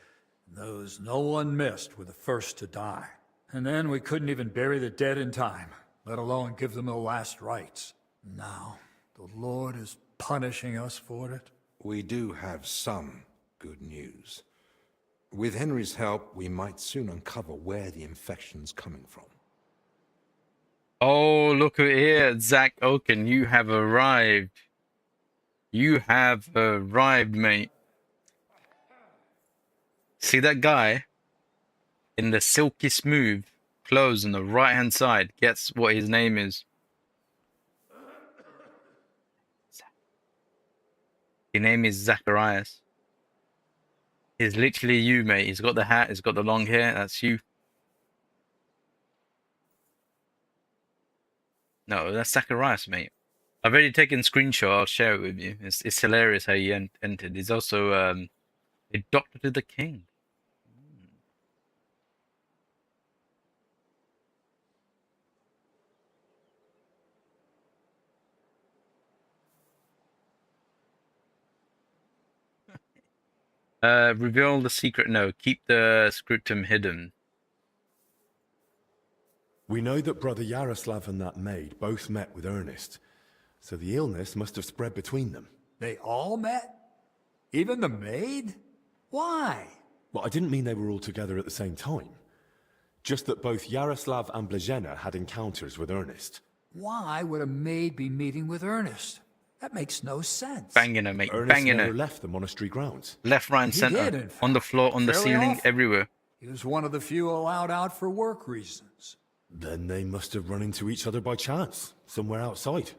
and those no one missed were the first to die. And then we couldn't even bury the dead in time, let alone give them the last rites. Now, the Lord is punishing us for it. We do have some good news. With Henry's help, we might soon uncover where the infection's coming from. Oh, look at here, Zach Oaken. You have arrived. You have arrived, mate. See that guy in the silky smooth clothes on the right-hand side? Guess what his name is? His name is Zacharias. He's literally you, mate. He's got the hat. He's got the long hair. That's you. No, that's Zacharias, mate. I've already taken a screenshot. I'll share it with you. It's hilarious how he entered. He's also a doctor to the king. Reveal the secret. No, keep the scriptum hidden. We know that Brother Yaroslav and that maid both met with Ernest, so the illness must have spread between them. They all met? Even the maid? Why? Well, I didn't mean they were all together at the same time. Just that both Yaroslav and Blazena had encounters with Ernest. Why would a maid be meeting with Ernest? That makes no sense. Banging her, mate. Ernest Banging never her. left the monastery grounds. Left, right, and He center. did, in fact. On the floor, on the Fairly ceiling, often. everywhere. He was one of the few allowed out for work reasons. Then they must have run into each other by chance, somewhere outside.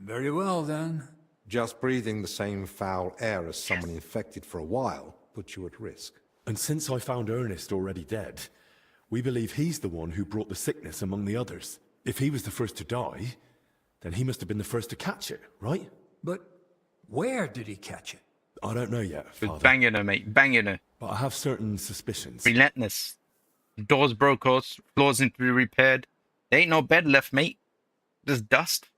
Very well, then. Just breathing the same foul air as someone infected for a while puts you at risk. And since I found Ernest already dead, we believe he's the one who brought the sickness among the others. If he was the first to die, then he must have been the first to catch it, right? But where did he catch it? I don't know yet, Just Father. banging her, mate. Banging her. But I have certain suspicions. Relentless. Doors broke off. Floors need to be repaired. There ain't no bed left, mate. Just dust.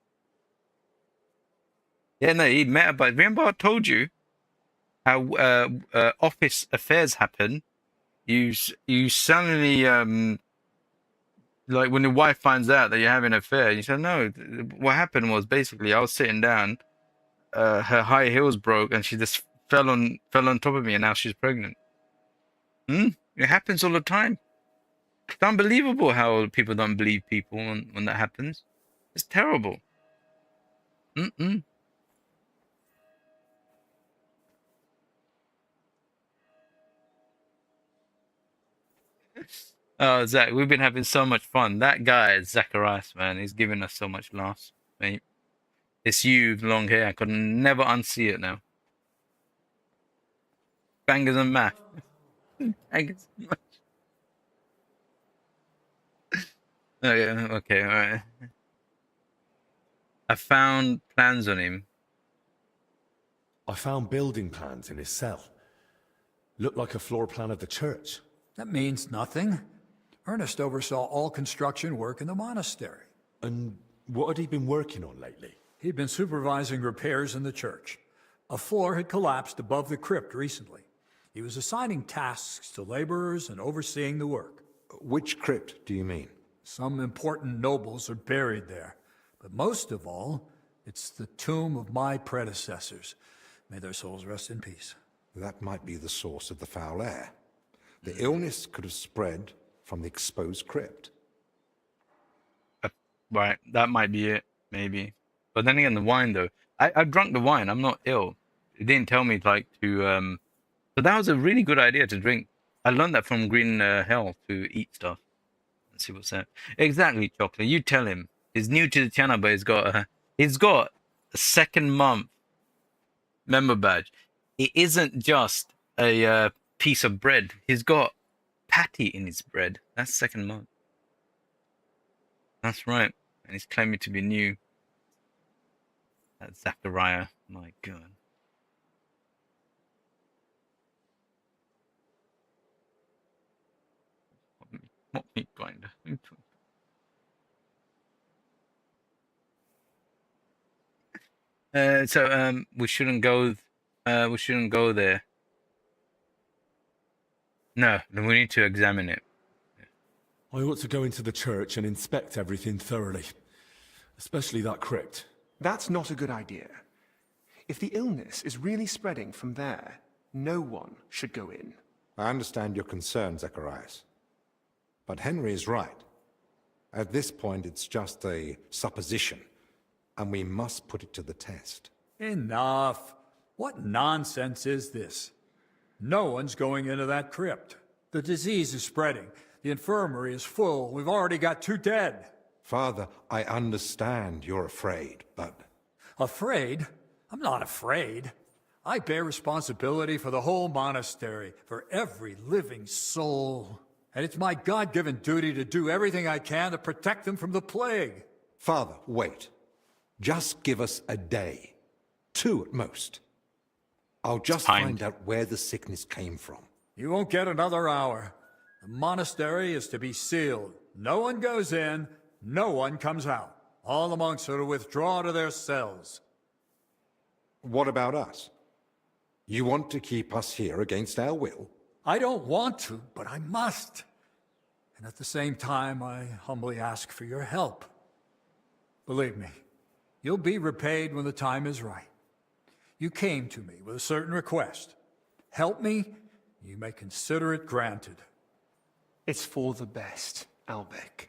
Yeah, no, he met her, but remember I told you how office affairs happen. You suddenly like when your wife finds out that you're having an affair, you said no. What happened was basically I was sitting down, her high heels broke, and she just fell on top of me, and now she's pregnant. It happens all the time. It's unbelievable how people don't believe people when that happens. It's terrible. Oh, Zach, we've been having so much fun. That guy, Zacharias, man, he's giving us so much laughs, mate. It's you, long hair. I could never unsee it now. Bangers and mash. Bangers and mash. Oh, yeah, okay, alright. I found plans on him. I found building plans in his cell. Looked like a floor plan of the church. That means nothing. Ernest oversaw all construction work in the monastery. And what had he been working on lately? He'd been supervising repairs in the church. A floor had collapsed above the crypt recently. He was assigning tasks to laborers and overseeing the work. Which crypt do you mean? Some important nobles are buried there. But most of all, it's the tomb of my predecessors. May their souls rest in peace. That might be the source of the foul air. The illness could have spread from the exposed crypt. Right, that might be it, maybe. But then again, the wine, though. I've drunk the wine. I'm not ill. It didn't tell me, like, to... So that was a really good idea to drink I learned that from Green Hell to eat stuff and see what's there. Exactly, Chocolate. You tell him. He's new to the channel, but he's got a second month member badge. It isn't just a piece of bread. He's got patty in his bread. That's second month. That's right. And he's claiming to be new. That's Zachariah. My God. What meat grinder? So we shouldn't go. We shouldn't go there. No, we need to examine it. I ought to go into the church and inspect everything thoroughly, especially that crypt. That's not a good idea. If the illness is really spreading from there, no one should go in. I understand your concern, Zacharias. But Henry is right. At this point, it's just a supposition, and we must put it to the test. Enough. What nonsense is this? No one's going into that crypt. The disease is spreading. The infirmary is full. We've already got 2 dead. Father, I understand you're afraid, but... Afraid? I'm not afraid. I bear responsibility for the whole monastery, for every living soul. And it's my God-given duty to do everything I can to protect them from the plague. Father, wait. Just give us a day. 2 at most. I'll just find out where the sickness came from. You won't get another hour. The monastery is to be sealed. No one goes in, no one comes out. All the monks are to withdraw to their cells. What about us? You want to keep us here against our will? I don't want to, but I must. And at the same time, I humbly ask for your help. Believe me, you'll be repaid when the time is right. You came to me with a certain request. Help me, you may consider it granted. It's for the best, Albec.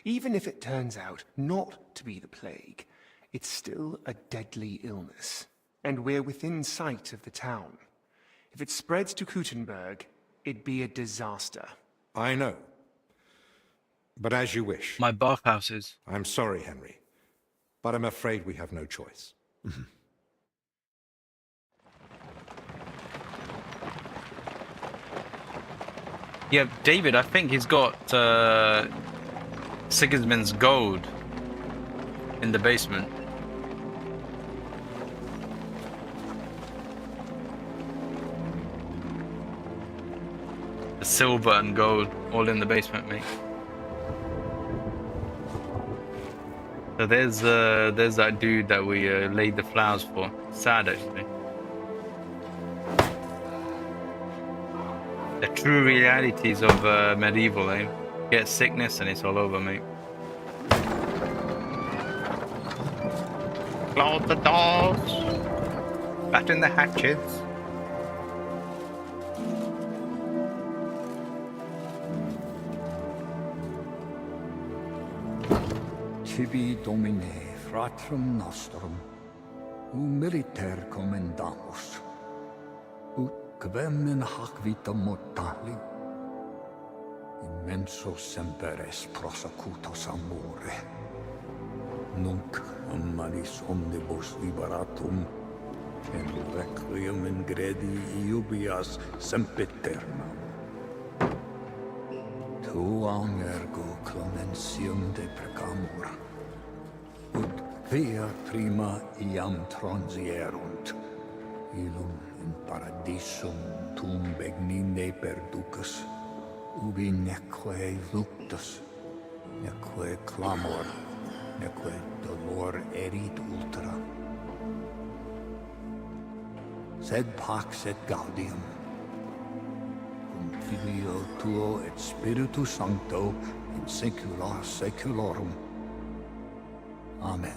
Even if it turns out not to be the plague, it's still a deadly illness, and we're within sight of the town. If it spreads to Kuttenberg, it'd be a disaster. I know. But as you wish. My bathhouses. I'm sorry, Henry. But I'm afraid we have no choice. Yeah, David, I think he's got Sigismund's gold in the basement. The silver and gold all in the basement, mate. So there's that dude that we laid the flowers for. Sad, actually. The true realities of medieval, eh? Get sickness and it's all over, mate. Close the doors. Batten the hatchets. Tibi Domine, fratrum nostrum, militer commendamus, ut quem in hac vita mortali, immenso semper es prosecutus amore, nunc manis omnibus liberatum, in requiem in gredi iubias sempiternam. Tuam ergo clementium de precamur, ut via prima iam transierunt, illum in paradisum tum begnine perducus, ubi neque luctus, neque clamor, neque dolor erit ultra. Sed pax et gaudium, Filio tuo et Spiritus Sancto in saecula saeculorum. Amen.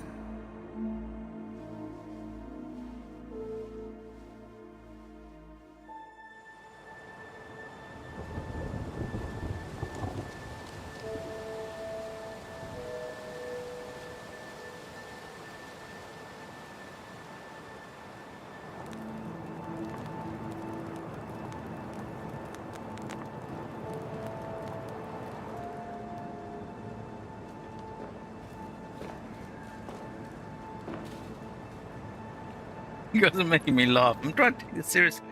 You guys are making me laugh. I'm trying to take this seriously.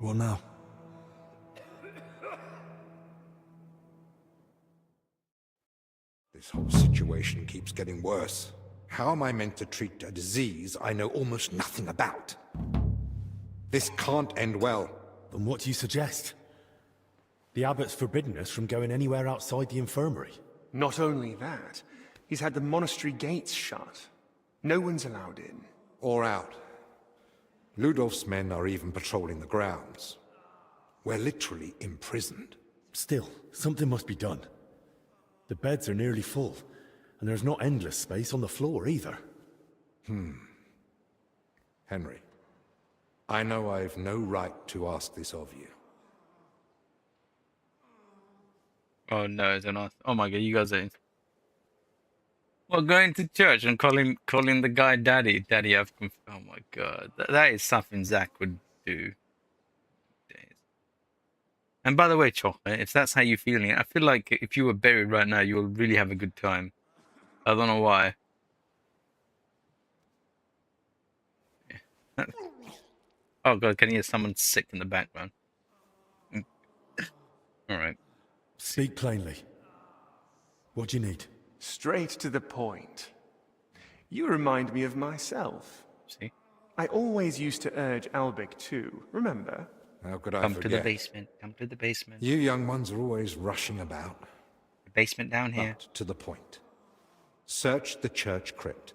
What now? This whole situation keeps getting worse. How am I meant to treat a disease I know almost nothing about? This can't end well. Then what do you suggest? The abbot's forbidden us from going anywhere outside the infirmary. Not only that, he's had the monastery gates shut. No one's allowed in. Or out. Ludolf's men are even patrolling the grounds. We're literally imprisoned. Still, something must be done. The beds are nearly full, and there's not endless space on the floor either. Henry, I know I've no right to ask this of you. Oh no, they're not. Oh my god, you guys are... Well, going to church and calling the guy daddy. Daddy, oh my god. That is something Zach would do. And by the way, Chocolate, if that's how you're feeling, I feel like if you were buried right now, you'll really have a good time. I don't know why. Yeah. Oh god, can you hear someone sick in the background? Alright. Speak plainly. What do you need? Straight to the point. You remind me of myself. See? I always used to urge Albic too, remember? How could I Come forget? to the basement. Come to the basement. You young ones are always rushing about. The basement down here. But to the point. Search the church crypt.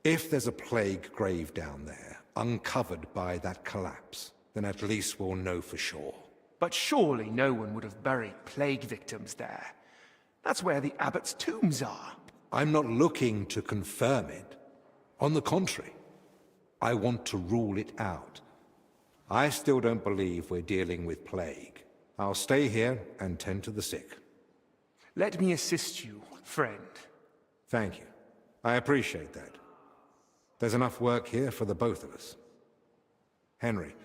If there's a plague grave down there, uncovered by that collapse, then at least we'll know for sure. But surely no one would have buried plague victims there. That's where the abbot's tombs are. I'm not looking to confirm it. On the contrary, I want to rule it out. I still don't believe we're dealing with plague. I'll stay here and tend to the sick. Let me assist you, friend. Thank you. I appreciate that. There's enough work here for the both of us. Henry,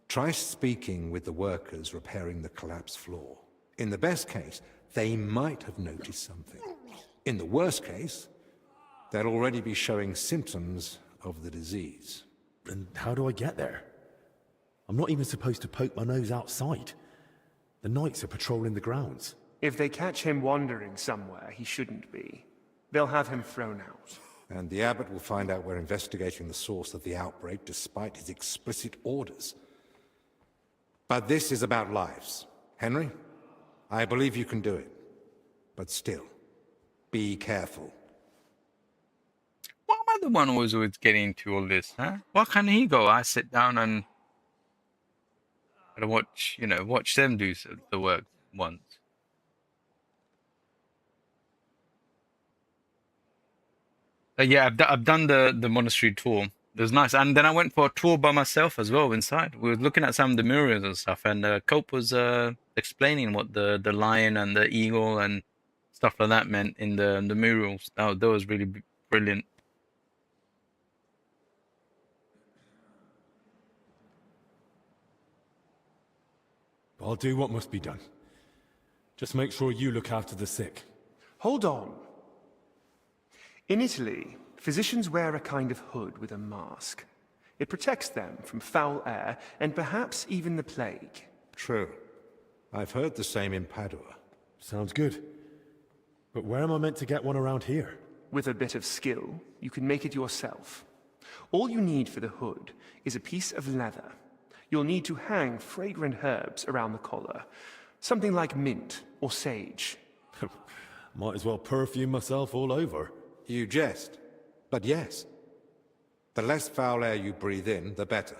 try speaking with the workers repairing the collapsed floor. In the best case, they might have noticed something. In the worst case, they'll already be showing symptoms of the disease. And how do I get there? I'm not even supposed to poke my nose outside. The knights are patrolling the grounds. If they catch him wandering somewhere he shouldn't be, they'll have him thrown out. And the abbot will find out we're investigating the source of the outbreak despite his explicit orders. But this is about lives. Henry, I believe you can do it. But still, be careful. Why am I the one who's always getting into all this, huh? Why can't he go? I sit down and watch, watch them do the work once. Yeah, I've done the monastery tour. It was nice, and then I went for a tour by myself as well inside. We were looking at some of the murals and stuff, and Cope was explaining what the lion and the eagle and stuff like that meant in the murals. That was really brilliant. I'll do what must be done. Just make sure you look after the sick. Hold on. In Italy, physicians wear a kind of hood with a mask. It protects them from foul air and perhaps even the plague. True. I've heard the same in Padua. Sounds good. But where am I meant to get one around here? With a bit of skill, you can make it yourself. All you need for the hood is a piece of leather. You'll need to hang fragrant herbs around the collar. Something like mint or sage. Might as well perfume myself all over. You jest. But yes, the less foul air you breathe in, the better.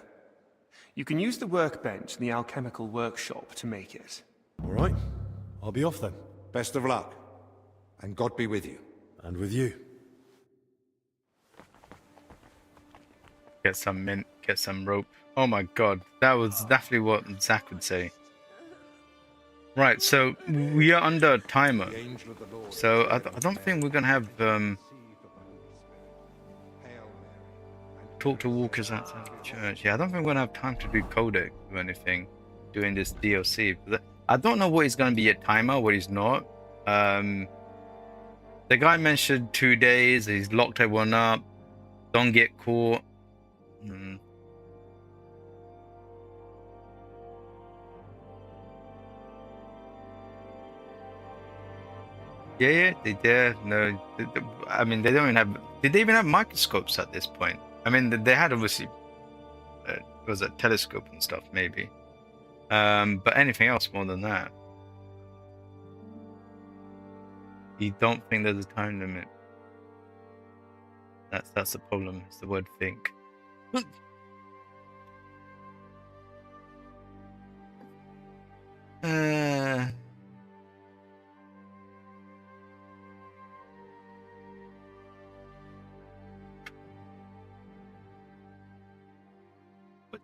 You can use the workbench in the alchemical workshop to make it. All right. I'll be off then. Best of luck. And God be with you. And with you. Get some mint, get some rope. Oh my god, that was definitely what Zach would say. Right, so we are under a timer. So I don't think we're gonna have talk to walkers outside the church. Yeah, I don't think we're gonna have time to do codex or anything doing this DLC. I don't know what is gonna be a timer, what is not. The guy mentioned 2 days. He's locked everyone up. Don't get caught. Yeah, they did. No, I mean they don't even have. Did they even have microscopes at this point? I mean they had obviously. Was a telescope and stuff maybe. But anything else more than that? You don't think there's a time limit? That's the problem. It's the word think. But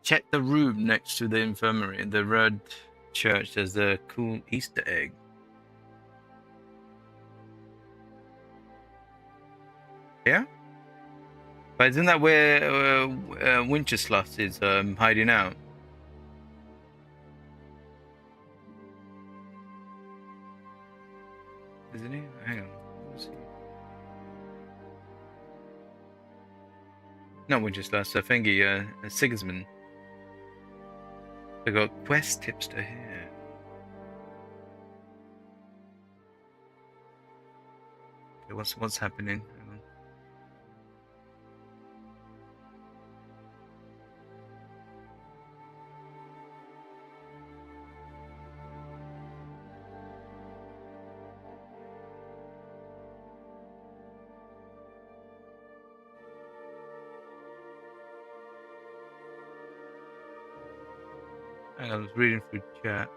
check the room next to the infirmary in the red church. There's a cool Easter egg. Yeah? But isn't that where Wincheslas is hiding out? Isn't he? Hang on. Let's see. Not Wincheslas, thingy, Sigismund. I got quest tipster here. Okay, what's happening? Hang on. Hang on, I was reading through chat.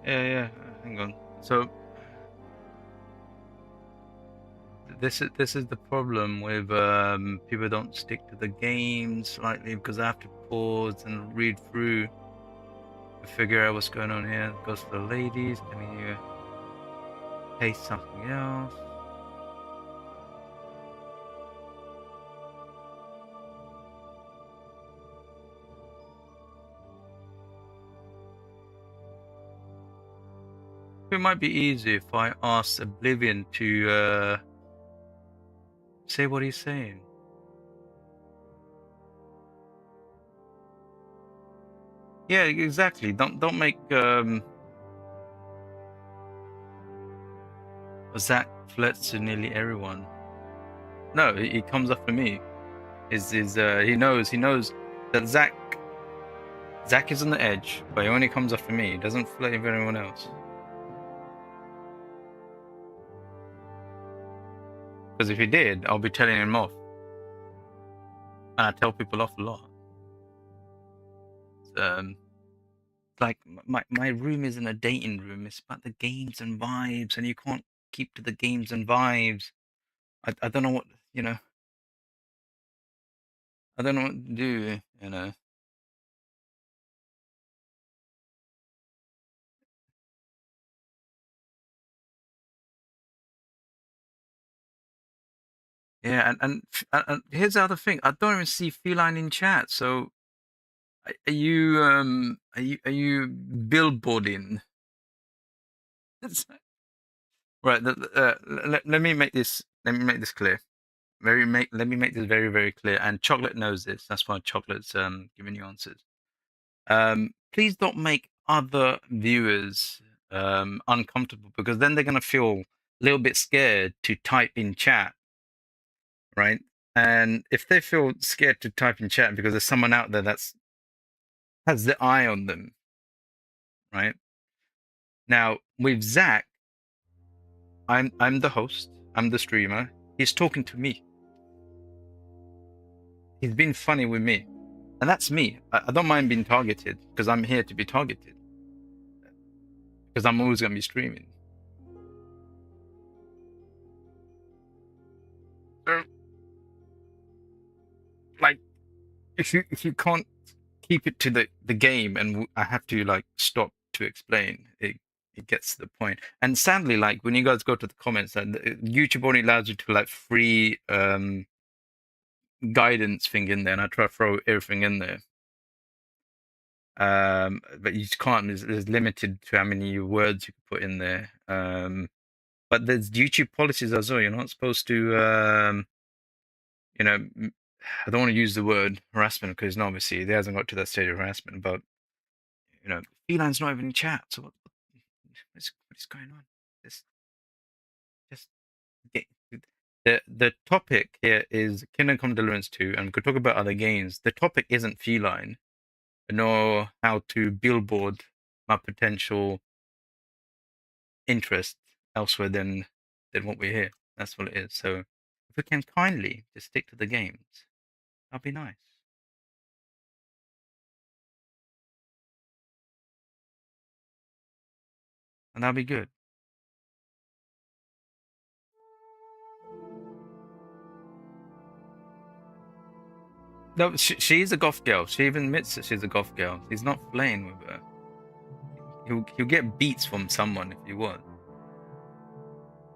Yeah, hang on. So this is the problem with people don't stick to the game slightly because I have to pause and read through to figure out what's going on here. It goes to the ladies. Can you paste something else? It might be easy if I ask Oblivion to say what he's saying. Yeah, exactly. Don't make Zach flirts to nearly everyone. No, he comes after me. He knows that Zach is on the edge, but he only comes after me. He doesn't flirt with anyone else. Because if he did, I'll be telling him off. And I tell people off a lot. Like my room isn't a dating room. It's about the games and vibes, and you can't keep to the games and vibes. I don't know what I don't know what to do. Yeah, and here's the other thing. I don't even see feline in chat. So are you billboarding? Right. Let me make this. Let me make this clear. Let me make this very, very clear. And Chocolate knows this. That's why Chocolate's giving you answers. Please don't make other viewers uncomfortable, because then they're gonna feel a little bit scared to type in chat, right? And if they feel scared to type in chat because there's someone out there that's has the eye on them, right? Now with Zach, I'm the host, I'm the streamer. He's talking to me. He's been funny with me, and that's me. I don't mind being targeted because I'm here to be targeted, because I'm always gonna be streaming. So, like, if you can't keep it to the game, and I have to like stop to explain it gets to the point. And sadly, like when you guys go to the comments, and YouTube only allows you to like free guidance thing in there, and I try to throw everything in there, but you just can't. There's limited to how many words you can put in there. But there's YouTube policies as well. You're not supposed to you know I don't want to use the word harassment, because obviously there hasn't got to that stage of harassment, but Feline's not even in chat, so what is going on? Just get, the topic here is Kingdom Come Deliverance 2, and we could talk about other games. The topic isn't feline, nor how to billboard my potential interest elsewhere than what we're here. That's what it is. So if we can kindly just stick to the games, that'd be nice. And that'd be good. No, she's a goth girl. She even admits that she's a goth girl. He's not playing with her. He'll get beats from someone if you want.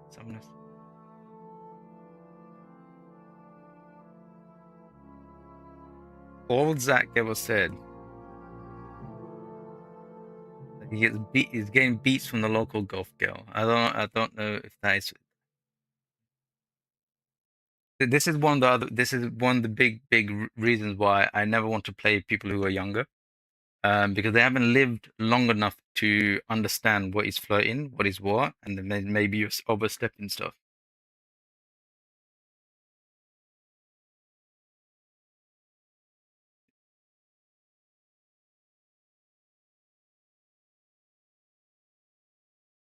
Someone else. All Zach ever said, he gets beat. He's getting beats from the local golf girl. I don't know if that is. This is one of the other. This is one of the big reasons why I never want to play people who are younger, because they haven't lived long enough to understand what is flirting, what is what, and then maybe you're overstepping stuff.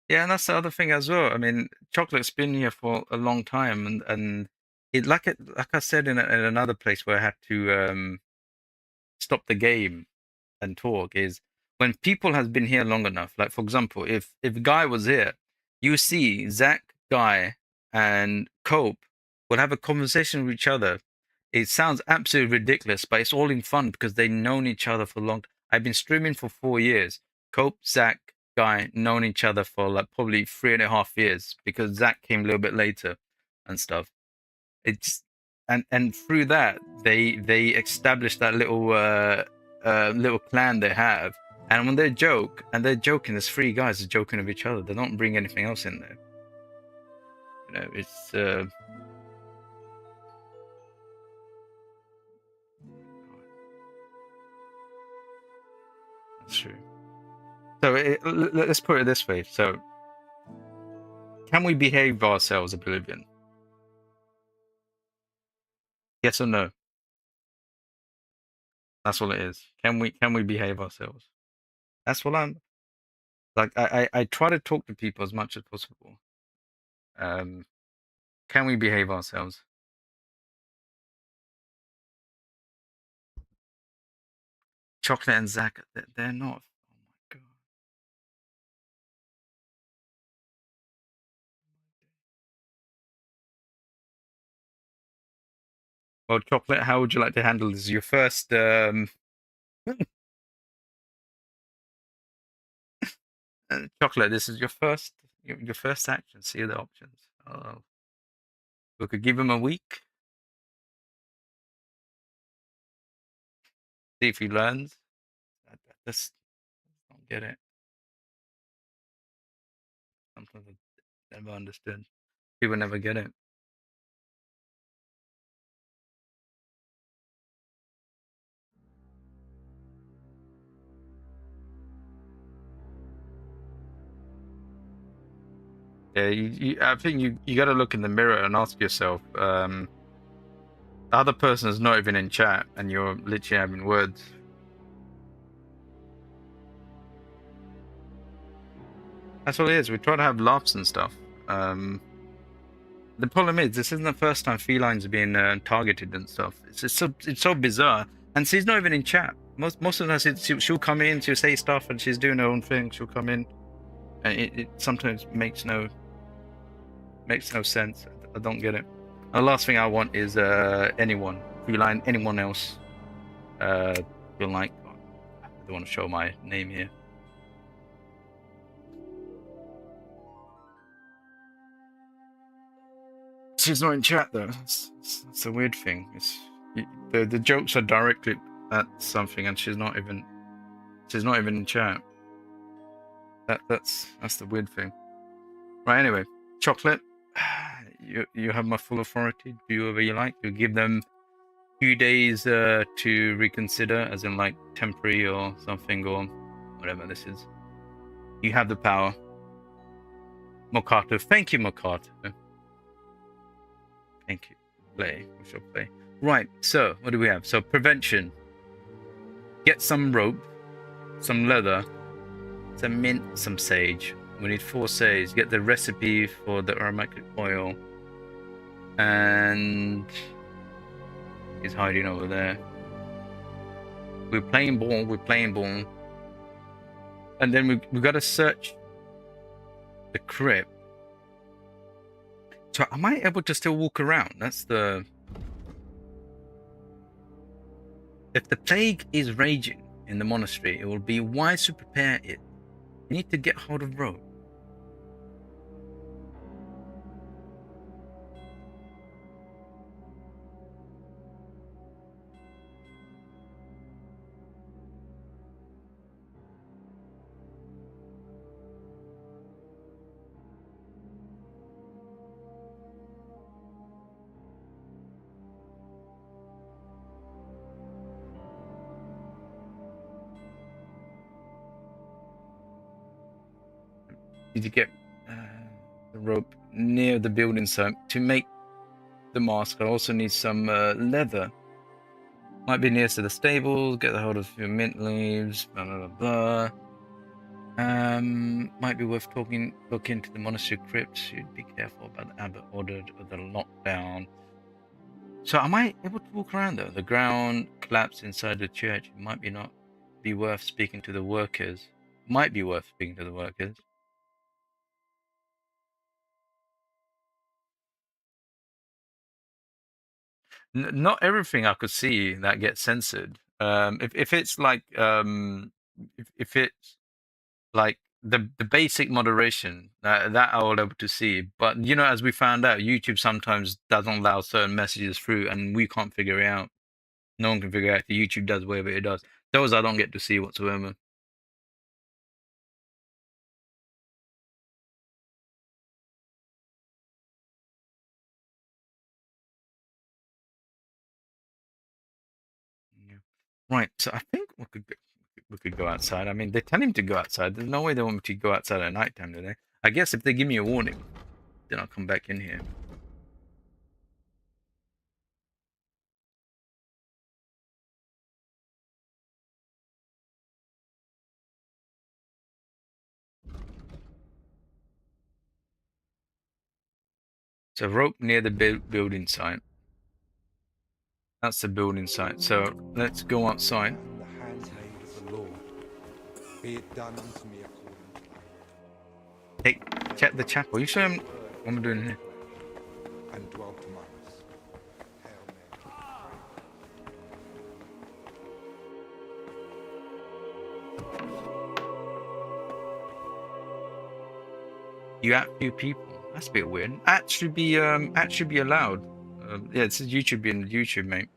Yeah, and that's the other thing as well. I mean, Chocolate's been here for a long time, and like I said in another place where I had to stop the game and talk, is when people has been here long enough. Like for example, if Guy was here, you see Zach, Guy, and Cope will have a conversation with each other. It sounds absolutely ridiculous, but it's all in fun because they've known each other for long. I've been streaming for 4 years. Cope, Zach, Guy known each other for like probably 3.5 years, because Zach came a little bit later and stuff. It's and through that they established that little clan they have. And when they joke, and they're joking, there's three guys are joking with each other. They don't bring anything else in there. It's that's true. So let's put it this way. So, can we behave ourselves, Oblivion? Yes or no? That's all it is. Can we behave ourselves? That's what I'm like. I try to talk to people as much as possible. Can we behave ourselves? Chocolate and Zach, they're not. Well, Chocolate, how would you like to handle this? Your first Chocolate, this is your first action. See the options. Oh. We could give him a week. See if he learns. I just don't get it. Sometimes I never understood. People never get it. Yeah, I think you got to look in the mirror and ask yourself. The other person is not even in chat, and you're literally having words. That's all it is. We try to have laughs and stuff. The problem is, this isn't the first time felines are being targeted and stuff. It's so bizarre. And she's not even in chat. Most of the time, she'll come in, she'll say stuff, and she's doing her own thing. She'll come in, and it sometimes makes no sense. I don't get it. The last thing I want is anyone feline, anyone else, feel like I don't want to show my name here. She's not in chat though. It's a weird thing. The jokes are directed at something, and she's not even in chat. That's the weird thing. Right. Anyway, chocolate. You have my full authority. Do whatever you like. You give them 2 days to reconsider, as in like temporary or something, or whatever this is. You have the power. Mokato. Thank you, Mokato. Thank you. Play. We shall play. Right. So, what do we have? So, prevention. Get some rope, some leather, some mint, some sage. We need 4 sage. Get the recipe for the aromatic oil. And he's hiding over there. We're playing ball. And then we got to search the crypt. So am I able to still walk around? That's the... If the plague is raging in the monastery, it will be wise to prepare it. You need to get hold of rope. Need to get the rope near the building site to make the mask. I also need some leather. Might be near to the stables. Get the hold of your mint leaves. Blah blah blah. Might be worth looking into the monastery crypts. You'd be careful about the abbot ordered of the lockdown. So am I able to walk around though? The ground collapsed inside the church. It might not be worth speaking to the workers. Might be worth speaking to the workers. Not everything I could see that gets censored. If it's like if it's like the basic moderation that I will able to see, but you know, as we found out, YouTube sometimes doesn't allow certain messages through, and we can't figure it out. No one can figure out if YouTube does whatever it does. Those I don't get to see whatsoever. Yeah. Right, so I think we could go outside. I mean, they tell him to go outside. There's no way they want me to go outside at night time, do they? I guess if they give me a warning, then I'll come back in here. So rope near the building site. That's the building site. So let's go outside. The handmaid of the Lord. Be it done unto me according to thy Hey, check the chapel. You show him what I'm doing here. and dwelt among us. Hail Mary. You got few people. That's a bit weird. Actually be allowed. Yeah, it's YouTube being YouTube, mate.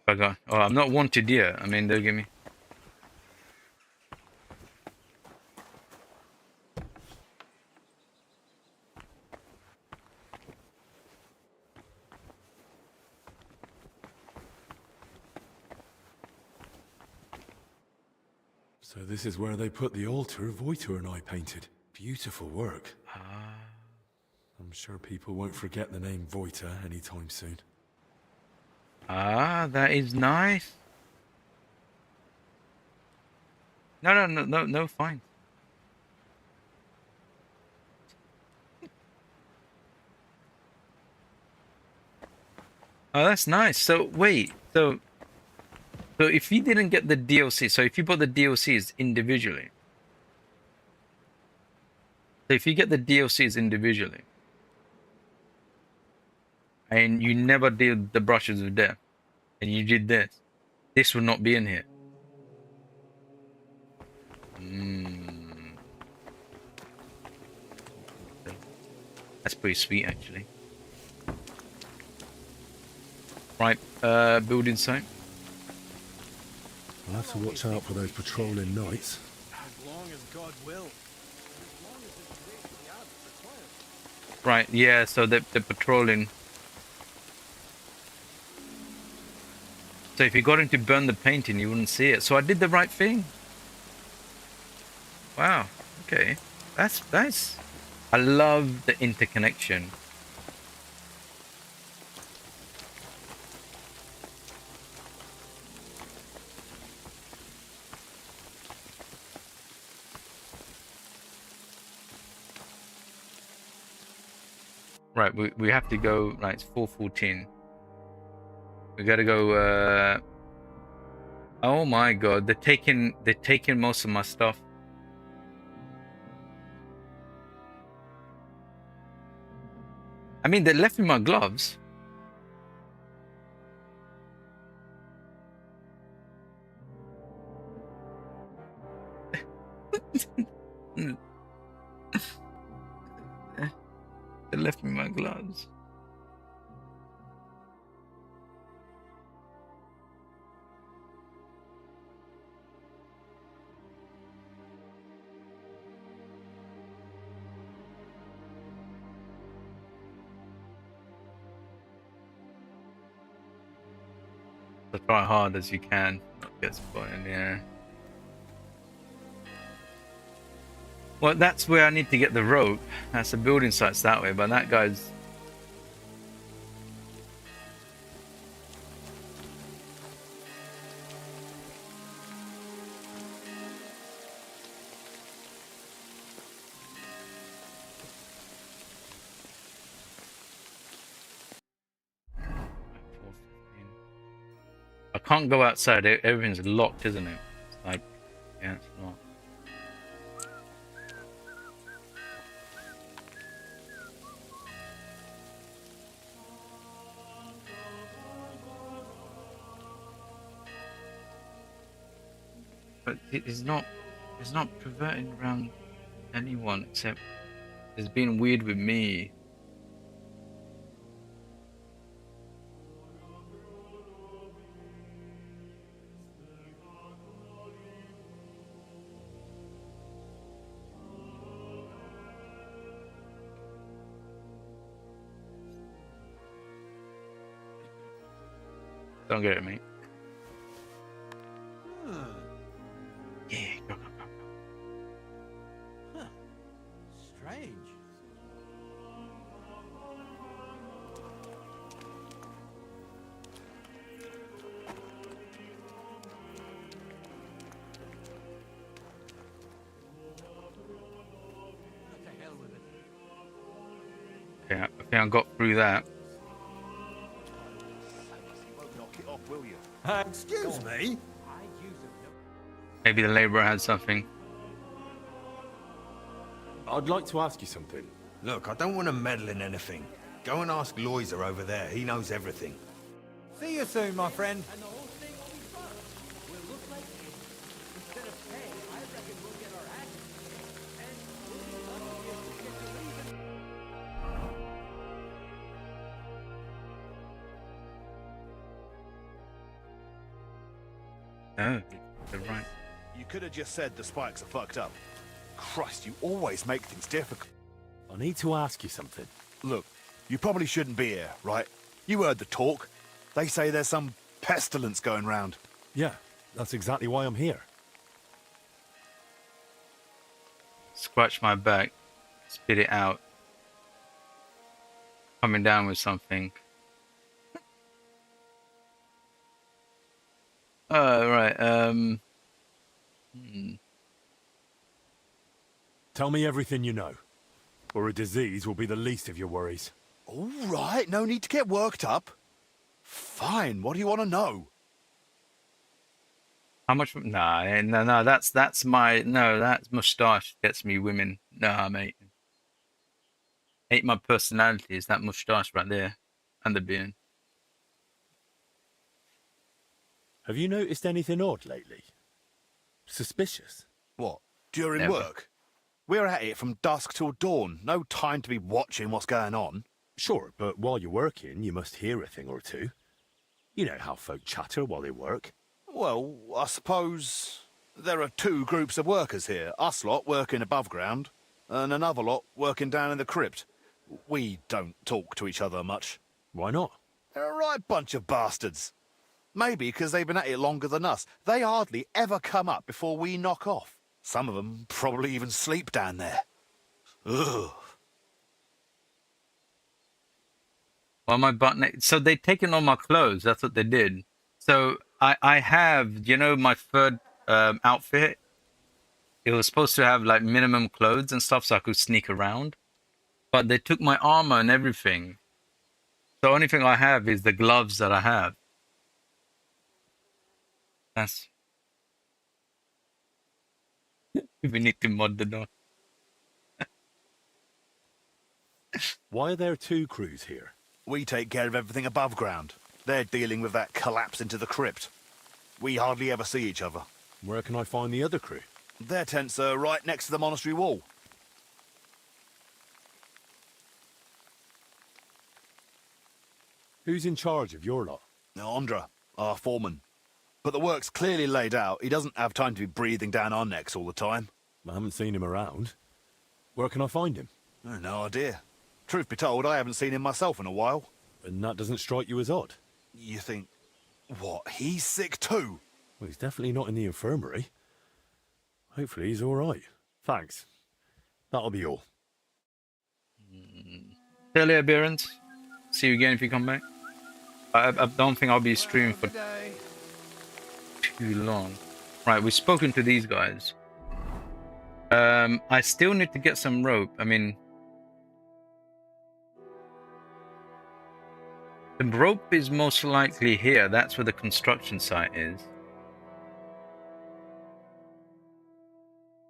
Oh, I'm not wanted yet. I mean, they'll give me. So this is where they put the altar Voitor and I painted. Beautiful work. I'm sure people won't forget the name Voitor anytime soon. That is nice. No, fine. Oh, that's nice. So wait, so if you didn't get the DLC, so if you bought the DLCs individually, so if you get the DLCs individually, and you never did the brushes of death, and you did this would not be in here. That's pretty sweet, actually. Right, building site. I'll have to watch out for those patrolling knights. As long as God will. Right, yeah, so they're patrolling. So if you got him to burn the painting, you wouldn't see it. So I did the right thing. Wow, okay. That's nice. I love the interconnection. Right, we have to go. Right, it's 4:14. We gotta go. Oh my God, they're taking most of my stuff. I mean, they left me my gloves. They left me my gloves. So try hard as you can, not get spotted, yeah. Well, that's where I need to get the rope. That's the building sites that way, but that guy's... I can't go outside. Everything's locked, isn't it? It's like, yeah, it's locked. But it's not perverting around anyone except it's been weird with me. Don't get at me. Yeah, go. Huh. Strange. What the hell with it? Okay, I think I got through that. Excuse me? Maybe the labourer had something. I'd like to ask you something. Look, I don't want to meddle in anything. Go and ask Loiser over there. He knows everything. See you soon, my friend. Oh, you're right. You could have just said the spikes are fucked up. Christ, you always make things difficult. I need to ask you something. Look, you probably shouldn't be here, right? You heard the talk. They say there's some pestilence going round. Yeah, that's exactly why I'm here. Scratch my back. Spit it out. Coming down with something. Oh, right. Tell me everything you know, or a disease will be the least of your worries. All right, no need to get worked up. Fine, what do you want to know? How much? Nah, no. That's my no. That moustache gets me women. Nah, mate. Ain't my personality. Is that moustache right there, and the beard. Have you noticed anything odd lately? Suspicious? What, during Never. work? We're at it from dusk till dawn. No time to be watching what's going on. Sure, but while you're working, you must hear a thing or two. You know how folk chatter while they work. Well, I suppose there are two groups of workers here. Us lot working above ground, and another lot working down in the crypt. We don't talk to each other much. Why not? They're a right bunch of bastards. Maybe because they've been at it longer than us. They hardly ever come up before we knock off. Some of them probably even sleep down there. Ugh. Well, my butt. So they'd taken all my clothes. That's what they did. So I have, you know, my third outfit. It was supposed to have like minimum clothes and stuff, so I could sneak around. But they took my armor and everything. The only thing I have is the gloves that I have. That's. We need to mod the door. Why are there two crews here? We take care of everything above ground. They're dealing with that collapse into the crypt. We hardly ever see each other. Where can I find the other crew? Their tents are right next to the monastery wall. Who's in charge of your lot? Andra, our foreman. But the work's clearly laid out. He doesn't have time to be breathing down our necks all the time. I haven't seen him around. Where can I find him? No idea. Truth be told, I haven't seen him myself in a while. And that doesn't strike you as odd? You think, what, he's sick too? Well, he's definitely not in the infirmary. Hopefully he's all right. Thanks. That'll be all. Daily appearance. See you again if you come back. I don't think I'll be streaming for too long. Right, we've spoken to these guys. I still need to get some rope. I mean, the rope is most likely here. That's where the construction site is.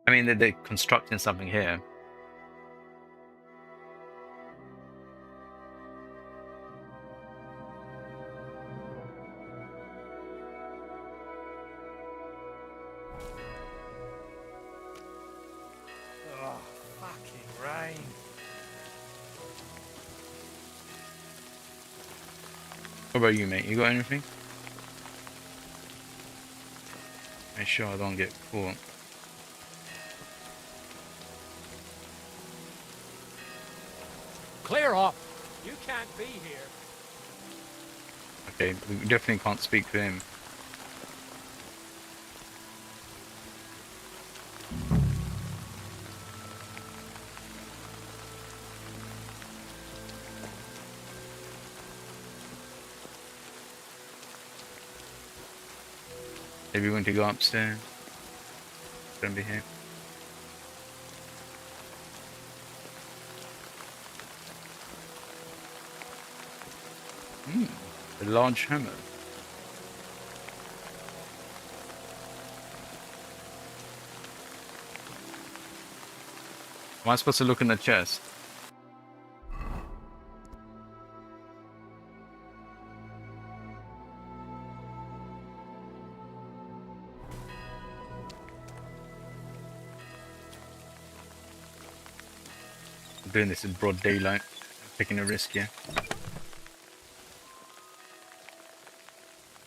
I mean, they're constructing something here. Oh, fucking rain. What about you, mate? You got anything? Make sure I don't get caught. Clear off. You can't be here. Okay, we definitely can't speak to him. Maybe we want to go upstairs. It's gonna be here. A large hammer. Am I supposed to look in the chest? I'm doing this in broad daylight. Taking a risk here.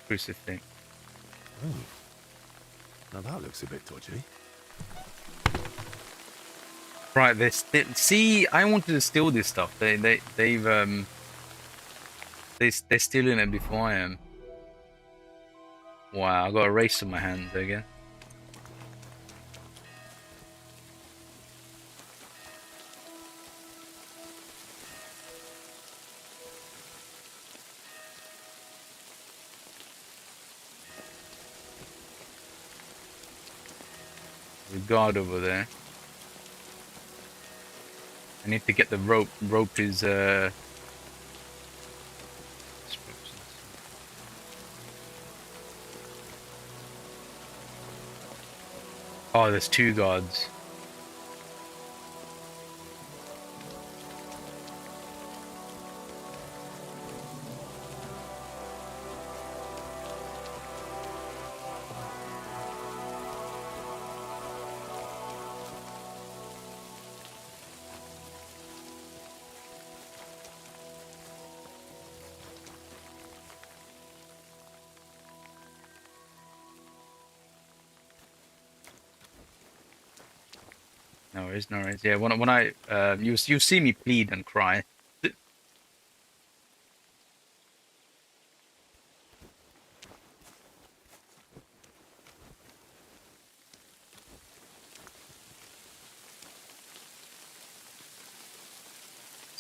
Crucifix. Now that looks a bit dodgy. Right, see, I wanted to steal this stuff. They're stealing it before I am. Wow, I got a race on my hands again. There's a guard over there. I need to get the rope. Rope is oh, there's two guards. No worries, no worries. Yeah, when I you see me plead and cry. Is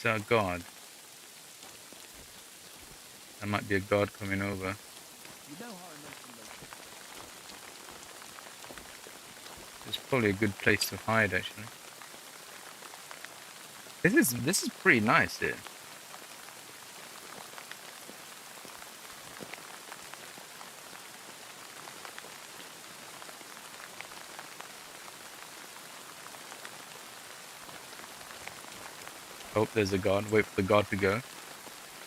that a guard? That might be a guard coming over. It's probably a good place to hide, actually. This is pretty nice here. Oh, there's a guard. Wait for the guard to go.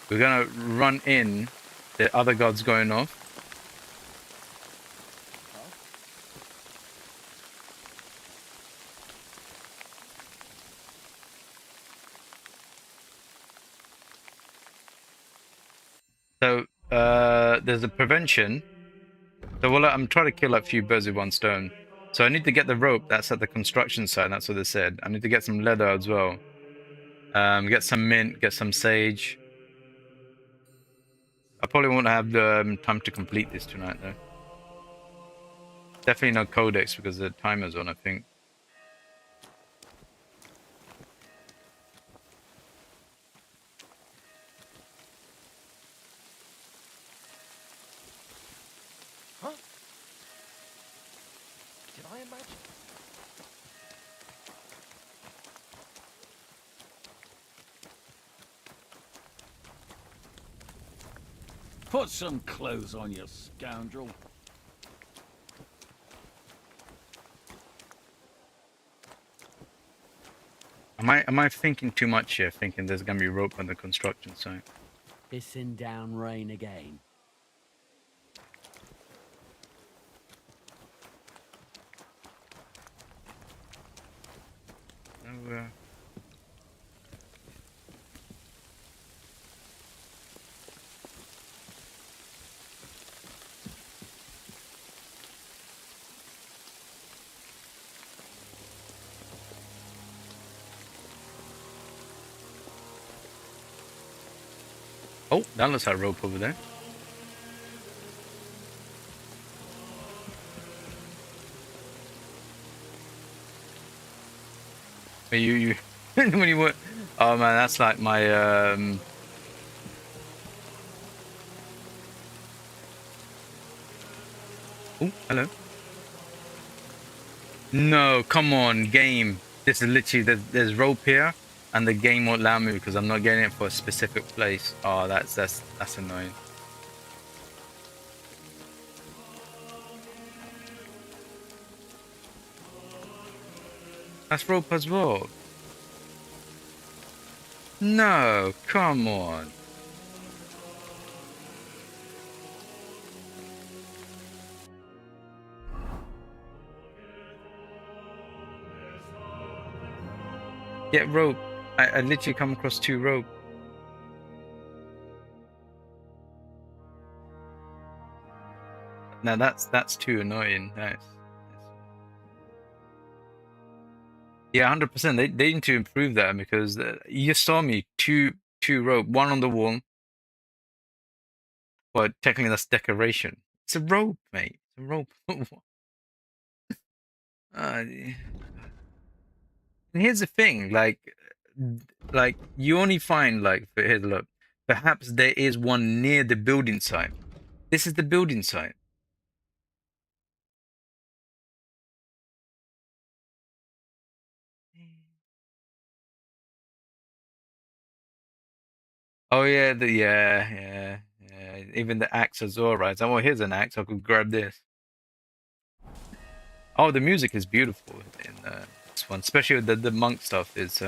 We're gonna run in. The other guard's going off. So there's a prevention. So I'm trying to kill a few birds with one stone. So I need to get the rope. That's at the construction site. That's what they said. I need to get some leather as well. Get some mint. Get some sage. I probably won't have the time to complete this tonight, though. Definitely no codex because the timer's on, I think. Huh? Did I imagine? Put some clothes on, you scoundrel. Am I thinking too much here? Thinking there's gonna be rope on the construction site. Pissing down rain again. No, Oh, that looks like rope over there. You when you were, oh man, that's like my Oh, hello. No, come on, game. This is literally there's rope here, and the game won't allow me because I'm not getting it for a specific place. Oh, that's annoying. That's rope as well. No, come on. Get rope. I literally come across 2 rope. Now that's too annoying. Nice. Yeah, 100%. They need to improve that because you just saw me two rope, one on the wall. Well, technically that's decoration. It's a rope, mate. It's a rope. And here's the thing, like you only find like here's look. Perhaps there is one near the building site. This is the building site. Oh yeah, yeah. Even the axe as well, right? So, oh, here's an axe. I could grab this. Oh, the music is beautiful in this one, especially with the monk stuff. Is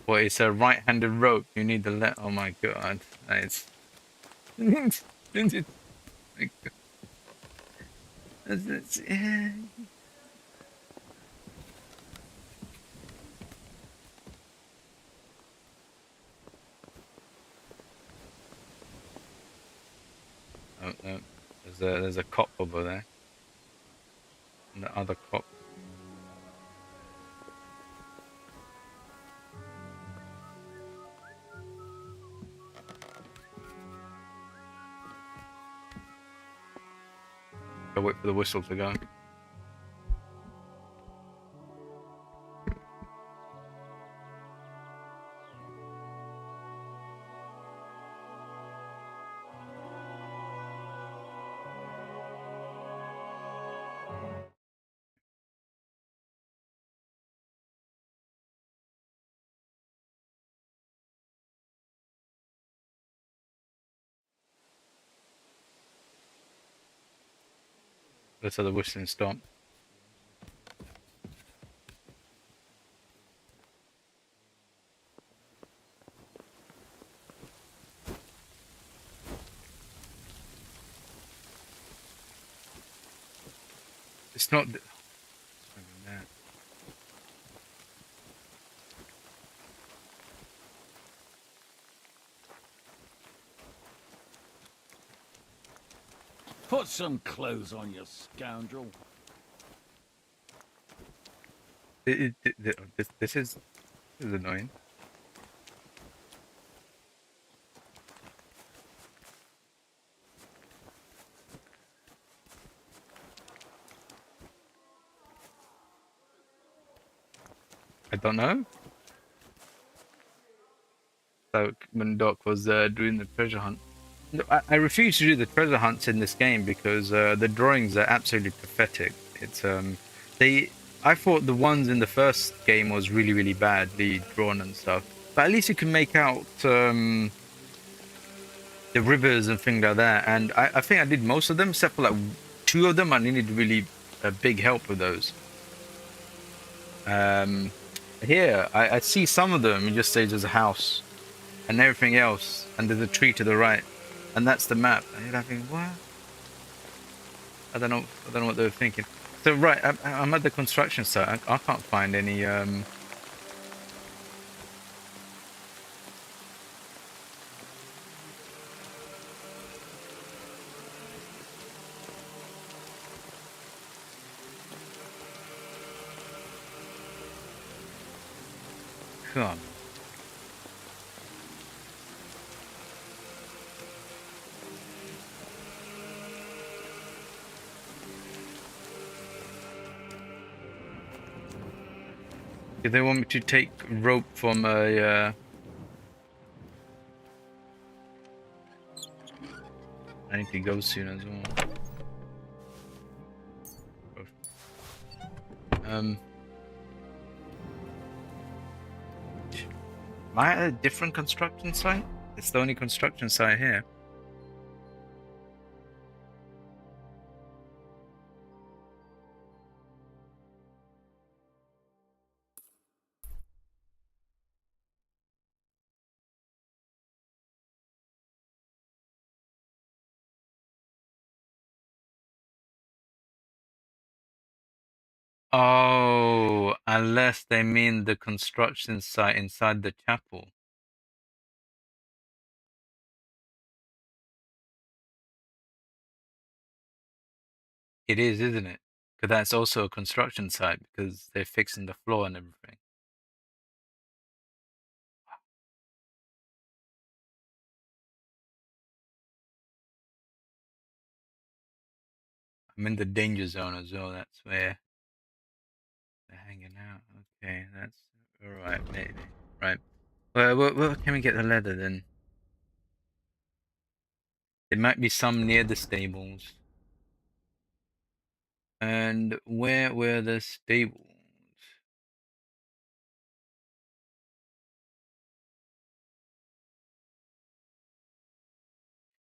well, it's a right-handed rope. You need the left. Oh my god, it's. Yeah. Oh no, there's a cop over there, and the other cop. I'll wait for the whistle to go. Let's have the whistling stop. It's not. Put some clothes on, you scoundrel. This is annoying. I don't know. So when Doc was doing the treasure hunt, no, I refuse to do the treasure hunts in this game because the drawings are absolutely pathetic. It's they. I thought the ones in the first game was really badly drawn and stuff, but at least you can make out the rivers and things like that. And I think I did most of them except for like two of them. I needed really a big help with those. Here I see some of them. It just says there's a house and everything else, and there's a tree to the right, and that's the map. And you're thinking, what? I don't know what they were thinking. So right, I'm at the construction site. I can't find any. Come on. Do they want me to take rope from a? I need to go soon as well. Am I at a different construction site? It's the only construction site here. Oh, unless they mean the construction site inside the chapel. It is, isn't it? Because that's also a construction site because they're fixing the floor and everything. I'm in the danger zone as well. That's where they're hanging out. Okay, that's all right, maybe. Right. Well, where can we get the leather then? There might be some near the stables. And where were the stables?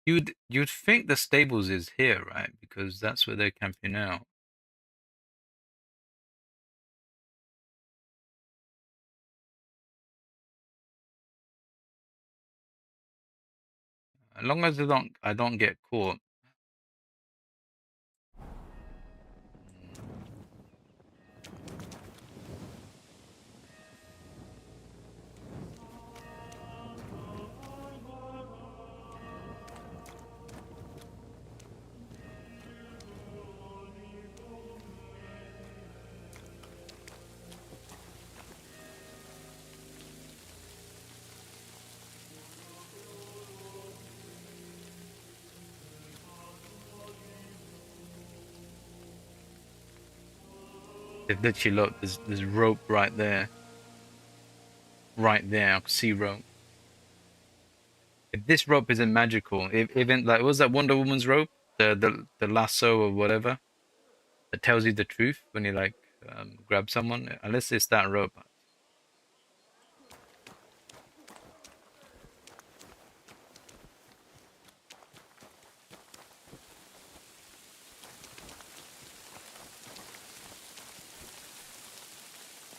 You'd think the stables is here, right? Because that's where they're camping out. As long as I don't get caught. If literally look, there's rope right there. Right there, I can see rope. If this rope isn't magical, if even like what was that Wonder Woman's rope? The lasso or whatever that tells you the truth when you like grab someone. Unless it's that rope.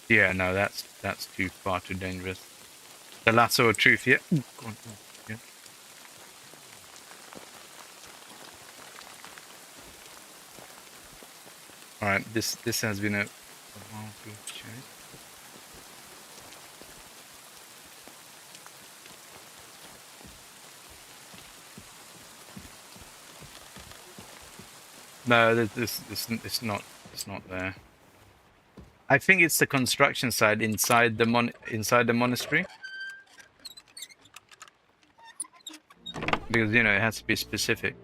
Yeah, no, that's too far too dangerous. The lasso of truth, yeah. Ooh, go on, yeah. All right, this has been a while to check. No, it's not there. I think it's the construction side inside the monastery. Because you know it has to be specific.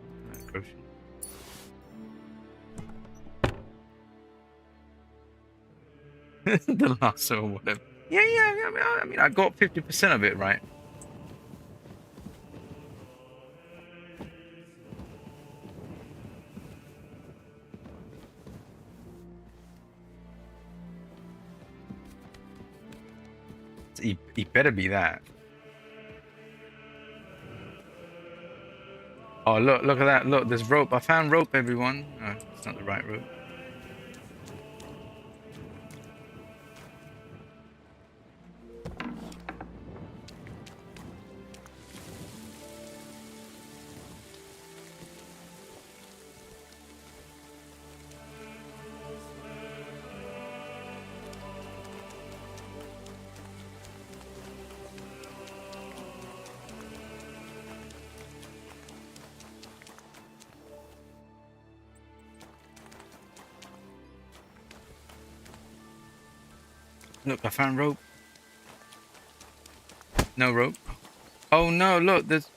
The lasso or whatever. Yeah, I mean, I got 50% of it right. He better be that. Oh, look at that. Look, there's rope. I found rope, everyone. Oh, it's not the right rope. Look, I found rope. No rope. Oh no, look, there's...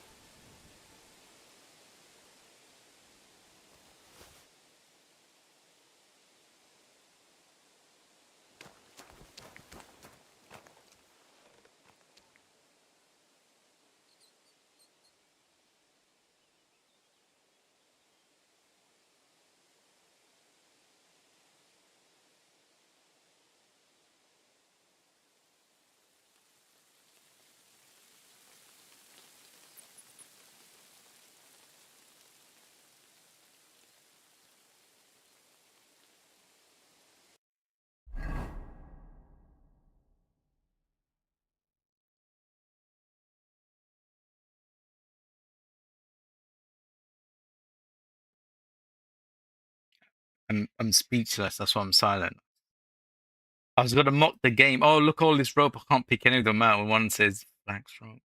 I'm speechless, that's why I'm silent. I was gonna mock the game. Oh, look, all this rope. I can't pick any of them out. And one says flax rope.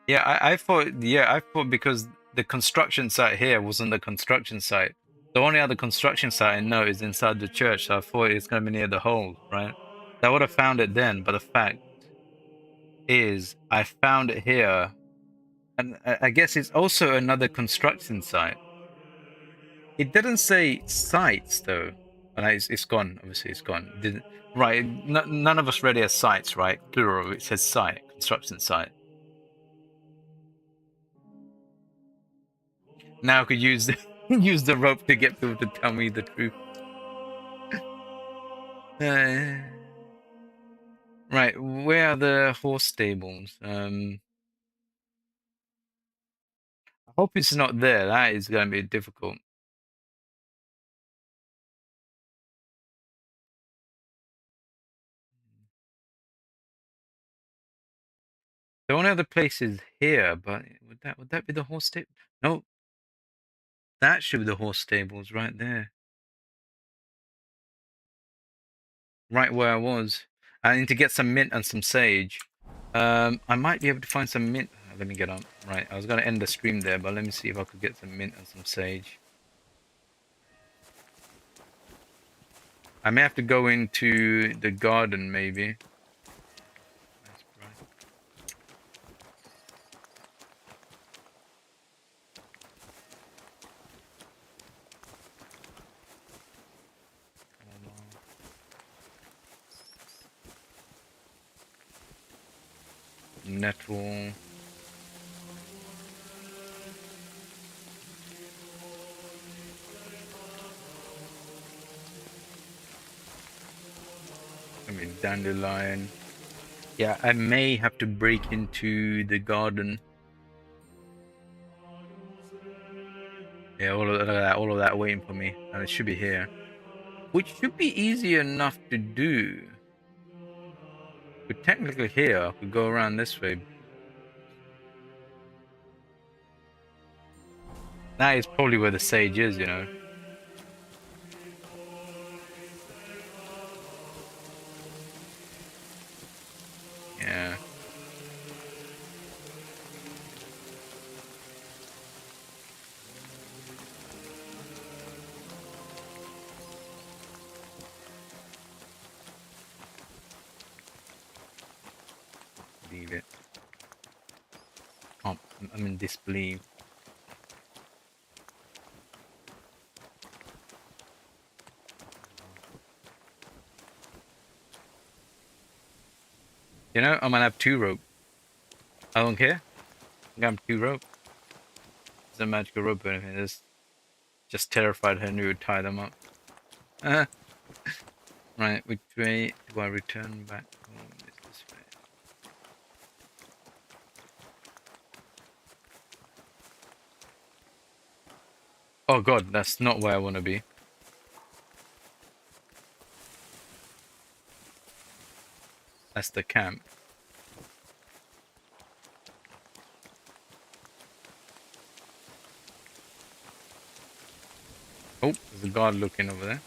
Yeah, I thought. Yeah, I thought because the construction site here wasn't the construction site. The only other construction site I know is inside the church. So I thought it's gonna be near the hole, right? I would have found it then, but the fact is, I found it here, and I guess it's also another construction site. It didn't say sites though. And it's gone. Obviously, it's gone. Didn't right? None of us read it as sites, right? Plural. It says site, construction site. Now I could use the use the rope to get people to tell me the truth. Right, where are the horse stables? I hope it's not there. That is going to be difficult. The only other place is here, but would that be the horse stable? No, that should be the horse stables right there. Right where I was. I need to get some mint and some sage. I might be able to find some mint. Let me get on. Right, I was going to end the stream there, but let me see if I could get some mint and some sage. I may have to go into the garden, maybe. Nettle. I mean, dandelion. Yeah, I may have to break into the garden. Yeah, all of that waiting for me, and it should be here, which should be easy enough to do. But technically, here I could go around this way. That is probably where the sage is, you know. Yeah. Leave it. Oh, I'm in disbelief. You know, I'm gonna have 2 rope. I don't care. I'm gonna have 2 rope. It's a magical rope or anything. It's just terrified her knew would tie them up. Right, which way do I return back home? Is this way? Oh god, that's not where I want to be. That's the camp. Oh, there's a guard looking over there.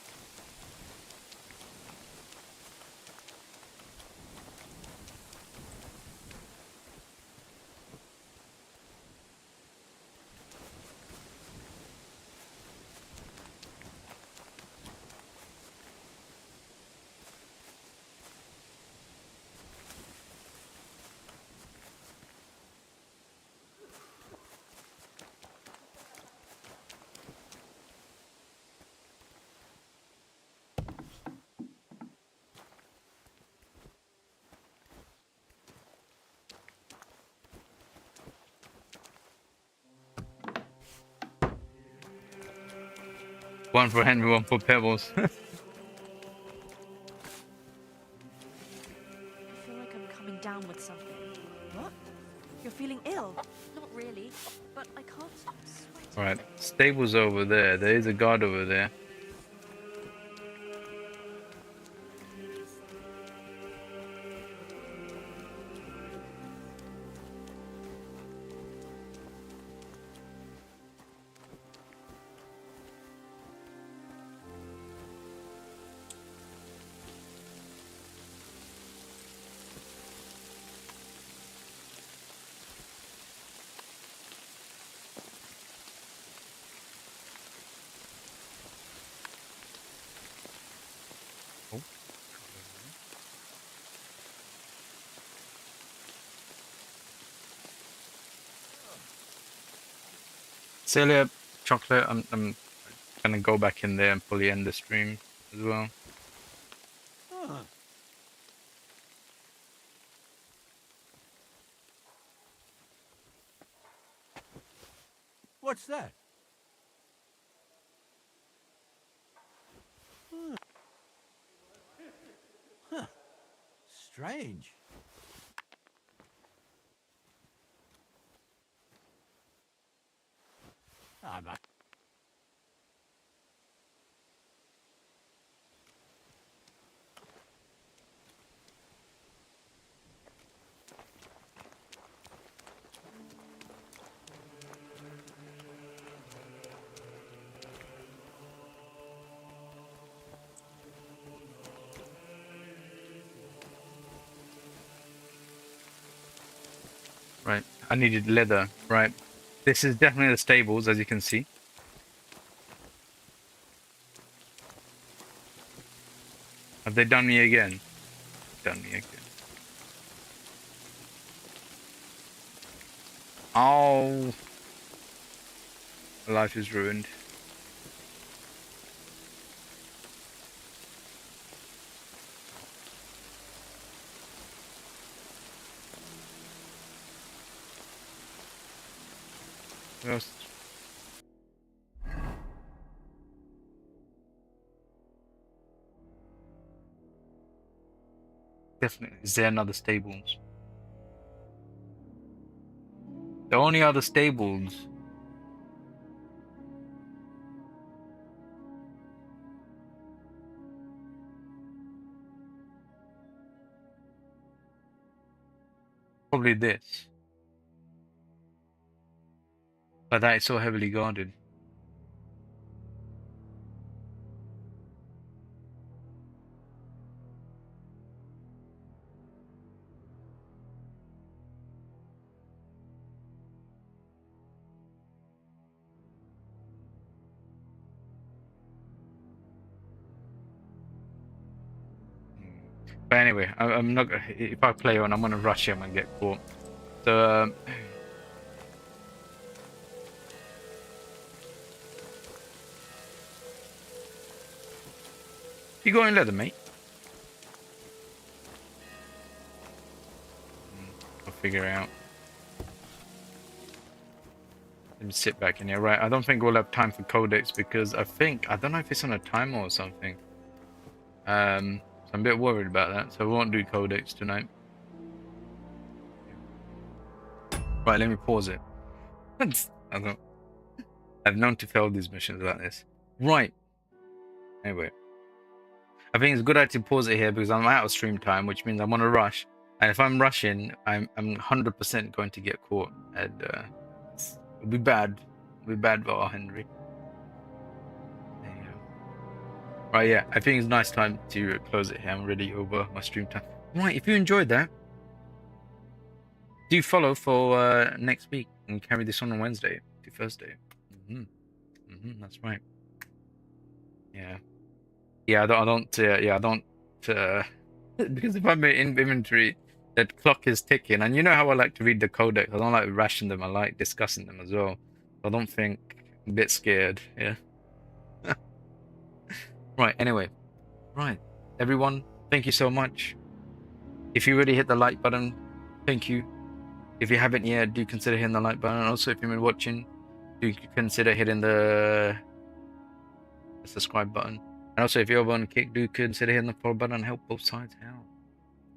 One for Henry, one for Pebbles. I feel like I'm coming down with something. What? You're feeling ill? Not really, but I can't stop sweating. Right, stable's over there. There is a guard over there. Celia, chocolate. I'm gonna go back in there and fully end the stream as well. What's that? Huh. Strange. I'm not. Right, I needed leather. Right, this is definitely the stables, as you can see. Have they done me again? Done me again. Oh, life is ruined. Yes. Definitely. Is there another stables? The only other stables. Probably this. But that is so heavily guarded. But anyway, I'm not. If I play on, I'm gonna rush him and get caught. So. You got any leather, mate? I'll figure it out. Let me sit back in here. Right, I don't think we'll have time for codex because I don't know if it's on a timer or something. So I'm a bit worried about that, so we won't do codex tonight. Right, let me pause it. I've known to fail these missions like this. Right. Anyway. I think it's a good idea to pause it here because I'm out of stream time, which means I'm on a rush. And if I'm rushing, I'm 100% going to get caught. And it'll be bad. It'll be bad for our Henry. There you go. Right, yeah. I think it's a nice time to close it here. I'm already over my stream time. Right, if you enjoyed that, do follow for next week and carry this on Wednesday to Thursday. That's right. Yeah. Yeah, I don't. Because if I'm in inventory, that clock is ticking, and you know how I like to read the codex. I don't like rationing them. I like discussing them as well. I don't think I'm a bit scared. Yeah. Right. Anyway. Right. Everyone, thank you so much. If you already hit the like button, thank you. If you haven't yet, do consider hitting the like button. And also, if you've been watching, do consider hitting the the subscribe button. And also, if you're on Kick, do consider hitting the follow button and help both sides out.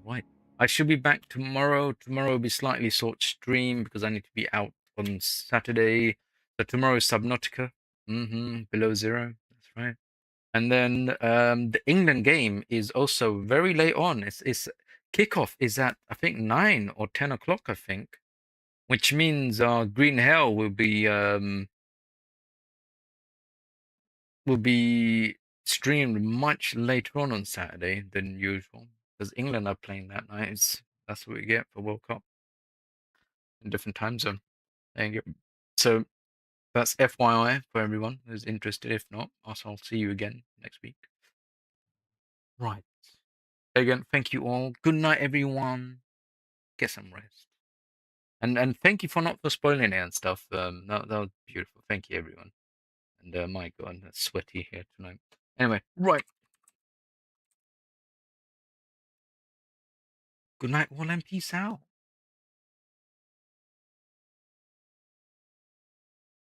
Right. I should be back tomorrow. Tomorrow will be slightly short stream because I need to be out on Saturday. So tomorrow is Subnautica. Below zero. That's right. And then the England game is also very late on. It's kickoff is at I think 9 or 10 o'clock, I think, which means Green Hell will be streamed much later on Saturday than usual because England are playing that night. That's what we get for World Cup in different time zone. There you go. So that's FYI for everyone who's interested. If not, I'll see you again next week. Right. Again, thank you all. Good night, everyone. Get some rest. And thank you for not for spoiling it and stuff. That was beautiful. Thank you, everyone. And my God, that's sweaty here tonight. Anyway, right. Good night, all, and peace out.